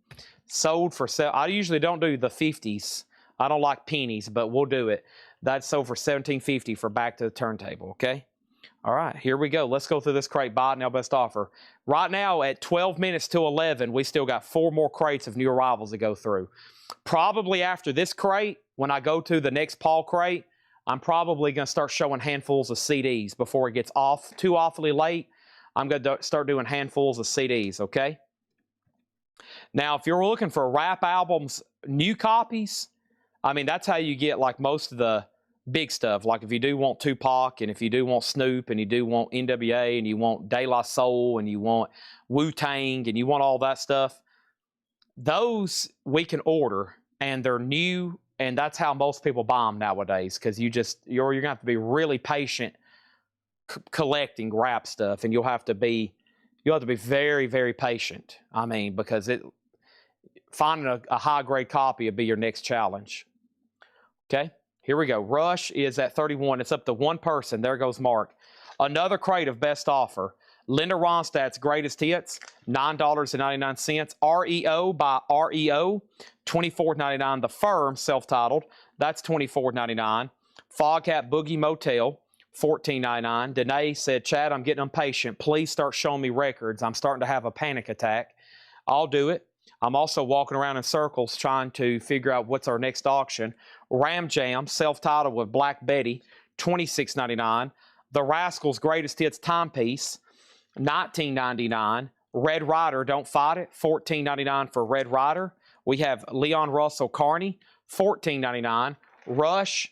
A: Sold for I usually don't do the 50s. I don't like pennies, but we'll do it. That's sold for $17.50 for Back to the Turntable, okay? All right, here we go. Let's go through this crate. Buy it now, best offer. Right now, at 12 minutes to 11, we still got 4 more crates of new arrivals to go through. Probably after this crate, when I go to the next Paul crate, I'm probably going to start showing handfuls of CDs before it gets too awfully late. I'm going to start doing handfuls of CDs, okay? Now, if you're looking for rap albums, new copies, I mean, that's how you get like most of the big stuff. Like if you do want Tupac, and if you do want Snoop, and you do want NWA, and you want De La Soul, and you want Wu-Tang, and you want all that stuff, those we can order, and they're new, and that's how most people buy them nowadays, because you're going to have to be really patient collecting rap stuff, and you'll have to be very, very patient. I mean, because finding a high-grade copy will be your next challenge. Okay, here we go. Rush is at 31. It's up to one person. There goes Mark. Another crate of best offer. Linda Ronstadt's Greatest Hits, $9.99. REO by REO, $24.99. The Firm, self-titled, that's $24.99. Foghat Boogie Motel, $14.99. Danae said, Chad, I'm getting impatient. Please start showing me records. I'm starting to have a panic attack. I'll do it. I'm also walking around in circles trying to figure out what's our next auction. Ram Jam, self-titled with Black Betty, $26.99. The Rascals' Greatest Hits Timepiece, $19.99. Red Rider, Don't Fight It, $14.99 for Red Rider. We have Leon Russell Carney, $14.99. Rush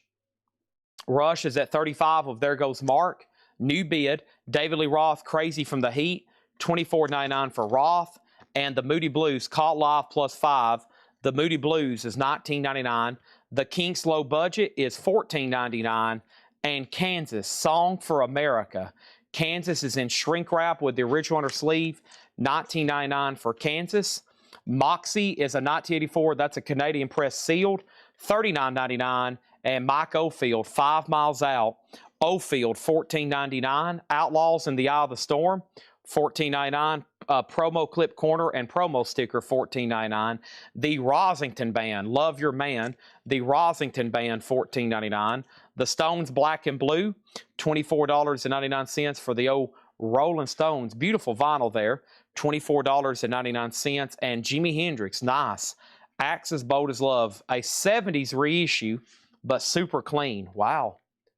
A: is at 35 of There Goes Mark. New bid, David Lee Roth, Crazy from the Heat, $24.99 for Roth. And the Moody Blues, Caught Live plus 5. The Moody Blues is $19.99. The Kinks Low Budget is $14.99. And Kansas, Song for America. Kansas is in shrink wrap with the original under sleeve, $19.99 for Kansas. Moxie is a 1984, that's a Canadian press sealed, $39.99. And Mike Oldfield, 5 Miles Out, Oldfield, $14.99. Outlaws in the Eye of the Storm, $14.99. Promo clip corner and promo sticker, $14.99. The Rosington Band, Love Your Man, the Rosington Band, $14.99. The Stones Black and Blue, $24.99 for the old Rolling Stones. Beautiful vinyl there, $24.99. And Jimi Hendrix, nice. Axis Bold as Love, a 70s reissue, but super clean. Wow,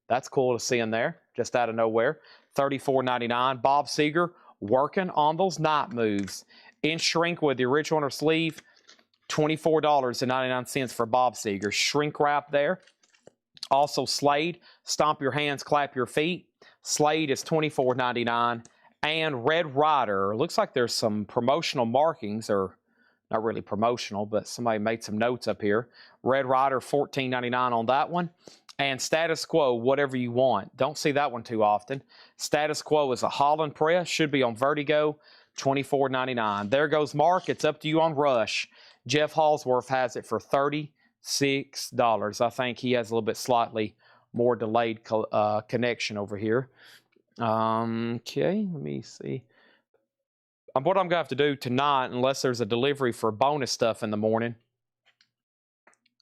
A: that's cool to see in there, just out of nowhere. $34.99. Bob Seger, Working on Those Night Moves. In shrink with the original under sleeve, $24.99 for Bob Seger. Shrink wrap there. Also Slade, Stomp Your Hands, Clap Your Feet. Slade is $24.99. And Red Rider, looks like there's some promotional markings, or not really promotional, but somebody made some notes up here. Red Rider, $14.99 on that one. And Status Quo, Whatever You Want. Don't see that one too often. Status Quo is a Holland press, should be on Vertigo, $24.99. There goes Mark. It's up to you on Rush. Jeff Halsworth has it for $36. I think he has a little bit slightly more delayed connection over here. Okay, let me see. What I'm going to have to do tonight, unless there's a delivery for bonus stuff in the morning,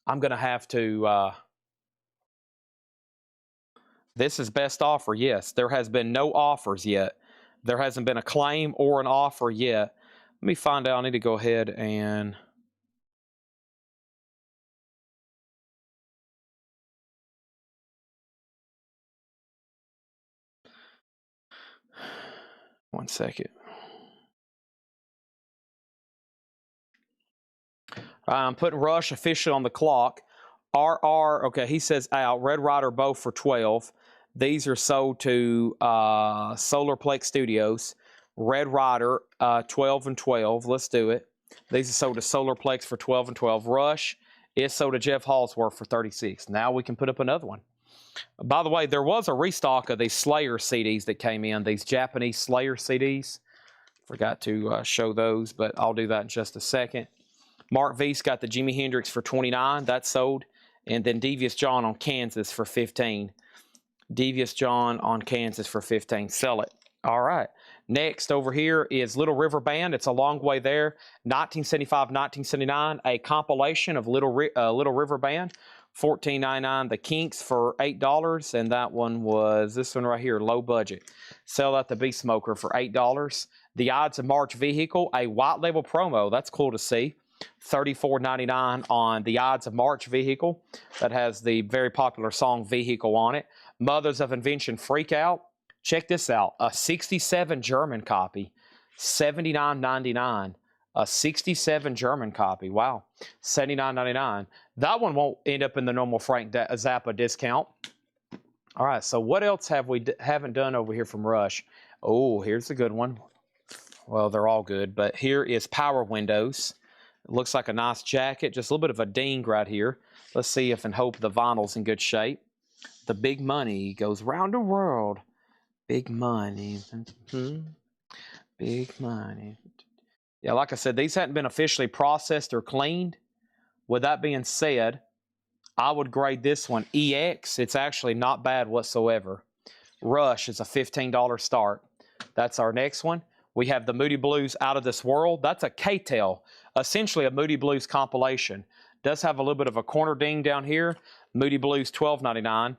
A: I'm going to have to... this is best offer, yes. There has been no offers yet. There hasn't been a claim or an offer yet. Let me find out. I need to go ahead and... One second. I'm putting Rush officially on the clock. RR, okay, he says out. Red Rider both for $12. These are sold to Solarplex Studios. Red Rider, 12 and 12. Let's do it. These are sold to Solarplex for 12 and 12. Rush is sold to Jeff Halsworth for 36. Now we can put up another one. By the way, there was a restock of these Slayer CDs that came in, these Japanese Slayer CDs. Forgot to show those, but I'll do that in just a second. Mark V's got the Jimi Hendrix for $29. That's sold. And then Devious John on Kansas for $15. Devious John on Kansas for $15. Sell it. All right. Next over here is Little River Band. It's a long way there. 1975, 1979. A compilation of Little River Band. $14.99. The Kinks for $8. And that one was this one right here, low budget. Sell that to Beast Smoker for $8. The Odds of March Vehicle, a white label promo. That's cool to see. $34.99 on the Odds of March Vehicle. That has the very popular song Vehicle on it. Mothers of Invention Freak Out. Check this out. A 67 German copy. $79.99. A 67 German copy. Wow. $79.99. That one won't end up in the normal Frank Zappa discount. All right, so what else haven't done over here from Rush? Oh, here's a good one. Well, they're all good, but here is Power Windows. It looks like a nice jacket, just a little bit of a ding right here. Let's see if and hope the vinyl's in good shape. The big money goes round the world. Big money. Big money. Yeah, like I said, these hadn't been officially processed or cleaned. With that being said, I would grade this one EX. It's actually not bad whatsoever. Rush is a $15 start. That's our next one. We have the Moody Blues Out of This World. That's a K-Tel, essentially a Moody Blues compilation. Does have a little bit of a corner ding down here. Moody Blues, $12.99.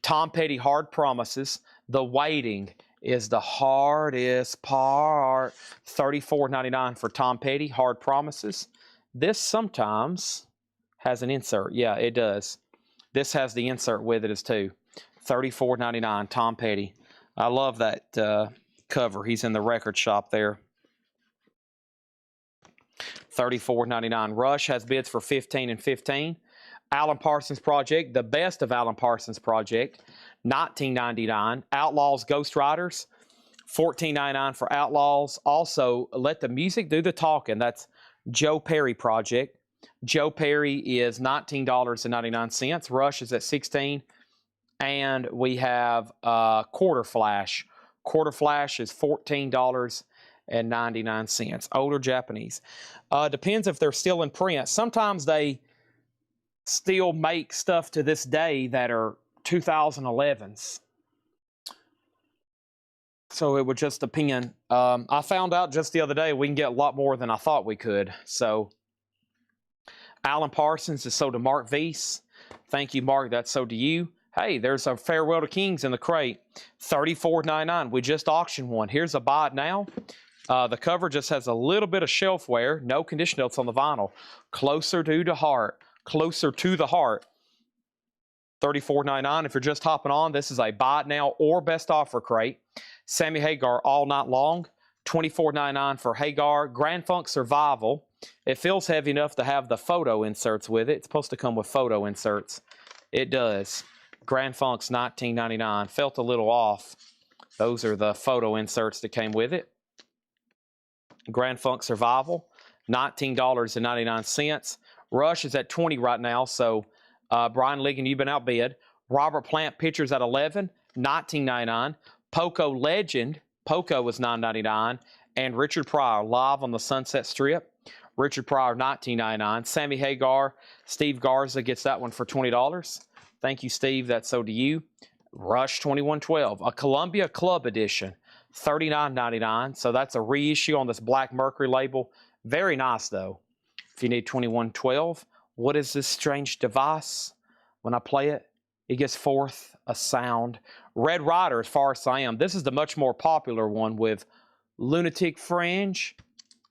A: Tom Petty, Hard Promises. The Waiting is the hardest part. $34.99 for Tom Petty, Hard Promises. This sometimes has an insert. Yeah, it does. This has the insert with it as too. $34.99, Tom Petty. I love that cover. He's in the record shop there. $34.99. Rush has bids for $15 and $15. Alan Parsons Project, the best of Alan Parsons Project, $19.99. Outlaws Ghost Riders, $14.99 for Outlaws. Also, Let the Music Do the Talking. That's Joe Perry Project. Joe Perry is $19.99. Rush is at $16. And we have Quarter Flash. Quarter Flash is $14.99. Older Japanese. Depends if they're still in print. Sometimes they still make stuff to this day that are 2011s. So it would just depend. I found out just the other day we can get a lot more than I thought we could. So Alan Parsons is sold to Mark V's. Thank you, Mark. That's sold to you. Hey, there's a Farewell to Kings in the crate. $34.99. We just auctioned one. Here's a buy it now. The cover just has a little bit of shelf wear. No condition notes on the vinyl. Closer to the Heart. Closer to the Heart. $34.99. If you're just hopping on, this is a buy it now or best offer crate. Sammy Hagar All Night Long. $24.99 for Hagar. Grand Funk Survival. It feels heavy enough to have the photo inserts with it. It's supposed to come with photo inserts. It does. Grand Funk's $19.99. Felt a little off. Those are the photo inserts that came with it. Grand Funk Survival, $19.99. Rush is at $20 right now, so Brian Ligon, you've been outbid. Robert Plant Pictures at $11, $19.99. Poco Legend, Poco was $9.99. And Richard Pryor, Live on the Sunset Strip. Richard Pryor, $19.99. Sammy Hagar, Steve Garza gets that one for $20. Thank you, Steve. That's so to you. Rush 2112, a Columbia Club Edition, $39.99. So that's a reissue on this Black Mercury label. Very nice, though. If you need 2112, what is this strange device? When I play it, it gives forth a sound. Red Rider, as far as I am. This is the much more popular one with Lunatic Fringe,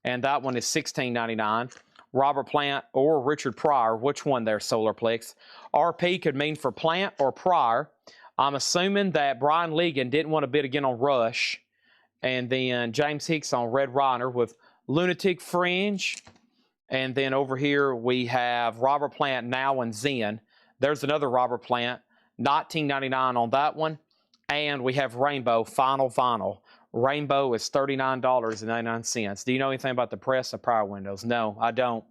A: and that one is $16.99. Robert Plant or Richard Pryor, which one there, Solarplex? RP could mean for Plant or Pryor. I'm assuming that Brian Ligon didn't want to bid again on Rush, and then James Hicks on Red Rider with Lunatic Fringe. And then over here we have Robert Plant Now and Zen. There's another Robert Plant, $19.99 on that one. And we have Rainbow Final Vinyl. Rainbow is $39.99. Do you know anything about the press of Power Windows? No, I don't.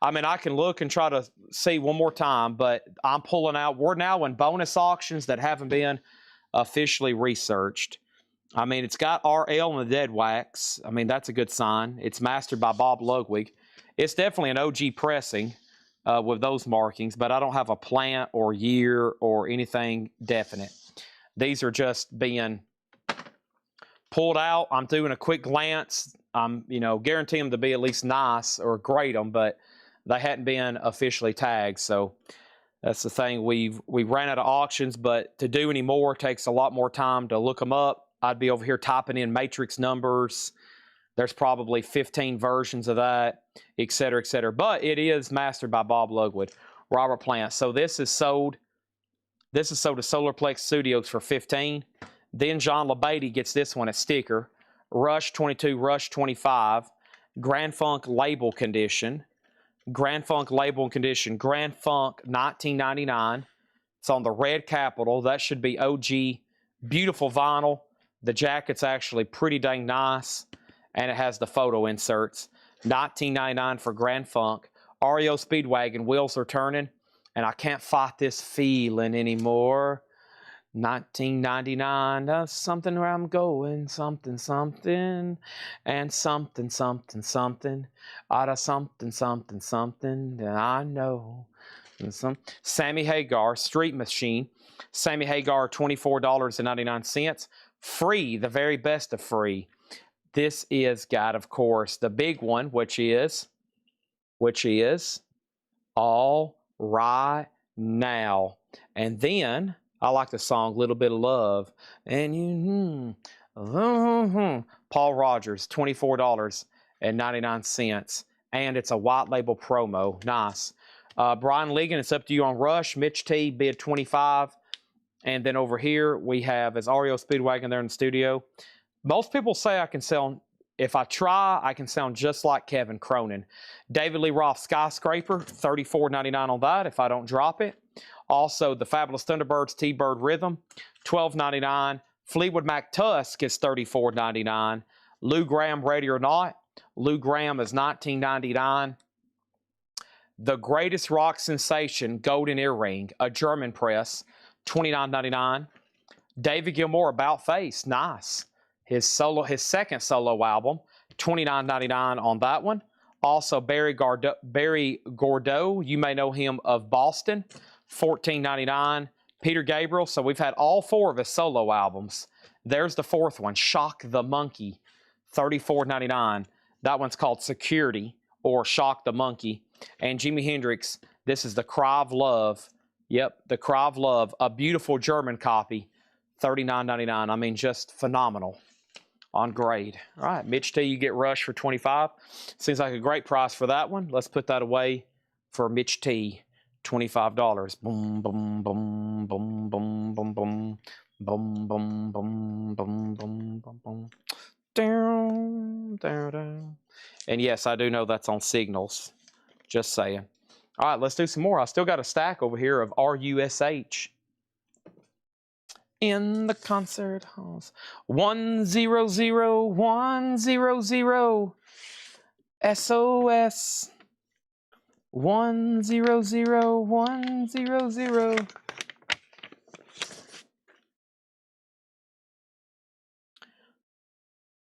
A: I mean, I can look and try to see one more time, but I'm pulling out. We're now in bonus auctions that haven't been officially researched. I mean, it's got RL and the dead wax. I mean, that's a good sign. It's mastered by Bob Ludwig. It's definitely an OG pressing with those markings, but I don't have a plant or year or anything definite. These are just being pulled out. I'm doing a quick glance. I'm, guaranteeing them to be at least nice or grade them, but they hadn't been officially tagged. So that's the thing. We ran out of auctions, but to do any more takes a lot more time to look them up. I'd be over here typing in matrix numbers. There's probably 15 versions of that, et cetera, et cetera. But it is mastered by Bob Ludwig, Robert Plant. So this is sold. This is sold to Solarplex Studios for $15. Then John LaBeatty gets this one at sticker. Rush 22, Rush 25. Grand Funk label condition. Grand Funk label and condition. Grand Funk $19.99. It's on the red capital. That should be OG. Beautiful vinyl. The jacket's actually pretty dang nice. And it has the photo inserts. $19.99 for Grand Funk. REO Speedwagon, wheels are turning. And I can't fight this feeling anymore. $19.99, something where I'm going, something, something, and something, something, something, out of something, something, something that I know. Sammy Hagar, Street Machine. Sammy Hagar, $24.99. Free, the very best of free. This is got, of course, the big one, which is All Right Now. And then I like the song Little Bit of Love. And you, Paul Rogers, $24.99. And it's a white label promo. Nice. Brian Ligon, it's up to you on Rush. Mitch T, bid $25. And then over here we have, as REO Speedwagon there in the studio. Most people say I can sound, if I try, I can sound just like Kevin Cronin. David Lee Roth Skyscraper, $34.99 on that if I don't drop it. Also, the Fabulous Thunderbirds T-Bird Rhythm, $12.99. Fleetwood Mac Tusk is $34.99. Lou Graham Ready or Not. Lou Graham is $19.99. The Greatest Rock Sensation Golden Earring, a German press, $29.99. David Gilmour About Face, nice. His second solo album, $29.99 on that one. Also, Barry Gordeau, you may know him of Boston, $14.99. Peter Gabriel, so we've had all four of his solo albums. There's the fourth one, Shock the Monkey, $34.99. That one's called Security or Shock the Monkey. And Jimi Hendrix, this is The Cry of Love. Yep, The Cry of Love, a beautiful German copy, $39.99. I mean, just phenomenal on grade. All right, Mitch T, you get Rush for $25. Seems like a great price for that one. Let's put that away for Mitch T, $25. Boom, boom, boom, boom, boom, boom, boom, boom, boom, boom, boom, boom, boom, boom. Down, down, down. And yes, I do know that's on Signals. Just saying. All right, let's do some more. I still got a stack over here of RUSH. in the concert halls. 100 100 SOS. 100 100.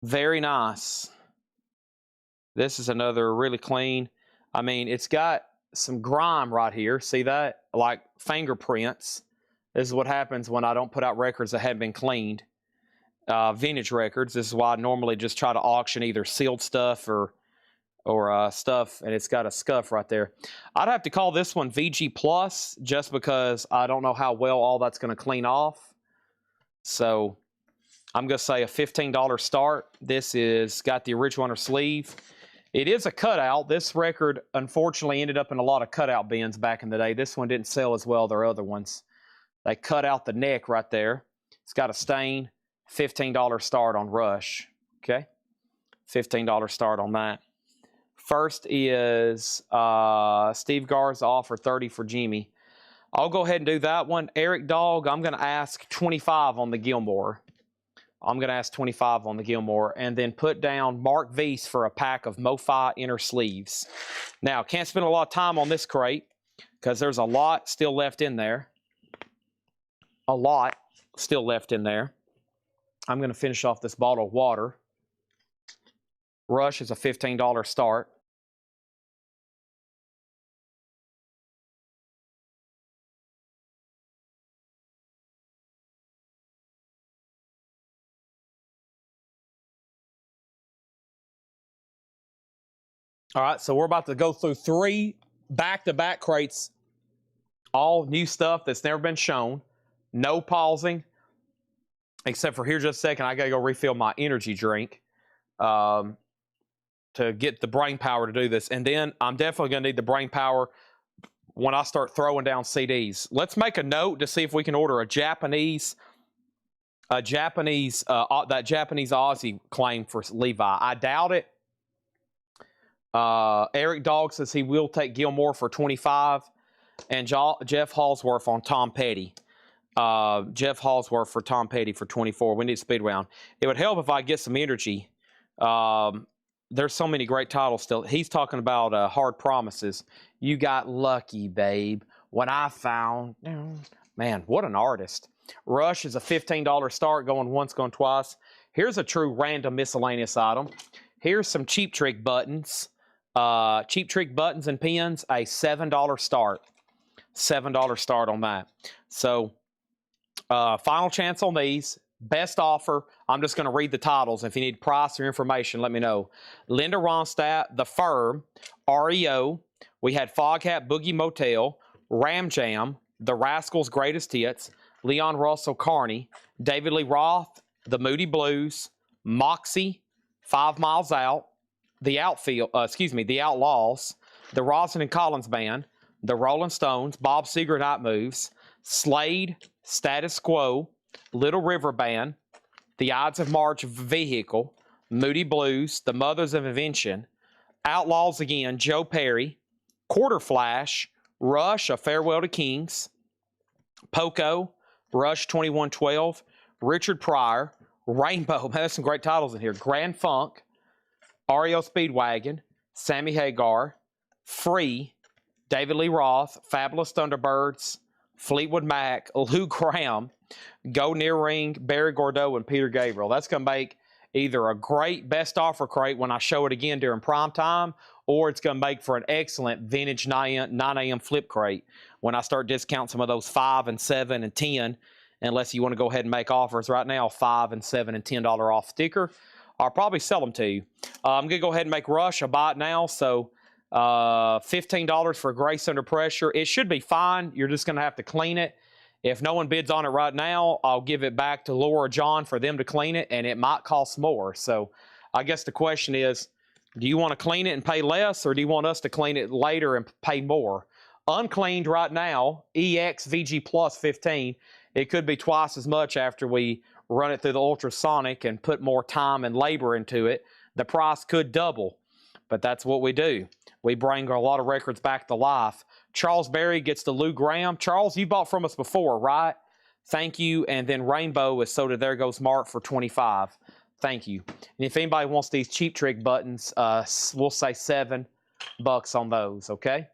A: Very nice. This is another really clean. I mean, it's got some grime right here. See that? Like fingerprints. This is what happens when I don't put out records that haven't been cleaned. Vintage records. This is why I normally just try to auction either sealed stuff or stuff, and it's got a scuff right there. I'd have to call this one VG Plus just because I don't know how well all that's going to clean off. So I'm going to say a $15 start. This is got the original under sleeve. It is a cutout. This record, unfortunately, ended up in a lot of cutout bins back in the day. This one didn't sell as well as their other ones. They cut out the neck right there. It's got a stain. $15 start on Rush. Okay? $15 start on that. First is Steve Garza offer 30 for Jimmy. I'll go ahead and do that one. Eric Dog, I'm going to ask 25 on the Gilmore. I'm going to ask 25 on the Gilmore, and then put down Mark Vise for a pack of MoFi inner sleeves. Now, can't spend a lot of time on this crate because there's a lot still left in there. A lot still left in there. I'm going to finish off this bottle of water. Rush is a $15 start. All right, so we're about to go through 3 back-to-back crates, all new stuff that's never been shown. No pausing, except for here just a second. I got to go refill my energy drink to get the brain power to do this. And then I'm definitely going to need the brain power when I start throwing down CDs. Let's make a note to see if we can order that Japanese Aussie claim for Levi. I doubt it. Eric Dog says he will take Gilmore for 25, and Jeff Halsworth on Tom Petty. Jeff Halsworth for Tom Petty for 24. We need a speed round. It would help if I get some energy. There's so many great titles still. He's talking about Hard Promises. You got lucky, babe. When I found, man, what an artist. Rush is a $15 start, going once, going twice. Here's a true random miscellaneous item. Here's some Cheap Trick buttons. Cheap Trick buttons and pins, a $7 start. $7 start on that. So, final chance on these. Best offer. I'm just going to read the titles. If you need price or information, let me know. Linda Ronstadt, The Firm, REO. We had Foghat Boogie Motel, Ram Jam, The Rascals' Greatest Hits, Leon Russell Carney, David Lee Roth, The Moody Blues, Moxie, 5 Miles Out, The Outlaws, The Rosin and Collins Band, The Rolling Stones, Bob Seger Night Moves, Slade, Status Quo, Little River Band, The Ides of March Vehicle, Moody Blues, The Mothers of Invention, Outlaws Again, Joe Perry, Quarter Flash, Rush, A Farewell to Kings, Poco, Rush 2112, Richard Pryor, Rainbow, man, there's some great titles in here, Grand Funk, REO Speedwagon, Sammy Hagar, Free, David Lee Roth, Fabulous Thunderbirds, Fleetwood Mac, Lou Graham, Go Near Ring, Barry Gordeau, and Peter Gabriel. That's going to make either a great best offer crate when I show it again during prime time, or it's going to make for an excellent vintage 9 a.m. flip crate when I start discounting some of those 5 and 7 and 10, unless you want to go ahead and make offers right now, 5 and 7 and $10 off sticker. I'll probably sell them to you. I'm going to go ahead and make Rush. I buy it now, so $15 for Grace Under Pressure. It should be fine. You're just going to have to clean it. If no one bids on it right now, I'll give it back to Laura or John for them to clean it, and it might cost more. So I guess the question is, do you want to clean it and pay less, or do you want us to clean it later and pay more? Uncleaned right now, EX VG Plus 15. It could be twice as much after we run it through the ultrasonic and put more time and labor into it. The price could double, but that's what we do. We bring a lot of records back to life. Charles Berry gets the Lou Graham. Charles, you bought from us before, right? Thank you. And then Rainbow is So Did There Goes Mark for 25. Thank you. And if anybody wants these Cheap Trick buttons, we'll say $7 on those, okay?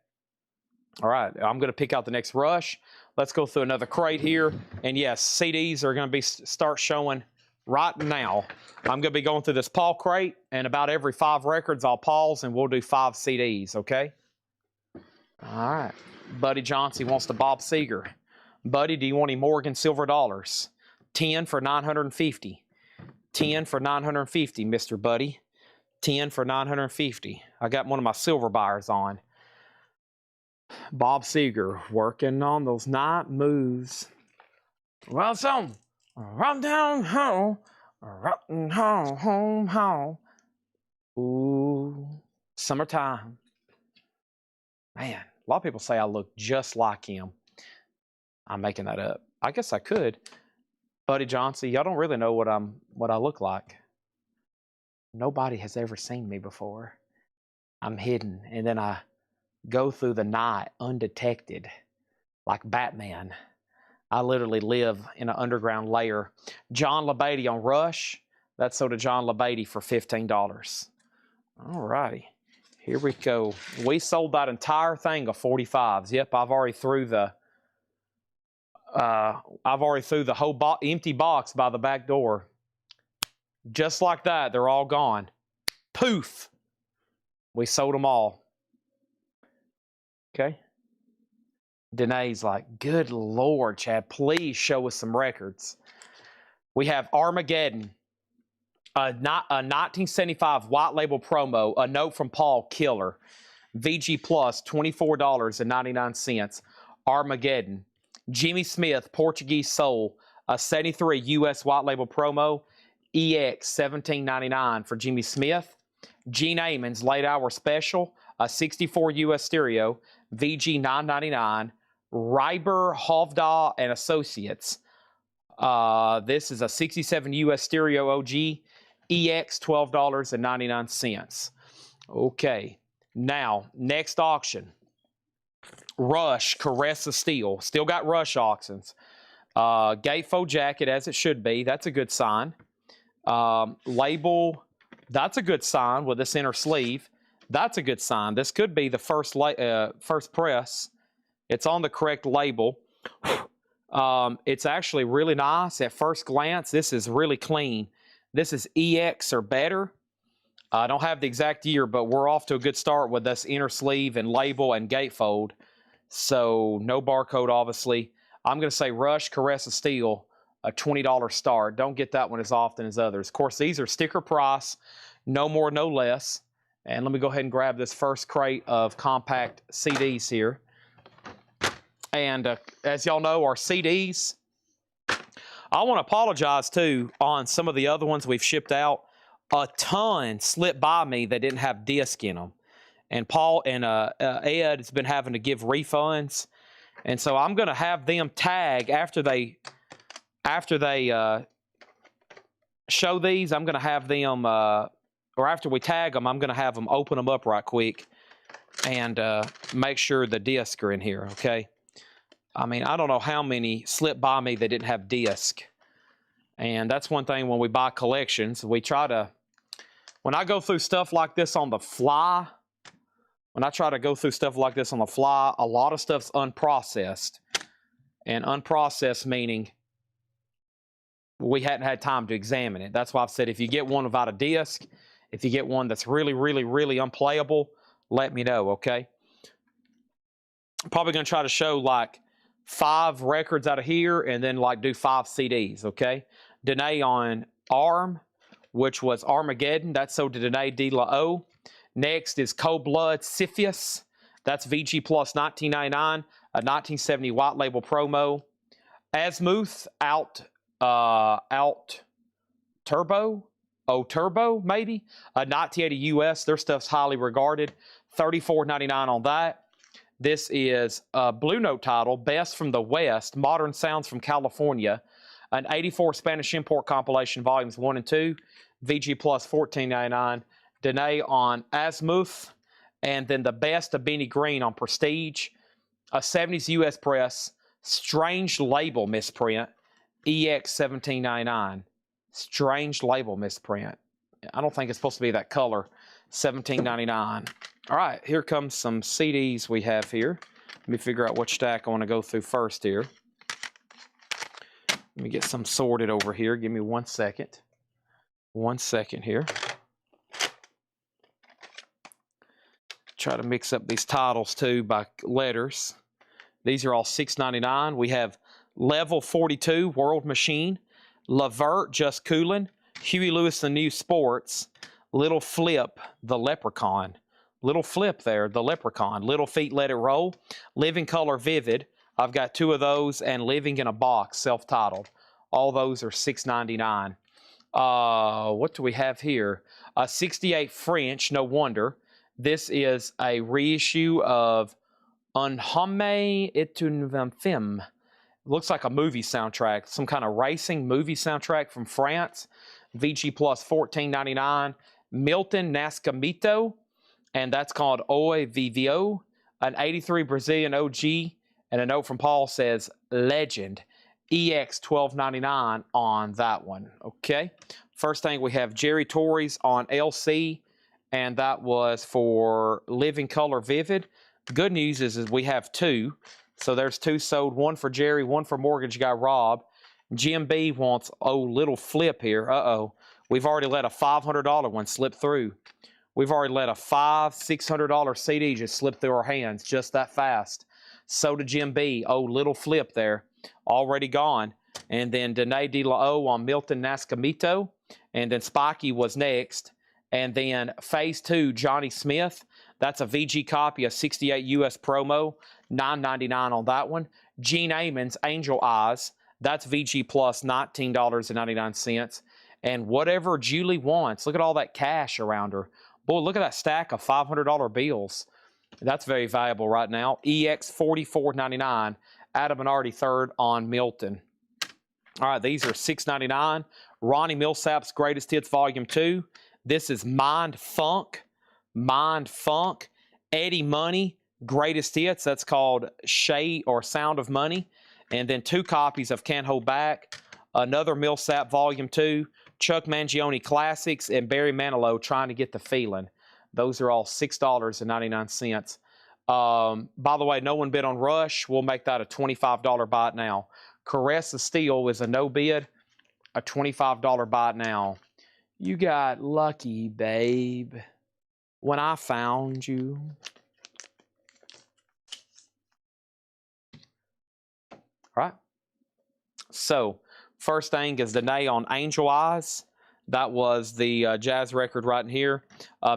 A: All right, I'm going to pick out the next rush. Let's go through another crate here. And yes, CDs are going to start showing right now. I'm going to be going through this Paul crate, and about every 5 records, I'll pause, and we'll do 5 CDs, okay? All right. Buddy Johnson wants the Bob Seger. Buddy, do you want any Morgan silver dollars? 10 for 950. 10 for 950, Mr. Buddy. 10 for 950. I got one of my silver buyers on. Bob Seger working on those night moves. Well, so run down home, run home. Ooh, summertime. Man, a lot of people say I look just like him. I'm making that up. I guess I could. Buddy Johnson, y'all don't really know what I look like. Nobody has ever seen me before. I'm hidden, and then I go through the night undetected, like Batman. I literally live in an underground lair. John LeBeatty on Rush. That's So Did John LeBeatty for $15. All righty. Here we go. We sold that entire thing of 45s. Yep, I've already threw the whole empty box by the back door. Just like that, they're all gone. Poof. We sold them all. Okay. Danae's like, good Lord, Chad, please show us some records. We have Armageddon, a 1975 white label promo, a note from Paul, killer. VG Plus, $24.99. Armageddon. Jimmy Smith, Portuguese Soul, a 73 US white label promo, EX $17.99 for Jimmy Smith. Gene Amon's Late Hour Special, a 64 US stereo, VG $9.99. Reiber, Hovda, and Associates. This is a 67 US stereo OG, EX $12.99. Okay, now, next auction. Rush, Caress of Steel. Still got Rush auctions. Gatefold jacket, as it should be. That's a good sign. Label, that's a good sign with this inner sleeve. That's a good sign. This could be the first press. It's on the correct label. It's actually really nice at first glance. This is really clean. This is EX or better. I don't have the exact year, but we're off to a good start with this inner sleeve and label and gatefold. So no barcode, obviously. I'm going to say Rush, Caress of Steel, a $20 start. Don't get that one as often as others. Of course, these are sticker price, no more, no less. And let me go ahead and grab this first crate of compact CDs here. And as y'all know, our CDs, I want to apologize too on some of the other ones we've shipped out. A ton slipped by me that didn't have disc in them. And Paul and Ed has been having to give refunds. And so I'm going to have them tag after they show these. I'm going to have them, or after we tag them, I'm going to have them open them up right quick and make sure the discs are in here, okay? I mean, I don't know how many slipped by me that didn't have disc. And that's one thing when we buy collections, we try to, when I go through stuff like this on the fly, a lot of stuff's unprocessed. And unprocessed meaning we hadn't had time to examine it. That's why I've said if you get one without a disc, if you get one that's really, really, really unplayable, let me know, okay? Probably going to try to show like 5 records out of here and then like do 5 CDs, okay? Danae on ARM, which was Armageddon. That's So Did Danae De La O. Next is Cold Blood Cepheus. That's VG Plus $19.99, a 1970 white label promo. Asmuth Out Turbo, maybe, a 1980 US. Their stuff's highly regarded. $34.99 on that. This is a Blue Note title, Best from the West, Modern Sounds from California, an 84 Spanish import compilation, volumes 1 and 2, VG Plus $14.99. Danae on Asmuth, and then the Best of Benny Green on Prestige, a 70s US press, strange label misprint, EX 17.99. Strange label misprint. I don't think it's supposed to be that color. 17.99. All right, here comes some CDs we have here. Let me figure out which stack I want to go through first here. Let me get some sorted over here. Give me 1 second. 1 second here. Try to mix up these titles too by letters. These are all $6.99. We have Level 42, World Machine, Lavert, Just Coolin', Huey Lewis, The New Sports, Little Flip, The Leprechaun. Little Flip there, The Leprechaun. Little Feet, Let It Roll, Living Color Vivid. I've got 2 of those, and Living in a Box, self-titled. All those are $6.99. What do we have here? 68 French, no wonder. This is a reissue of Un Homme est un film. Looks like a movie soundtrack, some kind of racing movie soundtrack from France. VG Plus $14.99. Milton Nascimento, and that's called Oi Vivio. An 83 Brazilian OG, and a note from Paul says Legend. EX $12.99 on that one. Okay. First thing we have Jerry Torres on LC, and that was for Living Color Vivid. Good news is we have 2. So there's 2 sold, 1 for Jerry, 1 for Mortgage Guy Rob. Jim B wants, Little Flip here. We've already let a $500 one slip through. We've already let a $600 CD just slip through our hands just that fast. So did Jim B. Little Flip there. Already gone. And then Danae De La O on Milton Nascimento. And then Spiky was next. And then Phase 2, Johnny Smith. That's a VG copy, a 68 US promo. $9.99 on that one. Gene Amon's Angel Eyes. That's VG Plus, $19.99. And whatever Julie wants. Look at all that cash around her. Boy, look at that stack of $500 bills. That's very valuable right now. EX $44.99. Adam Bernardi third on Milton. All right, these are $6.99. Ronnie Millsap's Greatest Hits Volume 2. This is Mind Funk. Mind Funk. Eddie Money, Greatest Hits. That's called Shade or Sound of Money. And then 2 copies of Can't Hold Back. Another Millsap Volume 2. Chuck Mangione Classics, and Barry Manilow, Trying to Get the Feeling. Those are all $6.99. By the way, no one bid on Rush. We'll make that a $25 buy it now. Caress of Steel is a no bid, a $25 buy it now. You got lucky, babe, when I found you. All right. So, first thing is Danae on Angel Eyes. That was the jazz record right in here.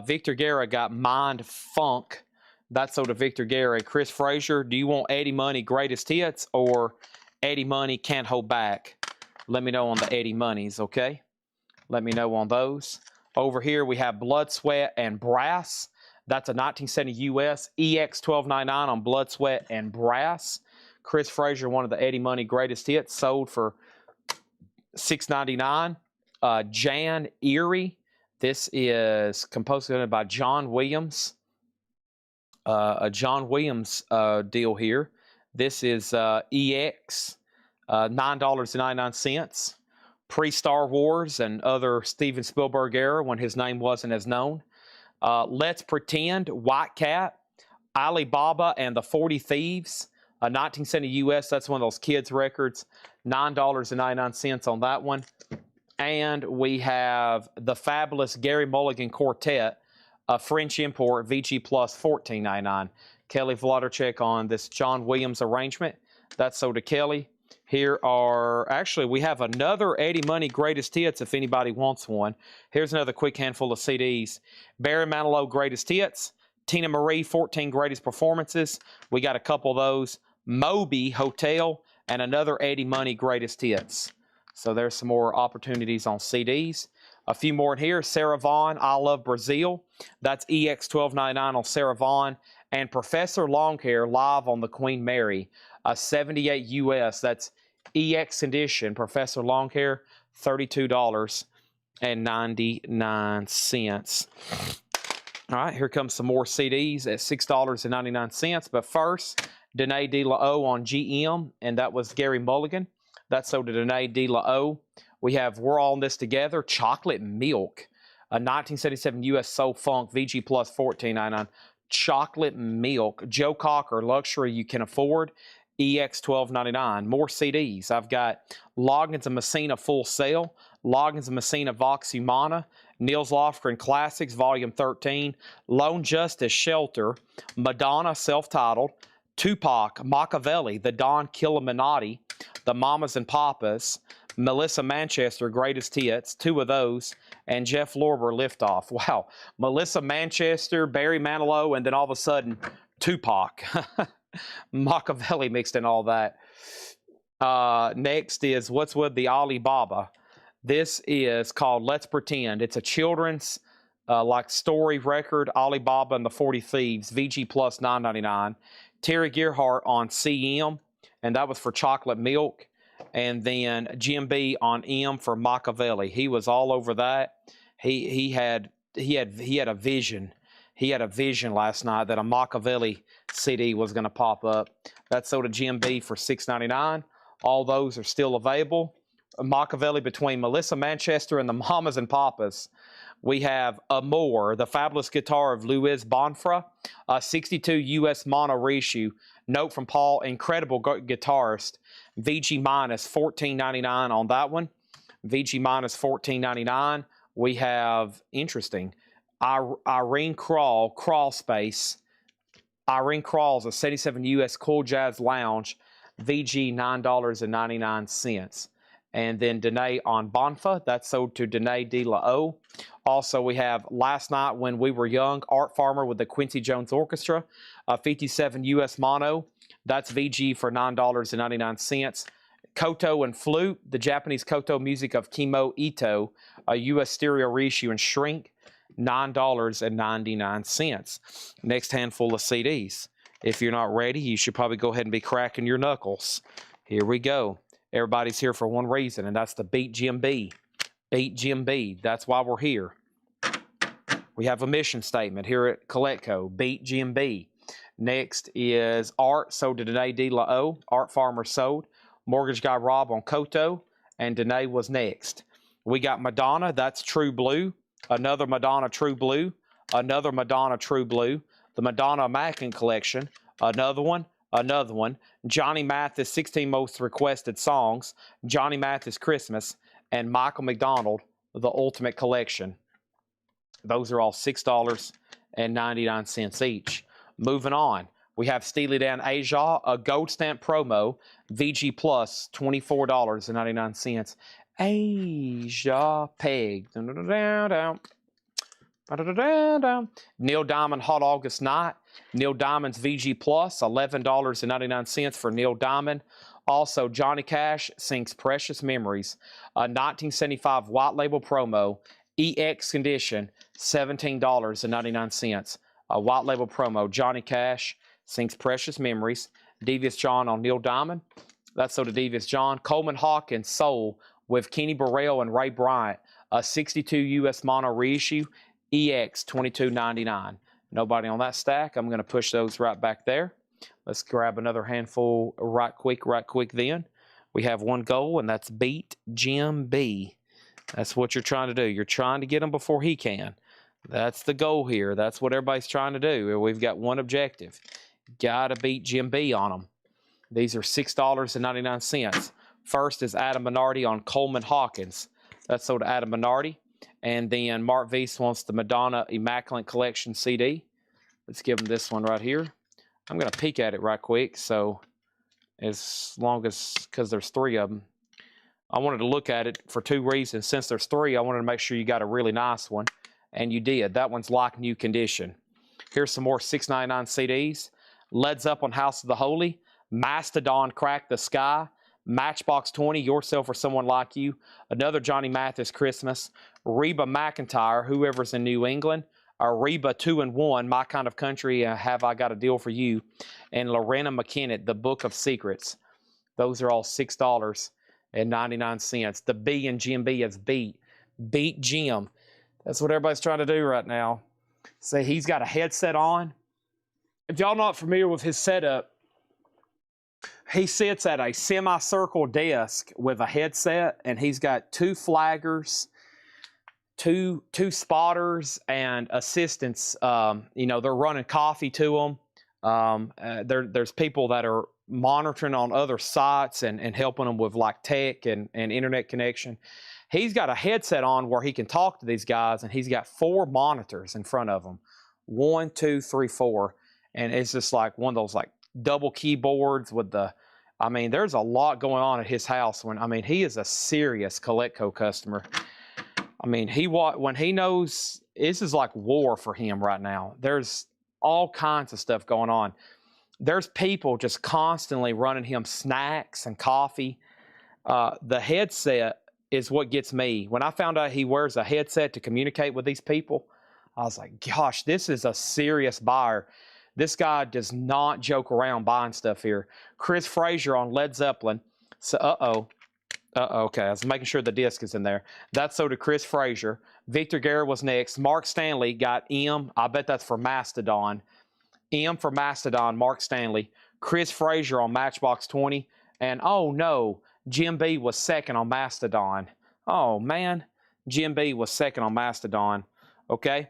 A: Victor Guerra got Mind Funk. That's sold to Victor Guerra. Chris Frazier, do you want Eddie Money Greatest Hits or Eddie Money Can't Hold Back? Let me know on the Eddie Moneys, okay? Let me know on those. Over here we have Blood, Sweat, and Brass. That's a 1970 US EX $12.99 on Blood, Sweat, and Brass. Chris Frazier, one of the Eddie Money Greatest Hits, sold for $6.99. Jan Erie. This is composed by John Williams. A John Williams deal here. This is EX, $9.99. Pre-Star Wars and other Steven Spielberg era when his name wasn't as known. Let's Pretend, White Cat, Alibaba and the 40 Thieves, 1970 US. That's one of those kids' records. $9.99 on that one. And we have the fabulous Gary Mulligan Quartet, a French import, VG Plus $14.99. Kelly Vlodarchek on this John Williams arrangement. That's sold to Kelly. Here are, actually, we have another Eddie Money Greatest Hits if anybody wants one. Here's another quick handful of CDs. Barry Manilow Greatest Hits. Tina Marie 14 Greatest Performances. We got a couple of those. Moby Hotel and another Eddie Money Greatest Hits. So there's some more opportunities on CDs. A few more in here. Sarah Vaughan, I Love Brazil. That's EX $12.99 on Sarah Vaughan. And Professor Longhair live on the Queen Mary, a 78 US. That's EX edition. Professor Longhair, $32.99. All right, here comes some more CDs at $6.99. But first, Danae De La O on GM, and that was Gary Mulligan. That's sold to Danae De La O. We have We're All in This Together, Chocolate Milk, a 1977 U.S. Soul Funk VG Plus $14.99. Chocolate Milk, Joe Cocker, Luxury You Can Afford, EX $12.99. More CDs. I've got Loggins and Messina Full Sail, Loggins and Messina Vox Humana, Nils Lofgren Classics Volume 13, Lone Justice Shelter, Madonna Self-Titled, Tupac, Machiavelli, The Don Killuminati, The Mamas and Papas, Melissa Manchester, Greatest Hits, 2 of those, and Jeff Lorber, Liftoff. Wow, Melissa Manchester, Barry Manilow, and then all of a sudden, Tupac. Machiavelli mixed in all that. Next is What's with the Alibaba. This is called Let's Pretend. It's a children's like story record, Alibaba and the 40 Thieves, VG Plus $9.99. Terry Gearhart on CM, and that was for Chocolate Milk. And then Jim B on M for Machiavelli. He was all over that. He had a vision. He had a vision last night that a Machiavelli CD was going to pop up. That's sold to Jim B for $6.99. All those are still available. Machiavelli between Melissa Manchester and the Mamas and Papas. We have Amor, the fabulous guitar of Louis Bonfra, a 62 U.S. mono reissue. Note from Paul, incredible guitarist. VG minus $14.99 on that one. VG minus $14.99. We have, interesting, Irene Crawl Space. Irene Crawl's a 77 U.S. Cool Jazz Lounge. VG $9.99. And then Danae on Bonfa, that's sold to Danae De La O. Also, we have Last Night When We Were Young, Art Farmer with the Quincy Jones Orchestra, 57 U.S. mono. That's VG for $9.99. Koto and Flute, the Japanese koto music of Kimo Ito, a U.S. stereo reissue and shrink, $9.99. Next handful of CDs. If you're not ready, you should probably go ahead and be cracking your knuckles. Here we go. Everybody's here for one reason, and that's to beat Jim B. Beat Jim B. That's why we're here. We have a mission statement here at Coletco. Beat Jim B. Next is Art, sold to Danae De La O. Art Farmer sold. Mortgage Guy Rob on Koto, and Danae was next. We got Madonna, that's True Blue. Another Madonna True Blue. Another Madonna True Blue. The Madonna Immaculate Collection. Another one. Another one. Johnny Mathis, 16 Most Requested Songs. Johnny Mathis Christmas. And Michael McDonald, The Ultimate Collection. Those are all $6.99 each. Moving on. We have Steely Dan Aja, a gold stamp promo, VG Plus, $24.99. Aja Peg. Neil Diamond Hot August Night. Neil Diamond's VG Plus, $11.99 for Neil Diamond. Also, Johnny Cash sings Precious Memories, a 1975 white label promo, EX condition, $17.99. A white label promo, Johnny Cash sings Precious Memories. Devious John on Neil Diamond. That's so to Devious John. Coleman Hawkins, Soul, with Kenny Burrell and Ray Bryant, a 62 U.S. mono reissue, EX $22.99. Nobody on that stack. I'm going to push those right back there. Let's grab another handful right quick then. We have one goal, and that's beat Jim B. That's what you're trying to do. You're trying to get him before he can. That's the goal here. That's what everybody's trying to do. We've got one objective. Got to beat Jim B on them. These are $6.99. First is Adam Minardi on Coleman Hawkins. That's sold to Adam Minardi. And then Mark Weiss wants the Madonna Immaculate Collection CD. Let's give him this one right here. I'm going to peek at it right quick. So as long as, because there's 3 of them, I wanted to look at it for 2 reasons. Since there's 3, I wanted to make sure you got a really nice one. And you did. That one's like new condition. Here's some more $6.99 CDs. Led Zeppelin House of the Holy. Mastodon Crack the Sky. Matchbox 20, Yourself or Someone Like You. Another Johnny Mathis Christmas. Reba McEntire, Whoever's in New England. Reba 2 and 1, My Kind of Country, Have I Got a Deal for You. And Lorena McKennitt, The Book of Secrets. Those are all $6.99. The B in Jim B is beat. Beat Jim. That's what everybody's trying to do right now. See, he's got a headset on. If y'all not familiar with his setup, He sits at a semicircle desk with a headset, and he's got 2 flaggers, two spotters, and assistants. You know, they're running coffee to them. There's people that are monitoring on other sites and helping them with like tech and internet connection. He's got a headset on where he can talk to these guys, and he's got 4 monitors in front of him. 1, 2, 3, 4. And it's just like one of those like double keyboards with the, I mean, there's a lot going on at his house. He is a serious Coletco customer. I mean, when he knows, this is like war for him right now. There's all kinds of stuff going on. There's people just constantly running him snacks and coffee. The headset is what gets me. When I found out he wears a headset to communicate with these people, I was like, gosh, this is a serious buyer. This guy does not joke around buying stuff here. Chris Frazier on Led Zeppelin. So, okay, I was making sure the disc is in there. That's so to Chris Frazier. Victor Garrett was next. Mark Stanley got M. I bet that's for Mastodon. M for Mastodon, Mark Stanley. Chris Frazier on Matchbox 20. And, oh, no, Jim B was second on Mastodon. Oh, man. Jim B was second on Mastodon. Okay.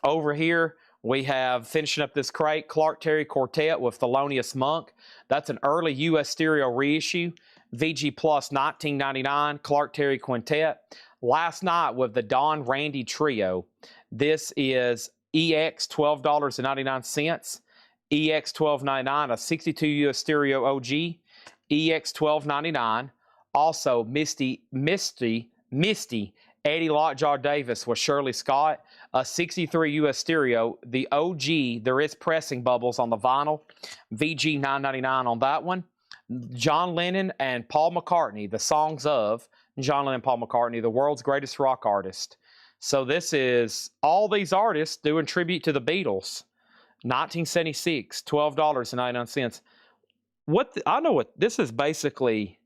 A: Over here, we have, finishing up this crate, Clark Terry Quartet with Thelonious Monk. That's an early U.S. stereo reissue. VG Plus $19.99, Clark Terry Quintet. Last night with the Don Randy Trio. This is EX $12.99. EX $12.99, a 62 U.S. stereo OG. EX $12.99. Also, Misty, Eddie Lockjaw Davis with Shirley Scott, a 63 U.S. stereo. The OG, there is pressing bubbles on the vinyl. VG $9.99 on that one. John Lennon and Paul McCartney, the songs of John Lennon and Paul McCartney, the world's greatest rock artist. So this is all these artists doing tribute to the Beatles. 1976, $12.99. I know what this is basically.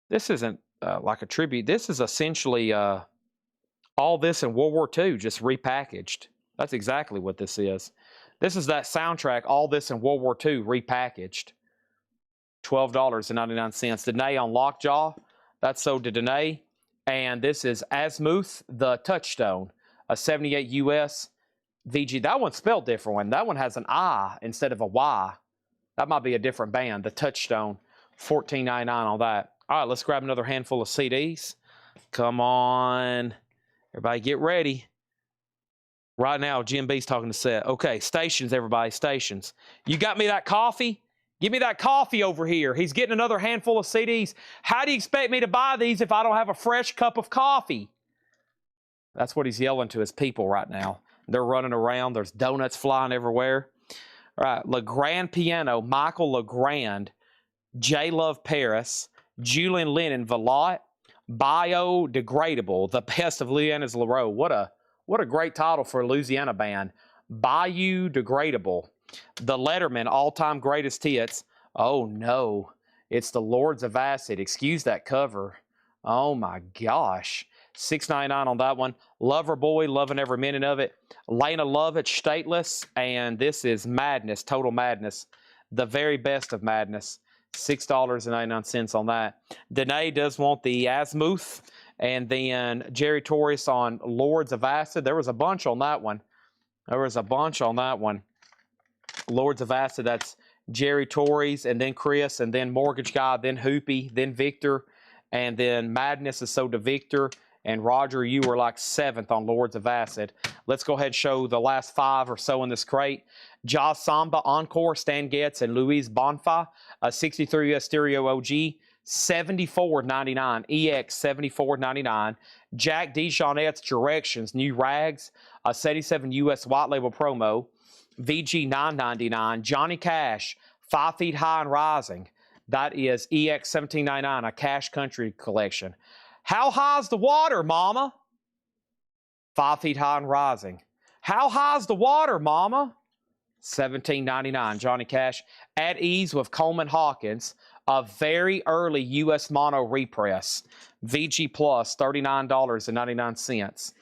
A: This isn't like a tribute. This is essentially all this in World War II just repackaged. That's exactly what this is. This is that soundtrack, all this in World War II repackaged. $12.99. Danae on Lockjaw. That's sold to Danae. And this is Azimuth, the Touchstone, a 78 US VG. That one's spelled different one. That one has an I instead of a Y. That might be a different band, the Touchstone. $14.99 on that. All right, let's grab another handful of CDs. Come on. Everybody get ready. Right now, Jim B's talking to Seth. Okay, stations, everybody, stations. You got me that coffee? Give me that coffee over here. He's getting another handful of CDs. How do you expect me to buy these if I don't have a fresh cup of coffee? That's what he's yelling to his people right now. They're running around. There's donuts flying everywhere. All right, Legrand Piano, Michael Legrand, J. Love Paris, Julian Lennon, Velotte, Biodegradable, the best of Louisiana's LaRoe. What a great title for a Louisiana band. Biodegradable. The Letterman, all-time greatest hits. Oh, no. It's the Lords of Acid. Excuse that cover. Oh, my gosh. $6.99 on that one. Lover Boy, loving every minute of it. Lena Lovitch, Stateless. And this is Madness, Total Madness. The very best of Madness. $6.99 on that. Danae does want the Azimuth. And then Jerry Torres on Lords of Acid. There was a bunch on that one. Lords of Acid, that's Jerry Torres, and then Chris, and then Mortgage Guy, then Hoopy, then Victor, and then Madness is so to Victor, and Roger, you were like 7th on Lords of Acid. Let's go ahead and show the last 5 or so in this crate. Jazz Samba, Encore, Stan Getz, and Louise Bonfa, a 63 US stereo OG, $74.99, EX $74.99. Jack DeJohnette's Directions, New Rags, a 77 US white label promo, VG $9.99. Johnny Cash, 5 Feet High and Rising. That is EX $17.99, a Cash Country collection. How high's the water, mama? 5 Feet High and Rising. How high's the water, mama? $17.99, Johnny Cash. At Ease with Coleman Hawkins, a very early U.S. mono repress. VG Plus, $39.99.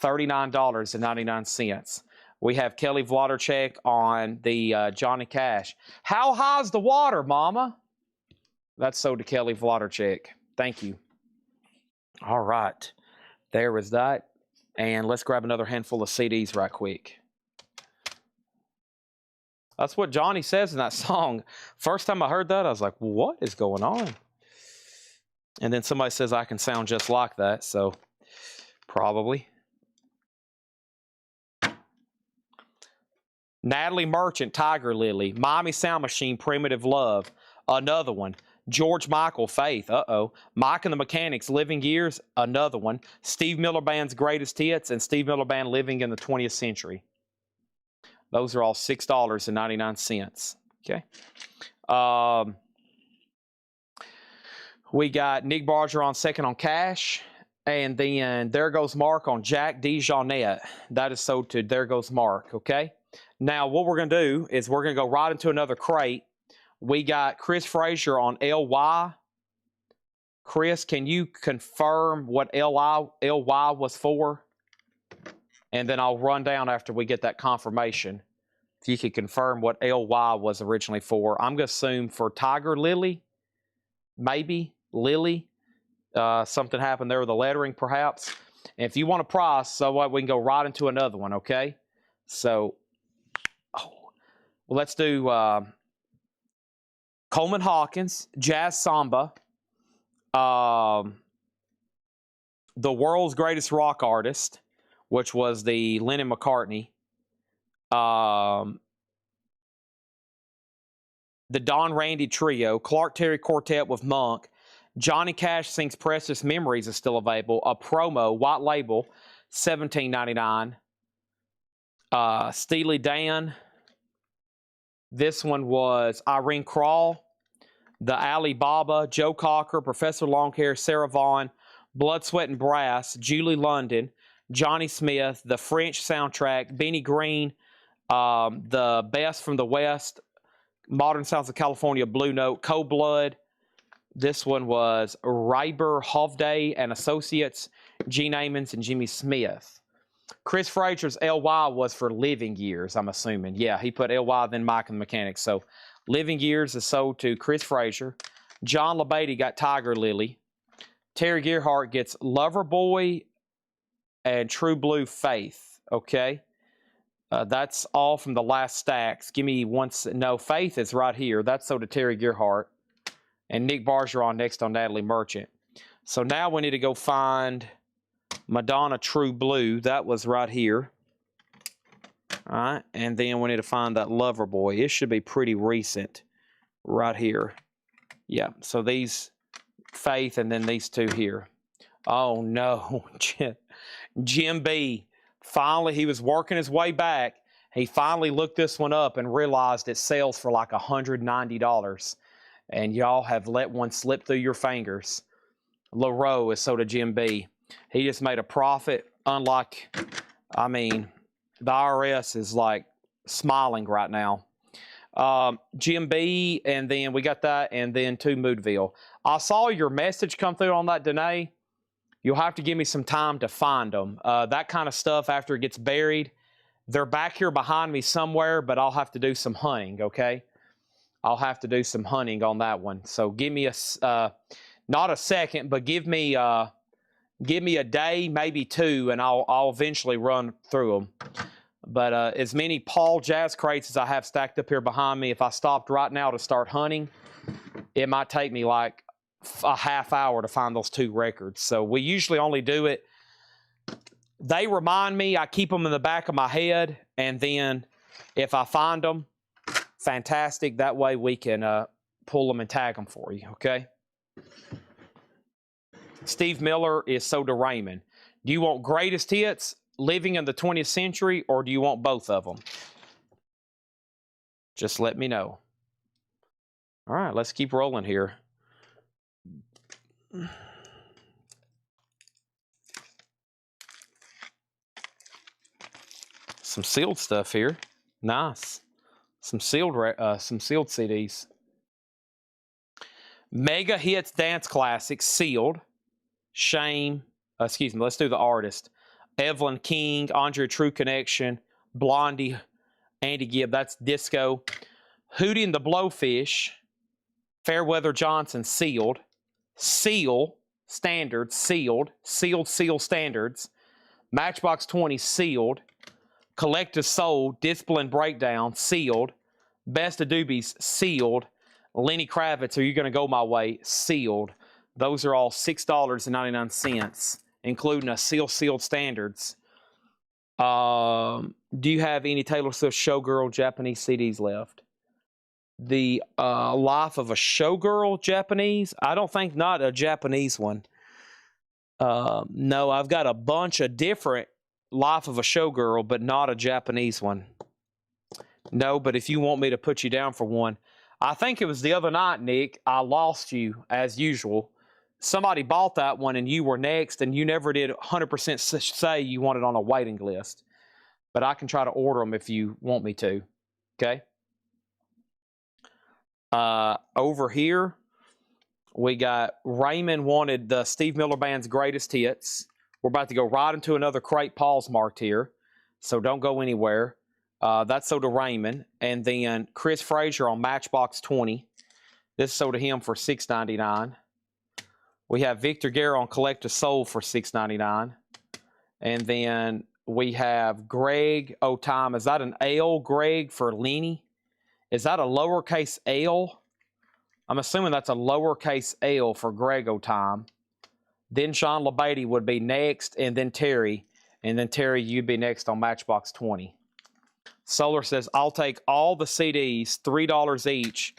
A: $39.99. We have Kelly Wlodarczyk on the Johnny Cash. How high's the water, Mama? That's sold to Kelly Wlodarczyk. Thank you. All right. There is that. And let's grab another handful of CDs right quick. That's what Johnny says in that song. First time I heard that, I was like, what is going on? And then somebody says I can sound just like that, so probably. Natalie Merchant, Tiger Lily. Miami Sound Machine, Primitive Love. Another one. George Michael, Faith. Mike and the Mechanics, Living Years. Another one. Steve Miller Band's Greatest Hits and Steve Miller Band, Living in the 20th Century. Those are all $6.99. Okay. We got Nick Barger on second on Cash. And then There Goes Mark on Jack DeJohnette. That is sold to There Goes Mark. Okay. Now, what we're going to do is we're going to go right into another crate. We got Chris Frazier on LY. Chris, can you confirm what LY was for? And then I'll run down after we get that confirmation. If you could confirm what LY was originally for. I'm going to assume for Tiger Lily, maybe Lily. Something happened there with the lettering, perhaps. And if you want a price, so what, we can go right into another one, okay? So, let's do Coleman Hawkins, Jazz Samba, The World's Greatest Rock Artist, which was the Lennon McCartney, the Don Randy Trio, Clark Terry Quartet with Monk, Johnny Cash Sings Precious Memories is still available, a promo, white label, $17.99, Steely Dan. This one was Irene Krall, the Ali Baba, Joe Cocker, Professor Longhair, Sarah Vaughan, Blood, Sweat, and Brass, Julie London, Johnny Smith, the French soundtrack, Benny Green, the Best from the West, Modern Sounds of California, Blue Note, Cold Blood. This one was Reiber Hovde and Associates, Gene Ammons, and Jimmy Smith. Chris Frazier's LY was for Living Years, I'm assuming. Yeah, he put LY, then Mike and the Mechanics. So Living Years is sold to Chris Frazier. John LaBeatty got Tiger Lily. Terry Gerhardt gets Lover Boy and True Blue Faith. Okay. That's all from the last stacks. Give me one. No, Faith is right here. That's sold to Terry Gerhardt. And Nick Barger on next on Natalie Merchant. So now we need to go find Madonna True Blue. That was right here. All right. And then we need to find that Lover Boy. It should be pretty recent right here. Yeah. So these Faith and then these two here. Oh, no. Jim B. Finally, he was working his way back. He finally looked this one up and realized it sells for like $190. And y'all have let one slip through your fingers. LaRoe is sold to Jim B. He just made a profit. Unlike, I mean, the IRS is like smiling right now. Jim B, and then we got that, and then to Moodville. I saw your message come through on that, Danae. You'll have to give me some time to find them. That kind of stuff, after it gets buried, they're back here behind me somewhere, but I'll have to do some hunting, okay? I'll have to do some hunting on that one. So give me not a second, but give me a day, maybe two, and I'll eventually run through them. But as many Paul Jazz crates as I have stacked up here behind me, if I stopped right now to start hunting, it might take me like a half hour to find those two records. So we usually only do it. They remind me, I keep them in the back of my head, and then if I find them, fantastic. That way we can pull them and tag them for you, okay? Steve Miller is sold to Raymond. Do you want Greatest Hits, Living in the 20th Century, or do you want both of them? Just let me know. All right, let's keep rolling here. Some sealed stuff here. Nice. Some sealed CDs. Mega Hits Dance Classics, sealed. Shame. Excuse me, let's do the artist. Evelyn King, Andre True Connection, Blondie, Andy Gibb, that's Disco. Hootie and the Blowfish, Fairweather Johnson, sealed. Seal, standards, sealed. Sealed standards. Matchbox 20, sealed. Collective Soul, Discipline Breakdown, sealed. Best of Doobies, sealed. Lenny Kravitz, Are You Gonna Go My Way, sealed. Those are all $6.99, including a sealed standards. Do you have any Taylor Swift Showgirl Japanese CDs left? The Life of a Showgirl Japanese? I don't think not a Japanese one. No, I've got a bunch of different Life of a Showgirl, but not a Japanese one. No, but if you want me to put you down for one, I think it was the other night, Nick, I lost you as usual. Somebody bought that one and you were next, and you never did 100% say you want it on a waiting list. But I can try to order them if you want me to. Okay? Over here, we got Raymond wanted the Steve Miller Band's Greatest Hits. We're about to go right into another crate pause marked here, so don't go anywhere. That's sold to Raymond. And then Chris Frazier on Matchbox 20. This sold to him for $6.99. We have Victor Guerra on Collective Soul for $6.99. And then we have Greg O'Time. Is that an L, Greg, for Lenny? Is that a lowercase L? I'm assuming that's a lowercase L for Greg O'Time. Then Sean LeBeatty would be next, and then Terry. And then Terry, you'd be next on Matchbox 20. Solar says, I'll take all the CDs, $3 each,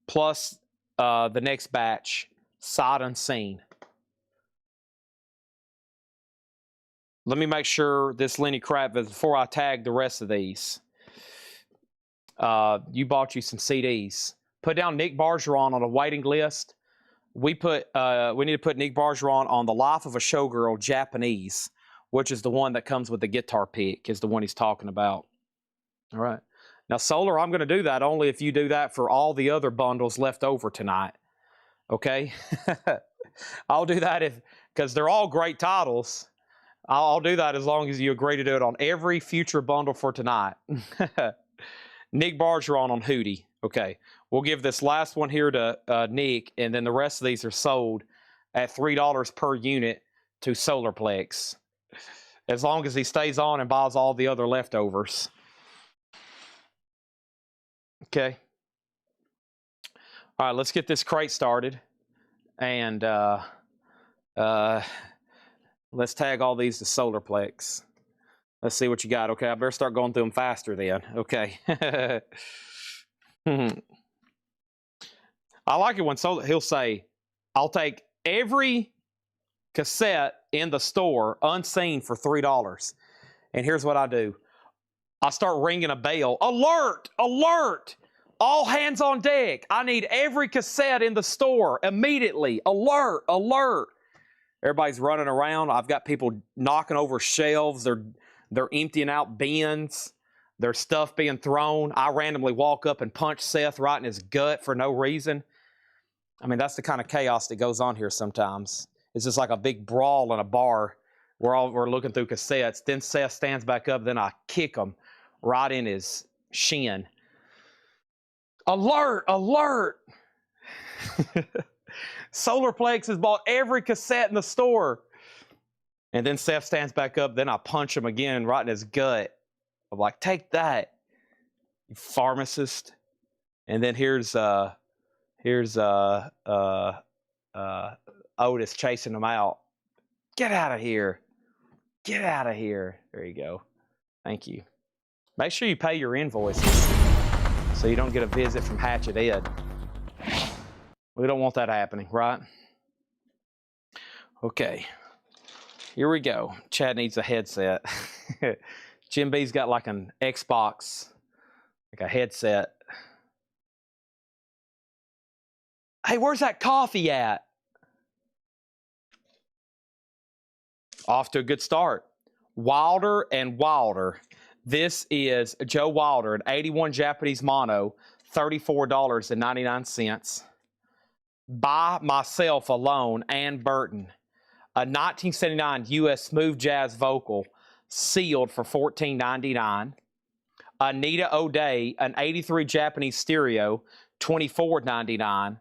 A: plus the next batch, sight unseen. Let me make sure this Lenny Kravitz before I tag the rest of these. You bought you some CDs. Put down Nick Bargeron on a waiting list. We need to put Nick Bargeron on the Life of a Showgirl Japanese, which is the one that comes with the guitar pick, is the one he's talking about. All right. Now, Solar, I'm going to do that only if you do that for all the other bundles left over tonight. Okay? I'll do that because they're all great titles. I'll do that as long as you agree to do it on every future bundle for tonight. Nick Bargeron on Hootie. Okay. We'll give this last one here to Nick, and then the rest of these are sold at $3 per unit to Solarplex, as long as he stays on and buys all the other leftovers. Okay. All right, let's get this crate started. And let's tag all these to Solarplex. Let's see what you got. Okay, I better start going through them faster then. Okay. I like it when he'll say, I'll take every cassette in the store unseen for $3. And here's what I do. I start ringing a bell. Alert! Alert! All hands on deck. I need every cassette in the store immediately. Alert! Alert! Everybody's running around. I've got people knocking over shelves. They're emptying out bins. There's stuff being thrown. I randomly walk up and punch Seth right in his gut for no reason. I mean, that's the kind of chaos that goes on here sometimes. It's just like a big brawl in a bar. We're looking through cassettes. Then Seth stands back up. Then I kick him right in his shin. Alert! Alert! Solarplex has bought every cassette in the store. And then Seth stands back up. Then I punch him again right in his gut. I'm like, take that, you pharmacist. And then here's Otis chasing him out. Get out of here. Get out of here. There you go. Thank you. Make sure you pay your invoices so you don't get a visit from Hatchet Ed. We don't want that happening, right? Okay. Here we go. Chad needs a headset. Jim B's got like an Xbox, like a headset. Hey, where's that coffee at? Off to a good start. Wilder and Wilder. This is Joe Wilder, an 81 Japanese mono, $34.99. By Myself Alone, Ann Burton. A 1979 U.S. smooth jazz vocal, sealed for $14.99. Anita O'Day, an 83 Japanese stereo, $24.99.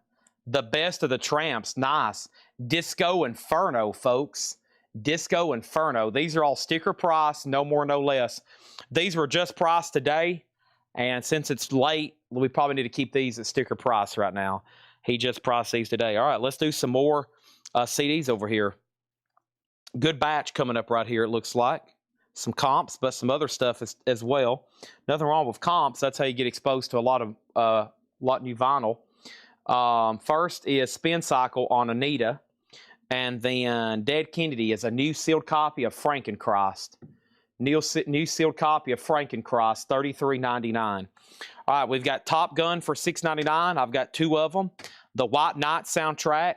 A: The Best of the Tramps, nice. Disco Inferno, folks. Disco Inferno. These are all sticker price, no more, no less. These were just priced today, and since it's late, we probably need to keep these at sticker price right now. He just priced these today. All right, let's do some more CDs over here. Good batch coming up right here, it looks like. Some comps, but some other stuff as well. Nothing wrong with comps. That's how you get exposed to a lot new vinyl. First is Spin Cycle on Anita, and then Dead Kennedy is a new sealed copy of Frankenchrist. New sealed copy of Frankenchrist, $33.99. All right, we've got Top Gun for $6.99. I've got 2 of them. The White Knight soundtrack,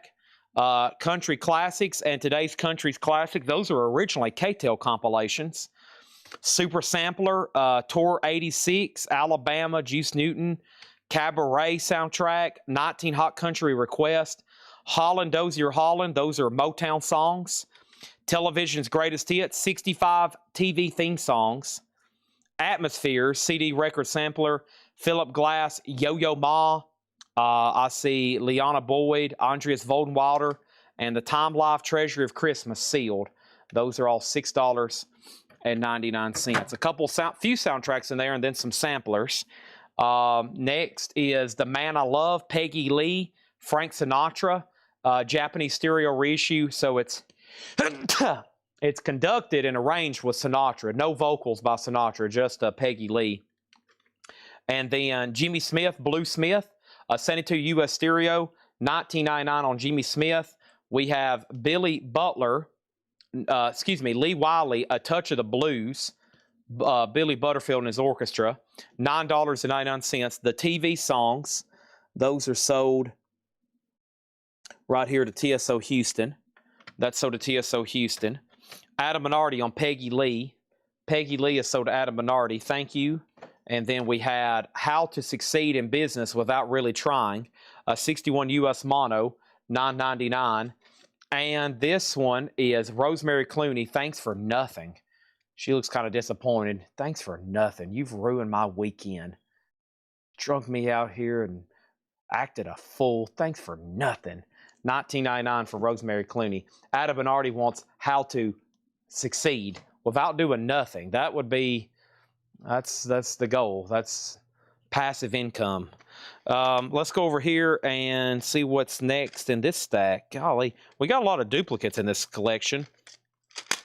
A: Country Classics, and today's Country's Classic. Those are originally K-Tel compilations. Super Sampler, Tour 86, Alabama, Juice Newton, Cabaret soundtrack, 19 Hot Country Request, Holland, Dozier Holland. Those are Motown songs. Television's Greatest Hits, 65 TV theme songs. Atmosphere, CD record sampler, Philip Glass, Yo-Yo Ma. I see Liana Boyd, Andreas Voldenwalder, and the Time Life Treasury of Christmas sealed. Those are all $6.99. A couple few soundtracks in there, and then some samplers. Next is The Man I Love, Peggy Lee, Frank Sinatra, Japanese stereo reissue. So it's it's conducted and arranged with Sinatra. No vocals by Sinatra, just Peggy Lee. And then Jimmy Smith, Blue Smith, 72 US stereo, $19.99 on Jimmy Smith. We have Lee Wiley, A Touch of the Blues, Billy Butterfield and his orchestra, $9.99. The TV songs, those are sold right here to TSO Houston. That's sold to TSO Houston. Adam Minardi on Peggy Lee. Peggy Lee is sold to Adam Minardi. Thank you. And then we had How to Succeed in Business Without Really Trying, 61 US mono, $9.99. And this one is Rosemary Clooney, Thanks for Nothing. She looks kind of disappointed. Thanks for nothing. You've ruined my weekend. Drunk me out here and acted a fool. Thanks for nothing. $19.99 for Rosemary Clooney. Adam Minardi wants How to Succeed Without Doing Nothing. That would be... That's the goal. That's passive income. Let's go over here and see what's next in this stack. Golly, we got a lot of duplicates in this collection.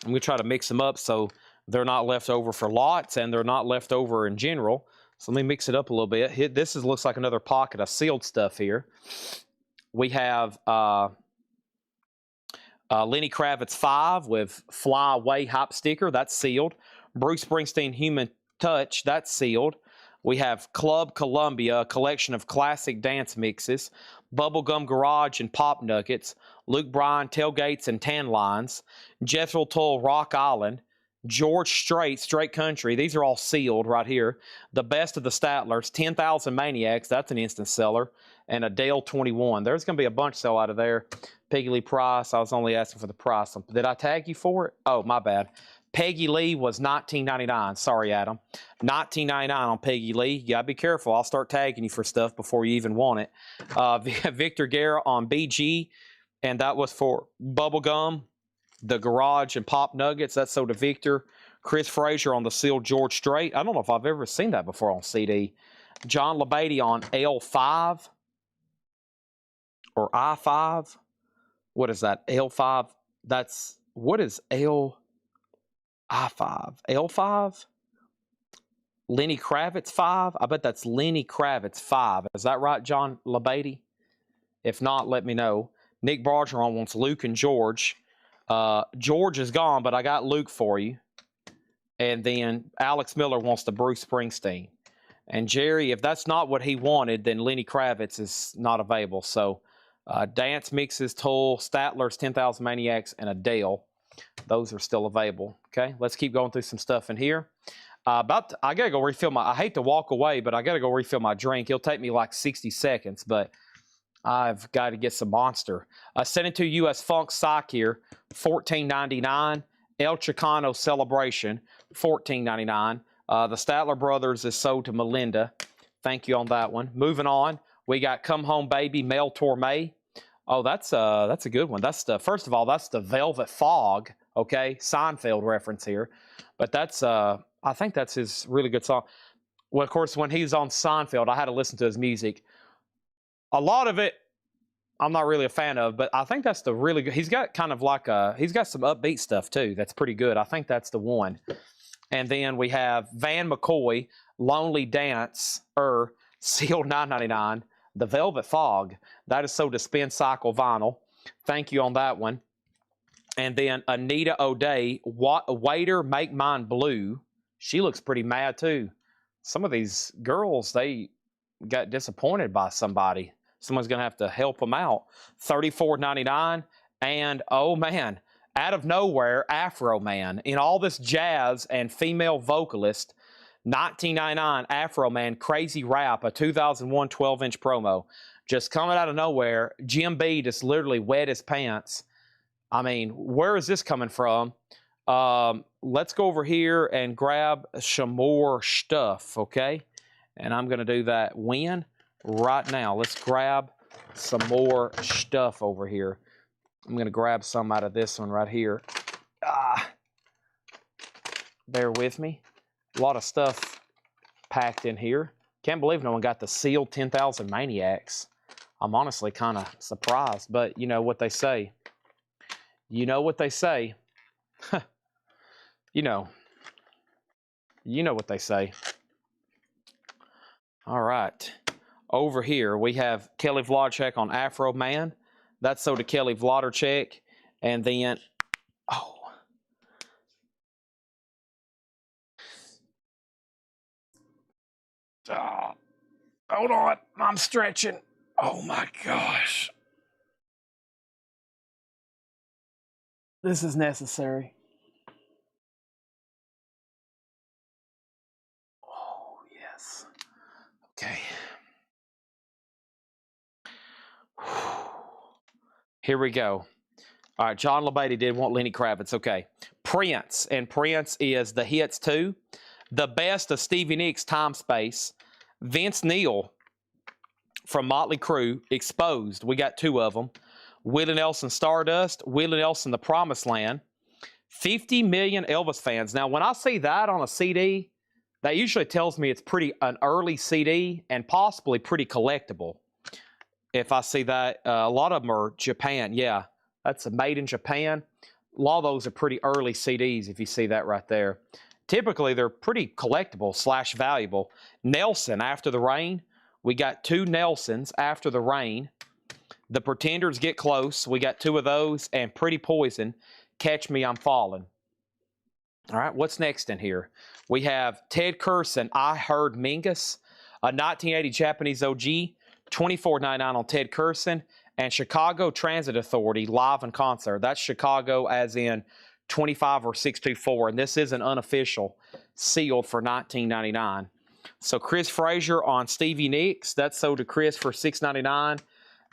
A: I'm going to try to mix them up so they're not left over for lots and they're not left over in general. So let me mix it up a little bit. This looks like another pocket of sealed stuff here. We have Lenny Kravitz 5 with Fly Away Hop sticker. That's sealed. Bruce Springsteen Human Touch, that's sealed. We have Club Columbia, a collection of classic dance mixes. Bubblegum Garage and Pop Nuggets. Luke Bryan, Tailgates and Tan Lines. Jethro Tull, Rock Island. George Strait, Straight Country. These are all sealed right here. The Best of the Statlers, 10,000 Maniacs. That's an instant seller. And Adele 21. There's going to be a bunch sell out of there. Peggy Lee Price. I was only asking for the price. Did I tag you for it? Oh, my bad. Peggy Lee was $19.99. Sorry, Adam. $19.99 on Peggy Lee. You got to be careful. I'll start tagging you for stuff before you even want it. Victor Guerra on BG, and that was for Bubblegum, the Garage, and Pop Nuggets. That's sold to Victor. Chris Frazier on the sealed George Strait. I don't know if I've ever seen that before on CD. John LeBady on L5 or I5. What is that? L5? What is L... I5. L5? Lenny Kravitz 5? I bet that's Lenny Kravitz 5. Is that right, John LeBady? If not, let me know. Nick Bargeron wants Luke and George. George is gone, but I got Luke for you. And then Alex Miller wants the Bruce Springsteen. And Jerry, if that's not what he wanted, then Lenny Kravitz is not available. So Dance Mixes, Toll, Statler's 10,000 Maniacs, and Adele. Those are still available. Okay, let's keep going through some stuff in here. I gotta go refill I hate to walk away, but I gotta go refill my drink. It'll take me like 60 seconds, but I've got to get some Monster. 72 US Funk Psych here, $14.99. El Chicano Celebration, $14.99. The Statler Brothers is sold to Melinda. Thank you on that one. Moving on, we got Come Home Baby, Mel Torme. Oh, that's a good one. That's the first of all, that's the Velvet Fog. Okay, Seinfeld reference here, but that's I think that's his really good song. Well, of course, when he's on Seinfeld, I had to listen to his music. A lot of it, I'm not really a fan of, but I think that's the really good. He's got kind of like he's got some upbeat stuff too. That's pretty good. I think that's the one. And then we have Van McCoy, Lonely Dance, sealed $9.99. The Velvet Fog, that is sold to Spin Cycle Vinyl. Thank you on that one. And then Anita O'Day, Waiter, Make Mine Blue. She looks pretty mad too. Some of these girls, they got disappointed by somebody. Someone's going to have to help them out. $34.99. And, oh man, out of nowhere, Afro Man. In all this jazz and female vocalist, $19.99 Afro Man, Crazy Rap, a 2001 12-inch promo. Just coming out of nowhere. Jim B just literally wet his pants. I mean, where is this coming from? Let's go over here and grab some more stuff, okay? And I'm going to do that right now. Let's grab some more stuff over here. I'm going to grab some out of this one right here. Bear with me. A lot of stuff packed in here. Can't believe no one got the sealed 10,000 Maniacs. I'm honestly kind of surprised, but you know what they say. You know what they say. You know what they say. All right. Over here, we have Kelly Vlodchek on Afro Man. That's sold to Kelly Vlodchek. And then, hold on. I'm stretching. Oh, my gosh. This is necessary. Oh, yes. Okay. Here we go. All right, John LeBeatty did want Lenny Kravitz. Okay. Prince, and Prince is the hits too. The best of Stevie Nicks, Time Space. Vince Neil from Motley Crue, Exposed. We got two of them. Willie Nelson, Stardust. Willie Nelson, The Promised Land. 50 million Elvis fans. Now, when I see that on a CD, that usually tells me it's an early CD and possibly pretty collectible. If I see that, a lot of them are Japan. Yeah, that's made in Japan. A lot of those are pretty early CDs if you see that right there. Typically, they're pretty collectible / valuable. Nelson, After the Rain. We got two Nelsons, After the Rain. The Pretenders, Get Close. We got two of those. And Pretty Poison, Catch Me, I'm Falling. All right, what's next in here? We have Ted Curson, I Heard Mingus. A 1980 Japanese OG. $24.99 on Ted Curson. And Chicago Transit Authority, live in concert. That's Chicago as in 25 or 624. And this is an unofficial, sealed for $19.99. So Chris Frazier on Stevie Nicks. That's sold to Chris for $6.99.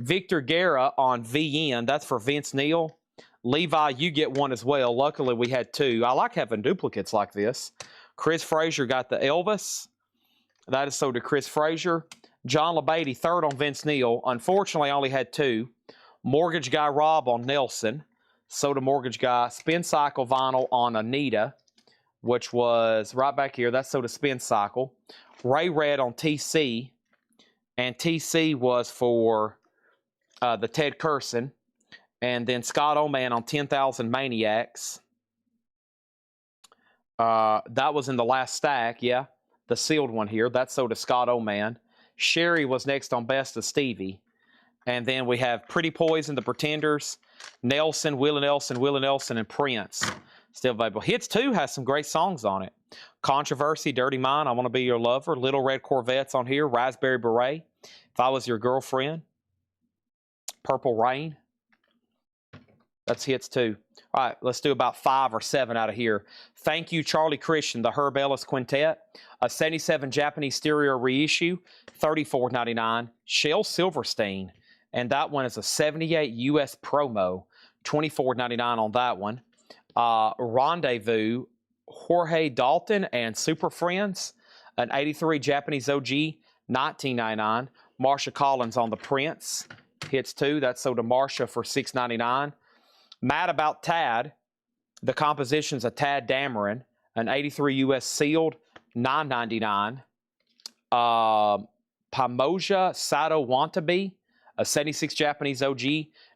A: Victor Guerra on VN. That's for Vince Neil. Levi, you get one as well. Luckily, we had two. I like having duplicates like this. Chris Frazier got the Elvis. That is sold to Chris Frazier. John LeBeatty, third on Vince Neil. Unfortunately, I only had two. Mortgage Guy Rob on Nelson. Sold to Mortgage Guy. Spin Cycle Vinyl on Anita, which was right back here. That's sold to Spin Cycle. Ray Red on TC. And TC was for the Ted Curson. And then Scott Oman on 10,000 Maniacs. That was in the last stack, yeah. The sealed one here. That's sold to Scott Oman. Sherry was next on Best of Stevie. And then we have Pretty Poison, The Pretenders, Nelson, Willie Nelson, and Prince. Still available. Hits 2 has some great songs on it. Controversy, Dirty Mind, I Want to Be Your Lover, Little Red Corvettes on here, Raspberry Beret, If I Was Your Girlfriend, Purple Rain. That's hits 2. All right, let's do about 5 or 7 out of here. Thank You, Charlie Christian, the Herb Ellis Quintet, a 77 Japanese stereo reissue, $34.99. Shel Silverstein, and that one is a 78 US promo, $24.99 on that one. Rendezvous, Jorge Dalton and Super Friends, an 83 Japanese OG, $19.99. Marsha Collins on the Prince, hits 2. That's sold to Marsha for $6.99. Mad About Tad, the composition's a Tad Dameron, an 83 US sealed, $9.99. Pamoja Sato Wantabe, a 76 Japanese OG,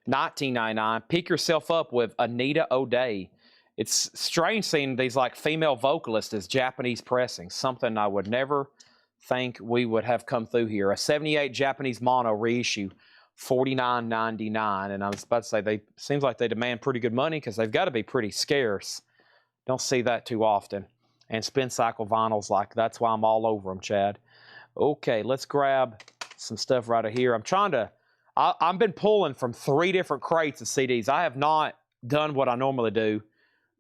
A: $19.99. Pick yourself up with Anita O'Day. It's strange seeing these like female vocalists as Japanese pressing, something I would never think we would have come through here. A 78 Japanese mono reissue, $49.99. And I was about to say, they seems like they demand pretty good money because they've got to be pretty scarce. Don't see that too often. And spin cycle vinyls, like that's why I'm all over them, Chad. Okay, let's grab some stuff right here. I'm trying to, I've been pulling from 3 different crates of CDs. I have not done what I normally do.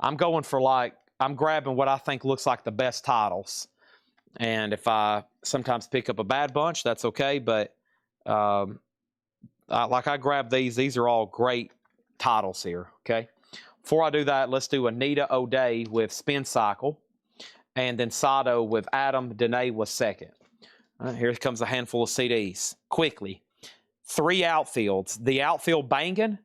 A: I'm going for like, I'm grabbing what I think looks like the best titles. And if I sometimes pick up a bad bunch, that's okay. But I grab these are all great titles here, okay? Before I do that, let's do Anita O'Day with Spin Cycle. And then Sato with Adam Dene was second. All right, here comes a handful of CDs. Quickly. 3 outfields. The outfield bangin',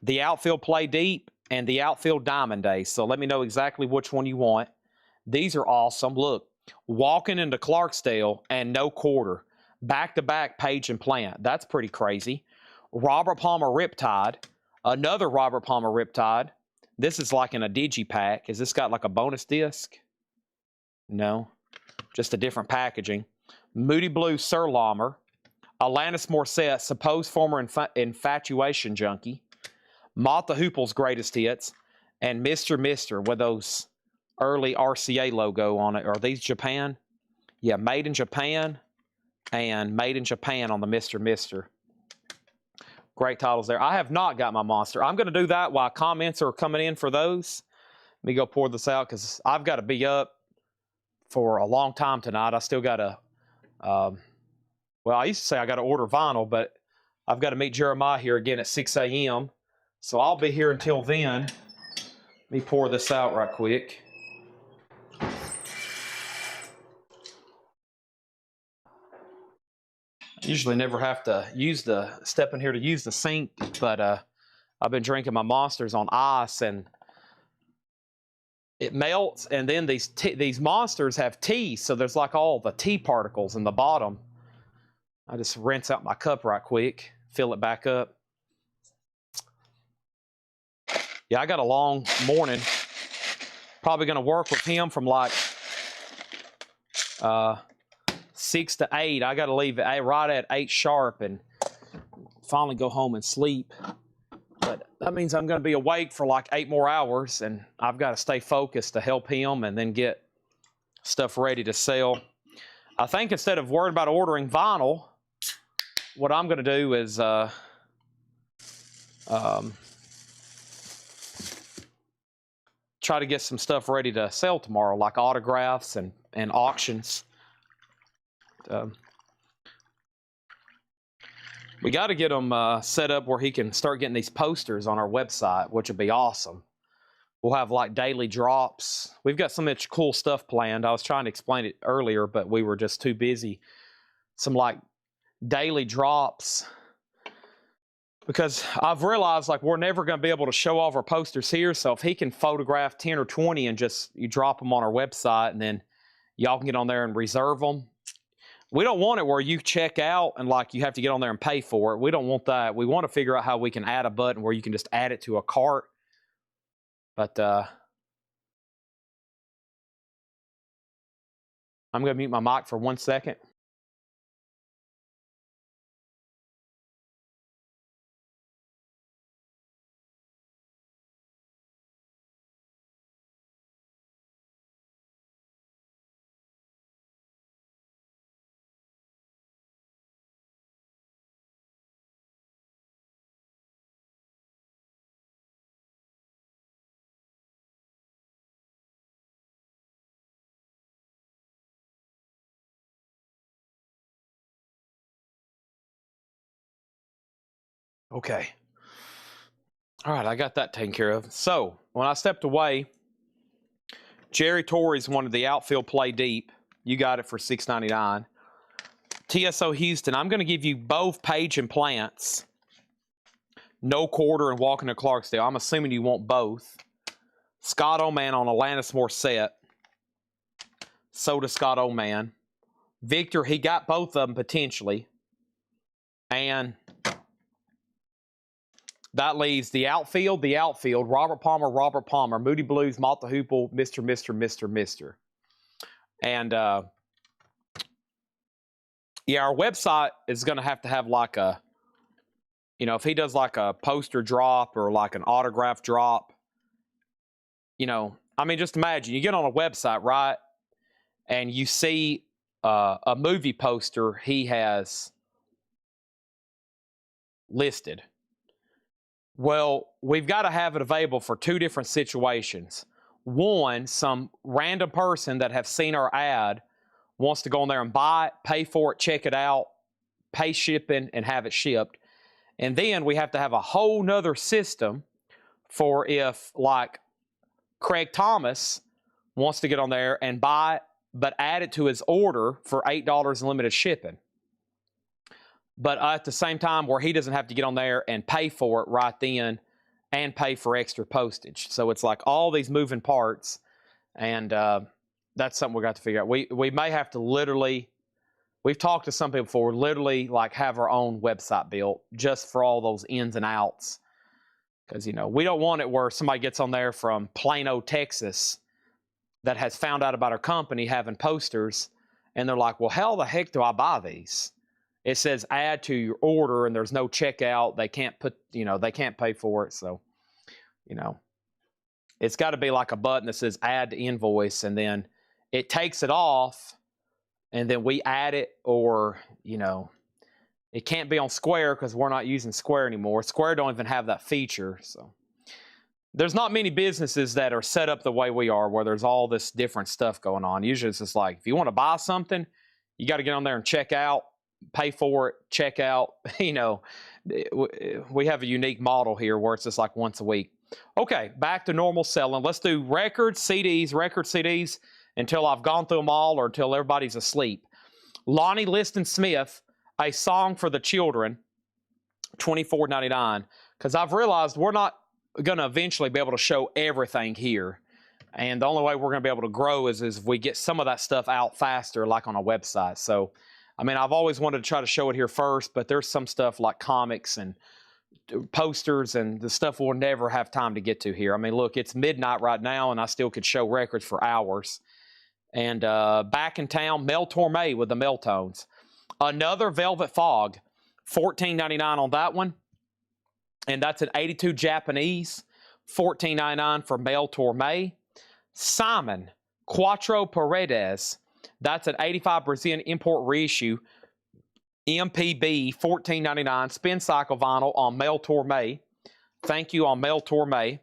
A: the outfield play deep, and the outfield diamond days. So let me know exactly which one you want. These are awesome. Look, Walking into Clarksdale and No Quarter. Back-to-back Page and Plant. That's pretty crazy. Robert Palmer Riptide. Another Robert Palmer Riptide. This is like in a digipack. Has this got like a bonus disc? No. Just a different packaging. Moody Blue Sir Laumer. Alanis Morissette, supposed former infatuation junkie. Mott the Hoople's greatest hits. And Mr. Mister with those early RCA logo on it. Are these Japan? Yeah, made in Japan and made in Japan on the Mr. Mister. Great titles there. I have not got my Monster. I'm going to do that while comments are coming in for those. Let me go pour this out because I've got to be up for a long time tonight. I still got to, well, I used to say I got to order vinyl, but I've got to meet Jeremiah here again at 6 a.m. So I'll be here until then. Let me pour this out right quick. I usually never have to step in here to use the sink, but I've been drinking my Monsters on ice and it melts, and then these Monsters have tea, so there's like all the tea particles in the bottom. I just rinse out my cup right quick, fill it back up. Yeah, I got a long morning. Probably going to work with him from like 6 to 8. I got to leave right at 8 sharp and finally go home and sleep. But that means I'm going to be awake for like 8 more hours, and I've got to stay focused to help him and then get stuff ready to sell. I think instead of worrying about ordering vinyl, what I'm going to do is try to get some stuff ready to sell tomorrow, like autographs and auctions. We got to get him set up where he can start getting these posters on our website, which would be awesome. We'll have like daily drops. We've got so much cool stuff planned. I was trying to explain it earlier, but we were just too busy. Some like daily drops. Because I've realized like we're never going to be able to show off our posters here. So if he can photograph 10 or 20 and just you drop them on our website and then y'all can get on there and reserve them. We don't want it where you check out and like you have to get on there and pay for it. We don't want that. We want to figure out how we can add a button where you can just add it to a cart. But I'm going to mute my mic for 1 second. Okay. All right, I got that taken care of. So when I stepped away, Jerry Torrey's wanted the outfield play deep. You got it for $6.99. TSO Houston, I'm going to give you both Page and Plants. No Quarter and Walking to Clarksdale. I'm assuming you want both. Scott Oman on Alanis Morissette. So does Scott Oman. Victor, he got both of them potentially. And that leaves the outfield. Robert Palmer, Moody Blues, Malt the Hoople, Mr. And, yeah, our website is going to have like a, if he does like a poster drop or like an autograph drop, just imagine you get on a website, right? And you see a movie poster he has listed. Well, we've got to have it available for two different situations. One, some random person that have seen our ad wants to go on there and buy it, pay for it, check it out, pay shipping, and have it shipped. And then we have to have a whole nother system for if, like, Craig Thomas wants to get on there and buy it, but add it to his order for $8 in limited shipping. But at the same time where he doesn't have to get on there and pay for it right then and pay for extra postage. So it's like all these moving parts, and that's something we got to figure out. We may have to literally, we've talked to some people before, literally like have our own website built just for all those ins and outs. Because, we don't want it where somebody gets on there from Plano, Texas that has found out about our company having posters, and they're like, well, how the heck do I buy these? It says add to your order, and there's no checkout. They can't they can't pay for it. So, it's got to be like a button that says add to invoice, and then it takes it off, and then we add it, or, it can't be on Square because we're not using Square anymore. Square don't even have that feature. So there's not many businesses that are set up the way we are, where there's all this different stuff going on. Usually it's just like, if you want to buy something, you got to get on there and check out, pay for it, check out. We have a unique model here where it's just like once a week. Okay, back to normal selling. Let's do record CDs until I've gone through them all or until everybody's asleep. Lonnie Liston Smith, A Song for the Children, $24.99. Because I've realized we're not going to eventually be able to show everything here. And the only way we're going to be able to grow is if we get some of that stuff out faster, like on a website. So, I've always wanted to try to show it here first, but there's some stuff like comics and posters and the stuff we'll never have time to get to here. Look, it's midnight right now, and I still could show records for hours. And back in town, Mel Torme with the Meltones. Another Velvet Fog, $14.99 on that one. And that's an 82 Japanese, $14.99 for Mel Torme. Simon Quattro Paredes, that's an 85 Brazilian import reissue, MPB, $14.99, spin cycle vinyl on Mel Torme. Thank you on Mel Torme.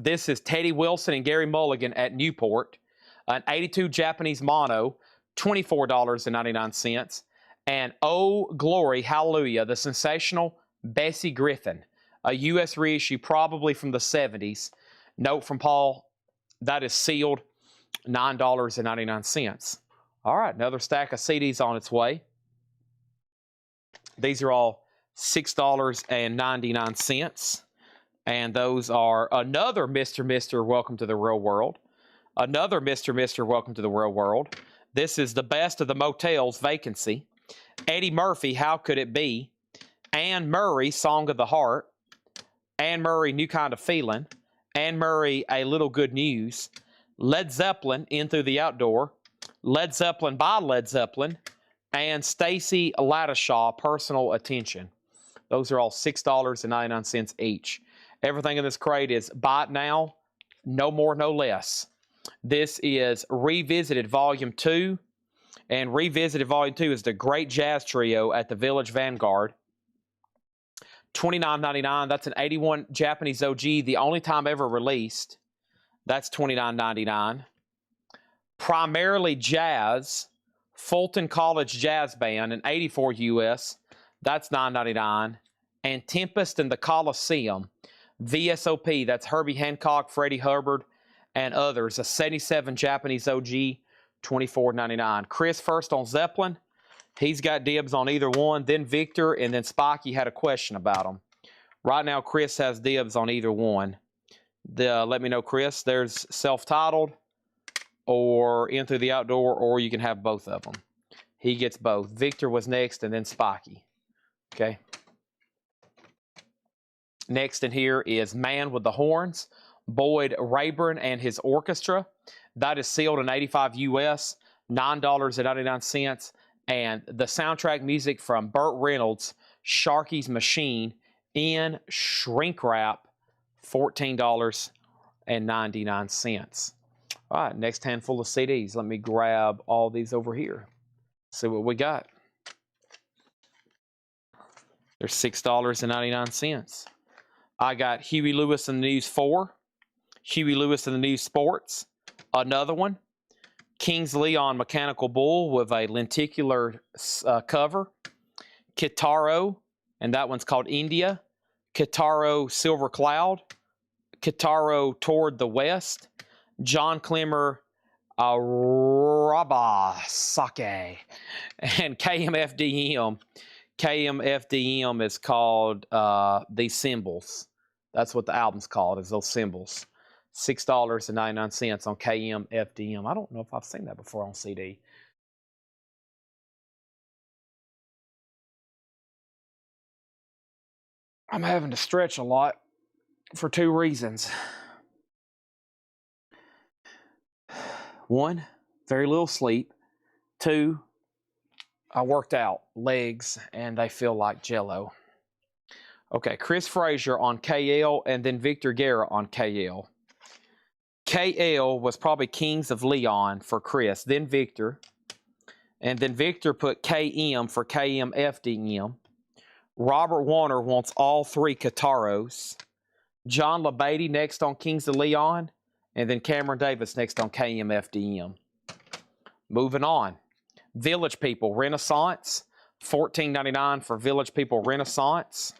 A: This is Teddy Wilson and Gary Mulligan at Newport, an 82 Japanese mono, $24.99. And Oh Glory, Hallelujah, the sensational Bessie Griffin, a U.S. reissue probably from the 70s. Note from Paul, that is sealed, $9.99. All right, another stack of CDs on its way. These are all $6.99. And those are another Mr. Welcome to the Real World. Another Mr. Welcome to the Real World. This is the Best of the Motels, Vacancy. Eddie Murphy, How Could It Be? Anne Murray, Song of the Heart. Anne Murray, New Kind of Feeling. Anne Murray, A Little Good News. Led Zeppelin, In Through the Outdoor. Led Zeppelin by Led Zeppelin. And Stacy Lattishaw, Personal Attention. Those are all $6.99 each. Everything in this crate is buy it now, no more, no less. This is Revisited Volume 2. And Revisited Volume 2 is the Great Jazz Trio at the Village Vanguard. $29.99. That's an 81 Japanese OG, the only time ever released. That's $29.99. Primarily Jazz, Fulton College Jazz Band, an 84 US. That's $9.99. And Tempest in the Coliseum, VSOP. That's Herbie Hancock, Freddie Hubbard, and others. A 77 Japanese OG, $24.99. Chris first on Zeppelin. He's got dibs on either one. Then Victor, and then Spiky had a question about them. Right now, Chris has dibs on either one. Let me know, Chris. There's self-titled or In Through the Outdoor, or you can have both of them. He gets both. Victor was next, and then Spiky. Okay. Next in here is Man with the Horns, Boyd Rayburn and his orchestra. That is sealed in 85 US, $9.99. And the soundtrack music from Burt Reynolds, Sharky's Machine, in shrink wrap, $14.99. All right, next handful of CDs. Let me grab all these over here. See what we got. They're $6.99. I got Huey Lewis and the News 4, Huey Lewis and the News Sports, another one, King's Leon Mechanical Bull with a lenticular cover, Kitaro, and that one's called India, Kitaro Silver Cloud, Kitaro Toward the West, John Clemmer Rabasake, and KMFDM. KMFDM is called These Symbols. That's what the album's called, is those symbols. $6.99 on KMFDM. I don't know if I've seen that before on CD. I'm having to stretch a lot for two reasons. One, very little sleep. Two, I worked out legs and they feel like jello. Okay, Chris Frazier on KL and then Victor Guerra on KL. KL was probably Kings of Leon for Chris, then Victor. And then Victor put KM for KMFDM. Robert Warner wants all three Kitaros. John LaBeatty next on Kings of Leon. And then Cameron Davis next on KMFDM. Moving on. Village People Renaissance. $14.99 for Village People Renaissance.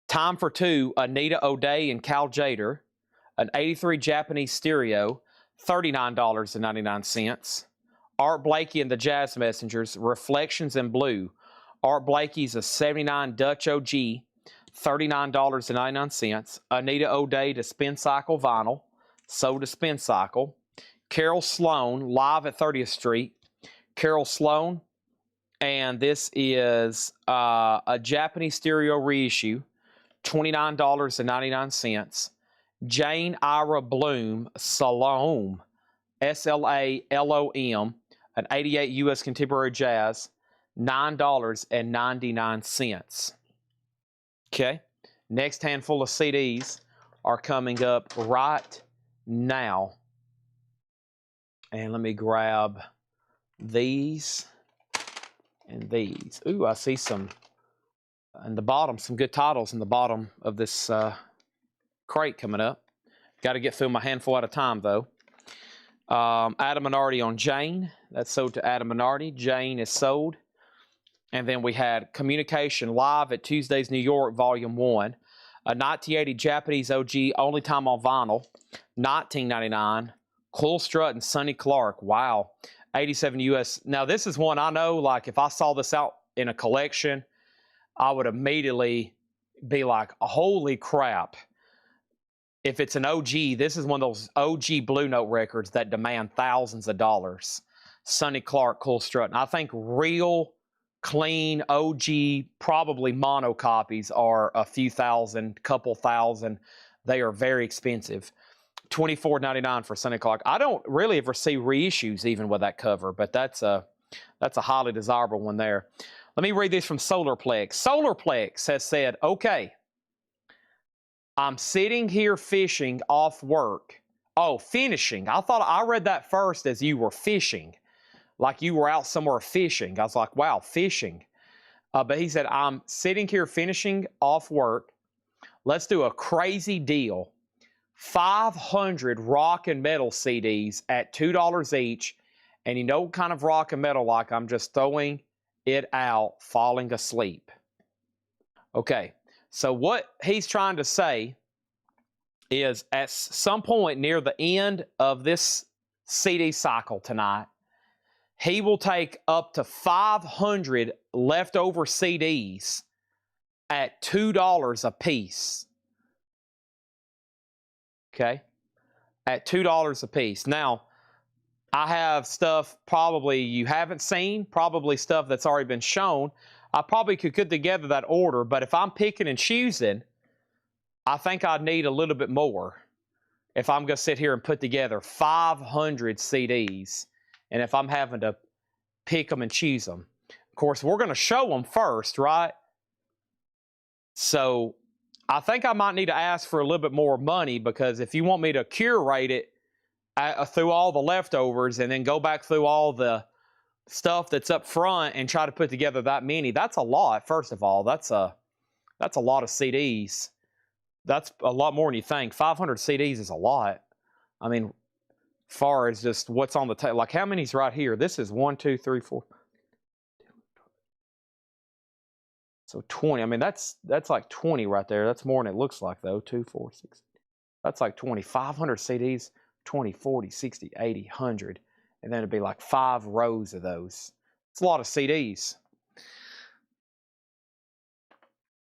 A: Time for Two, Anita O'Day and Cal Jader. An 83 Japanese stereo, $39.99. Art Blakey and the Jazz Messengers, Reflections in Blue. Art Blakey's a 79 Dutch OG, $39.99. Anita O'Day to Spin Cycle Vinyl, so to Spin Cycle. Carol Sloan, live at 30th Street. Carol Sloan, and this is a Japanese stereo reissue, $29.99. Jane Ira Bloom, Salome, SLALOM, an 88 U.S. Contemporary Jazz, $9.99. Okay, next handful of CDs are coming up right now. And let me grab these and these. Ooh, I see some in the bottom, some good titles in the bottom of this crate coming up. Got to get through my handful at a time, though. Adam Minardi on Jane. That's sold to Adam Minardi. Jane is sold. And then we had Communication Live at Tuesdays, New York, Volume 1. A 1980 Japanese OG, only time on vinyl, $19.99. Cool Strut and Sonny Clark. Wow. 87 US. Now, this is one I know, like, if I saw this out in a collection, I would immediately be like, holy crap. If it's an OG, this is one of those OG Blue Note records that demand thousands of dollars. Sonny Clark, Cool Strut. And I think real, clean, OG, probably mono copies are a few thousand, couple thousand. They are very expensive. $24.99 for Sonny Clark. I don't really ever see reissues even with that cover, but that's a highly desirable one there. Let me read this from Solarplex. Solarplex has said, okay, I'm sitting here fishing off work. Oh, finishing. I thought I read that first as you were fishing, like you were out somewhere fishing. I was like, wow, fishing. But he said, I'm sitting here finishing off work. Let's do a crazy deal. 500 rock and metal CDs at $2 each. And you know what kind of rock and metal like? I'm just throwing it out, falling asleep. Okay. So what he's trying to say is at some point near the end of this CD cycle tonight, he will take up to 500 leftover CDs at $2 a piece. Okay? At $2 a piece. Now, I have stuff probably you haven't seen, probably stuff that's already been shown. I probably could put together that order, but if I'm picking and choosing, I think I'd need a little bit more if I'm going to sit here and put together 500 CDs, and if I'm having to pick them and choose them. Of course, we're going to show them first, right? So I think I might need to ask for a little bit more money, because if you want me to curate it through all the leftovers and then go back through all the stuff that's up front and try to put together that many, that's a lot. First of all, that's a lot of CDs. That's a lot more than you think. 500 CDs is a lot. I mean, far as just what's on the table, like how many's right here? This is 1, 2, 3, 4. So 20. I mean, that's like 20 right there. That's more than it looks like, though. 2, 4, 6. That's like 20. 500 CDs, 20, 40, 60, 80, 100. And then it'd be like 5 rows of those. It's a lot of CDs.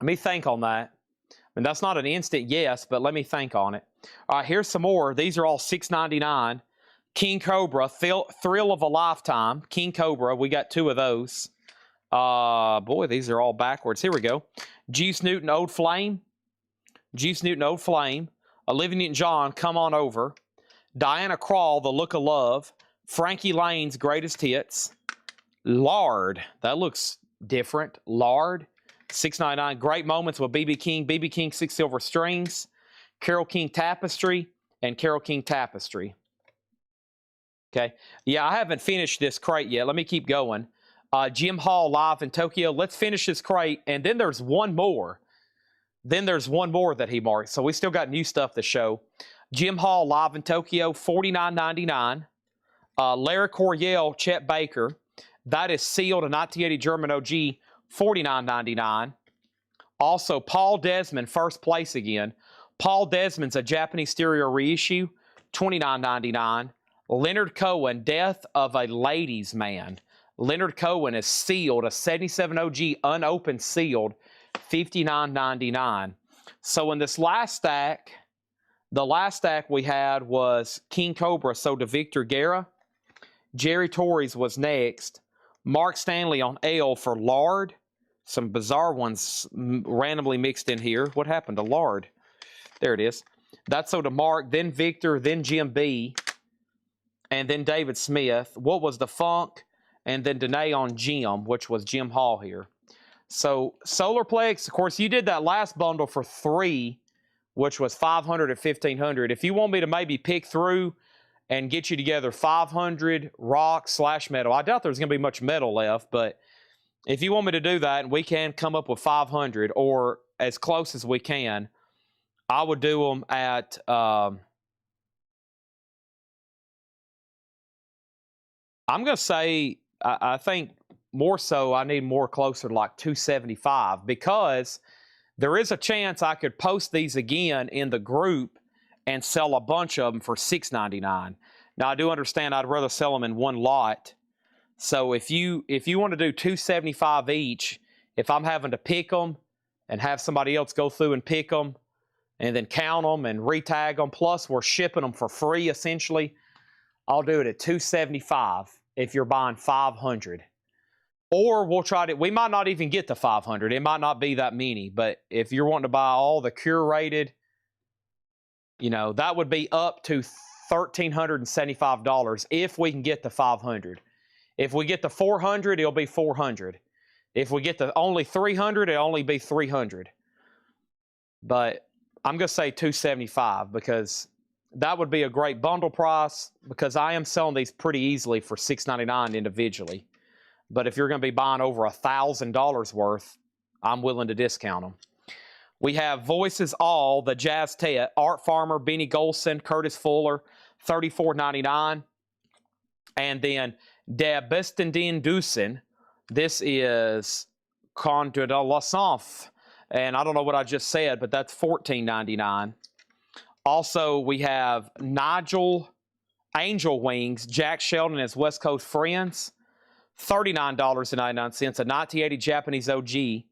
A: Let me think on that. I mean, that's not an instant yes, but let me think on it. All right, here's some more. These are all $6.99. King Cobra, Thrill of a Lifetime. King Cobra, we got 2 of those. Boy, these are all backwards. Here we go. Juice Newton, Old Flame. Juice Newton, Old Flame. Olivia Newton-John, Come On Over. Diana Krall, The Look of Love. Frankie Lane's Greatest Hits. Lard, that looks different. Lard, $6.99. Great Moments with B.B. King. B.B. King, 6 Silver Strings. Carole King Tapestry and Carole King Tapestry. Okay. Yeah, I haven't finished this crate yet. Let me keep going. Jim Hall Live in Tokyo. Let's finish this crate, and then there's one more. Then there's one more that he marked. So we still got new stuff to show. Jim Hall Live in Tokyo, $49.99. Larry Coryell, Chet Baker. That is sealed, a 1980 German OG, $49.99. Also, Paul Desmond, First Place again. Paul Desmond's a Japanese stereo reissue, $29.99. Leonard Cohen, Death of a Ladies' Man. Leonard Cohen is sealed, a 77 OG, unopened, sealed, $59.99. So in this last stack, the last stack we had was King Cobra, sold to Victor Guerra. Jerry Torres was next. Mark Stanley on L for Lard. Some bizarre ones randomly mixed in here. What happened to Lard? There it is. That's sold to Mark, then Victor, then Jim B, and then David Smith. What was the Funk? And then Danae on Jim, which was Jim Hall here. So Solarplex, of course, you did that last bundle for 3, which was 500 at 1,500. If you want me to maybe pick through and get you together 500 rock / metal, I doubt there's going to be much metal left, but if you want me to do that, and we can come up with 500 or as close as we can, I would do them at I'm going to say, I think more so I need more closer to like 275, because there is a chance I could post these again in the group and sell a bunch of them for $6.99. Now, I do understand I'd rather sell them in one lot. So if you want to do 275 each, if I'm having to pick them and have somebody else go through and pick them and then count them and retag them, plus we're shipping them for free essentially, I'll do it at 275 if you're buying 500. Or we'll try to, we might not even get to 500. It might not be that many, but if you're wanting to buy all the curated, you know, that would be up to $1,375 if we can get to 500. If we get to 400, it'll be 400. If we get to only 300, it'll only be 300. But I'm going to say 275 because that would be a great bundle price, because I am selling these pretty easily for $6.99 individually. But if you're going to be buying over $1,000 worth, I'm willing to discount them. We have Voices All, the Jazz Tet, Art Farmer, Benny Golson, Curtis Fuller, $34.99. And then Der Besten den Dusen. This is Contre de la Sanf. And I don't know what I just said, but that's $14.99. Also, we have Nigel Angel Wings, Jack Sheldon and his West Coast Friends, $39.99. A 1980 Japanese OG,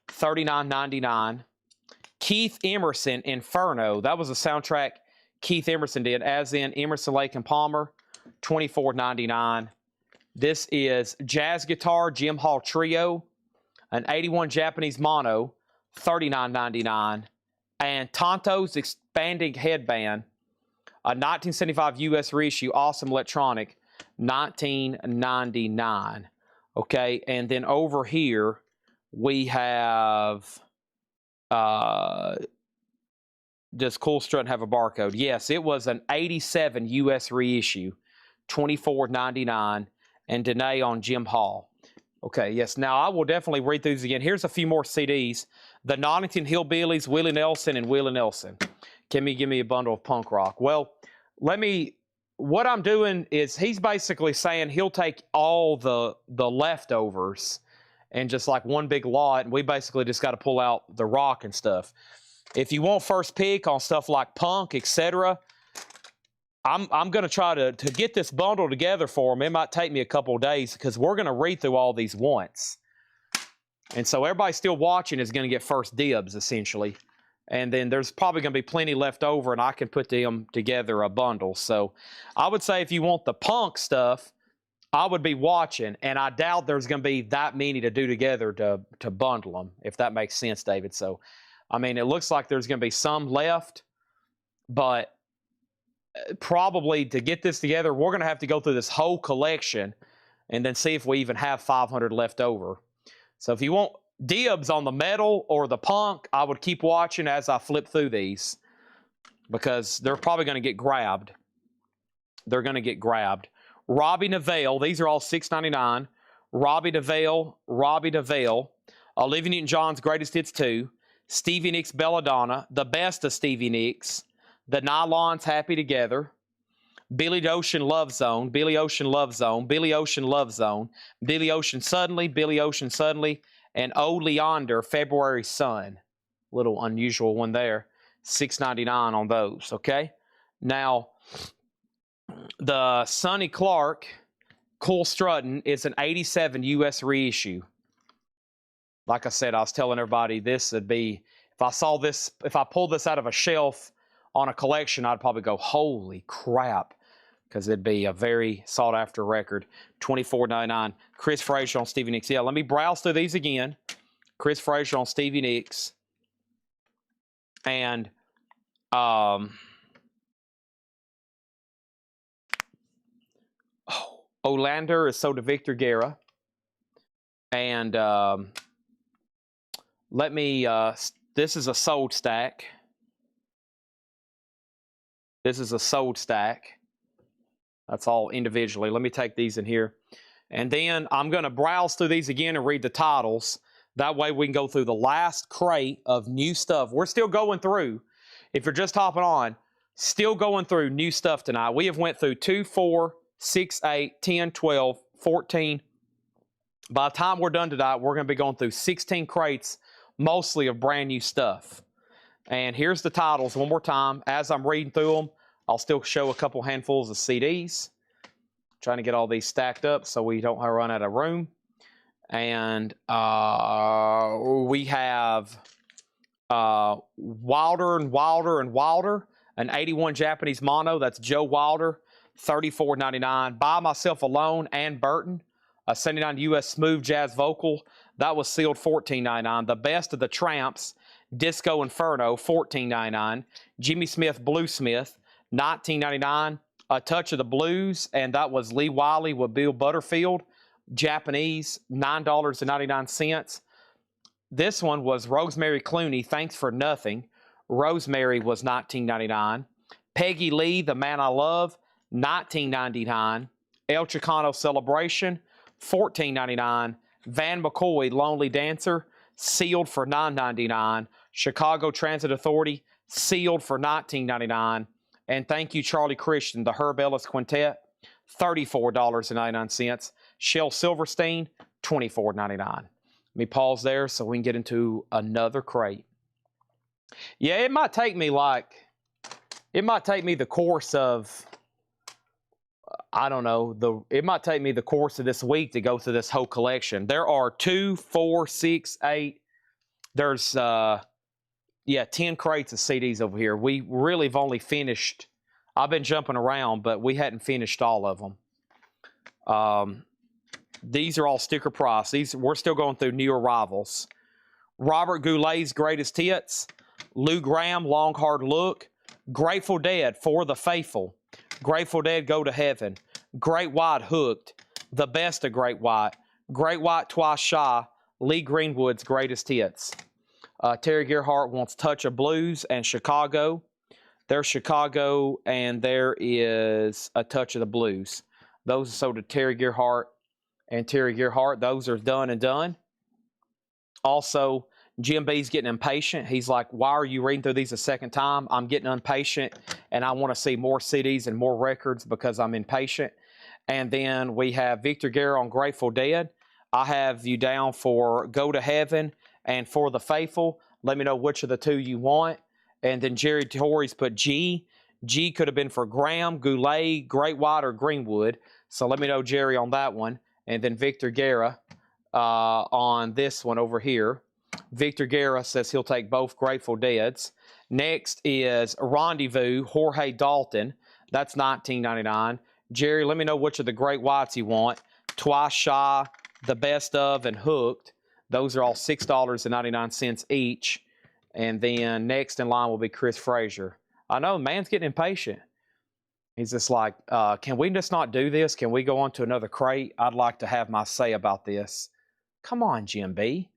A: $39.99. Keith Emerson, Inferno. That was a soundtrack Keith Emerson did, as in Emerson, Lake and Palmer, $24.99. This is Jazz Guitar, Jim Hall Trio, an 81 Japanese Mono, $39.99. And Tonto's Expanding Headband, a 1975 U.S. reissue, awesome electronic, $19.99. Okay, and then over here we have does Cool Strut have a barcode? Yes, it was an 87 U.S. reissue, $24.99, and Danae on Jim Hall. Okay, yes, now I will definitely read through these again. Here's a few more CDs. The Nottington Hillbillies, Willie Nelson, and Willie Nelson. Give me a bundle of punk rock. Well, what I'm doing is he's basically saying he'll take all the leftovers and just like one big lot, and we basically just got to pull out the rock and stuff. If you want first pick on stuff like punk, etc., I'm going to try to get this bundle together for him. It might take me a couple of days because we're going to read through all these once. And so everybody still watching is going to get first dibs, essentially. And then there's probably going to be plenty left over, and I can put them together a bundle. So I would say if you want the punk stuff, I would be watching, and I doubt there's going to be that many to do together to bundle them, if that makes sense, David. So, I mean, it looks like there's going to be some left, but probably to get this together, we're going to have to go through this whole collection and then see if we even have 500 left over. So if you want dibs on the metal or the punk, I would keep watching as I flip through these because they're probably going to get grabbed. They're going to get grabbed. Robbie Neville, these are all $6.99. Robbie Neville, Olivia Newton-John's Greatest Hits 2, Stevie Nicks' Belladonna, the best of Stevie Nicks, the Nylons' Happy Together, Billy Ocean Love Zone, Billy Ocean Love Zone, Billy Ocean Love Zone, Billy Ocean Suddenly, and Oh Leander, February Sun. Little unusual one there. $6.99 on those, okay? Now, the Sonny Clark, Cool Struttin' is an 87 U.S. reissue. Like I said, I was telling everybody this would be, if I pulled this out of a shelf on a collection, I'd probably go, holy crap, because it'd be a very sought-after record. $24.99. Chris Frazier on Stevie Nicks. Yeah, let me browse through these again. Chris Frazier on Stevie Nicks. And Olander is So to Victor Guerra. And this is a sold stack. This is a sold stack. That's all individually. Let me take these in here. And then I'm going to browse through these again and read the titles. That way we can go through the last crate of new stuff. We're still going through, if you're just hopping on, still going through new stuff tonight. We have went through 2, 4, 6, 8, 10, 12, 14. By the time we're done tonight, we're going to be going through 16 crates, mostly of brand new stuff. And here's the titles one more time. As I'm reading through them, I'll still show a couple handfuls of CDs. Trying to get all these stacked up so we don't run out of room. And we have Wilder and Wilder and Wilder, an 81 Japanese mono. That's Joe Wilder, $34.99. By Myself Alone, Ann Burton, a 79 U.S. smooth jazz vocal. That was sealed $14.99. The Best of the Tramps, Disco Inferno, $14.99. Jimmy Smith, Bluesmith, $19.99. A Touch of the Blues, and that was Lee Wiley with Bill Butterfield, Japanese, $9.99. This one was Rosemary Clooney, Thanks for Nothing. Rosemary was $19.99. Peggy Lee, The Man I Love, $19.99. El Chicano Celebration, $14.99. Van McCoy, Lonely Dancer, sealed for $9.99. Chicago Transit Authority, sealed for $19.99. And Thank You, Charlie Christian, the Herb Ellis Quintet, $34.99. Shel Silverstein, $24.99. Let me pause there so we can get into another crate. Yeah, it might take me like it might take me the course of, I don't know, it might take me the course of this week to go through this whole collection. There are 2, 4, 6, 8. There's 10 crates of CDs over here. We really have only finished, I've been jumping around, but we hadn't finished all of them. These are all sticker price. We're still going through new arrivals. Robert Goulet's Greatest Hits, Lou Gramm, Long Hard Look, Grateful Dead, For the Faithful, Grateful Dead, Go to Heaven, Great White, Hooked, The Best of Great White, Great White, Twice Shy, Lee Greenwood's Greatest Hits. Terry Gerhardt wants Touch of Blues and Chicago. There's Chicago, and there is A Touch of the Blues. Those are sold to Terry Gerhardt and Terry Gerhardt. Those are done and done. Also, Jim B's getting impatient. He's like, why are you reading through these a second time? I'm getting impatient, and I want to see more CDs and more records because I'm impatient. And then we have Victor Guerra on Grateful Dead. I have you down for Go to Heaven and For the Faithful. Let me know which of the two you want. And then Jerry Torrey's put G. G could have been for Graham, Goulet, Great White, or Greenwood. So let me know, Jerry, on that one. And then Victor Guerra on this one over here. Victor Guerra says he'll take both Grateful Deads. Next is Rendezvous, Jorge Dalton. That's $19.99. Jerry, let me know which of the Great Whites you want. Twice Shy, The Best of, and Hooked. Those are all $6.99 each. And then next in line will be Chris Frazier. I know, man's getting impatient. He's just like, can we just not do this? Can we go on to another crate? I'd like to have my say about this. Come on, Jim B.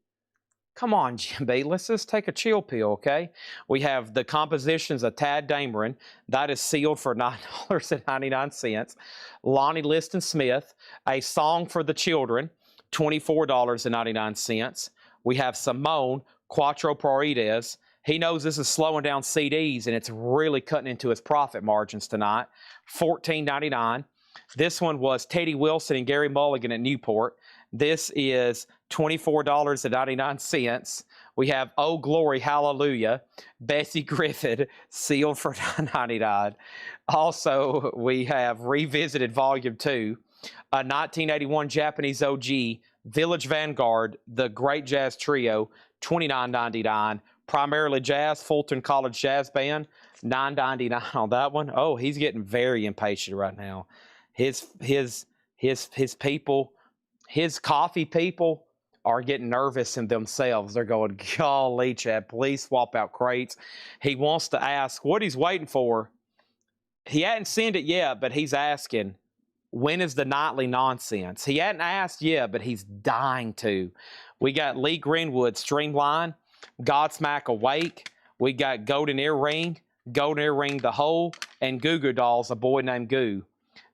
A: Come on, Jim B. Let's just take a chill pill, okay? We have the compositions of Tad Dameron. That is sealed for $9.99. Lonnie Liston Smith, A Song for the Children, $24.99. We have Simone, Cuatro Paredes. He knows this is slowing down CDs, and it's really cutting into his profit margins tonight. $14.99. This one was Teddy Wilson and Gary Mulligan at Newport. This is $24.99. We have Oh Glory, Hallelujah, Bessie Griffith, sealed for $9.99. Also, we have Revisited Volume 2, a 1981 Japanese OG, Village Vanguard, The Great Jazz Trio, $29.99. Primarily Jazz, Fulton College Jazz Band, $9.99 on that one. Oh, he's getting very impatient right now. His people, his coffee people are getting nervous in themselves. They're going, golly, Chad, please swap out crates. He wants to ask what he's waiting for. He hadn't sent it yet, but he's asking, when is the nightly nonsense? He hadn't asked yet, but he's dying to. We got Lee Greenwood, Streamline, Godsmack Awake. We got Golden Earring, The Hole, and Goo Goo Dolls, A Boy Named Goo.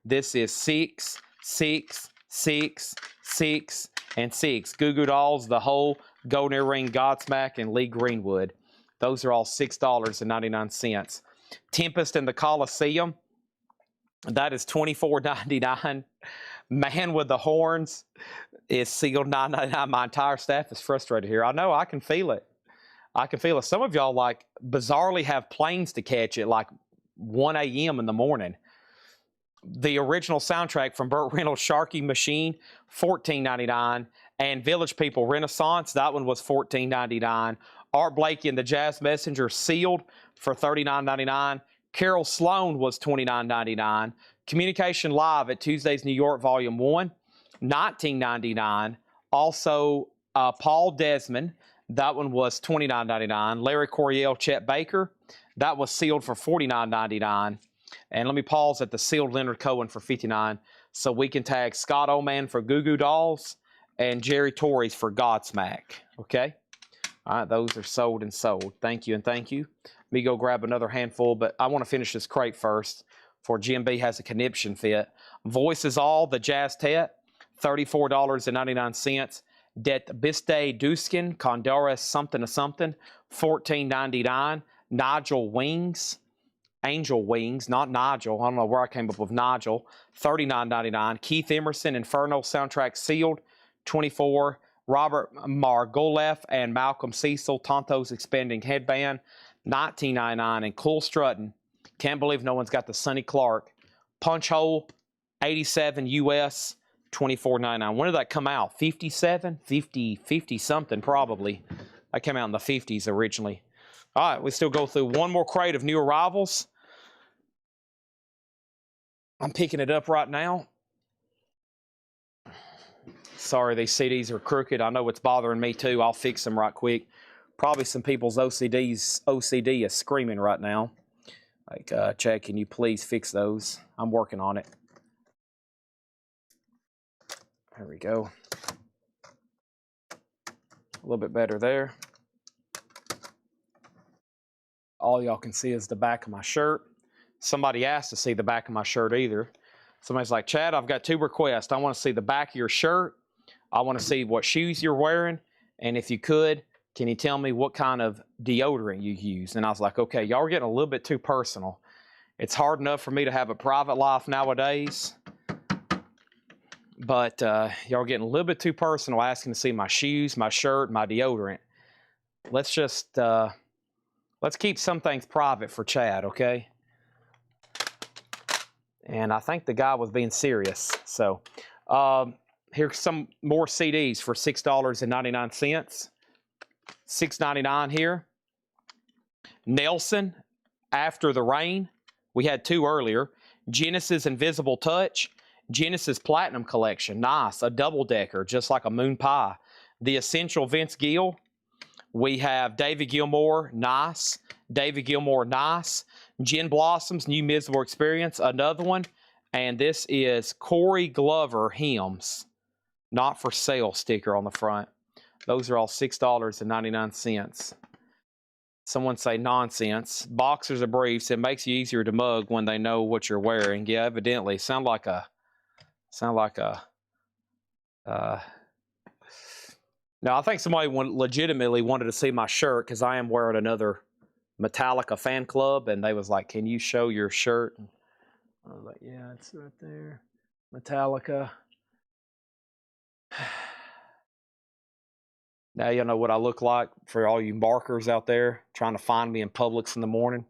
A: This is 6, 6, 6, 6, and 6. Goo Goo Dolls, The Hole, Golden Earring, Godsmack, and Lee Greenwood. Those are all $6.99. Tempest in the Coliseum. That is $24.99. Man with the Horns is sealed $9.99. My entire staff is frustrated here. I know, I can feel it. I can feel it. Some of y'all, like, bizarrely have planes to catch at like 1 a.m. in the morning. The original soundtrack from Burt Reynolds' Sharky Machine, $14.99. And Village People Renaissance, that one was $14.99. Art Blakey and the Jazz Messenger, sealed for $39.99. Carol Sloan was $29.99. Communication Live at Tuesdays New York Volume 1, $19.99. Also, Paul Desmond, that one was $29.99. Larry Coryell, Chet Baker, that was sealed for $49.99. And let me pause at the sealed Leonard Cohen for $59, so we can tag Scott Oman for Goo Goo Dolls and Jerry Torres for Godsmack. Okay? All right, those are sold and sold. Thank you and thank you. Let me go grab another handful, but I want to finish this crate first before Jim B has a conniption fit. Voices All, the Jazz Tet, $34.99. Det Biste Duskin, Condores something to something, $14.99. Nigel Wings, Angel Wings, not Nigel. I don't know where I came up with Nigel, $39.99. Keith Emerson, Inferno soundtrack sealed, $24. Robert Margolef and Malcolm Cecil, Tonto's Expanding Headband, $19.99. And Cool Strutting, Can't believe no one's got the Sonny Clark punch hole 87 US $24.99. When did that come out? 57, 50 something probably. That came out in the 50s originally. All right, we still go through one more crate of new arrivals. I'm picking it up right now. Sorry, these CDs are crooked. I know it's bothering me too. I'll fix them right quick. Probably some people's OCD is screaming right now. Like, Chad, can you please fix those? I'm working on it. There we go. A little bit better there. All y'all can see is the back of my shirt. Somebody asked to see the back of my shirt either. Somebody's like, Chad, I've got 2 requests. I want to see the back of your shirt. I want to see what shoes you're wearing. And if you could, can you tell me what kind of deodorant you use? And I was like, okay, y'all are getting a little bit too personal. It's hard enough for me to have a private life nowadays. But y'all are getting a little bit too personal, asking to see my shoes, my shirt, my deodorant. Let's just, let's keep some things private for Chad, okay? And I think the guy was being serious. So here's some more CDs for $6.99. $6.99 here. Nelson, After the Rain. We had 2 earlier. Genesis Invisible Touch. Genesis Platinum Collection. Nice. A double-decker, just like a moon pie. The Essential Vince Gill. We have David Gilmour. Nice. David Gilmour. Nice. Gin Blossoms, New Miserable Experience. Another one. And this is Corey Glover Hymns. Not for sale sticker on the front. Those are all $6.99. Someone say nonsense. Boxers or briefs. It makes you easier to mug when they know what you're wearing. Yeah, evidently. Sound like a. No, I think somebody legitimately wanted to see my shirt because I am wearing another Metallica fan club, and they was like, "Can you show your shirt?" And I was like, "Yeah, it's right there, Metallica." Now you know what I look like for all you markers out there trying to find me in Publix in the morning.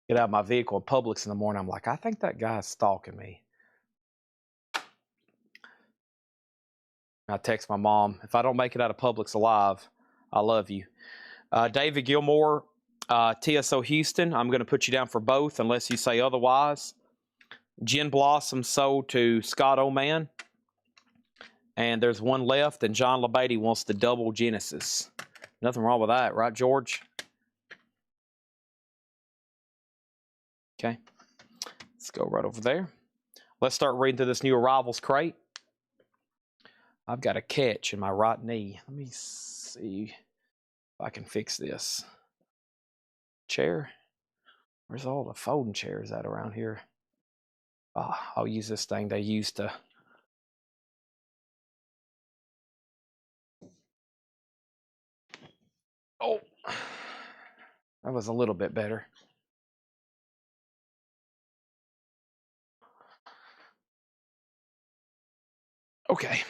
A: Get out of my vehicle at Publix in the morning. I'm like, I think that guy's stalking me. I text my mom, if I don't make it out of Publix alive, I love you. David Gilmour, TSO Houston, I'm going to put you down for both unless you say otherwise. Gin Blossom sold to Scott Oman. And there's one left, and John LeBady wants the double Genesis. Nothing wrong with that, right, George? Okay. Let's go right over there. Let's start reading through this new arrivals crate. I've got a catch in my right knee. Let me see if I can fix this. Chair. Where's all the folding chairs at around here? I'll use this thing they used to. Oh, that was a little bit better. Okay.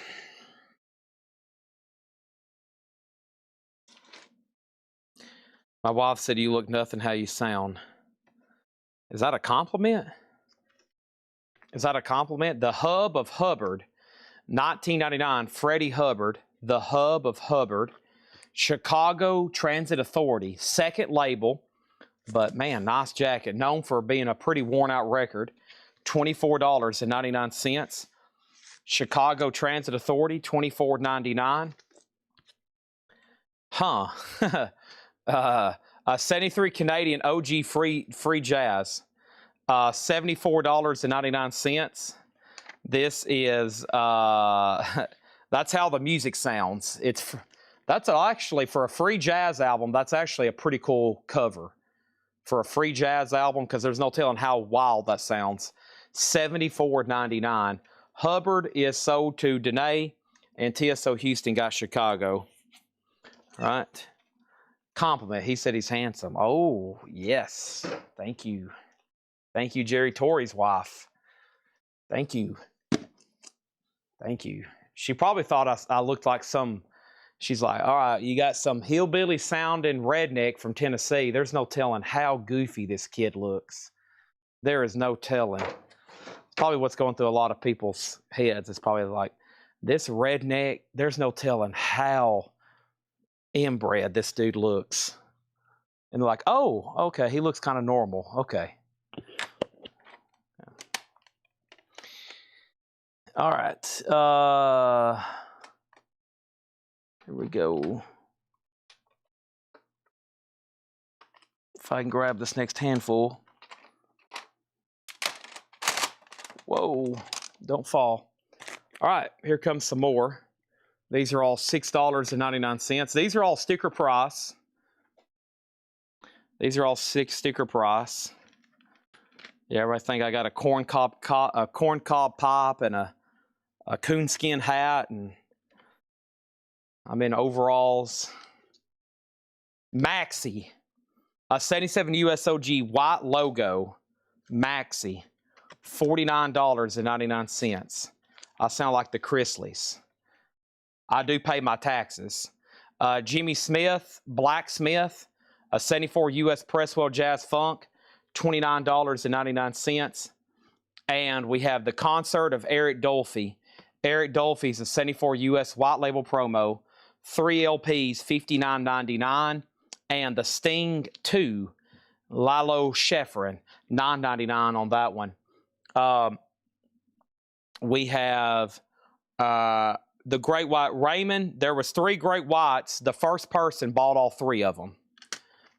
A: My wife said you look nothing how you sound. Is that a compliment? Is that a compliment? The Hub of Hubbard, 1999, Freddie Hubbard, the Hub of Hubbard, Chicago Transit Authority, second label, but man, nice jacket, known for being a pretty worn out record, $24.99. Chicago Transit Authority, $24.99. Huh. A 73 Canadian OG free jazz, $74.99. This is that's how the music sounds. That's actually for a free jazz album. That's actually a pretty cool cover for a free jazz album because there's no telling how wild that sounds. $74.99. Hubbard is sold to Danae, and TSO Houston got Chicago. All right. Compliment. He said he's handsome. Oh, yes. Thank you. Thank you, Jerry Torrey's wife. Thank you. Thank you. She probably thought I looked like some She's like, all right, you got some hillbilly sounding redneck from Tennessee. There's no telling how goofy this kid looks. There is no telling. Probably what's going through a lot of people's heads is probably like, this redneck, there's no telling how inbred this dude looks. And they're like, oh, okay, he looks kind of normal. Okay. All right. Here we go. If I can grab this next handful. Whoa, don't fall. All right, here comes some more. These are all $6.99. These are all sticker price. These are all sticker price. Yeah, I think I got a corn cob pop and a coonskin hat, and I'm in overalls. Maxi, a 77 USOG white logo. Maxi, $49.99. I sound like the Chrisleys. I do pay my taxes. Jimmy Smith, Blacksmith, a 74 US Presswell Jazz Funk, $29.99. And we have the concert of Eric Dolphy. Eric Dolphy's a 74 US white label promo, 3 LPs, $59.99. And the Sting 2, Lalo Schifrin, $9.99 on that one. We have the Great White Raymond. There was 3 Great Whites. The first person bought all 3 of them.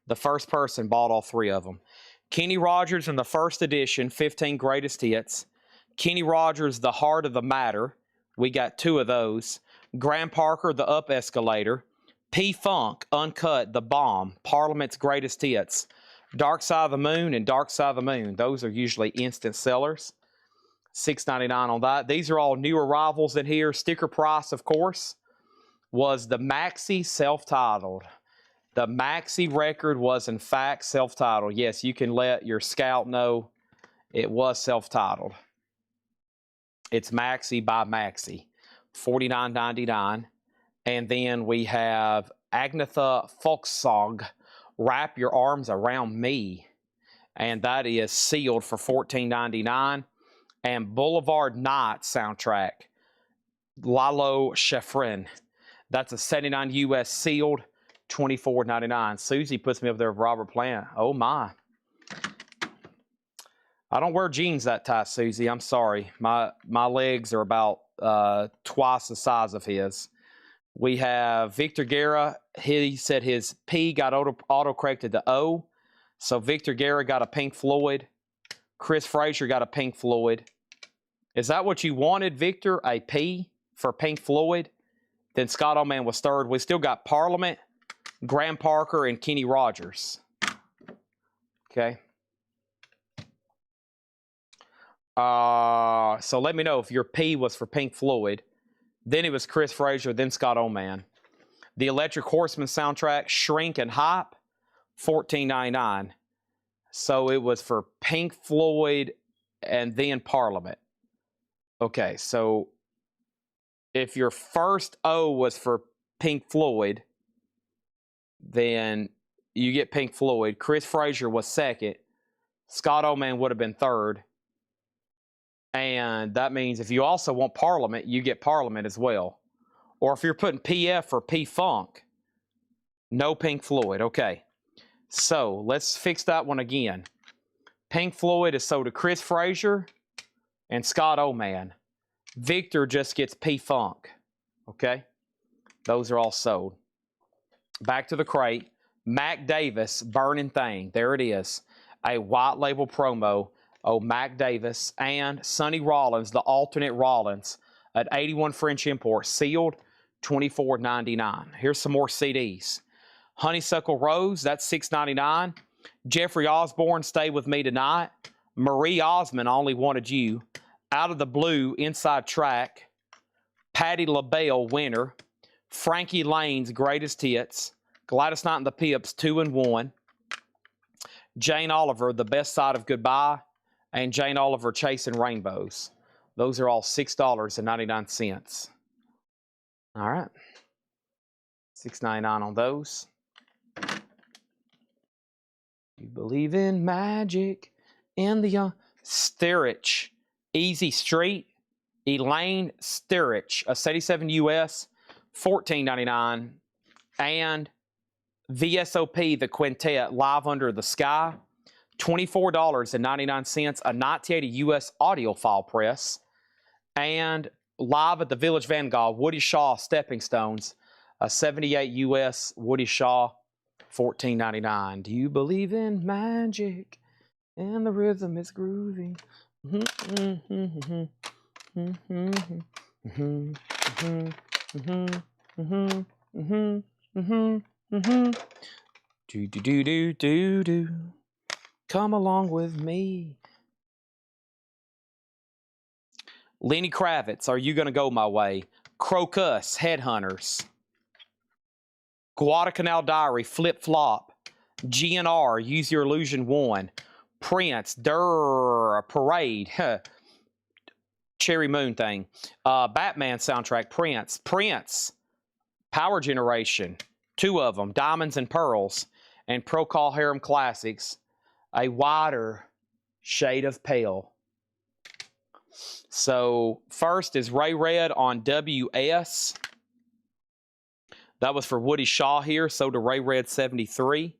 A: The first person bought all 3 of them. Kenny Rogers in the first edition, 15 Greatest Hits. Kenny Rogers, The Heart of the Matter. We got 2 of those. Graham Parker, The Up Escalator. P-Funk, Uncut, The Bomb, Parliament's Greatest Hits. Dark Side of the Moon and Dark Side of the Moon. Those are usually instant sellers. $6.99 on that. These are all new arrivals in here. Sticker price, of course, was the Maxi self-titled. The Maxi record was, in fact, self-titled. Yes, you can let your scout know it was self-titled. It's Maxi by Maxi, $49.99. And then we have Agnetha Folksong, Wrap Your Arms Around Me. And that is sealed for $14.99. And Boulevard Night soundtrack, Lalo Schifrin. That's a 79 US sealed, $24.99. Susie puts me up there with Robert Plant. Oh my. I don't wear jeans that tight, Susie. I'm sorry. My legs are about twice the size of his. We have Victor Guerra. He said his P got auto-corrected to O. So Victor Guerra got a Pink Floyd. Chris Frazier got a Pink Floyd. Is that what you wanted, Victor? A P for Pink Floyd? Then Scott Allman was third. We still got Parliament, Graham Parker, and Kenny Rogers. Okay. So let me know if your P was for Pink Floyd. Then it was Chris Frazier, then Scott Allman. The Electric Horseman soundtrack, Shrink and Hype, $14.99. So it was for Pink Floyd and then Parliament. Okay, so if your first O was for Pink Floyd, then you get Pink Floyd. Chris Frazier was second. Scott Allman would have been third. And that means if you also want Parliament, you get Parliament as well. Or if you're putting PF for P-Funk, no Pink Floyd. Okay. So let's fix that one again. Pink Floyd is sold to Chris Frazier and Scott Allman. Victor just gets P-Funk. Okay. Those are all sold. Back to the crate. Mac Davis, Burning Thing. There it is. A white label promo. Oh, Mac Davis and Sonny Rollins, the alternate Rollins at 81 French Import, sealed, $24.99. Here's some more CDs. Honeysuckle Rose, that's $6.99. Jeffrey Osborne, Stay With Me Tonight. Marie Osmond, Only Wanted You. Out of the Blue, Inside Track. Patti LaBelle, Winner. Frankie Lane's Greatest Hits. Gladys Knight and the Pips, 2 and 1. Jane Oliver, The Best Side of Goodbye. And Jane Oliver, Chasing Rainbows. Those are all $6.99. All right. $6.99 on those. You believe in magic and the young. Sturridge, Easy Street, Elaine Sturridge, a 77 US, $14.99. And VSOP, the quintet, Live Under the Sky, $24.99, a 1980 US audiophile press. And Live at the Village Vanguard, Woody Shaw, Stepping Stones, a 78 US Woody Shaw, $14.99. Do you believe in magic? And the rhythm is groovy. Do do do do do do. Come along with me. Lenny Kravitz, Are You Gonna Go My Way? Crocus, Headhunters. Guadalcanal Diary, Flip Flop. GNR, Use Your Illusion 1. Prince, Parade, Cherry Moon thing. Batman soundtrack, Prince, Power Generation, 2 of them, Diamonds and Pearls, and Procol Harum Classics, A Wider Shade of Pale. So first is Ray Red on WS. That was for Woody Shaw here, so to Ray Red 73.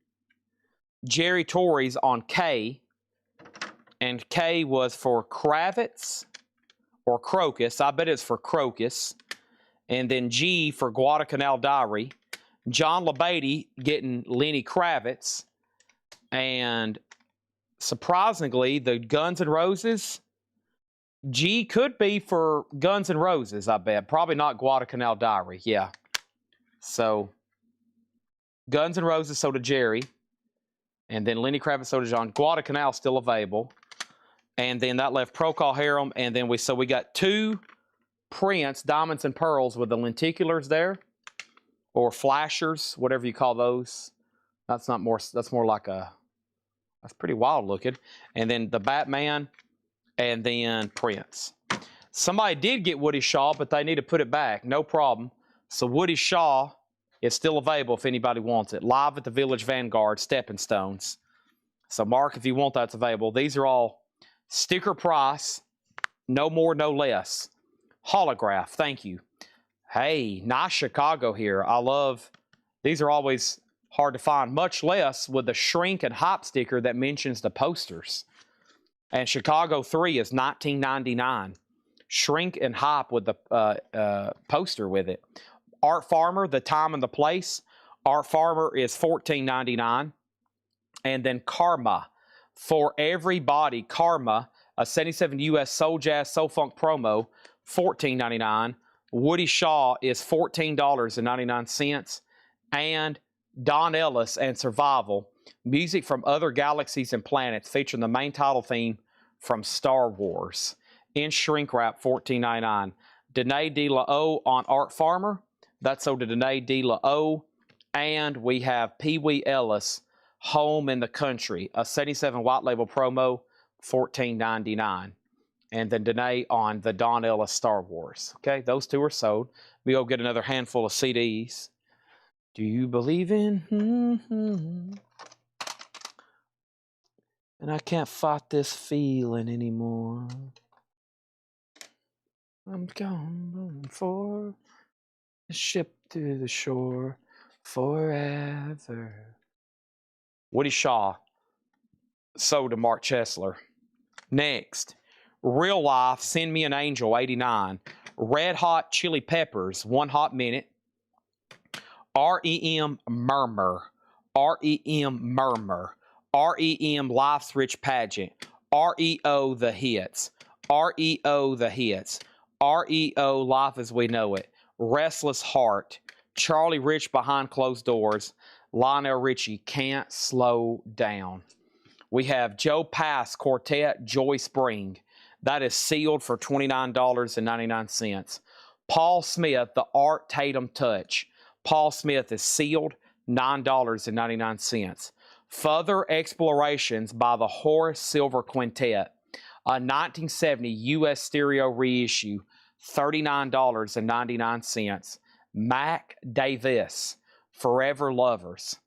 A: Jerry Torres on K, and K was for Kravitz or Crocus. I bet it's for Crocus. And then G for Guadalcanal Diary. John LaBadie getting Lenny Kravitz. And surprisingly, the Guns N' Roses, G could be for Guns N' Roses, I bet. Probably not Guadalcanal Diary, yeah. So, Guns N' Roses, so to Jerry. And then Lenny Kravitz, so to John. Guadalcanal still available. And then that left Procol Harum. And then we got 2 Prince, Diamonds and Pearls with the lenticulars there. Or flashers, whatever you call those. That's more like that's pretty wild looking. And then the Batman, and then Prince. Somebody did get Woody Shaw, but they need to put it back. No problem. So Woody Shaw is still available if anybody wants it. Live at the Village Vanguard, Stepping Stones. So Mark, if you want that, it's available. These are all sticker price, no more, no less. Holograph, thank you. Hey, nice Chicago here. I love, these are always hard to find, much less with the shrink and hop sticker that mentions the posters. And Chicago 3 is $19.99. Shrink and hop with the poster with it. Art Farmer, The Time and the Place. Art Farmer is $14.99. And then Karma, For Everybody, Karma, a 77 US Soul Jazz Soul Funk promo, $14.99. Woody Shaw is $14.99. And Don Ellis and Survival, music from other galaxies and planets, featuring the main title theme from Star Wars. In shrink wrap, $14.99. Danae De La O on Art Farmer. That's sold to Danae De La O. And we have Pee Wee Ellis, Home in the Country, a 77 white label promo, $14.99. And then Danae on the Don Ellis Star Wars. Okay, those 2 are sold. We'll get another handful of CDs. Do you believe in? And I can't fight this feeling anymore. I'm going for a ship to the shore forever. Woody Shaw, sold to Mark Chesler. Next, Real Life, Send Me an Angel, 89. Red Hot Chili Peppers, One Hot Minute. REM Murmur, REM Murmur, REM Life's Rich Pageant, REO The Hits, REO The Hits, REO Life as We Know It, Restless Heart, Charlie Rich Behind Closed Doors, Lionel Richie, Can't Slow Down. We have Joe Pass Quartet, Joy Spring. That is sealed for $29.99. Paul Smith, The Art Tatum Touch. Paul Smith is sealed, $9.99. Further Explorations by the Horace Silver Quintet, a 1970 U.S. stereo reissue, $39.99. Mac Davis, Forever Lovers.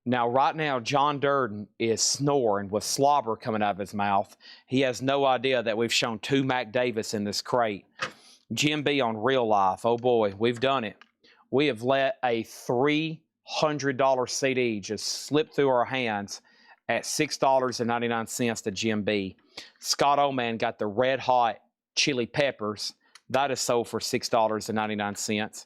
A: Now, right now, John Durden is snoring with slobber coming out of his mouth. He has no idea that we've shown 2 Mac Davis in this crate. Jim B on Real Life. Oh boy, we've done it. We have let a $300 CD just slip through our hands at $6.99 to Jim B. Scott Oman got the red hot chili peppers. That is sold for $6.99.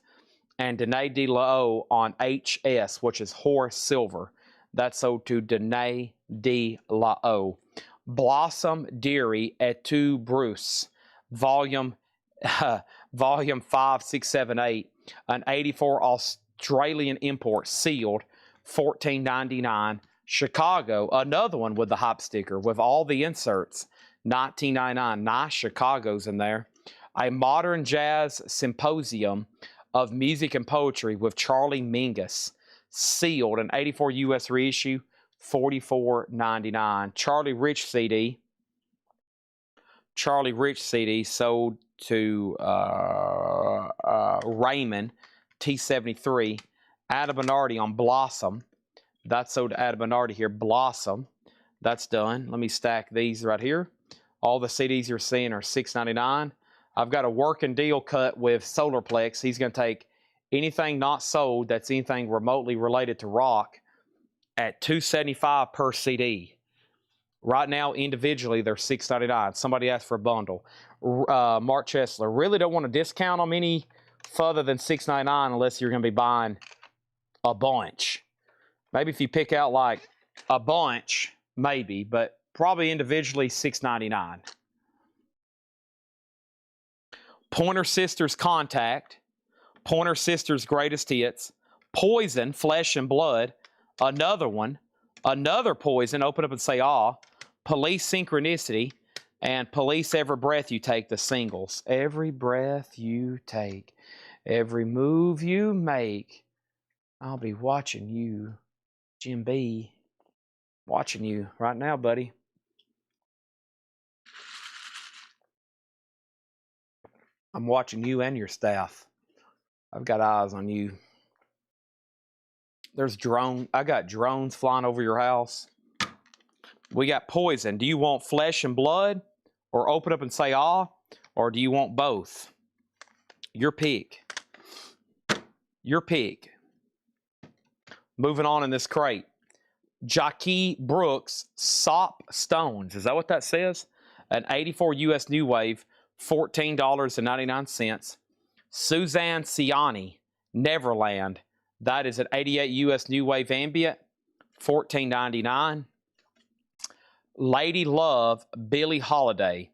A: And Danae De La O on HS, which is Horace Silver. That's sold to Danae De La O. Blossom Deary et tu Bruce, volume 5678, an 84 Australian import, sealed, $14.99. Chicago, another one with the hop sticker with all the inserts, $19.99. Nice Chicago's in there. A modern jazz symposium of music and poetry with Charlie Mingus, sealed, an 84 US reissue, $44.99. Charlie Rich CD sold to Raymond, T73. Adam Bernardi on Blossom. That's sold to Adam Bernardi here. Blossom. That's done. Let me stack these right here. All the CDs you're seeing are $6.99. I've got a working deal cut with Solarplex. He's going to take anything not sold that's anything remotely related to rock at $2.75 per CD. Right now, individually, they're $6.99. Somebody asked for a bundle. Mark Chesler, really don't want to discount them any further than $6.99 unless you're going to be buying a bunch. Maybe if you pick out like a bunch, maybe, but probably individually $6.99. Pointer Sisters Contact, Pointer Sisters Greatest Hits, Poison, Flesh and Blood, another one, another Poison, Open Up and Say Ah, Police Synchronicity, and Police Every Breath You Take, the singles. Every breath you take, every move you make, I'll be watching you, Jim B. Watching you right now, buddy. I'm watching you and your staff. I've got eyes on you. I got drones flying over your house. We got Poison. Do you want Flesh and Blood or Open Up and Say Ah? Or do you want both? Your pick. Your pick. Moving on in this crate. Jackie Brooks, Sop Stones. Is that what that says? An 84 US New Wave, $14.99. Suzanne Ciani, Neverland. That is an 88 US New Wave Ambient, $14.99. Lady Love, Billie Holiday.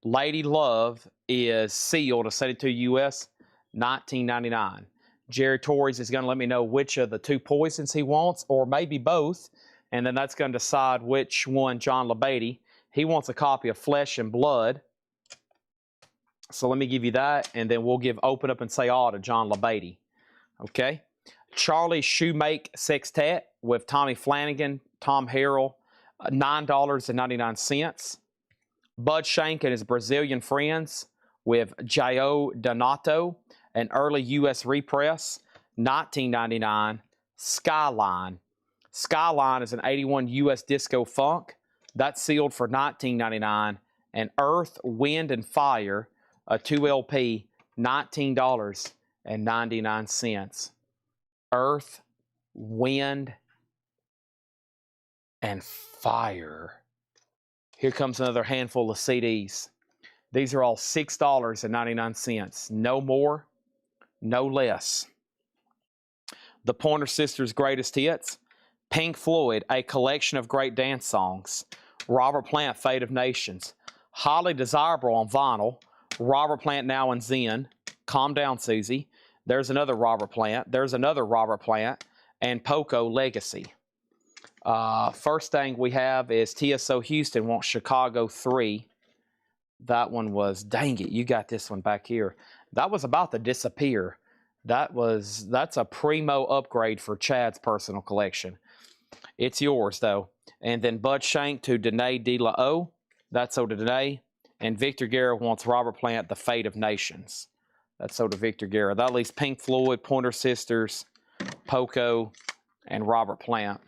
A: Lady Love is sealed, a 72 US, $19.99. Jerry Torres is going to let me know which of the 2 Poisons he wants, or maybe both, and then that's going to decide which one John LaBeatty. He wants a copy of Flesh and Blood. So let me give you that, and then we'll give Open Up and Say Ah to John LaBeatty. Okay? Charlie Shoemake Sextet with Tommy Flanagan, Tom Harrell, $9.99. Bud Shank and his Brazilian friends with Jaio Donato, an early U.S. repress, $19.99. Skyline. Skyline is an 81 U.S. disco funk. That's sealed for $19.99. And Earth, Wind, and Fire, a 2 LP, $19.99. Earth, Wind, and Fire. Here comes another handful of CDs. These are all $6.99. No more, no less. The Pointer Sisters' Greatest Hits. Pink Floyd, A Collection of Great Dance Songs. Robert Plant, Fate of Nations. Highly Desirable on vinyl. Robert Plant, Now and Zen. Calm Down, Susie. There's another Robert Plant. There's another Robert Plant. And Poco, Legacy. First thing we have is TSO Houston wants Chicago 3. That one was, dang it, you got this one back here. That was about to disappear. That's a primo upgrade for Chad's personal collection. It's yours, though. And then Bud Shank to Danae De La O. That's sold to Danae. And Victor Guerra wants Robert Plant, The Fate of Nations. That's sold to Victor Guerra. That leaves Pink Floyd, Pointer Sisters, Poco, and Robert Plant.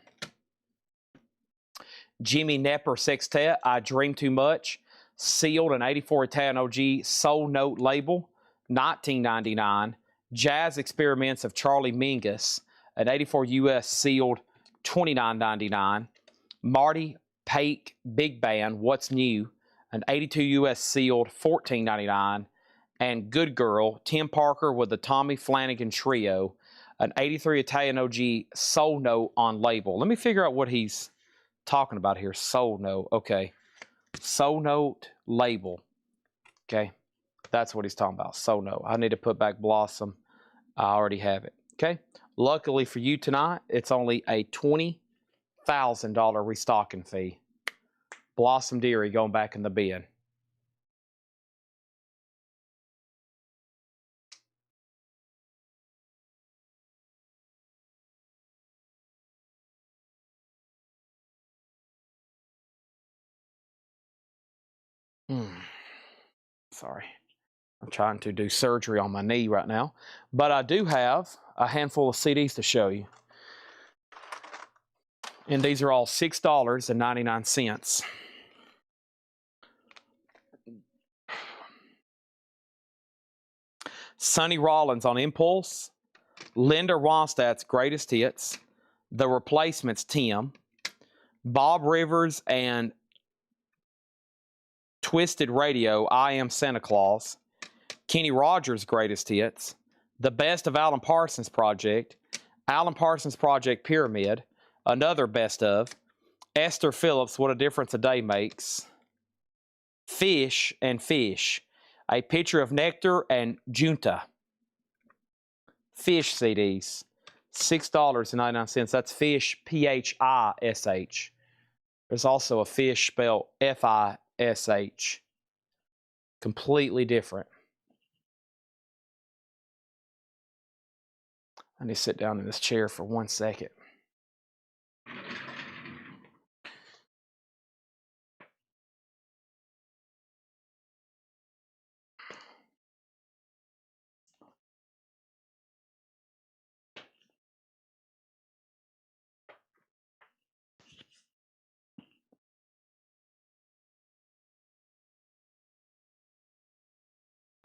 A: Jimmy Nepper Sextet, I Dream Too Much, sealed an 84 Italian OG Soul Note label, $19.99. Jazz Experiments of Charlie Mingus, an 84 US sealed, $29.99. Marty Paik Big Band, What's New, an 82 US sealed, $14.99. And Good Girl, Tim Parker with the Tommy Flanagan Trio, an 83 Italian OG Soul Note on label. Let me figure out what he's talking about here. Soul Note. Okay. Soul Note label. Okay. That's what he's talking about. Soul Note. I need to put back Blossom. I already have it. Okay. Luckily for you tonight, it's only a $20,000 restocking fee. Blossom Dearie going back in the bin. Sorry. I'm trying to do surgery on my knee right now. But I do have a handful of CDs to show you. And these are all $6.99. Sonny Rollins on Impulse. Linda Ronstadt's Greatest Hits. The Replacements, Tim. Bob Rivers and Twisted Radio, I Am Santa Claus. Kenny Rogers' Greatest Hits. The Best of Alan Parsons Project. Alan Parsons Project Pyramid. Another Best of. Esther Phillips, What a Difference a Day Makes. Fish and Fish. A Picture of Nectar and Junta. Fish CDs. $6.99. That's Fish, P-H-I-S-H. There's also a Fish spelled F-I-S-H. Completely different. I need to sit down in this chair for 1 second.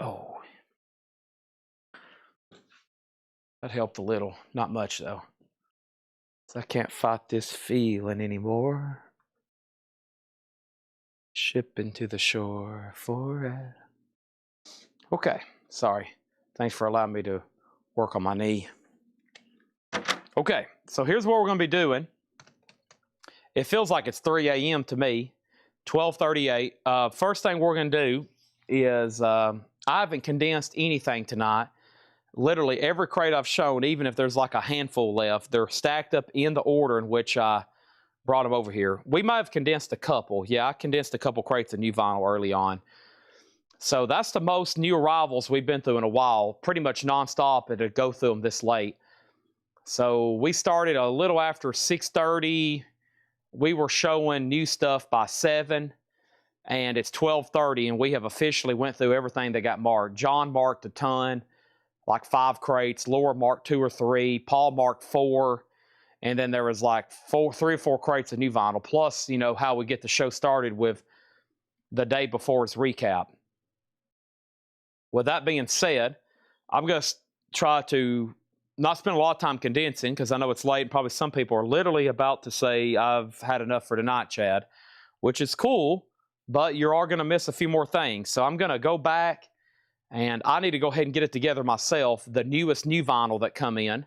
A: Oh. That helped a little. Not much, though. I can't fight this feeling anymore. Shipping to the shore for... Okay. Sorry. Thanks for allowing me to work on my knee. Okay. So here's what we're going to be doing. It feels like it's 3 a.m. to me. 12:38. First thing we're going to do is I haven't condensed anything tonight. Literally every crate I've shown, even if there's like a handful left, they're stacked up in the order in which I brought them over here. We might have condensed a couple. Yeah, I condensed a couple crates of new vinyl early on. So that's the most new arrivals we've been through in a while, pretty much nonstop, and to go through them this late. So we started a little after 6:30. We were showing new stuff by 7, and it's 12:30, and we have officially went through everything that got marked. John marked a ton, like 5 crates. Laura marked 2 or 3. Paul marked 4. And then there was like 3 or 4 crates of new vinyl. Plus, you know, how we get the show started with the day before's recap. With that being said, I'm going to try to not spend a lot of time condensing because I know it's late and probably some people are literally about to say, I've had enough for tonight, Chad, which is cool, but you are going to miss a few more things. So I'm going to go back and I need to go ahead and get it together myself, the newest new vinyl that come in.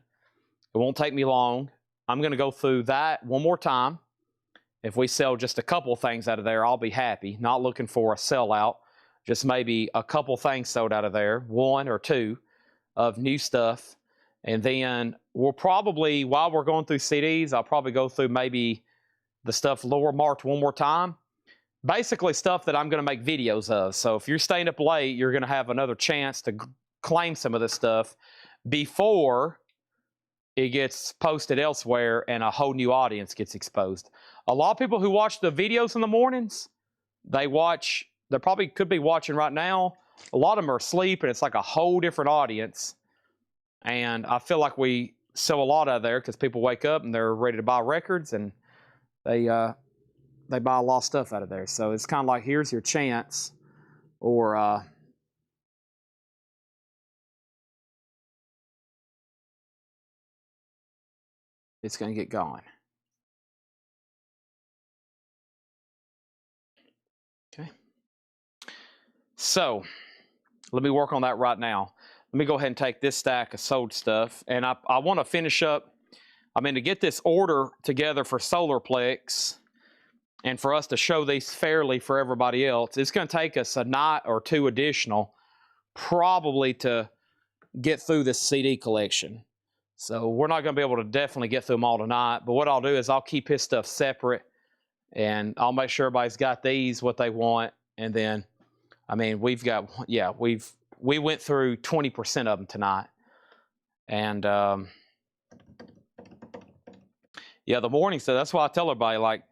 A: It won't take me long. I'm going to go through that one more time. If we sell just a couple of things out of there, I'll be happy. Not looking for a sellout. Just maybe a couple things sold out of there, 1 or 2 of new stuff. And then we'll probably, while we're going through CDs, I'll probably go through maybe the stuff Laura marked one more time. Basically stuff that I'm going to make videos of. So if you're staying up late, you're going to have another chance to claim some of this stuff before it gets posted elsewhere and a whole new audience gets exposed. A lot of people who watch the videos in the mornings, they probably could be watching right now. A lot of them are asleep and it's like a whole different audience. And I feel like we sell a lot out of there because people wake up and they're ready to buy records, and they buy a lot of stuff out of there. So it's kind of like, here's your chance, or it's going to get going. Okay. So let me work on that right now. Let me go ahead and take this stack of sold stuff, and I want to finish up. I mean, to get this order together for Solarplex and for us to show these fairly for everybody else, it's going to take us a night or two additional probably to get through this CD collection. So we're not going to be able to definitely get through them all tonight, but what I'll do is I'll keep his stuff separate, and I'll make sure everybody's got these, what they want, and then, I mean, we've got, yeah, we went through 20% of them tonight, and yeah, the morning stuff, that's why I tell everybody, like,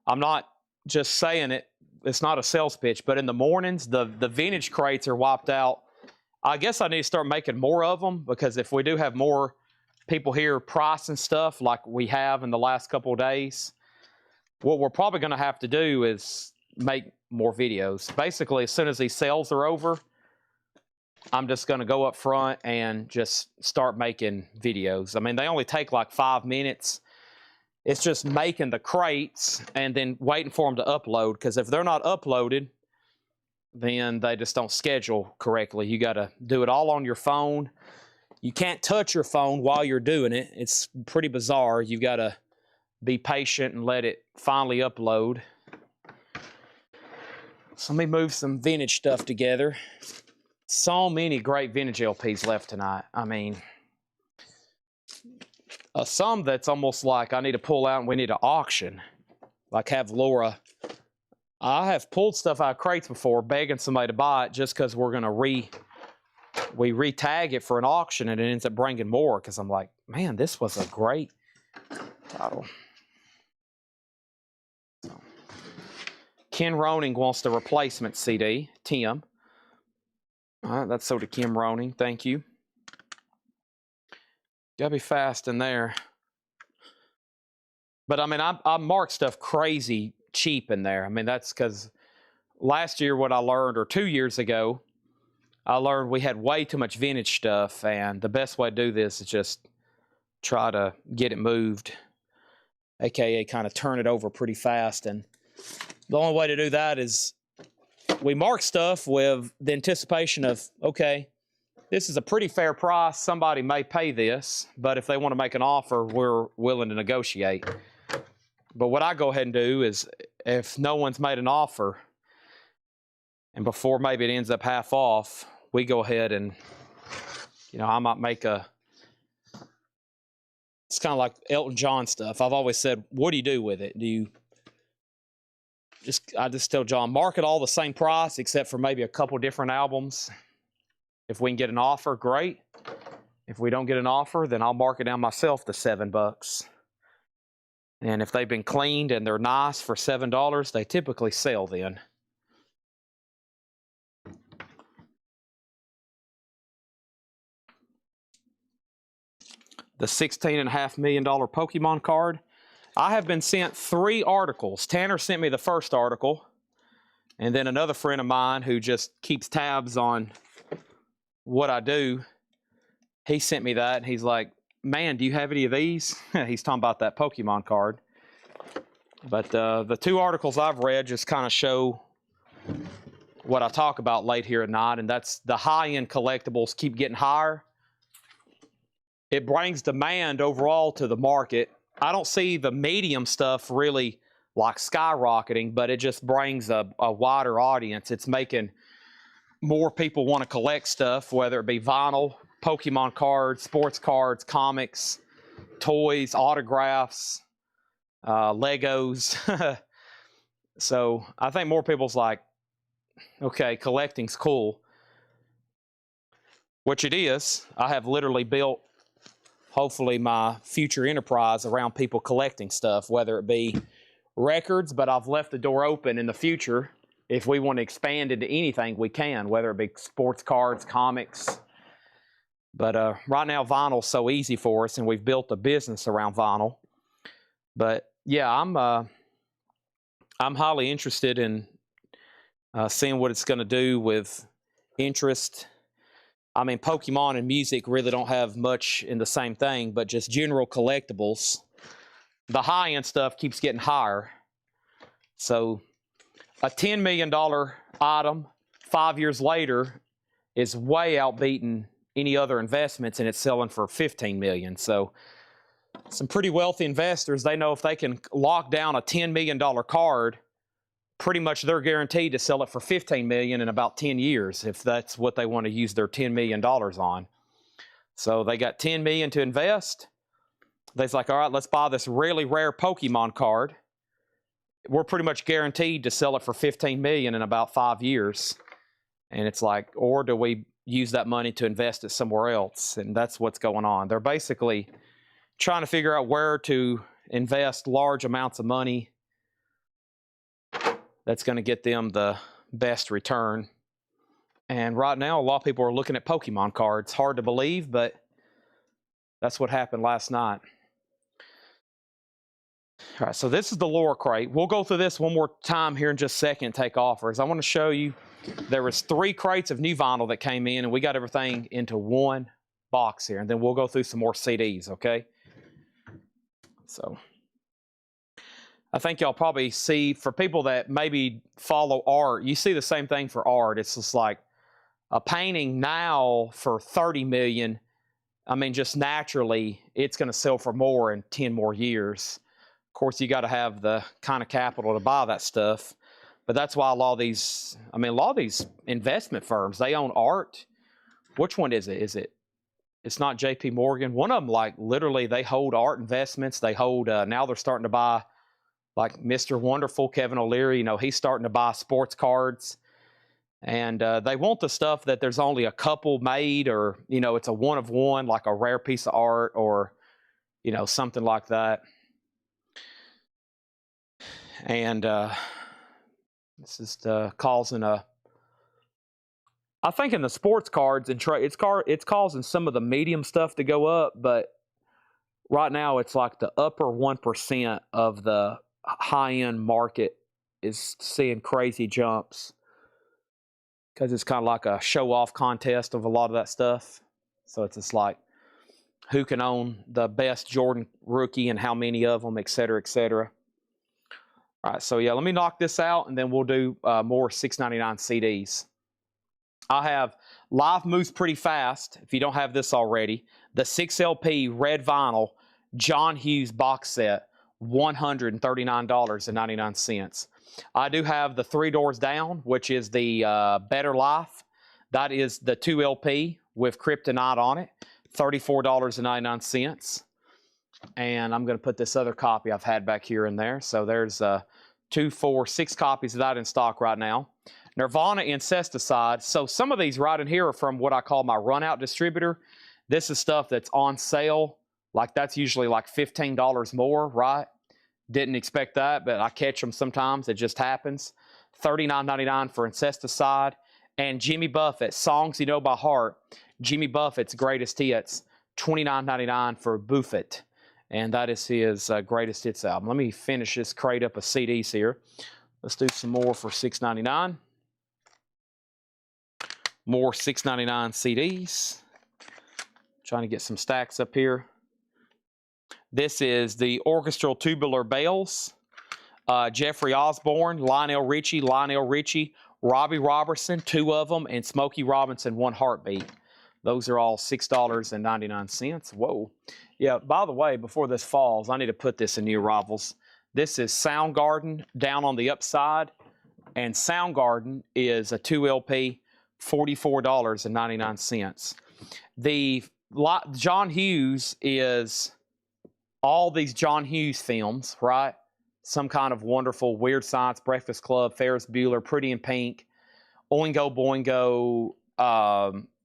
A: I'm not just saying it, it's not a sales pitch, but in the mornings, the vintage crates are wiped out. I guess I need to start making more of them, because if we do have more people here pricing stuff like we have in the last couple of days, what we're probably going to have to do is make more videos. Basically, as soon as these sales are over, I'm just going to go up front and just start making videos. I mean, they only take like 5 minutes. It's just making the crates and then waiting for them to upload, because if they're not uploaded, then they just don't schedule correctly. You got to do it all on your phone. You can't touch your phone while you're doing it. It's pretty bizarre. You got to be patient and let it finally upload. So let me move some vintage stuff together. So many great vintage LPs left tonight. I mean, some that's almost like I need to pull out and we need to auction. Like have Laura. I have pulled stuff out of crates before, begging somebody to buy it just because we're going to we re-tag it for an auction, and it ends up bringing more, because I'm like, man, this was a great title. So, Ken Roning wants the replacement CD. Tim. All right, that's so to Kim Roning. Thank you. Gotta be fast in there. But I mean, I marked stuff crazy cheap in there. I mean, that's because last year what I learned, or 2 years ago, I learned we had way too much vintage stuff, and the best way to do this is just try to get it moved, aka kind of turn it over pretty fast. And the only way to do that is we mark stuff with the anticipation of, okay, this is a pretty fair price. Somebody may pay this, but if they want to make an offer, we're willing to negotiate. But what I go ahead and do is, if no one's made an offer, and before maybe it ends up half off, we go ahead and, I might make it's kind of like Elton John stuff. I've always said, what do you do with it? I just tell John, market all the same price, except for maybe a couple different albums. If we can get an offer, great. If we don't get an offer, then I'll mark it down myself to $7. And if they've been cleaned and they're nice for $7, they typically sell then. The $16.5 million Pokemon card. I have been sent 3 articles. Tanner sent me the first article, and then another friend of mine who just keeps tabs on what I do, he sent me that, and he's like, man, do you have any of these? He's talking about that Pokemon card. But the 2 articles I've read just kind of show what I talk about late here at night, and that's the high-end collectibles keep getting higher. It brings demand overall to the market. I don't see the medium stuff really like skyrocketing, but it just brings a wider audience. It's making more people want to collect stuff, whether it be vinyl, Pokemon cards, sports cards, comics, toys, autographs, Legos. So I think more people's like, okay, collecting's cool. Which it is. I have literally built, hopefully, my future enterprise around people collecting stuff, whether it be records, but I've left the door open in the future. If we want to expand into anything, we can, whether it be sports cards, comics, But right now, vinyl's so easy for us, and we've built a business around vinyl. But yeah, I'm highly interested in seeing what it's going to do with interest. I mean, Pokemon and music really don't have much in the same thing, but just general collectibles. The high-end stuff keeps getting higher. So a $10 million item 5 years later is way outbeating any other investments, and it's selling for $15 million. So some pretty wealthy investors, they know if they can lock down a $10 million card, pretty much they're guaranteed to sell it for $15 million in about 10 years, if that's what they want to use their $10 million on. So they got $10 million to invest. They're like, all right, let's buy this really rare Pokemon card. We're pretty much guaranteed to sell it for $15 million in about 5 years. And it's like, or do we use that money to invest it somewhere else? And that's what's going on. They're basically trying to figure out where to invest large amounts of money that's going to get them the best return. And right now, a lot of people are looking at Pokemon cards. Hard to believe, but that's what happened last night. All right, so this is the lower crate. We'll go through this one more time here in just a second, take offers. I want to show you there was 3 crates of new vinyl that came in, and we got everything into one box here. And then we'll go through some more CDs, okay? So I think y'all probably see, for people that maybe follow art, you see the same thing for art. It's just like a painting now for $30 million. I mean, just naturally, it's going to sell for more in 10 more years. Of course, you got to have the kind of capital to buy that stuff. But that's why a lot of these investment firms, they own art. Which one is it? It's not JP Morgan. One of them, like, literally, they hold art investments. They hold, now they're starting to buy, like Mr. Wonderful, Kevin O'Leary, he's starting to buy sports cards. And they want the stuff that there's only a couple made, or, it's a one of one, like a rare piece of art, or, something like that. And this is causing I think in the sports cards and it's causing some of the medium stuff to go up, but right now it's like the upper 1% of the high-end market is seeing crazy jumps, because it's kind of like a show-off contest of a lot of that stuff. So it's just like, who can own the best Jordan rookie and how many of them, et cetera, et cetera. All right, so yeah, let me knock this out, and then we'll do more $6.99 CDs. I have Live Moves Pretty Fast, if you don't have this already, the 6LP red vinyl John Hughes box set, $139.99. I do have the 3 Doors Down, which is the Better Life. That is the 2LP with Kryptonite on it, $34.99. And I'm going to put this other copy I've had back here in there. So there's 2, 4, 6 copies of that in stock right now. Nirvana Incesticide. So some of these right in here are from what I call my run-out distributor. This is stuff that's on sale. Like, that's usually like $15 more, right? Didn't expect that, but I catch them sometimes. It just happens. $39.99 for Incesticide. And Jimmy Buffett, Songs You Know by Heart. Jimmy Buffett's greatest hits, $29.99 for Buffett. And that is his greatest hits album. Let me finish this crate up of CDs here. Let's do some more for $6.99. More $6.99 CDs. Trying to get some stacks up here. This is the Orchestral Tubular Bells. Jeffrey Osborne, Lionel Richie, Robbie Robertson, 2 of them, and Smokey Robinson, One Heartbeat. Those are all $6.99. Whoa. Yeah, by the way, before this falls, I need to put this in new arrivals. This is Soundgarden down on the upside, and Soundgarden is a 2LP, $44.99. The John Hughes is all these John Hughes films, right? Some Kind of Wonderful, Weird Science, Breakfast Club, Ferris Bueller, Pretty in Pink, Oingo Boingo.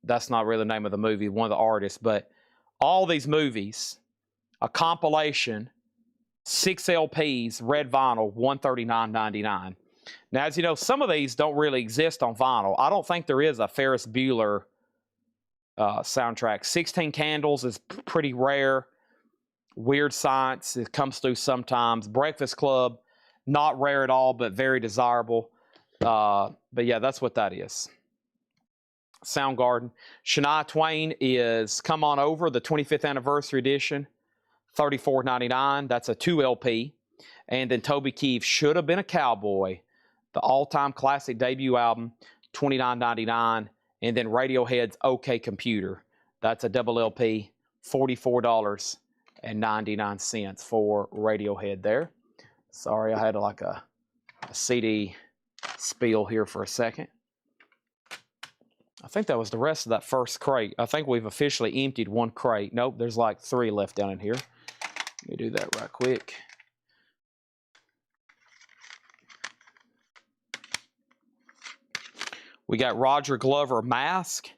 A: That's not really the name of the movie, one of the artists, but all these movies, a compilation, 6 LPs, red vinyl, $139.99. Now, as you know, some of these don't really exist on vinyl. I don't think there is a Ferris Bueller soundtrack. 16 Candles is pretty rare. Weird Science, it comes through sometimes. Breakfast Club, not rare at all, but very desirable. But yeah, that's what that is. Soundgarden. Shania Twain is Come On Over, the 25th anniversary edition, $34.99. That's a 2 LP. And then Toby Keith, Should Have Been a Cowboy, the all-time classic debut album, $29.99. And then Radiohead's OK Computer. That's a double LP, $44.99 for Radiohead there. Sorry, I had like a CD spiel here for a second. I think that was the rest of that first crate. I think we've officially emptied one crate. Nope, there's like 3 left down in here. Let me do that right quick. We got Roger Glover, Mask.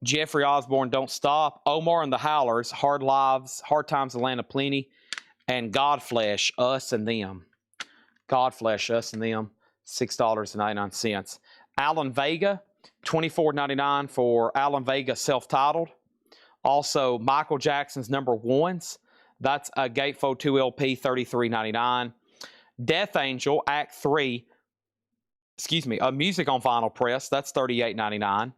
A: Jeffrey Osborne, Don't Stop. Omar and the Howlers, Hard Lives, Hard Times, the Land of Plenty. And Godflesh, Us and Them. Godflesh, Us and Them, $6.99. Alan Vega, $24.99 for Alan Vega self-titled. Also, Michael Jackson's Number Ones. That's a Gatefold 2 LP, $33.99. Death Angel, Act 3. A music on vinyl press. That's $38.99.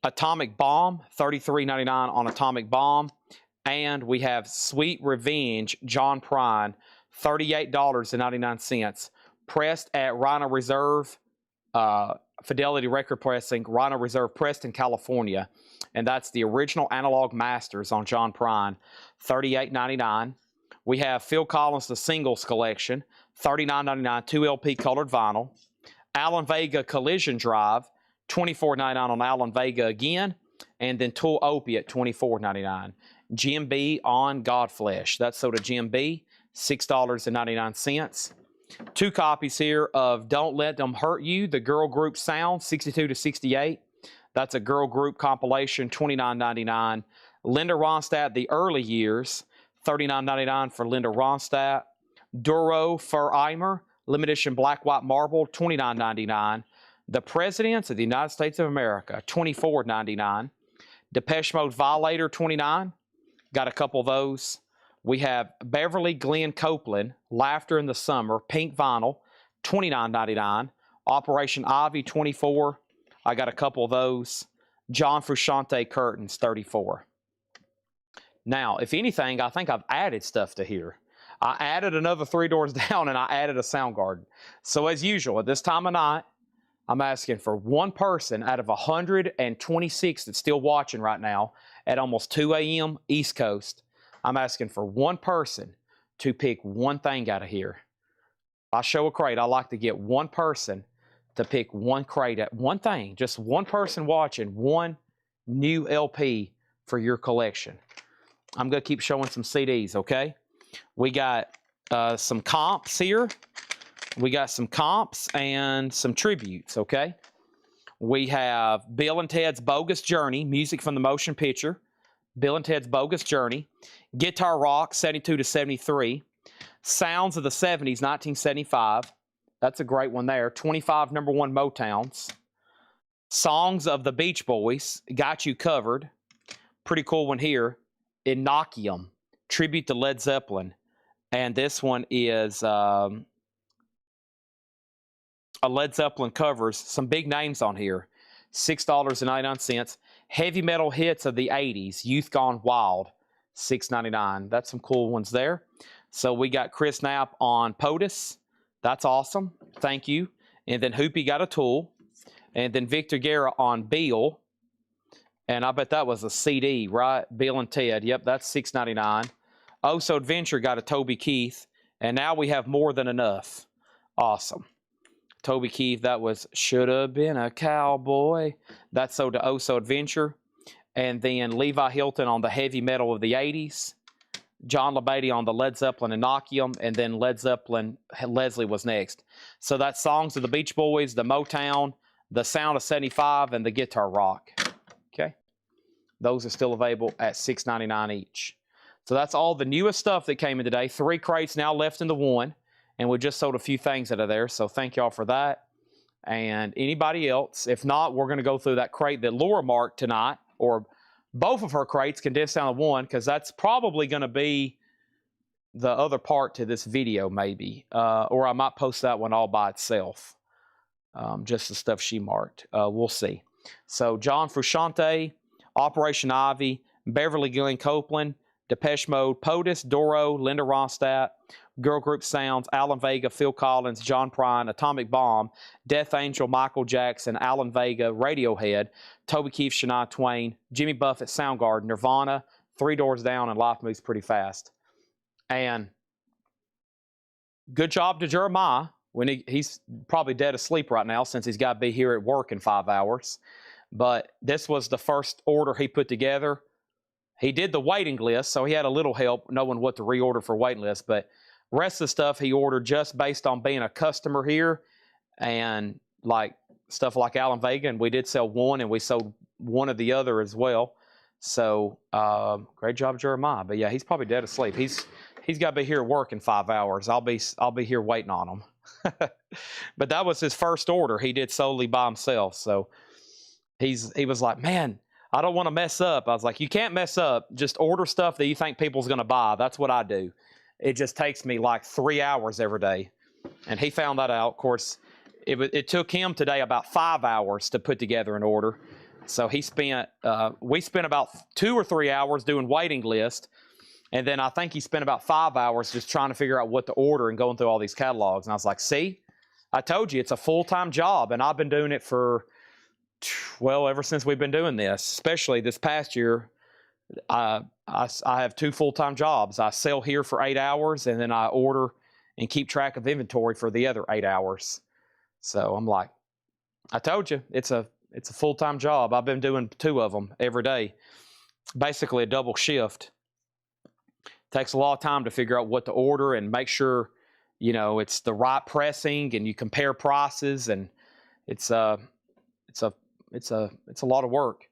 A: Atomic Bomb, $33.99 on Atomic Bomb. And we have Sweet Revenge, John Prine, $38.99. Pressed at Rhino Reserve, Fidelity Record Pressing, Rhino Reserve, Preston, California. And that's the original analog masters on John Prine, $38.99. We have Phil Collins, the Singles Collection, $39.99, 2 LP colored vinyl. Alan Vega Collision Drive, $24.99 on Alan Vega again. And then Tool Opiate, $24.99. Jim B on Godflesh. That's sold to Jim B, $6.99. 2 copies here of Don't Let Them Hurt You, the girl group sound, 62 to 68. That's a girl group compilation, $29.99. Linda Ronstadt, The Early Years, $39.99 for Linda Ronstadt. Duro Fur Eimer, limited edition black white marble, $29.99. The Presidents of the United States of America, $24.99. Depeche Mode Violator, $29. Got a couple of those. We have Beverly Glenn Copeland, Laughter in the Summer, pink vinyl, $29.99. Operation Ivy, $24. I got a couple of those. John Frusciante Curtains, $34. Now, if anything, I think I've added stuff to here. I added another 3 doors down, and I added a Soundgarden. So as usual, at this time of night, I'm asking for one person out of 126 that's still watching right now at almost 2 a.m. East Coast. I'm asking for one person to pick one thing out of here. If I show a crate, I like to get one person to pick one crate at one thing. Just one person watching, one new LP for your collection. I'm going to keep showing some CDs, okay? We got some comps here. We got some comps and some tributes, okay? We have Bill and Ted's Bogus Journey, music from the motion picture. Bill and Ted's Bogus Journey. Guitar Rock, 72 to 73. Sounds of the 70s, 1975. That's a great one there. 25 number 1 Motowns. Songs of the Beach Boys, Got You Covered. Pretty cool one here. Inoculum, tribute to Led Zeppelin. And this one is a Led Zeppelin covers. Some big names on here. $6.99. Heavy metal hits of the 80s. Youth Gone Wild, $6.99. That's some cool ones there. So we got Chris Knapp on POTUS. That's awesome. Thank you. And then Hoopy got a Tool. And then Victor Guerra on Bill. And I bet that was a CD, right? Bill and Ted. Yep, that's $6.99. Oh So Adventure got a Toby Keith. And now we have More Than Enough. Awesome. Toby Keith, that was Should Have Been a Cowboy. That's sold to Oh So Adventure. And then Levi Hilton on the heavy metal of the 80s. John LeBeatty on the Led Zeppelin Inoculum. And then Led Zeppelin, Leslie was next. So that's Songs of the Beach Boys, the Motown, the Sound of 75, and the Guitar Rock. Okay? Those are still available at $6.99 each. So that's all the newest stuff that came in today. 3 crates now left in the one. And we just sold a few things out of there. So thank y'all for that. And anybody else, if not, we're going to go through that crate that Laura marked tonight, or both of her crates condensed down to one, because that's probably going to be the other part to this video, maybe. Or I might post that one all by itself. Just the stuff she marked. We'll see. So John Frusciante, Operation Ivy, Beverly Gillen Copeland, Depeche Mode, POTUS, Doro, Linda Ronstadt, Girl Group Sounds, Alan Vega, Phil Collins, John Prine, Atomic Bomb, Death Angel, Michael Jackson, Alan Vega, Radiohead, Toby Keith, Shania Twain, Jimmy Buffett, Soundgarden, Nirvana, Three Doors Down, and Life Moves Pretty Fast. And good job to Jeremiah. When he's probably dead asleep right now since he's got to be here at work in 5 hours. But this was the first order he put together. He did the waiting list, so he had a little help knowing what to reorder for waiting list. But rest of the stuff he ordered just based on being a customer here, and like stuff like Alan Vega, and we did sell one, and we sold one of the other as well. So great job, Jeremiah. But yeah, he's probably dead asleep. He's got to be here at work in 5 hours. I'll be here waiting on him. But that was his first order he did solely by himself. So he was like, man, I don't want to mess up. I was like, you can't mess up. Just order stuff that you think people's going to buy. That's what I do. It just takes me like 3 hours every day. And he found that out. Of course, it took him today about 5 hours to put together an order. So we spent about 2 or 3 hours doing waiting list. And then I think he spent about 5 hours just trying to figure out what to order and going through all these catalogs. And I was like, see, I told you it's a full-time job. And I've been doing it for, well, ever since we've been doing this, especially this past year. I have 2 full-time jobs. I sell here for 8 hours, and then I order and keep track of inventory for the other 8 hours. So I'm like, I told you, it's a full-time job. I've been doing 2 of them every day, basically a double shift. Takes a lot of time to figure out what to order and make sure, you know, it's the right pressing, and you compare prices, and it's a lot of work.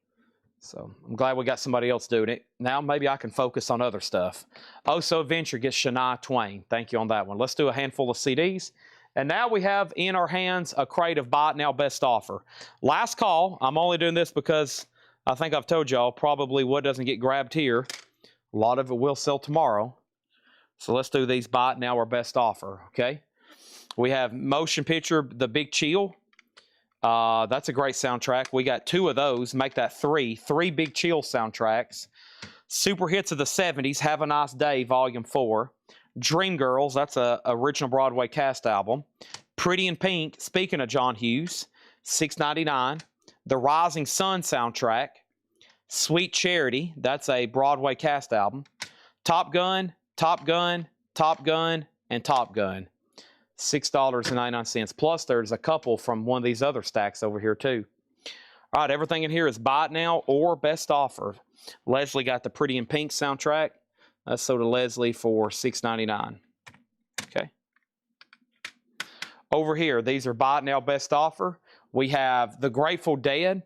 A: So I'm glad we got somebody else doing it. Now maybe I can focus on other stuff. Also Adventure gets Shania Twain. Thank you on that one. Let's do a handful of CDs. And now we have in our hands a crate of Buy It Now Best Offer. Last call. I'm only doing this because I think I've told y'all probably what doesn't get grabbed here. A lot of it will sell tomorrow. So let's do these Buy It Now or Best Offer, okay? We have Motion Picture, The Big Chill. That's a great soundtrack. We got 2 of those. Make that 3. 3 Big Chill soundtracks. Super Hits of the 70s, Have a Nice Day, Volume 4. Dreamgirls, that's a original Broadway cast album. Pretty in Pink, speaking of John Hughes, $6.99. The Rising Sun soundtrack. Sweet Charity, that's a Broadway cast album. Top Gun, Top Gun, Top Gun, and Top Gun. $6.99. Plus, there's a couple from one of these other stacks over here, too. All right, everything in here is Buy It Now or Best Offer. Leslie got the Pretty in Pink soundtrack. That's sold to Leslie for $6.99. Okay. Over here, these are Buy It Now Best Offer. We have The Grateful Dead.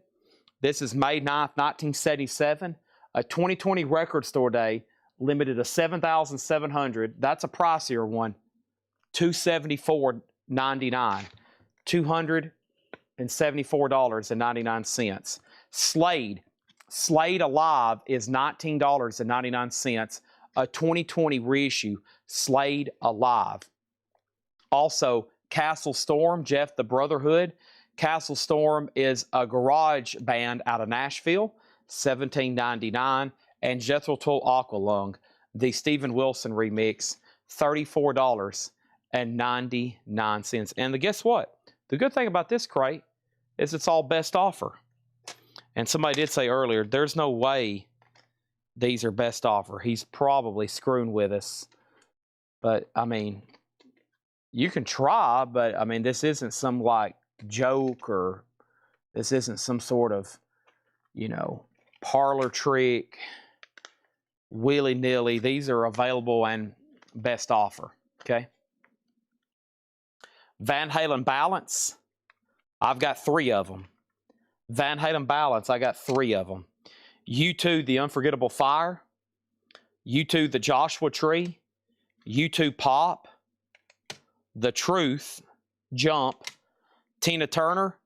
A: This is May 9th, 1977. A 2020 record store day, limited to 7,700. That's a pricier one. $274.99. $274.99. Slade Alive is $19.99. A 2020 reissue, Slade Alive. Also, Castle Storm, Jeff the Brotherhood. Castle Storm is a garage band out of Nashville, $17.99. And Jethro Tull Aqualung, the Steven Wilson remix, $34.99. And guess what? The good thing about this crate is it's all best offer. And somebody did say earlier, there's no way these are best offer. He's probably screwing with us. But, I mean, you can try, but, I mean, this isn't some, like, joke, or this isn't some sort of, you know, parlor trick, willy-nilly. These are available and best offer, okay? Van Halen Balance, I've got 3 of them. Van Halen Balance, I got 3 of them. U2, The Unforgettable Fire. U2, The Joshua Tree. U2 Pop. The Truth, Jump. Tina Turner,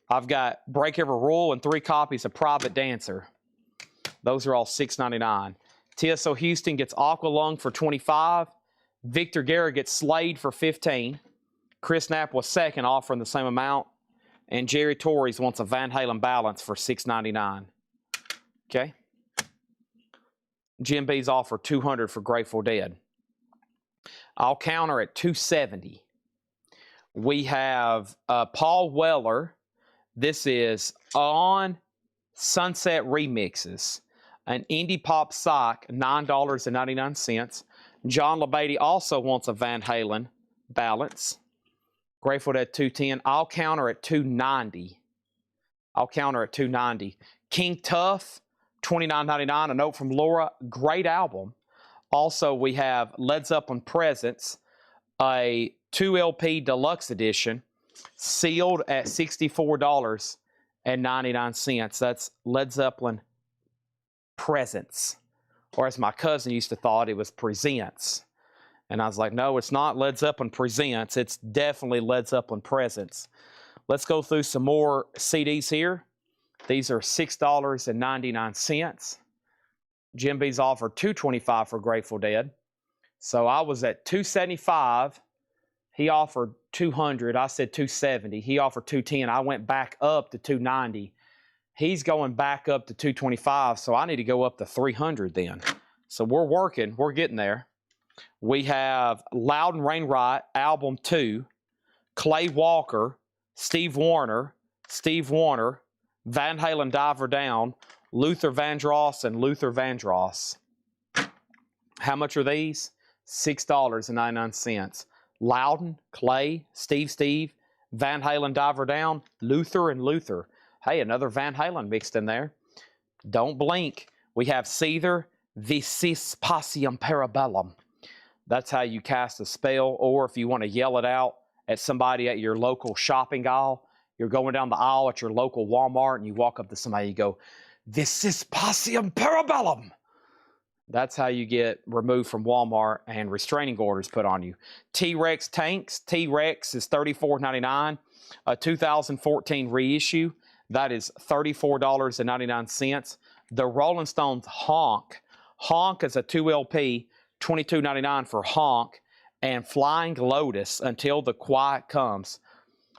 A: I've got Break Every Rule and 3 copies of Private Dancer. Those are all $6.99. TSO Houston gets Aqua Lung for $25. Victor Garrett gets Slade for $15. Chris Knapp was second, offering the same amount. And Jerry Torres wants a Van Halen Balance for $6.99. Okay. Jim B's offer $200 for Grateful Dead. I'll counter at $270. We have Paul Weller. This is on Sunset Remixes. An indie pop sock, $9.99. John LeBeatty also wants a Van Halen Balance. Grateful Dead $210. I'll counter at $290. I'll counter at $290. King Tuff, $29.99. A note from Laura. Great album. Also, we have Led Zeppelin Presents, a 2 LP deluxe edition, sealed at $64.99. That's Led Zeppelin Presents. Or as my cousin used to thought, it was Presents. And I was like, no, it's not Led Zeppelin Presents. It's definitely Led Zeppelin Presents. Let's go through some more CDs here. These are $6.99. Jim B's offered $225 for Grateful Dead. So I was at $275. He offered $200. I said $270. He offered $210. I went back up to $290. He's going back up to $225, so I need to go up to $300 then. So we're working. We're getting there. We have Loudon Wainwright, Album 2, Clay Walker, Steve Wariner, Van Halen Diver Down, Luther Vandross, and Luther Vandross. How much are these? $6.99. Loudon, Clay, Steve, Van Halen Diver Down, Luther, and Luther. Hey, another Van Halen mixed in there. Don't blink. We have Seether, Vicis Pasium Parabellum. That's how you cast a spell, or if you want to yell it out at somebody at your local shopping aisle, you're going down the aisle at your local Walmart and you walk up to somebody and you go, Vicis Pasium Parabellum. That's how you get removed from Walmart and restraining orders put on you. T-Rex Tanks. T-Rex is $34.99. A 2014 reissue. That is $34.99. The Rolling Stones Honk. Honk is a 2 LP, $22.99 for Honk. And Flying Lotus, Until the Quiet Comes.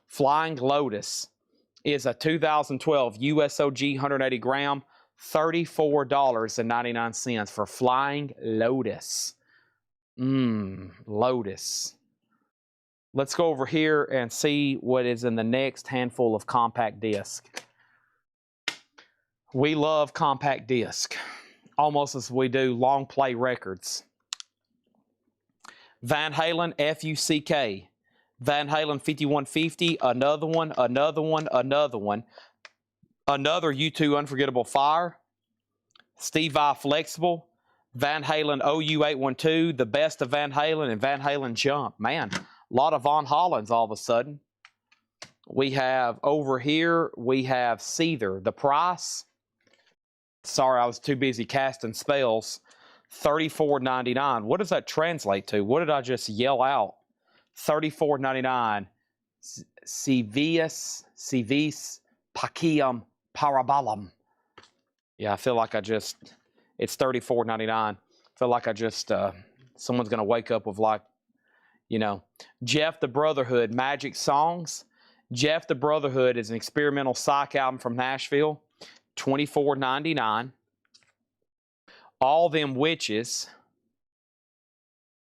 A: Flying Lotus is a 2012 USOG 180 gram, $34.99 for Flying Lotus. Lotus. Let's go over here and see what is in the next handful of compact disc. We love compact disc, almost as we do long play records. Van Halen, FUCK. Van Halen 5150, another one. Another U2 Unforgettable Fire. Steve Vai Flexible. Van Halen OU812, the best of Van Halen, and Van Halen Jump. Man, a lot of Von Hollins all of a sudden. We have over here, we have Seether. The price, sorry, I was too busy casting spells. $34.99. What does that translate to? What did I just yell out? $34.99. Civis Pacium Parabolum. Yeah, I feel like it's $34.99. I feel like someone's going to wake up with Jeff the Brotherhood, Magic Songs. Jeff the Brotherhood is an experimental psych album from Nashville. $24.99. All Them Witches,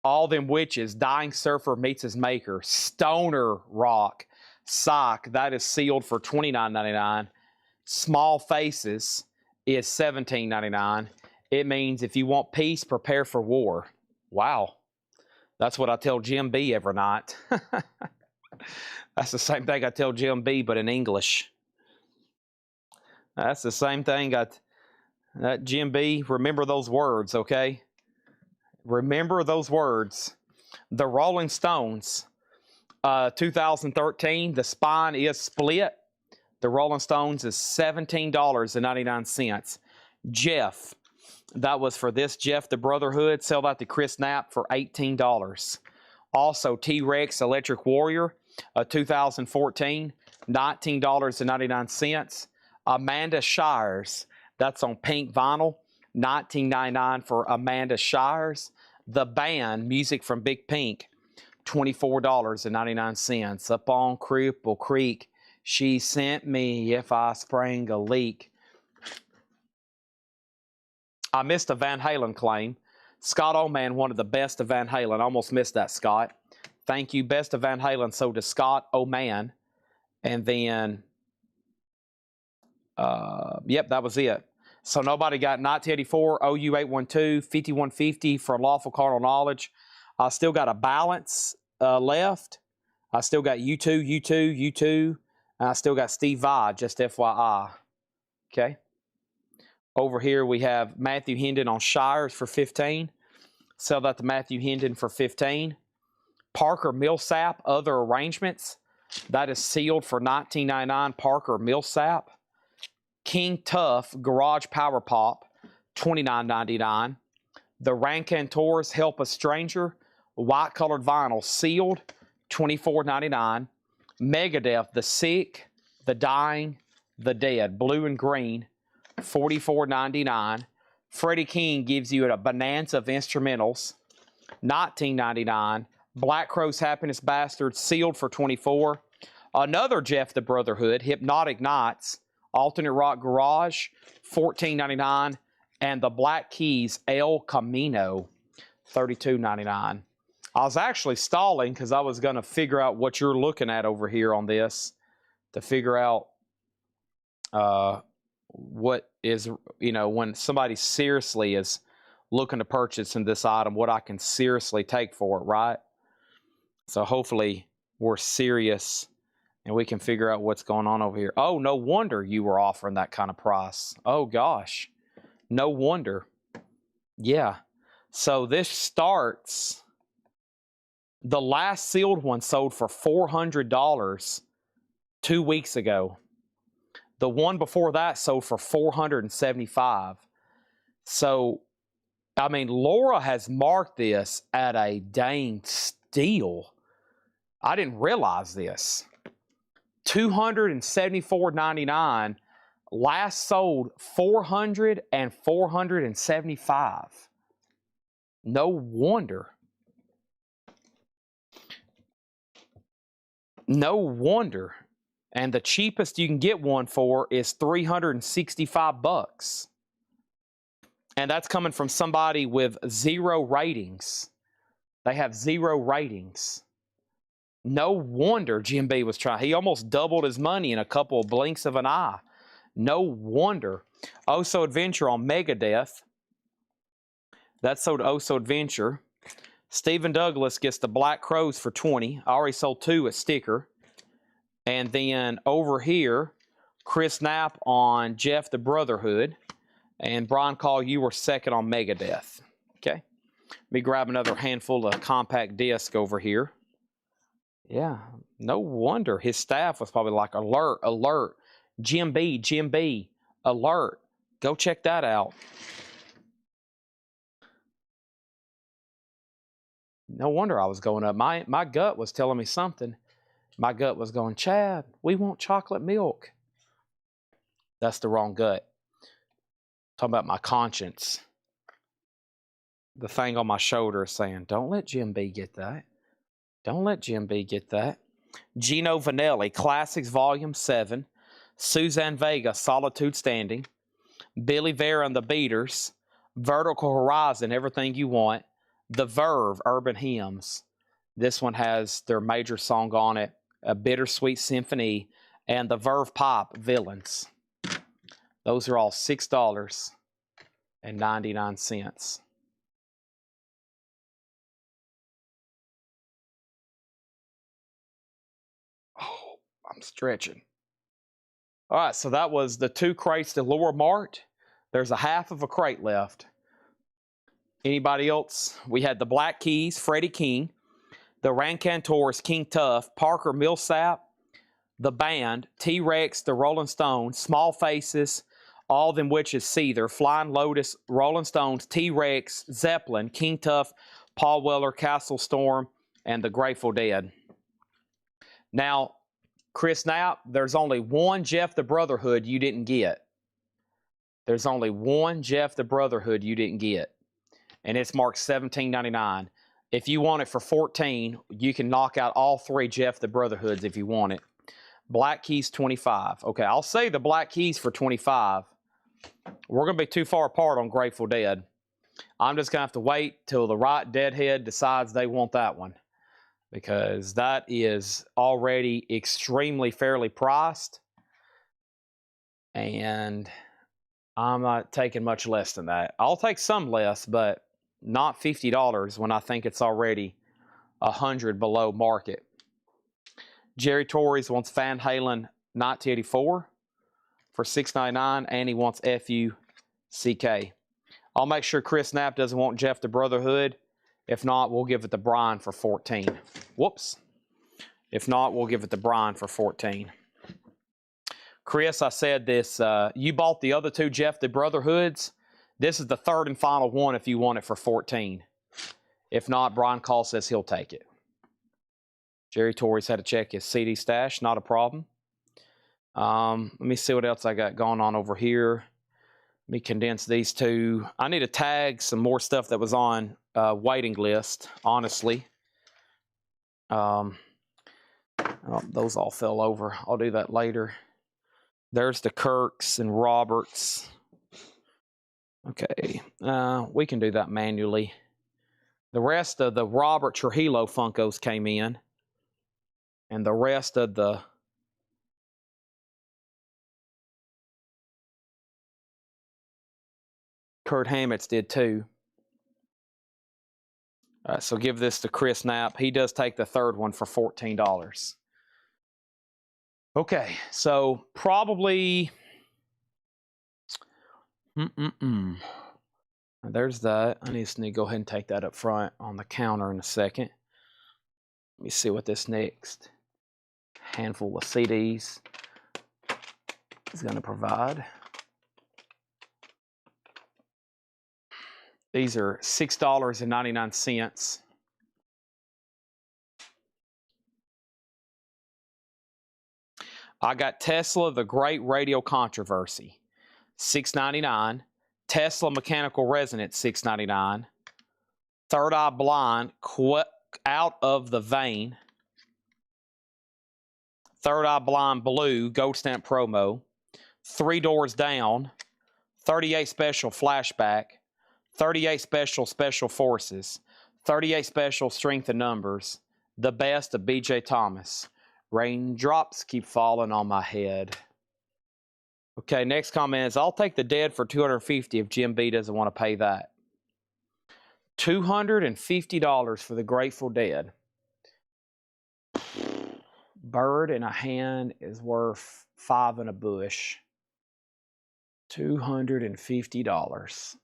A: Dying Surfer Meets His Maker, Stoner Rock, Sock, that is sealed for $29.99. Small Faces is $17.99. It means if you want peace, prepare for war. Wow. That's what I tell Jim B every night. That's the same thing I tell Jim B, but in English. That's the same thing Jim B, remember those words, okay? Remember those words. The Rolling Stones, 2013, The Spine is Split. The Rolling Stones is $17.99. Jeff, that was for this Jeff the Brotherhood. Sell that to Chris Knapp for $18. Also, T-Rex Electric Warrior, 2014. $19.99. Amanda Shires, that's on pink vinyl, $19.99 for Amanda Shires. The Band, music from Big Pink, $24.99. Up on Cripple Creek, she sent me if I sprang a leak. I missed a Van Halen claim. Scott Oman wanted the Best of Van Halen. I almost missed that, Scott. Thank you, Best of Van Halen. So to Scott Oman. And then, yep, that was it. So nobody got 1984, OU 812, 5150 for Lawful Carnal Knowledge. I still got a balance left. I still got U2. And I still got Steve Vai, just FYI. Okay. Over here we have Matthew Hendon on Shires for 15. Sell that to Matthew Hendon for 15. Parker Millsap, other arrangements. That is sealed for $19.99. Parker Millsap. King Tuff Garage Power Pop, $29.99. The Rancantors Help a Stranger, white colored vinyl, sealed, $24.99. Megadeth, The Sick, The Dying, The Dead, blue and green, $44.99. Freddie King gives you a bonanza of instrumentals, $19.99. Black Crowes Happiness Bastard, sealed for $24. Another Jeff the Brotherhood, Hypnotic Nights, Alternate Rock Garage, $14.99. And the Black Keys El Camino, $32.99. I was actually stalling because I was going to figure out what you're looking at over here on this to figure out what is, when somebody seriously is looking to purchase in this item, what I can seriously take for it, right? So hopefully we're serious and we can figure out what's going on over here. Oh, no wonder you were offering that kind of price. Oh, gosh. No wonder. Yeah. So this starts, the last sealed one sold for $400 2 weeks ago. The one before that sold for $475. So, I mean, Laura has marked this at a dang steal. I didn't realize this. $274.99. Last sold $400 and $475. No wonder. No wonder. And the cheapest you can get one for is $365. And that's coming from somebody with 0 ratings. They have 0 ratings. No wonder Jim B was trying. He almost doubled his money in a couple of blinks of an eye. No wonder. Oso Adventure on Megadeth. That sold Oso Adventure. Stephen Douglas gets the Black Crowes for $20. I already sold 2 at sticker. And then over here, Chris Knapp on Jeff the Brotherhood. And Brian Call, you were second on Megadeth. Okay. Let me grab another handful of compact disc over here. Yeah, no wonder his staff was probably like, alert, alert. Jim B, alert. Go check that out. No wonder I was going up. My gut was telling me something. My gut was going, Chad, we want chocolate milk. That's the wrong gut. Talking about my conscience. The thing on my shoulder is saying, don't let Jim B get that. Don't let Jim B get that. Gino Vanelli, Classics Volume 7. Suzanne Vega, Solitude Standing. Billy Vera and the Beaters. Vertical Horizon, Everything You Want. The Verve, Urban Hymns. This one has their major song on it, A Bittersweet Symphony, and the Verve Pop, Villains. Those are all $6.99. Oh, I'm stretching. All right, so that was the 2 crates that Laura marked. There's a half of a crate left. Anybody else? We had the Black Keys, Freddie King, the Rancantors, King Tuff, Parker Millsap, the Band, T-Rex, the Rolling Stones, Small Faces, All Them Witches Seether, Flying Lotus, Rolling Stones, T-Rex, Zeppelin, King Tuff, Paul Weller, Castle Storm, and the Grateful Dead. Now, Chris Knapp, there's only one Jeff the Brotherhood you didn't get. There's only one Jeff the Brotherhood you didn't get. And it's marked $17.99. If you want it for $14, you can knock out all 3 Jeff the Brotherhoods if you want it. Black Keys, $25. Okay, I'll say the Black Keys for $25. We're going to be too far apart on Grateful Dead. I'm just going to have to wait till the right deadhead decides they want that one, because that is already extremely fairly priced, and I'm not taking much less than that. I'll take some less, but not $50 when I think it's already $100 below market. Jerry Torres wants Van Halen 1984 for $6.99, and he wants FUCK. I'll make sure Chris Knapp doesn't want Jeff the Brotherhood. If not, we'll give it to Brian for $14. Whoops. If not, we'll give it to Brian for $14. Chris, I said this. You bought the other 2 Jeff the Brotherhoods. This is the 3rd and final one if you want it for $14. If not, Brian Call says he'll take it. Jerry Torres had to check his CD stash. Not a problem. Let me see what else I got going on over here. Let me condense these 2. I need to tag some more stuff that was on waiting list, honestly. Oh, those all fell over. I'll do that later. There's the Kirks and Roberts. Okay, we can do that manually. The rest of the Robert Trujillo Funkos came in, and the rest of the Kurt Hammett's did too. All right, so give this to Chris Knapp. He does take the 3rd one for $14. Okay, so probably... There's that. I need to go ahead and take that up front on the counter in a second. Let me see what this next handful of CDs is going to provide. These are $6.99. I got Tesla, The Great Radio Controversy, $6.99. Tesla Mechanical Resonance, $6.99. Third Eye Blind, Out of the Vein. Third Eye Blind Blue, Gold Stamp Promo. 3 Doors Down. 38 Special Flashback. 38 Special Special Forces. 38 Special Strength in Numbers. The Best of B.J. Thomas. Raindrops Keep Falling on My Head. Okay, next comment is, I'll take the Dead for $250 if Jim B doesn't want to pay that. $250 for the Grateful Dead. Bird in a Hand is worth 5 in a bush. $250.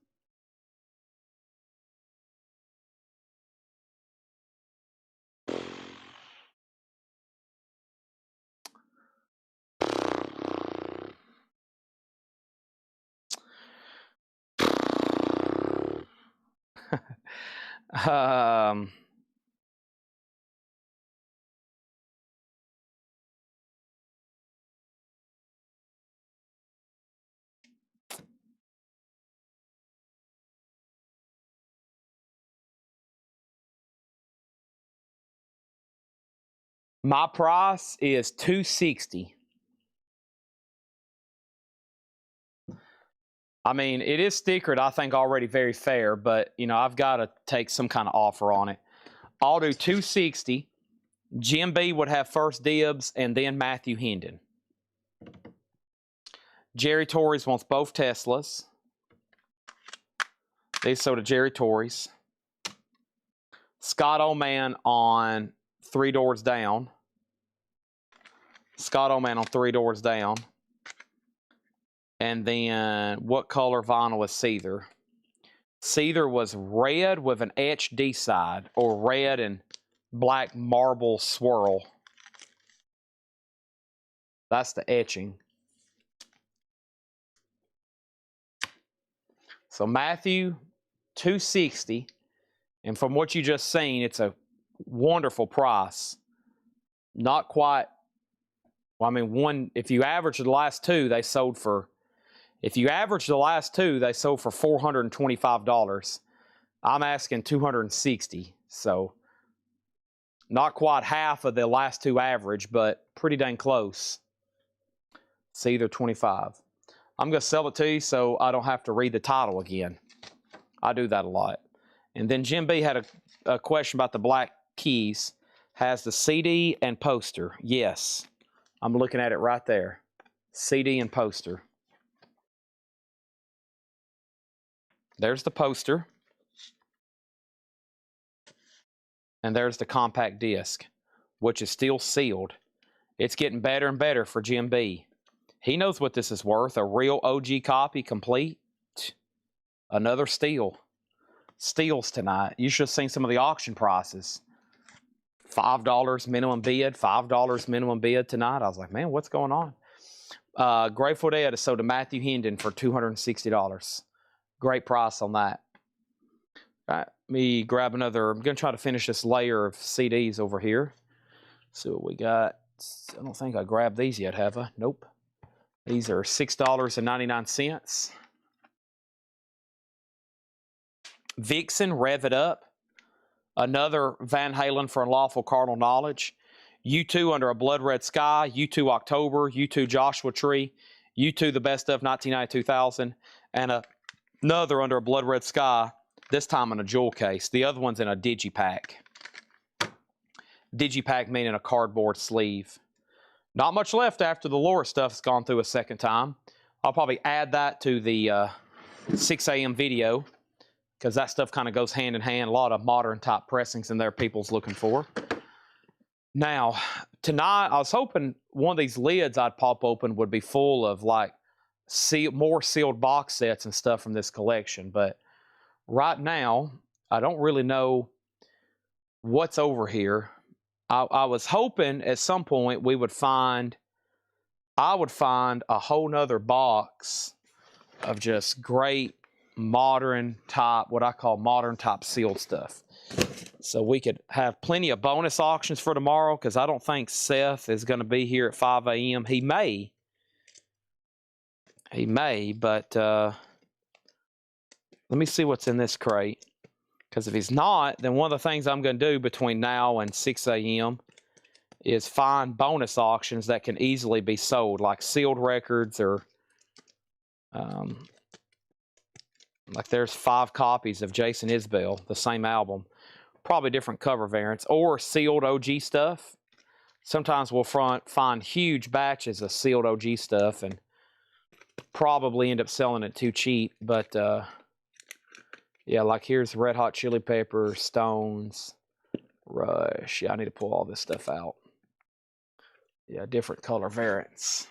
A: My price is $260. I mean, it is stickered, I think, already very fair, but, you know, I've got to take some kind of offer on it. I'll do $260. Jim B would have first dibs, and then Matthew Hendon. Jerry Torres wants both Teslas. These so to Jerry Torres. Scott Oman on 3 Doors Down. Scott Oman on 3 Doors Down. And then, what color vinyl is Seether? Seether was red with an etched D side, or red and black marble swirl. That's the etching. So Matthew, $260. And from what you just seen, it's a wonderful price. Not quite Well, I mean, if you average the last two, they sold for, if you average the last two, they sold for $425. I'm asking $260. So not quite half of the last two average, but pretty dang close. It's either 25. I'm going to sell it to you so I don't have to read the title again. I do that a lot. And then Jim B had a question about the black keys. Has the CD and poster. Yes. I'm looking at it right there. CD and poster. There's the poster. And there's the compact disc, which is still sealed. It's getting better and better for Jim B. He knows what this is worth. A real OG copy, complete. Another steal. Steals tonight. You should have seen some of the auction prices. $5 minimum bid, $5 minimum bid tonight. I was like, man, what's going on? Grateful Dead is sold to Matthew Hendon for $260. Great price on that. All right, let me grab another. I'm going to try to finish this layer of CDs over here. See what we got. I don't think I grabbed these yet, have I? Nope. These are $6.99. Vixen, Rev It Up. Another Van Halen for Unlawful Carnal Knowledge. U2 Under a Blood Red Sky. U2 October. U2 Joshua Tree. U2 The Best of 1990-2000. And another Under a Blood Red Sky, this time in a jewel case. The other one's in a digipack. Digipack meaning a cardboard sleeve. Not much left after the Laura stuff's gone through a second time. I'll probably add that to the 6 a.m. video, because that stuff kind of goes hand in hand. A lot of modern type pressings in there people's looking for. Now, tonight, I was hoping one of these lids I'd pop open would be full of like more sealed box sets and stuff from this collection. But right now, I don't really know what's over here. I was hoping at some point I would find a whole nother box of just great modern type, what I call modern type sealed stuff. So we could have plenty of bonus auctions for tomorrow, because I don't think Seth is going to be here at 5 a.m. He may, but let me see what's in this crate. Because if he's not, then one of the things I'm going to do between now and 6 a.m. is find bonus auctions that can easily be sold, like sealed records, or like there's 5 copies of Jason Isbell, the same album, probably different cover variants, or sealed OG stuff. Sometimes we'll find huge batches of sealed OG stuff and probably end up selling it too cheap, but yeah, like here's Red Hot Chili Peppers, Stones, Rush. Yeah, I need to pull all this stuff out. Yeah, different color variants.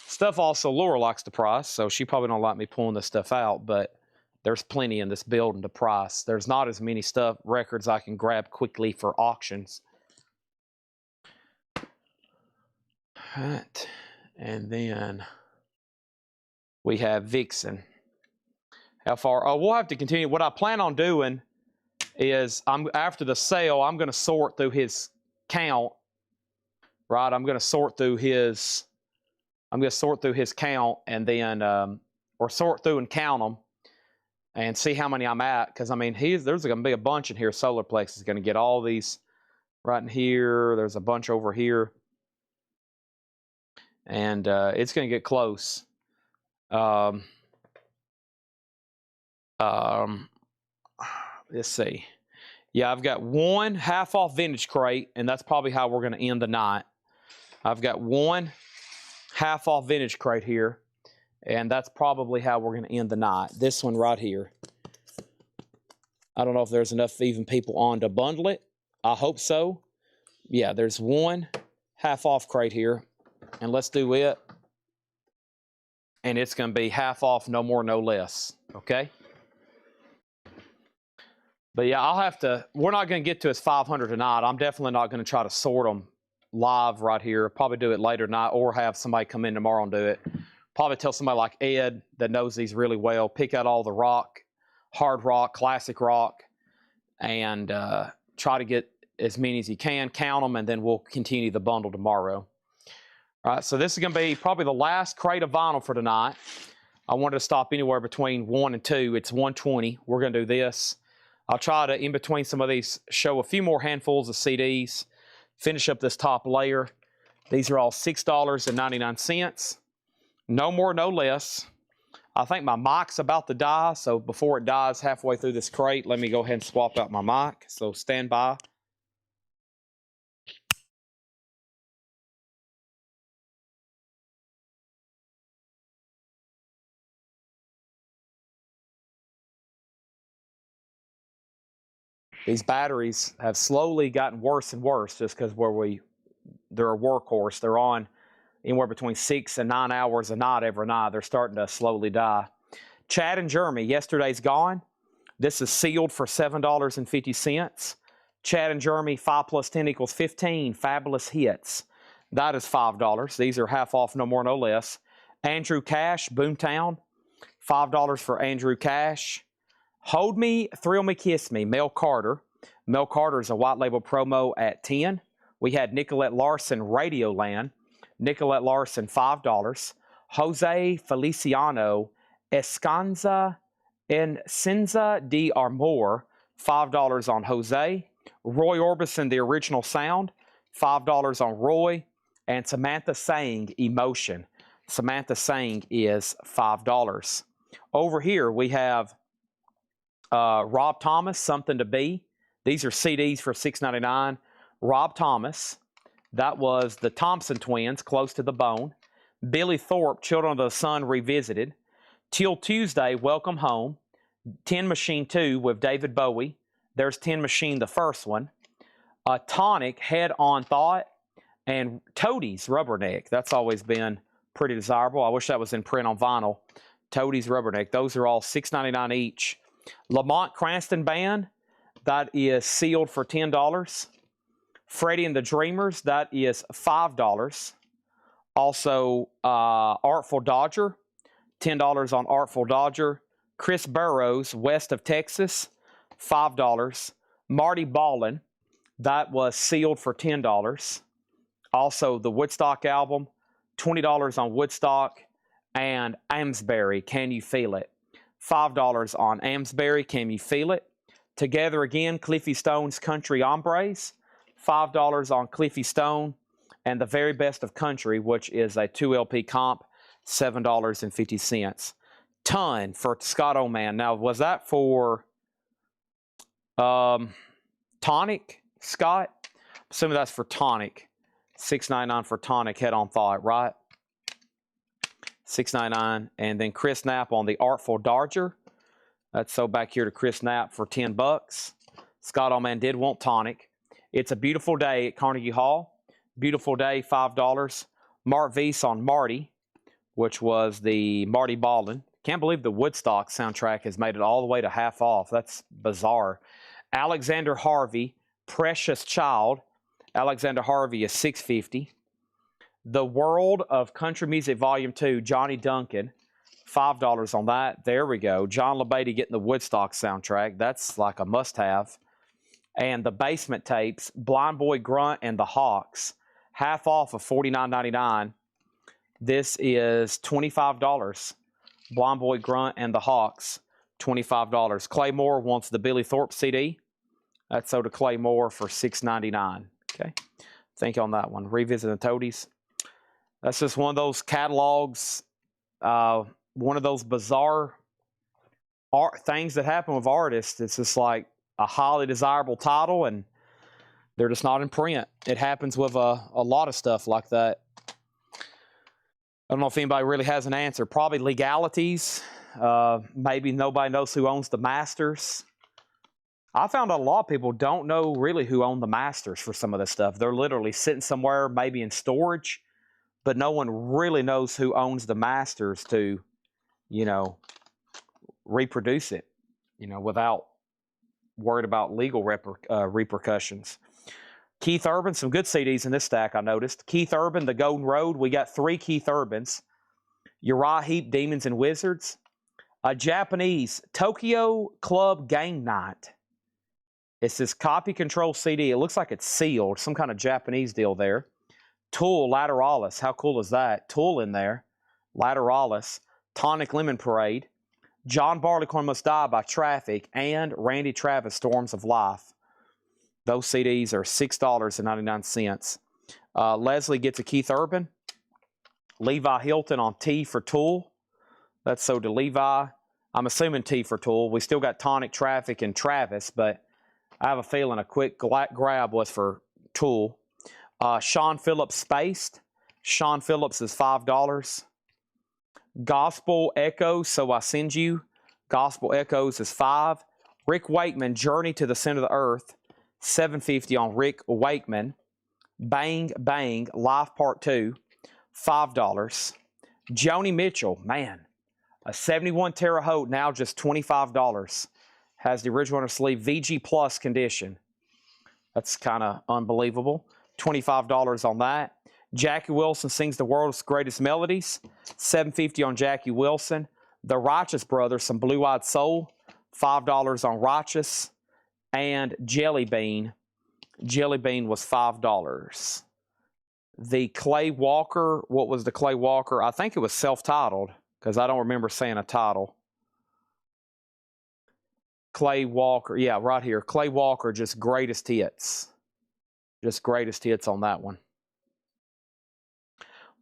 A: Stuff also Laura likes to price, so she probably don't like me pulling this stuff out, but there's plenty in this building to price. There's not as many records I can grab quickly for auctions. All right, and then we have Vixen. How far? Oh, we'll have to continue. What I plan on doing is, after the sale, I'm going to sort through his count. Right, I'm going to sort through his count, and then or sort through and count them and see how many I'm at. Because I mean, there's going to be a bunch in here. Solarplex is going to get all these right in here. There's a bunch over here, and it's going to get close. Let's see. Yeah, I've got one half off vintage crate, and that's probably how we're going to end the night. I've got one half off vintage crate here, and that's probably how we're going to end the night. This one right here. I don't know if there's enough even people on to bundle it. I hope so. Yeah, there's one half off crate here, and let's do it. And it's going to be half off, no more, no less. Okay? But yeah, we're not going to get to his 500 tonight. I'm definitely not going to try to sort them live right here. Probably do it later tonight, or have somebody come in tomorrow and do it. Probably tell somebody like Ed that knows these really well, pick out all the rock, hard rock, classic rock, and try to get as many as you can, count them, and then we'll continue the bundle tomorrow. All right, so this is going to be probably the last crate of vinyl for tonight. I wanted to stop anywhere between 1 and 2. It's 120. We're going to do this. I'll try to, in between some of these, show a few more handfuls of CDs, finish up this top layer. These are all $6.99. No more, no less. I think my mic's about to die, so before it dies halfway through this crate, let me go ahead and swap out my mic. So stand by. These batteries have slowly gotten worse and worse just because they're a workhorse. They're on anywhere between 6 and 9 hours a night every night. They're starting to slowly die. Chad and Jeremy, yesterday's gone. This is sealed for $7.50. Chad and Jeremy, 5 plus 10 equals 15. Fabulous hits. That is $5. These are half off, no more, no less. Andrew Cash, Boomtown, $5 for Andrew Cash. Hold Me, Thrill Me, Kiss Me, Mel Carter. Mel Carter is a white label promo at 10. We had Nicolette Larson, Radioland. Nicolette Larson, $5. Jose Feliciano, Escanza and Cinza de Armor, $5 on Jose. Roy Orbison, The Original Sound, $5 on Roy. And Samantha Sang, Emotion. Samantha Sang is $5. Over here we have Rob Thomas, Something to Be. These are CDs for $6.99. Rob Thomas, that was the Thompson Twins, Close to the Bone. Billy Thorpe, Children of the Sun Revisited. Till Tuesday, Welcome Home. Tin Machine 2 with David Bowie. There's Tin Machine, the first one. Tonic, Head On Thought. And Toadies, Rubberneck. That's always been pretty desirable. I wish that was in print on vinyl. Toadies, Rubberneck. Those are all $6.99 each. Lamont Cranston Band, that is sealed for $10. Freddie and the Dreamers, that is $5. Also, Artful Dodger, $10 on Artful Dodger. Chris Burrows, West of Texas, $5. Marty Ballin, that was sealed for $10. Also, the Woodstock album, $20 on Woodstock. And Amsbury, Can You Feel It? $5 on Amsbury, Can You Feel It? Together Again, Cliffy Stone's Country Hombres, $5 on Cliffy Stone. And The Very Best of Country, which is a 2 LP comp, $7.50. Ton for Scott Oman. Now, was that for Tonic, Scott? Assuming that's for Tonic. $6.99 for Tonic, Head On Thought, right? $6.99. And then Chris Knapp on the Artful Dodger. That's so back here to Chris Knapp for $10. Scott Oman did want Tonic. It's a Beautiful Day at Carnegie Hall. Beautiful Day, $5. Mark Weiss on Marty, which was the Marty Ballin. Can't believe the Woodstock soundtrack has made it all the way to half off. That's bizarre. Alexander Harvey, Precious Child. Alexander Harvey is $6.50. The World of Country Music Volume 2, Johnny Duncan, $5 on that. There we go. John LeBeatty getting the Woodstock soundtrack. That's like a must-have. And the Basement Tapes, Blind Boy Grunt and the Hawks, half off of $49.99. This is $25. Blind Boy Grunt and the Hawks, $25. Claymore wants the Billy Thorpe CD. That's sold to Claymore for $6.99. Okay, think on that one. Revisiting the Toadies. That's just one of those catalogs, one of those bizarre things that happen with artists. It's just like a highly desirable title, and they're just not in print. It happens with a lot of stuff like that. I don't know if anybody really has an answer. Probably legalities. Maybe nobody knows who owns the masters. I found out a lot of people don't know really who owned the masters for some of this stuff. They're literally sitting somewhere, maybe in storage, but no one really knows who owns the masters to, you know, reproduce it, you know, without worried about legal repercussions. Keith Urban, some good CDs in this stack, I noticed. Keith Urban, The Golden Road. We got 3 Keith Urbans. Uriah Heep, Demons and Wizards. A Japanese, Tokyo Club Gang Night. It's this copy control CD. It looks like it's sealed. Some kind of Japanese deal there. Tool Lateralis. How cool is that? Tool in there. Lateralis. Tonic Lemon Parade. John Barleycorn Must Die by Traffic. And Randy Travis Storms of Life. Those CDs are $6.99. Leslie gets a Keith Urban. Levi Hilton on T for Tool. That's so to Levi. I'm assuming T for Tool. We still got Tonic, Traffic, and Travis, but I have a feeling a quick grab was for Tool. Sean Phillips Spaced. Sean Phillips is $5. Gospel Echoes, So I Send You. Gospel Echoes is $5. Rick Wakeman, Journey to the Center of the Earth. $7.50 on Rick Wakeman. Bang Bang, Live Part 2. $5. Joni Mitchell, man. A 71 Terre Haute, now just $25. Has the original on her sleeve, VG Plus condition. That's kind of unbelievable. $25 on that. Jackie Wilson Sings the World's Greatest Melodies. $7.50 on Jackie Wilson. The Righteous Brothers, Some Blue-Eyed Soul. $5 on Righteous. And Jelly Bean. Jelly Bean was $5. The Clay Walker, what was the Clay Walker? I think it was self-titled, because I don't remember saying a title. Clay Walker, yeah, right here. Clay Walker, just greatest hits. Just greatest hits on that one.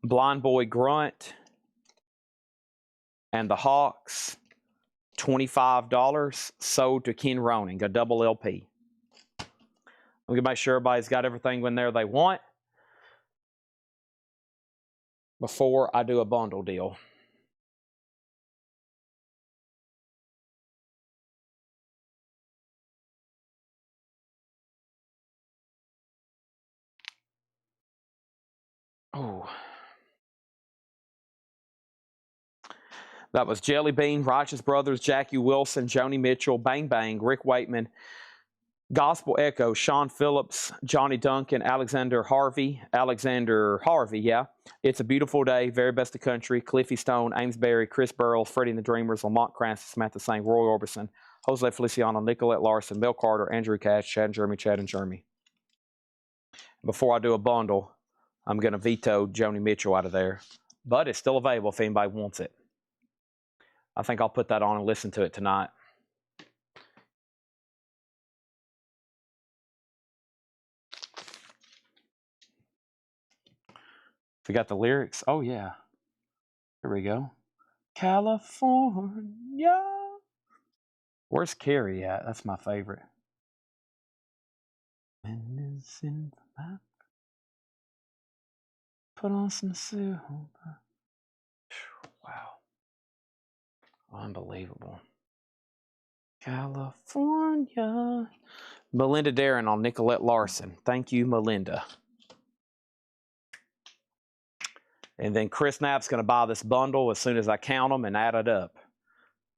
A: Blind Boy Grunt and the Hawks, $25. Sold to Ken Roning, a double LP. I'm going to make sure everybody's got everything in there they want before I do a bundle deal. Oh. That was Jelly Bean, Righteous Brothers, Jackie Wilson, Joni Mitchell, Bang Bang, Rick Wakeman, Gospel Echo, Sean Phillips, Johnny Duncan, Alexander Harvey, yeah. It's a Beautiful Day, Very Best of Country, Cliffy Stone, Amesbury, Chris Burrell, Freddie and the Dreamers, Lamont Cranston, Samantha Sang, Roy Orbison, Jose Feliciano, Nicolette Larson, Bill Carter, Andrew Cash, Chad and Jeremy. Before I do a bundle, I'm going to veto Joni Mitchell out of there. But it's still available if anybody wants it. I think I'll put that on and listen to it tonight. Forgot the lyrics? Oh, yeah. Here we go. California. Where's Carrie at? That's my favorite. Put on some silver. Wow. Unbelievable. California. Melinda Darren on Nicolette Larson. Thank you, Melinda. And then Chris Knapp's going to buy this bundle as soon as I count them and add it up,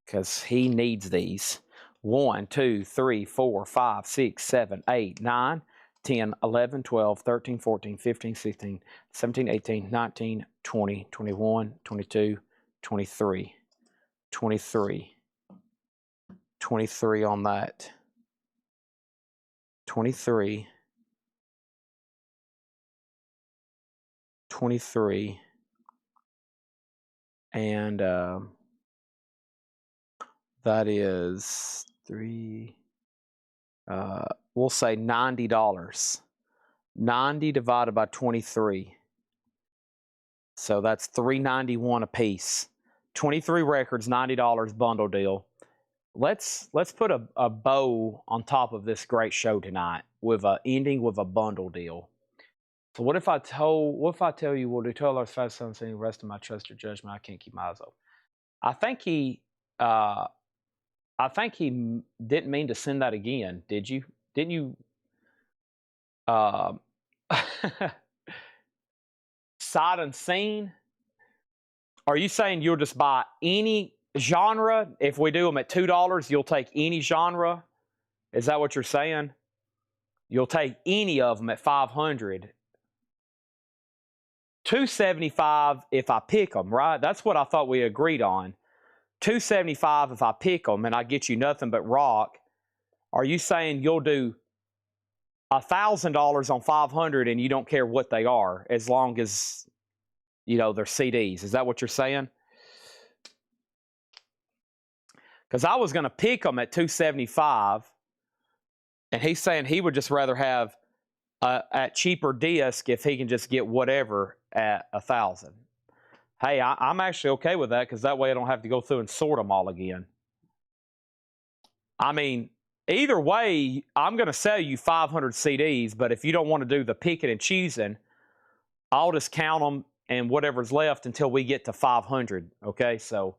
A: because he needs these. 1, 2, 3, 4, 5, 6, 7, 8, 9, 10, 11, 12, 13, 14, 15, 16, 17, 18, 19, 20, 21, 22, 23. 23. 23 on that. 23. 23. And that is we'll say $90. 90 divided by 23. So that's $3.91 a piece. 23 records, $90 bundle deal. Let's put a bow on top of this great show tonight with a ending with a bundle deal. So what if I tell you, well, to tell our fast son, saying the rest of my trust or judgment, I can't keep my eyes open. I think he didn't mean to send that again. Did you? Didn't you? Sight unseen. Are you saying you'll just buy any genre? If we do them at $2, you'll take any genre? Is that what you're saying? You'll take any of them at $500. $275 if I pick them, right? That's what I thought we agreed on. $275 if I pick them and I get you nothing but rock. Are you saying you'll do $1,000 on 500 and you don't care what they are as long as, you know, they're CDs. Is that what you're saying? Because I was going to pick them at 275, and he's saying he would just rather have at cheaper disc if he can just get whatever at 1,000. Hey, I'm actually okay with that because that way I don't have to go through and sort them all again. I mean, either way, I'm going to sell you 500 CDs, but if you don't want to do the picking and choosing, I'll just count them and whatever's left until we get to 500, okay? So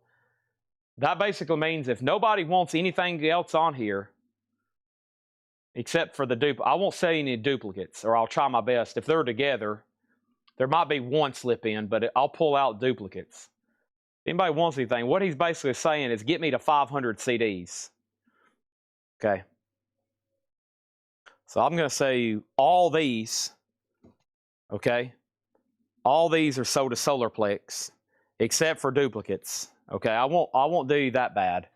A: that basically means if nobody wants anything else on here, except for the I won't sell any duplicates, or I'll try my best. If they're together, there might be one slip in, but I'll pull out duplicates. If anybody wants anything, what he's basically saying is get me to 500 CDs. Okay. So I'm going to say you all these, okay? All these are sold to Solarplex, except for duplicates. Okay, I won't do you that bad.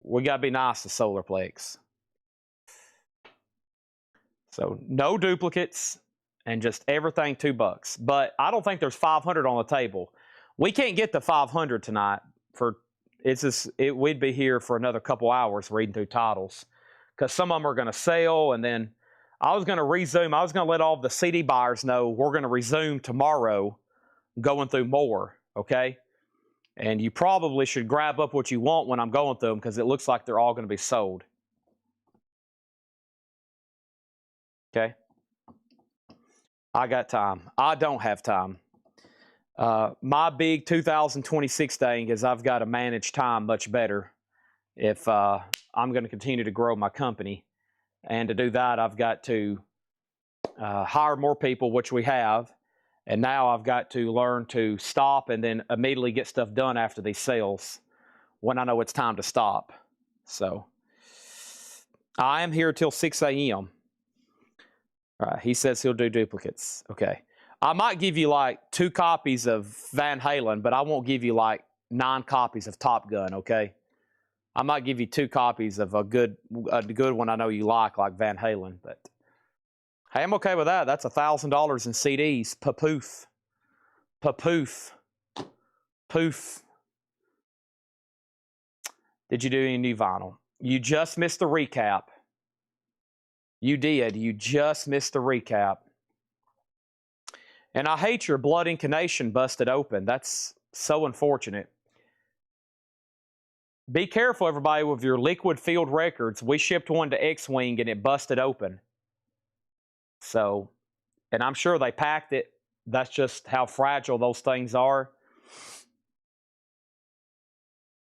A: We got to be nice to Solarplex. So no duplicates and just everything $2. But I don't think there's 500 on the table. We can't get to 500 tonight. We'd be here for another couple hours reading through titles because some of them are going to sell, and then I was going to resume. I was going to let all the CD buyers know we're going to resume tomorrow going through more, okay? And you probably should grab up what you want when I'm going through them because it looks like they're all going to be sold. Okay? I got time. I don't have time. My big 2026 thing is I've got to manage time much better if I'm going to continue to grow my company. And to do that, I've got to hire more people, which we have. And now I've got to learn to stop and then immediately get stuff done after these sales when I know it's time to stop. So I am here till 6 a.m. All right, he says he'll do duplicates. Okay. I might give you like 2 copies of Van Halen, but I won't give you like 9 copies of Top Gun, okay? I might give you 2 copies of a good one I know you like Van Halen, but hey, I'm okay with that. That's $1,000 in CDs. Papoof. Papoof. Poof. Did you do any new vinyl? You just missed the recap. You did. You just missed the recap. And I hate your blood incarnation busted open. That's so unfortunate. Be careful, everybody, with your liquid field records. We shipped one to X-Wing and it busted open. So, and I'm sure they packed it. That's just how fragile those things are.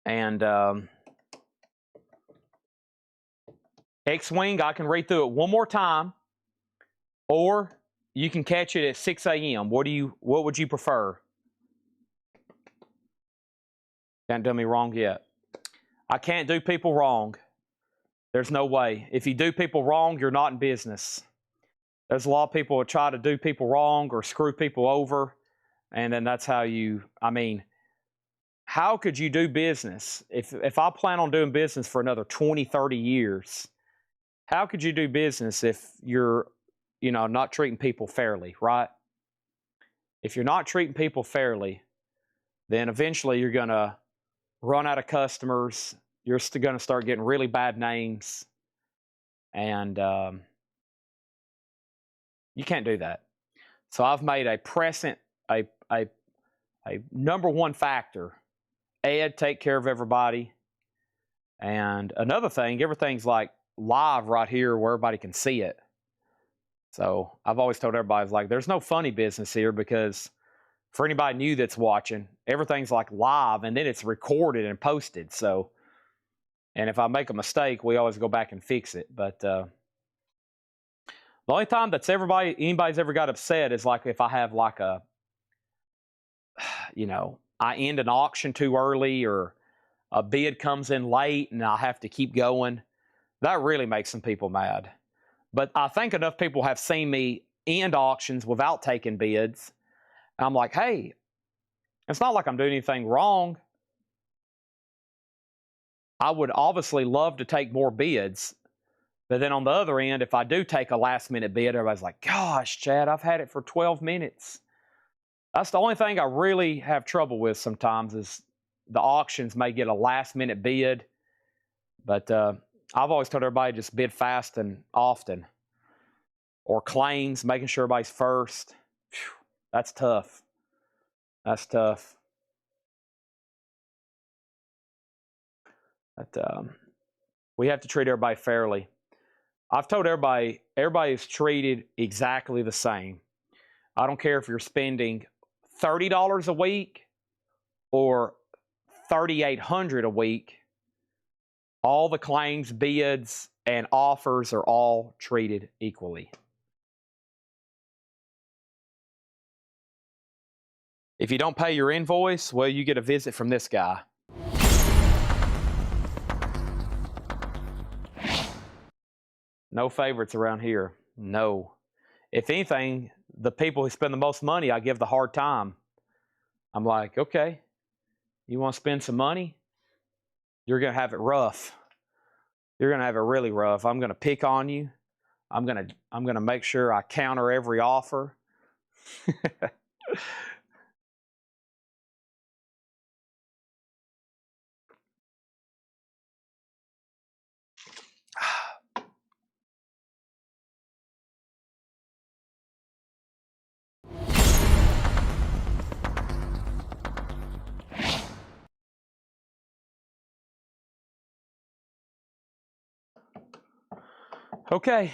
A: And X-Wing, I can read through it one more time, or you can catch it at 6 a.m. What would you prefer? Can't do me wrong yet. I can't do people wrong. There's no way. If you do people wrong, you're not in business. There's a lot of people who try to do people wrong or screw people over, and then that's how I mean, how could you do business? If I plan on doing business for another 20, 30 years, how could you do business if you're, not treating people fairly, right? If you're not treating people fairly, then eventually you're going to run out of customers. You're still going to start getting really bad names, and you can't do that. So I've made a number one factor. Ed, take care of everybody. And another thing, everything's like live right here where everybody can see it. So I've always told everybody, like, there's no funny business here because for anybody new that's watching, everything's like live and then it's recorded and posted. So, and if I make a mistake, we always go back and fix it. But the only time that's anybody's ever got upset is like if I have like I end an auction too early or a bid comes in late and I have to keep going. That really makes some people mad. But I think enough people have seen me end auctions without taking bids. And I'm like, hey, it's not like I'm doing anything wrong. I would obviously love to take more bids, But then on the other end, if I do take a last minute bid, everybody's like, gosh, Chad, I've had it for 12 minutes. That's the only thing I really have trouble with sometimes is the auctions may get a last minute bid. But I've always told everybody just bid fast and often. Or claims, making sure everybody's first. Whew, that's tough. That's tough. But we have to treat everybody fairly. I've told everybody is treated exactly the same. I don't care if you're spending $30 a week or $3,800 a week. All the claims, bids, and offers are all treated equally. If you don't pay your invoice, well, you get a visit from this guy. No favorites around here. No. If anything, the people who spend the most money, I give the hard time. I'm like, okay, you want to spend some money? You're going to have it rough. You're going to have it really rough. I'm going to pick on you. I'm going to make sure I counter every offer. Okay,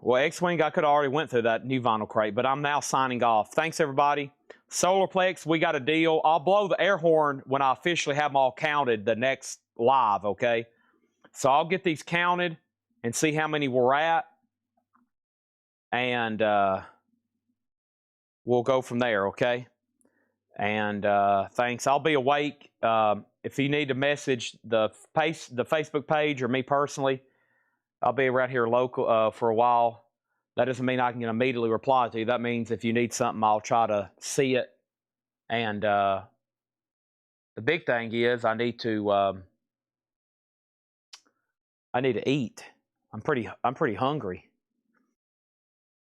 A: well, X-Wing, I could have already went through that new vinyl crate, but I'm now signing off. Thanks, everybody. Solarplex, we got a deal. I'll blow the air horn when I officially have them all counted the next live, okay? So I'll get these counted and see how many we're at, and we'll go from there, okay? And thanks. I'll be awake. If you need to message the Facebook page or me personally, I'll be around here local for a while. That doesn't mean I can immediately reply to you. That means if you need something, I'll try to see it. And the big thing is I need to eat. I'm pretty hungry.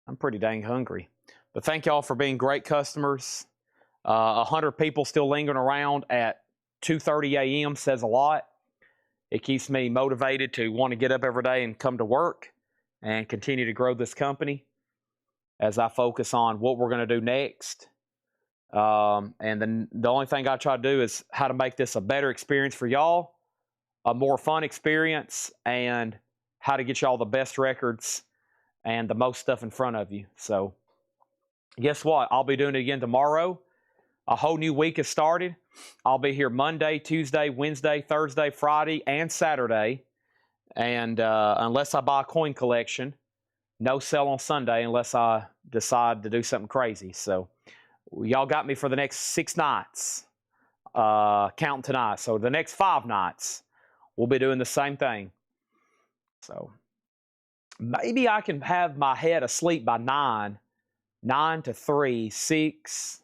A: I'm pretty dang hungry. But thank y'all for being great customers. 100 people still lingering around at 2:30 a.m. says a lot. It keeps me motivated to want to get up every day and come to work and continue to grow this company as I focus on what we're going to do next. And then the only thing I try to do is how to make this a better experience for y'all, a more fun experience, and how to get y'all the best records and the most stuff in front of you. So guess what? I'll be doing it again tomorrow. A whole new week has started. I'll be here Monday, Tuesday, Wednesday, Thursday, Friday, and Saturday. And unless I buy a coin collection, no sell on Sunday unless I decide to do something crazy. So y'all got me for the next 6 nights, counting tonight. So the next 5 nights, we'll be doing the same thing. So maybe I can have my head asleep by 9 to 3, 6,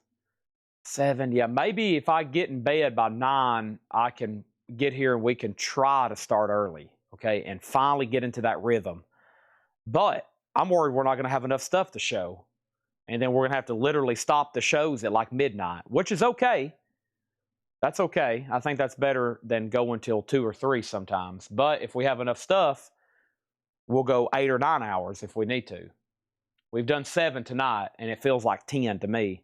A: 7. Yeah, maybe if I get in bed by 9, I can get here and we can try to start early, okay, and finally get into that rhythm. But I'm worried we're not going to have enough stuff to show. And then we're going to have to literally stop the shows at like midnight, which is okay. That's okay. I think that's better than going till 2 or 3 sometimes. But if we have enough stuff, we'll go 8 or 9 hours if we need to. We've done 7 tonight, and it feels like 10 to me.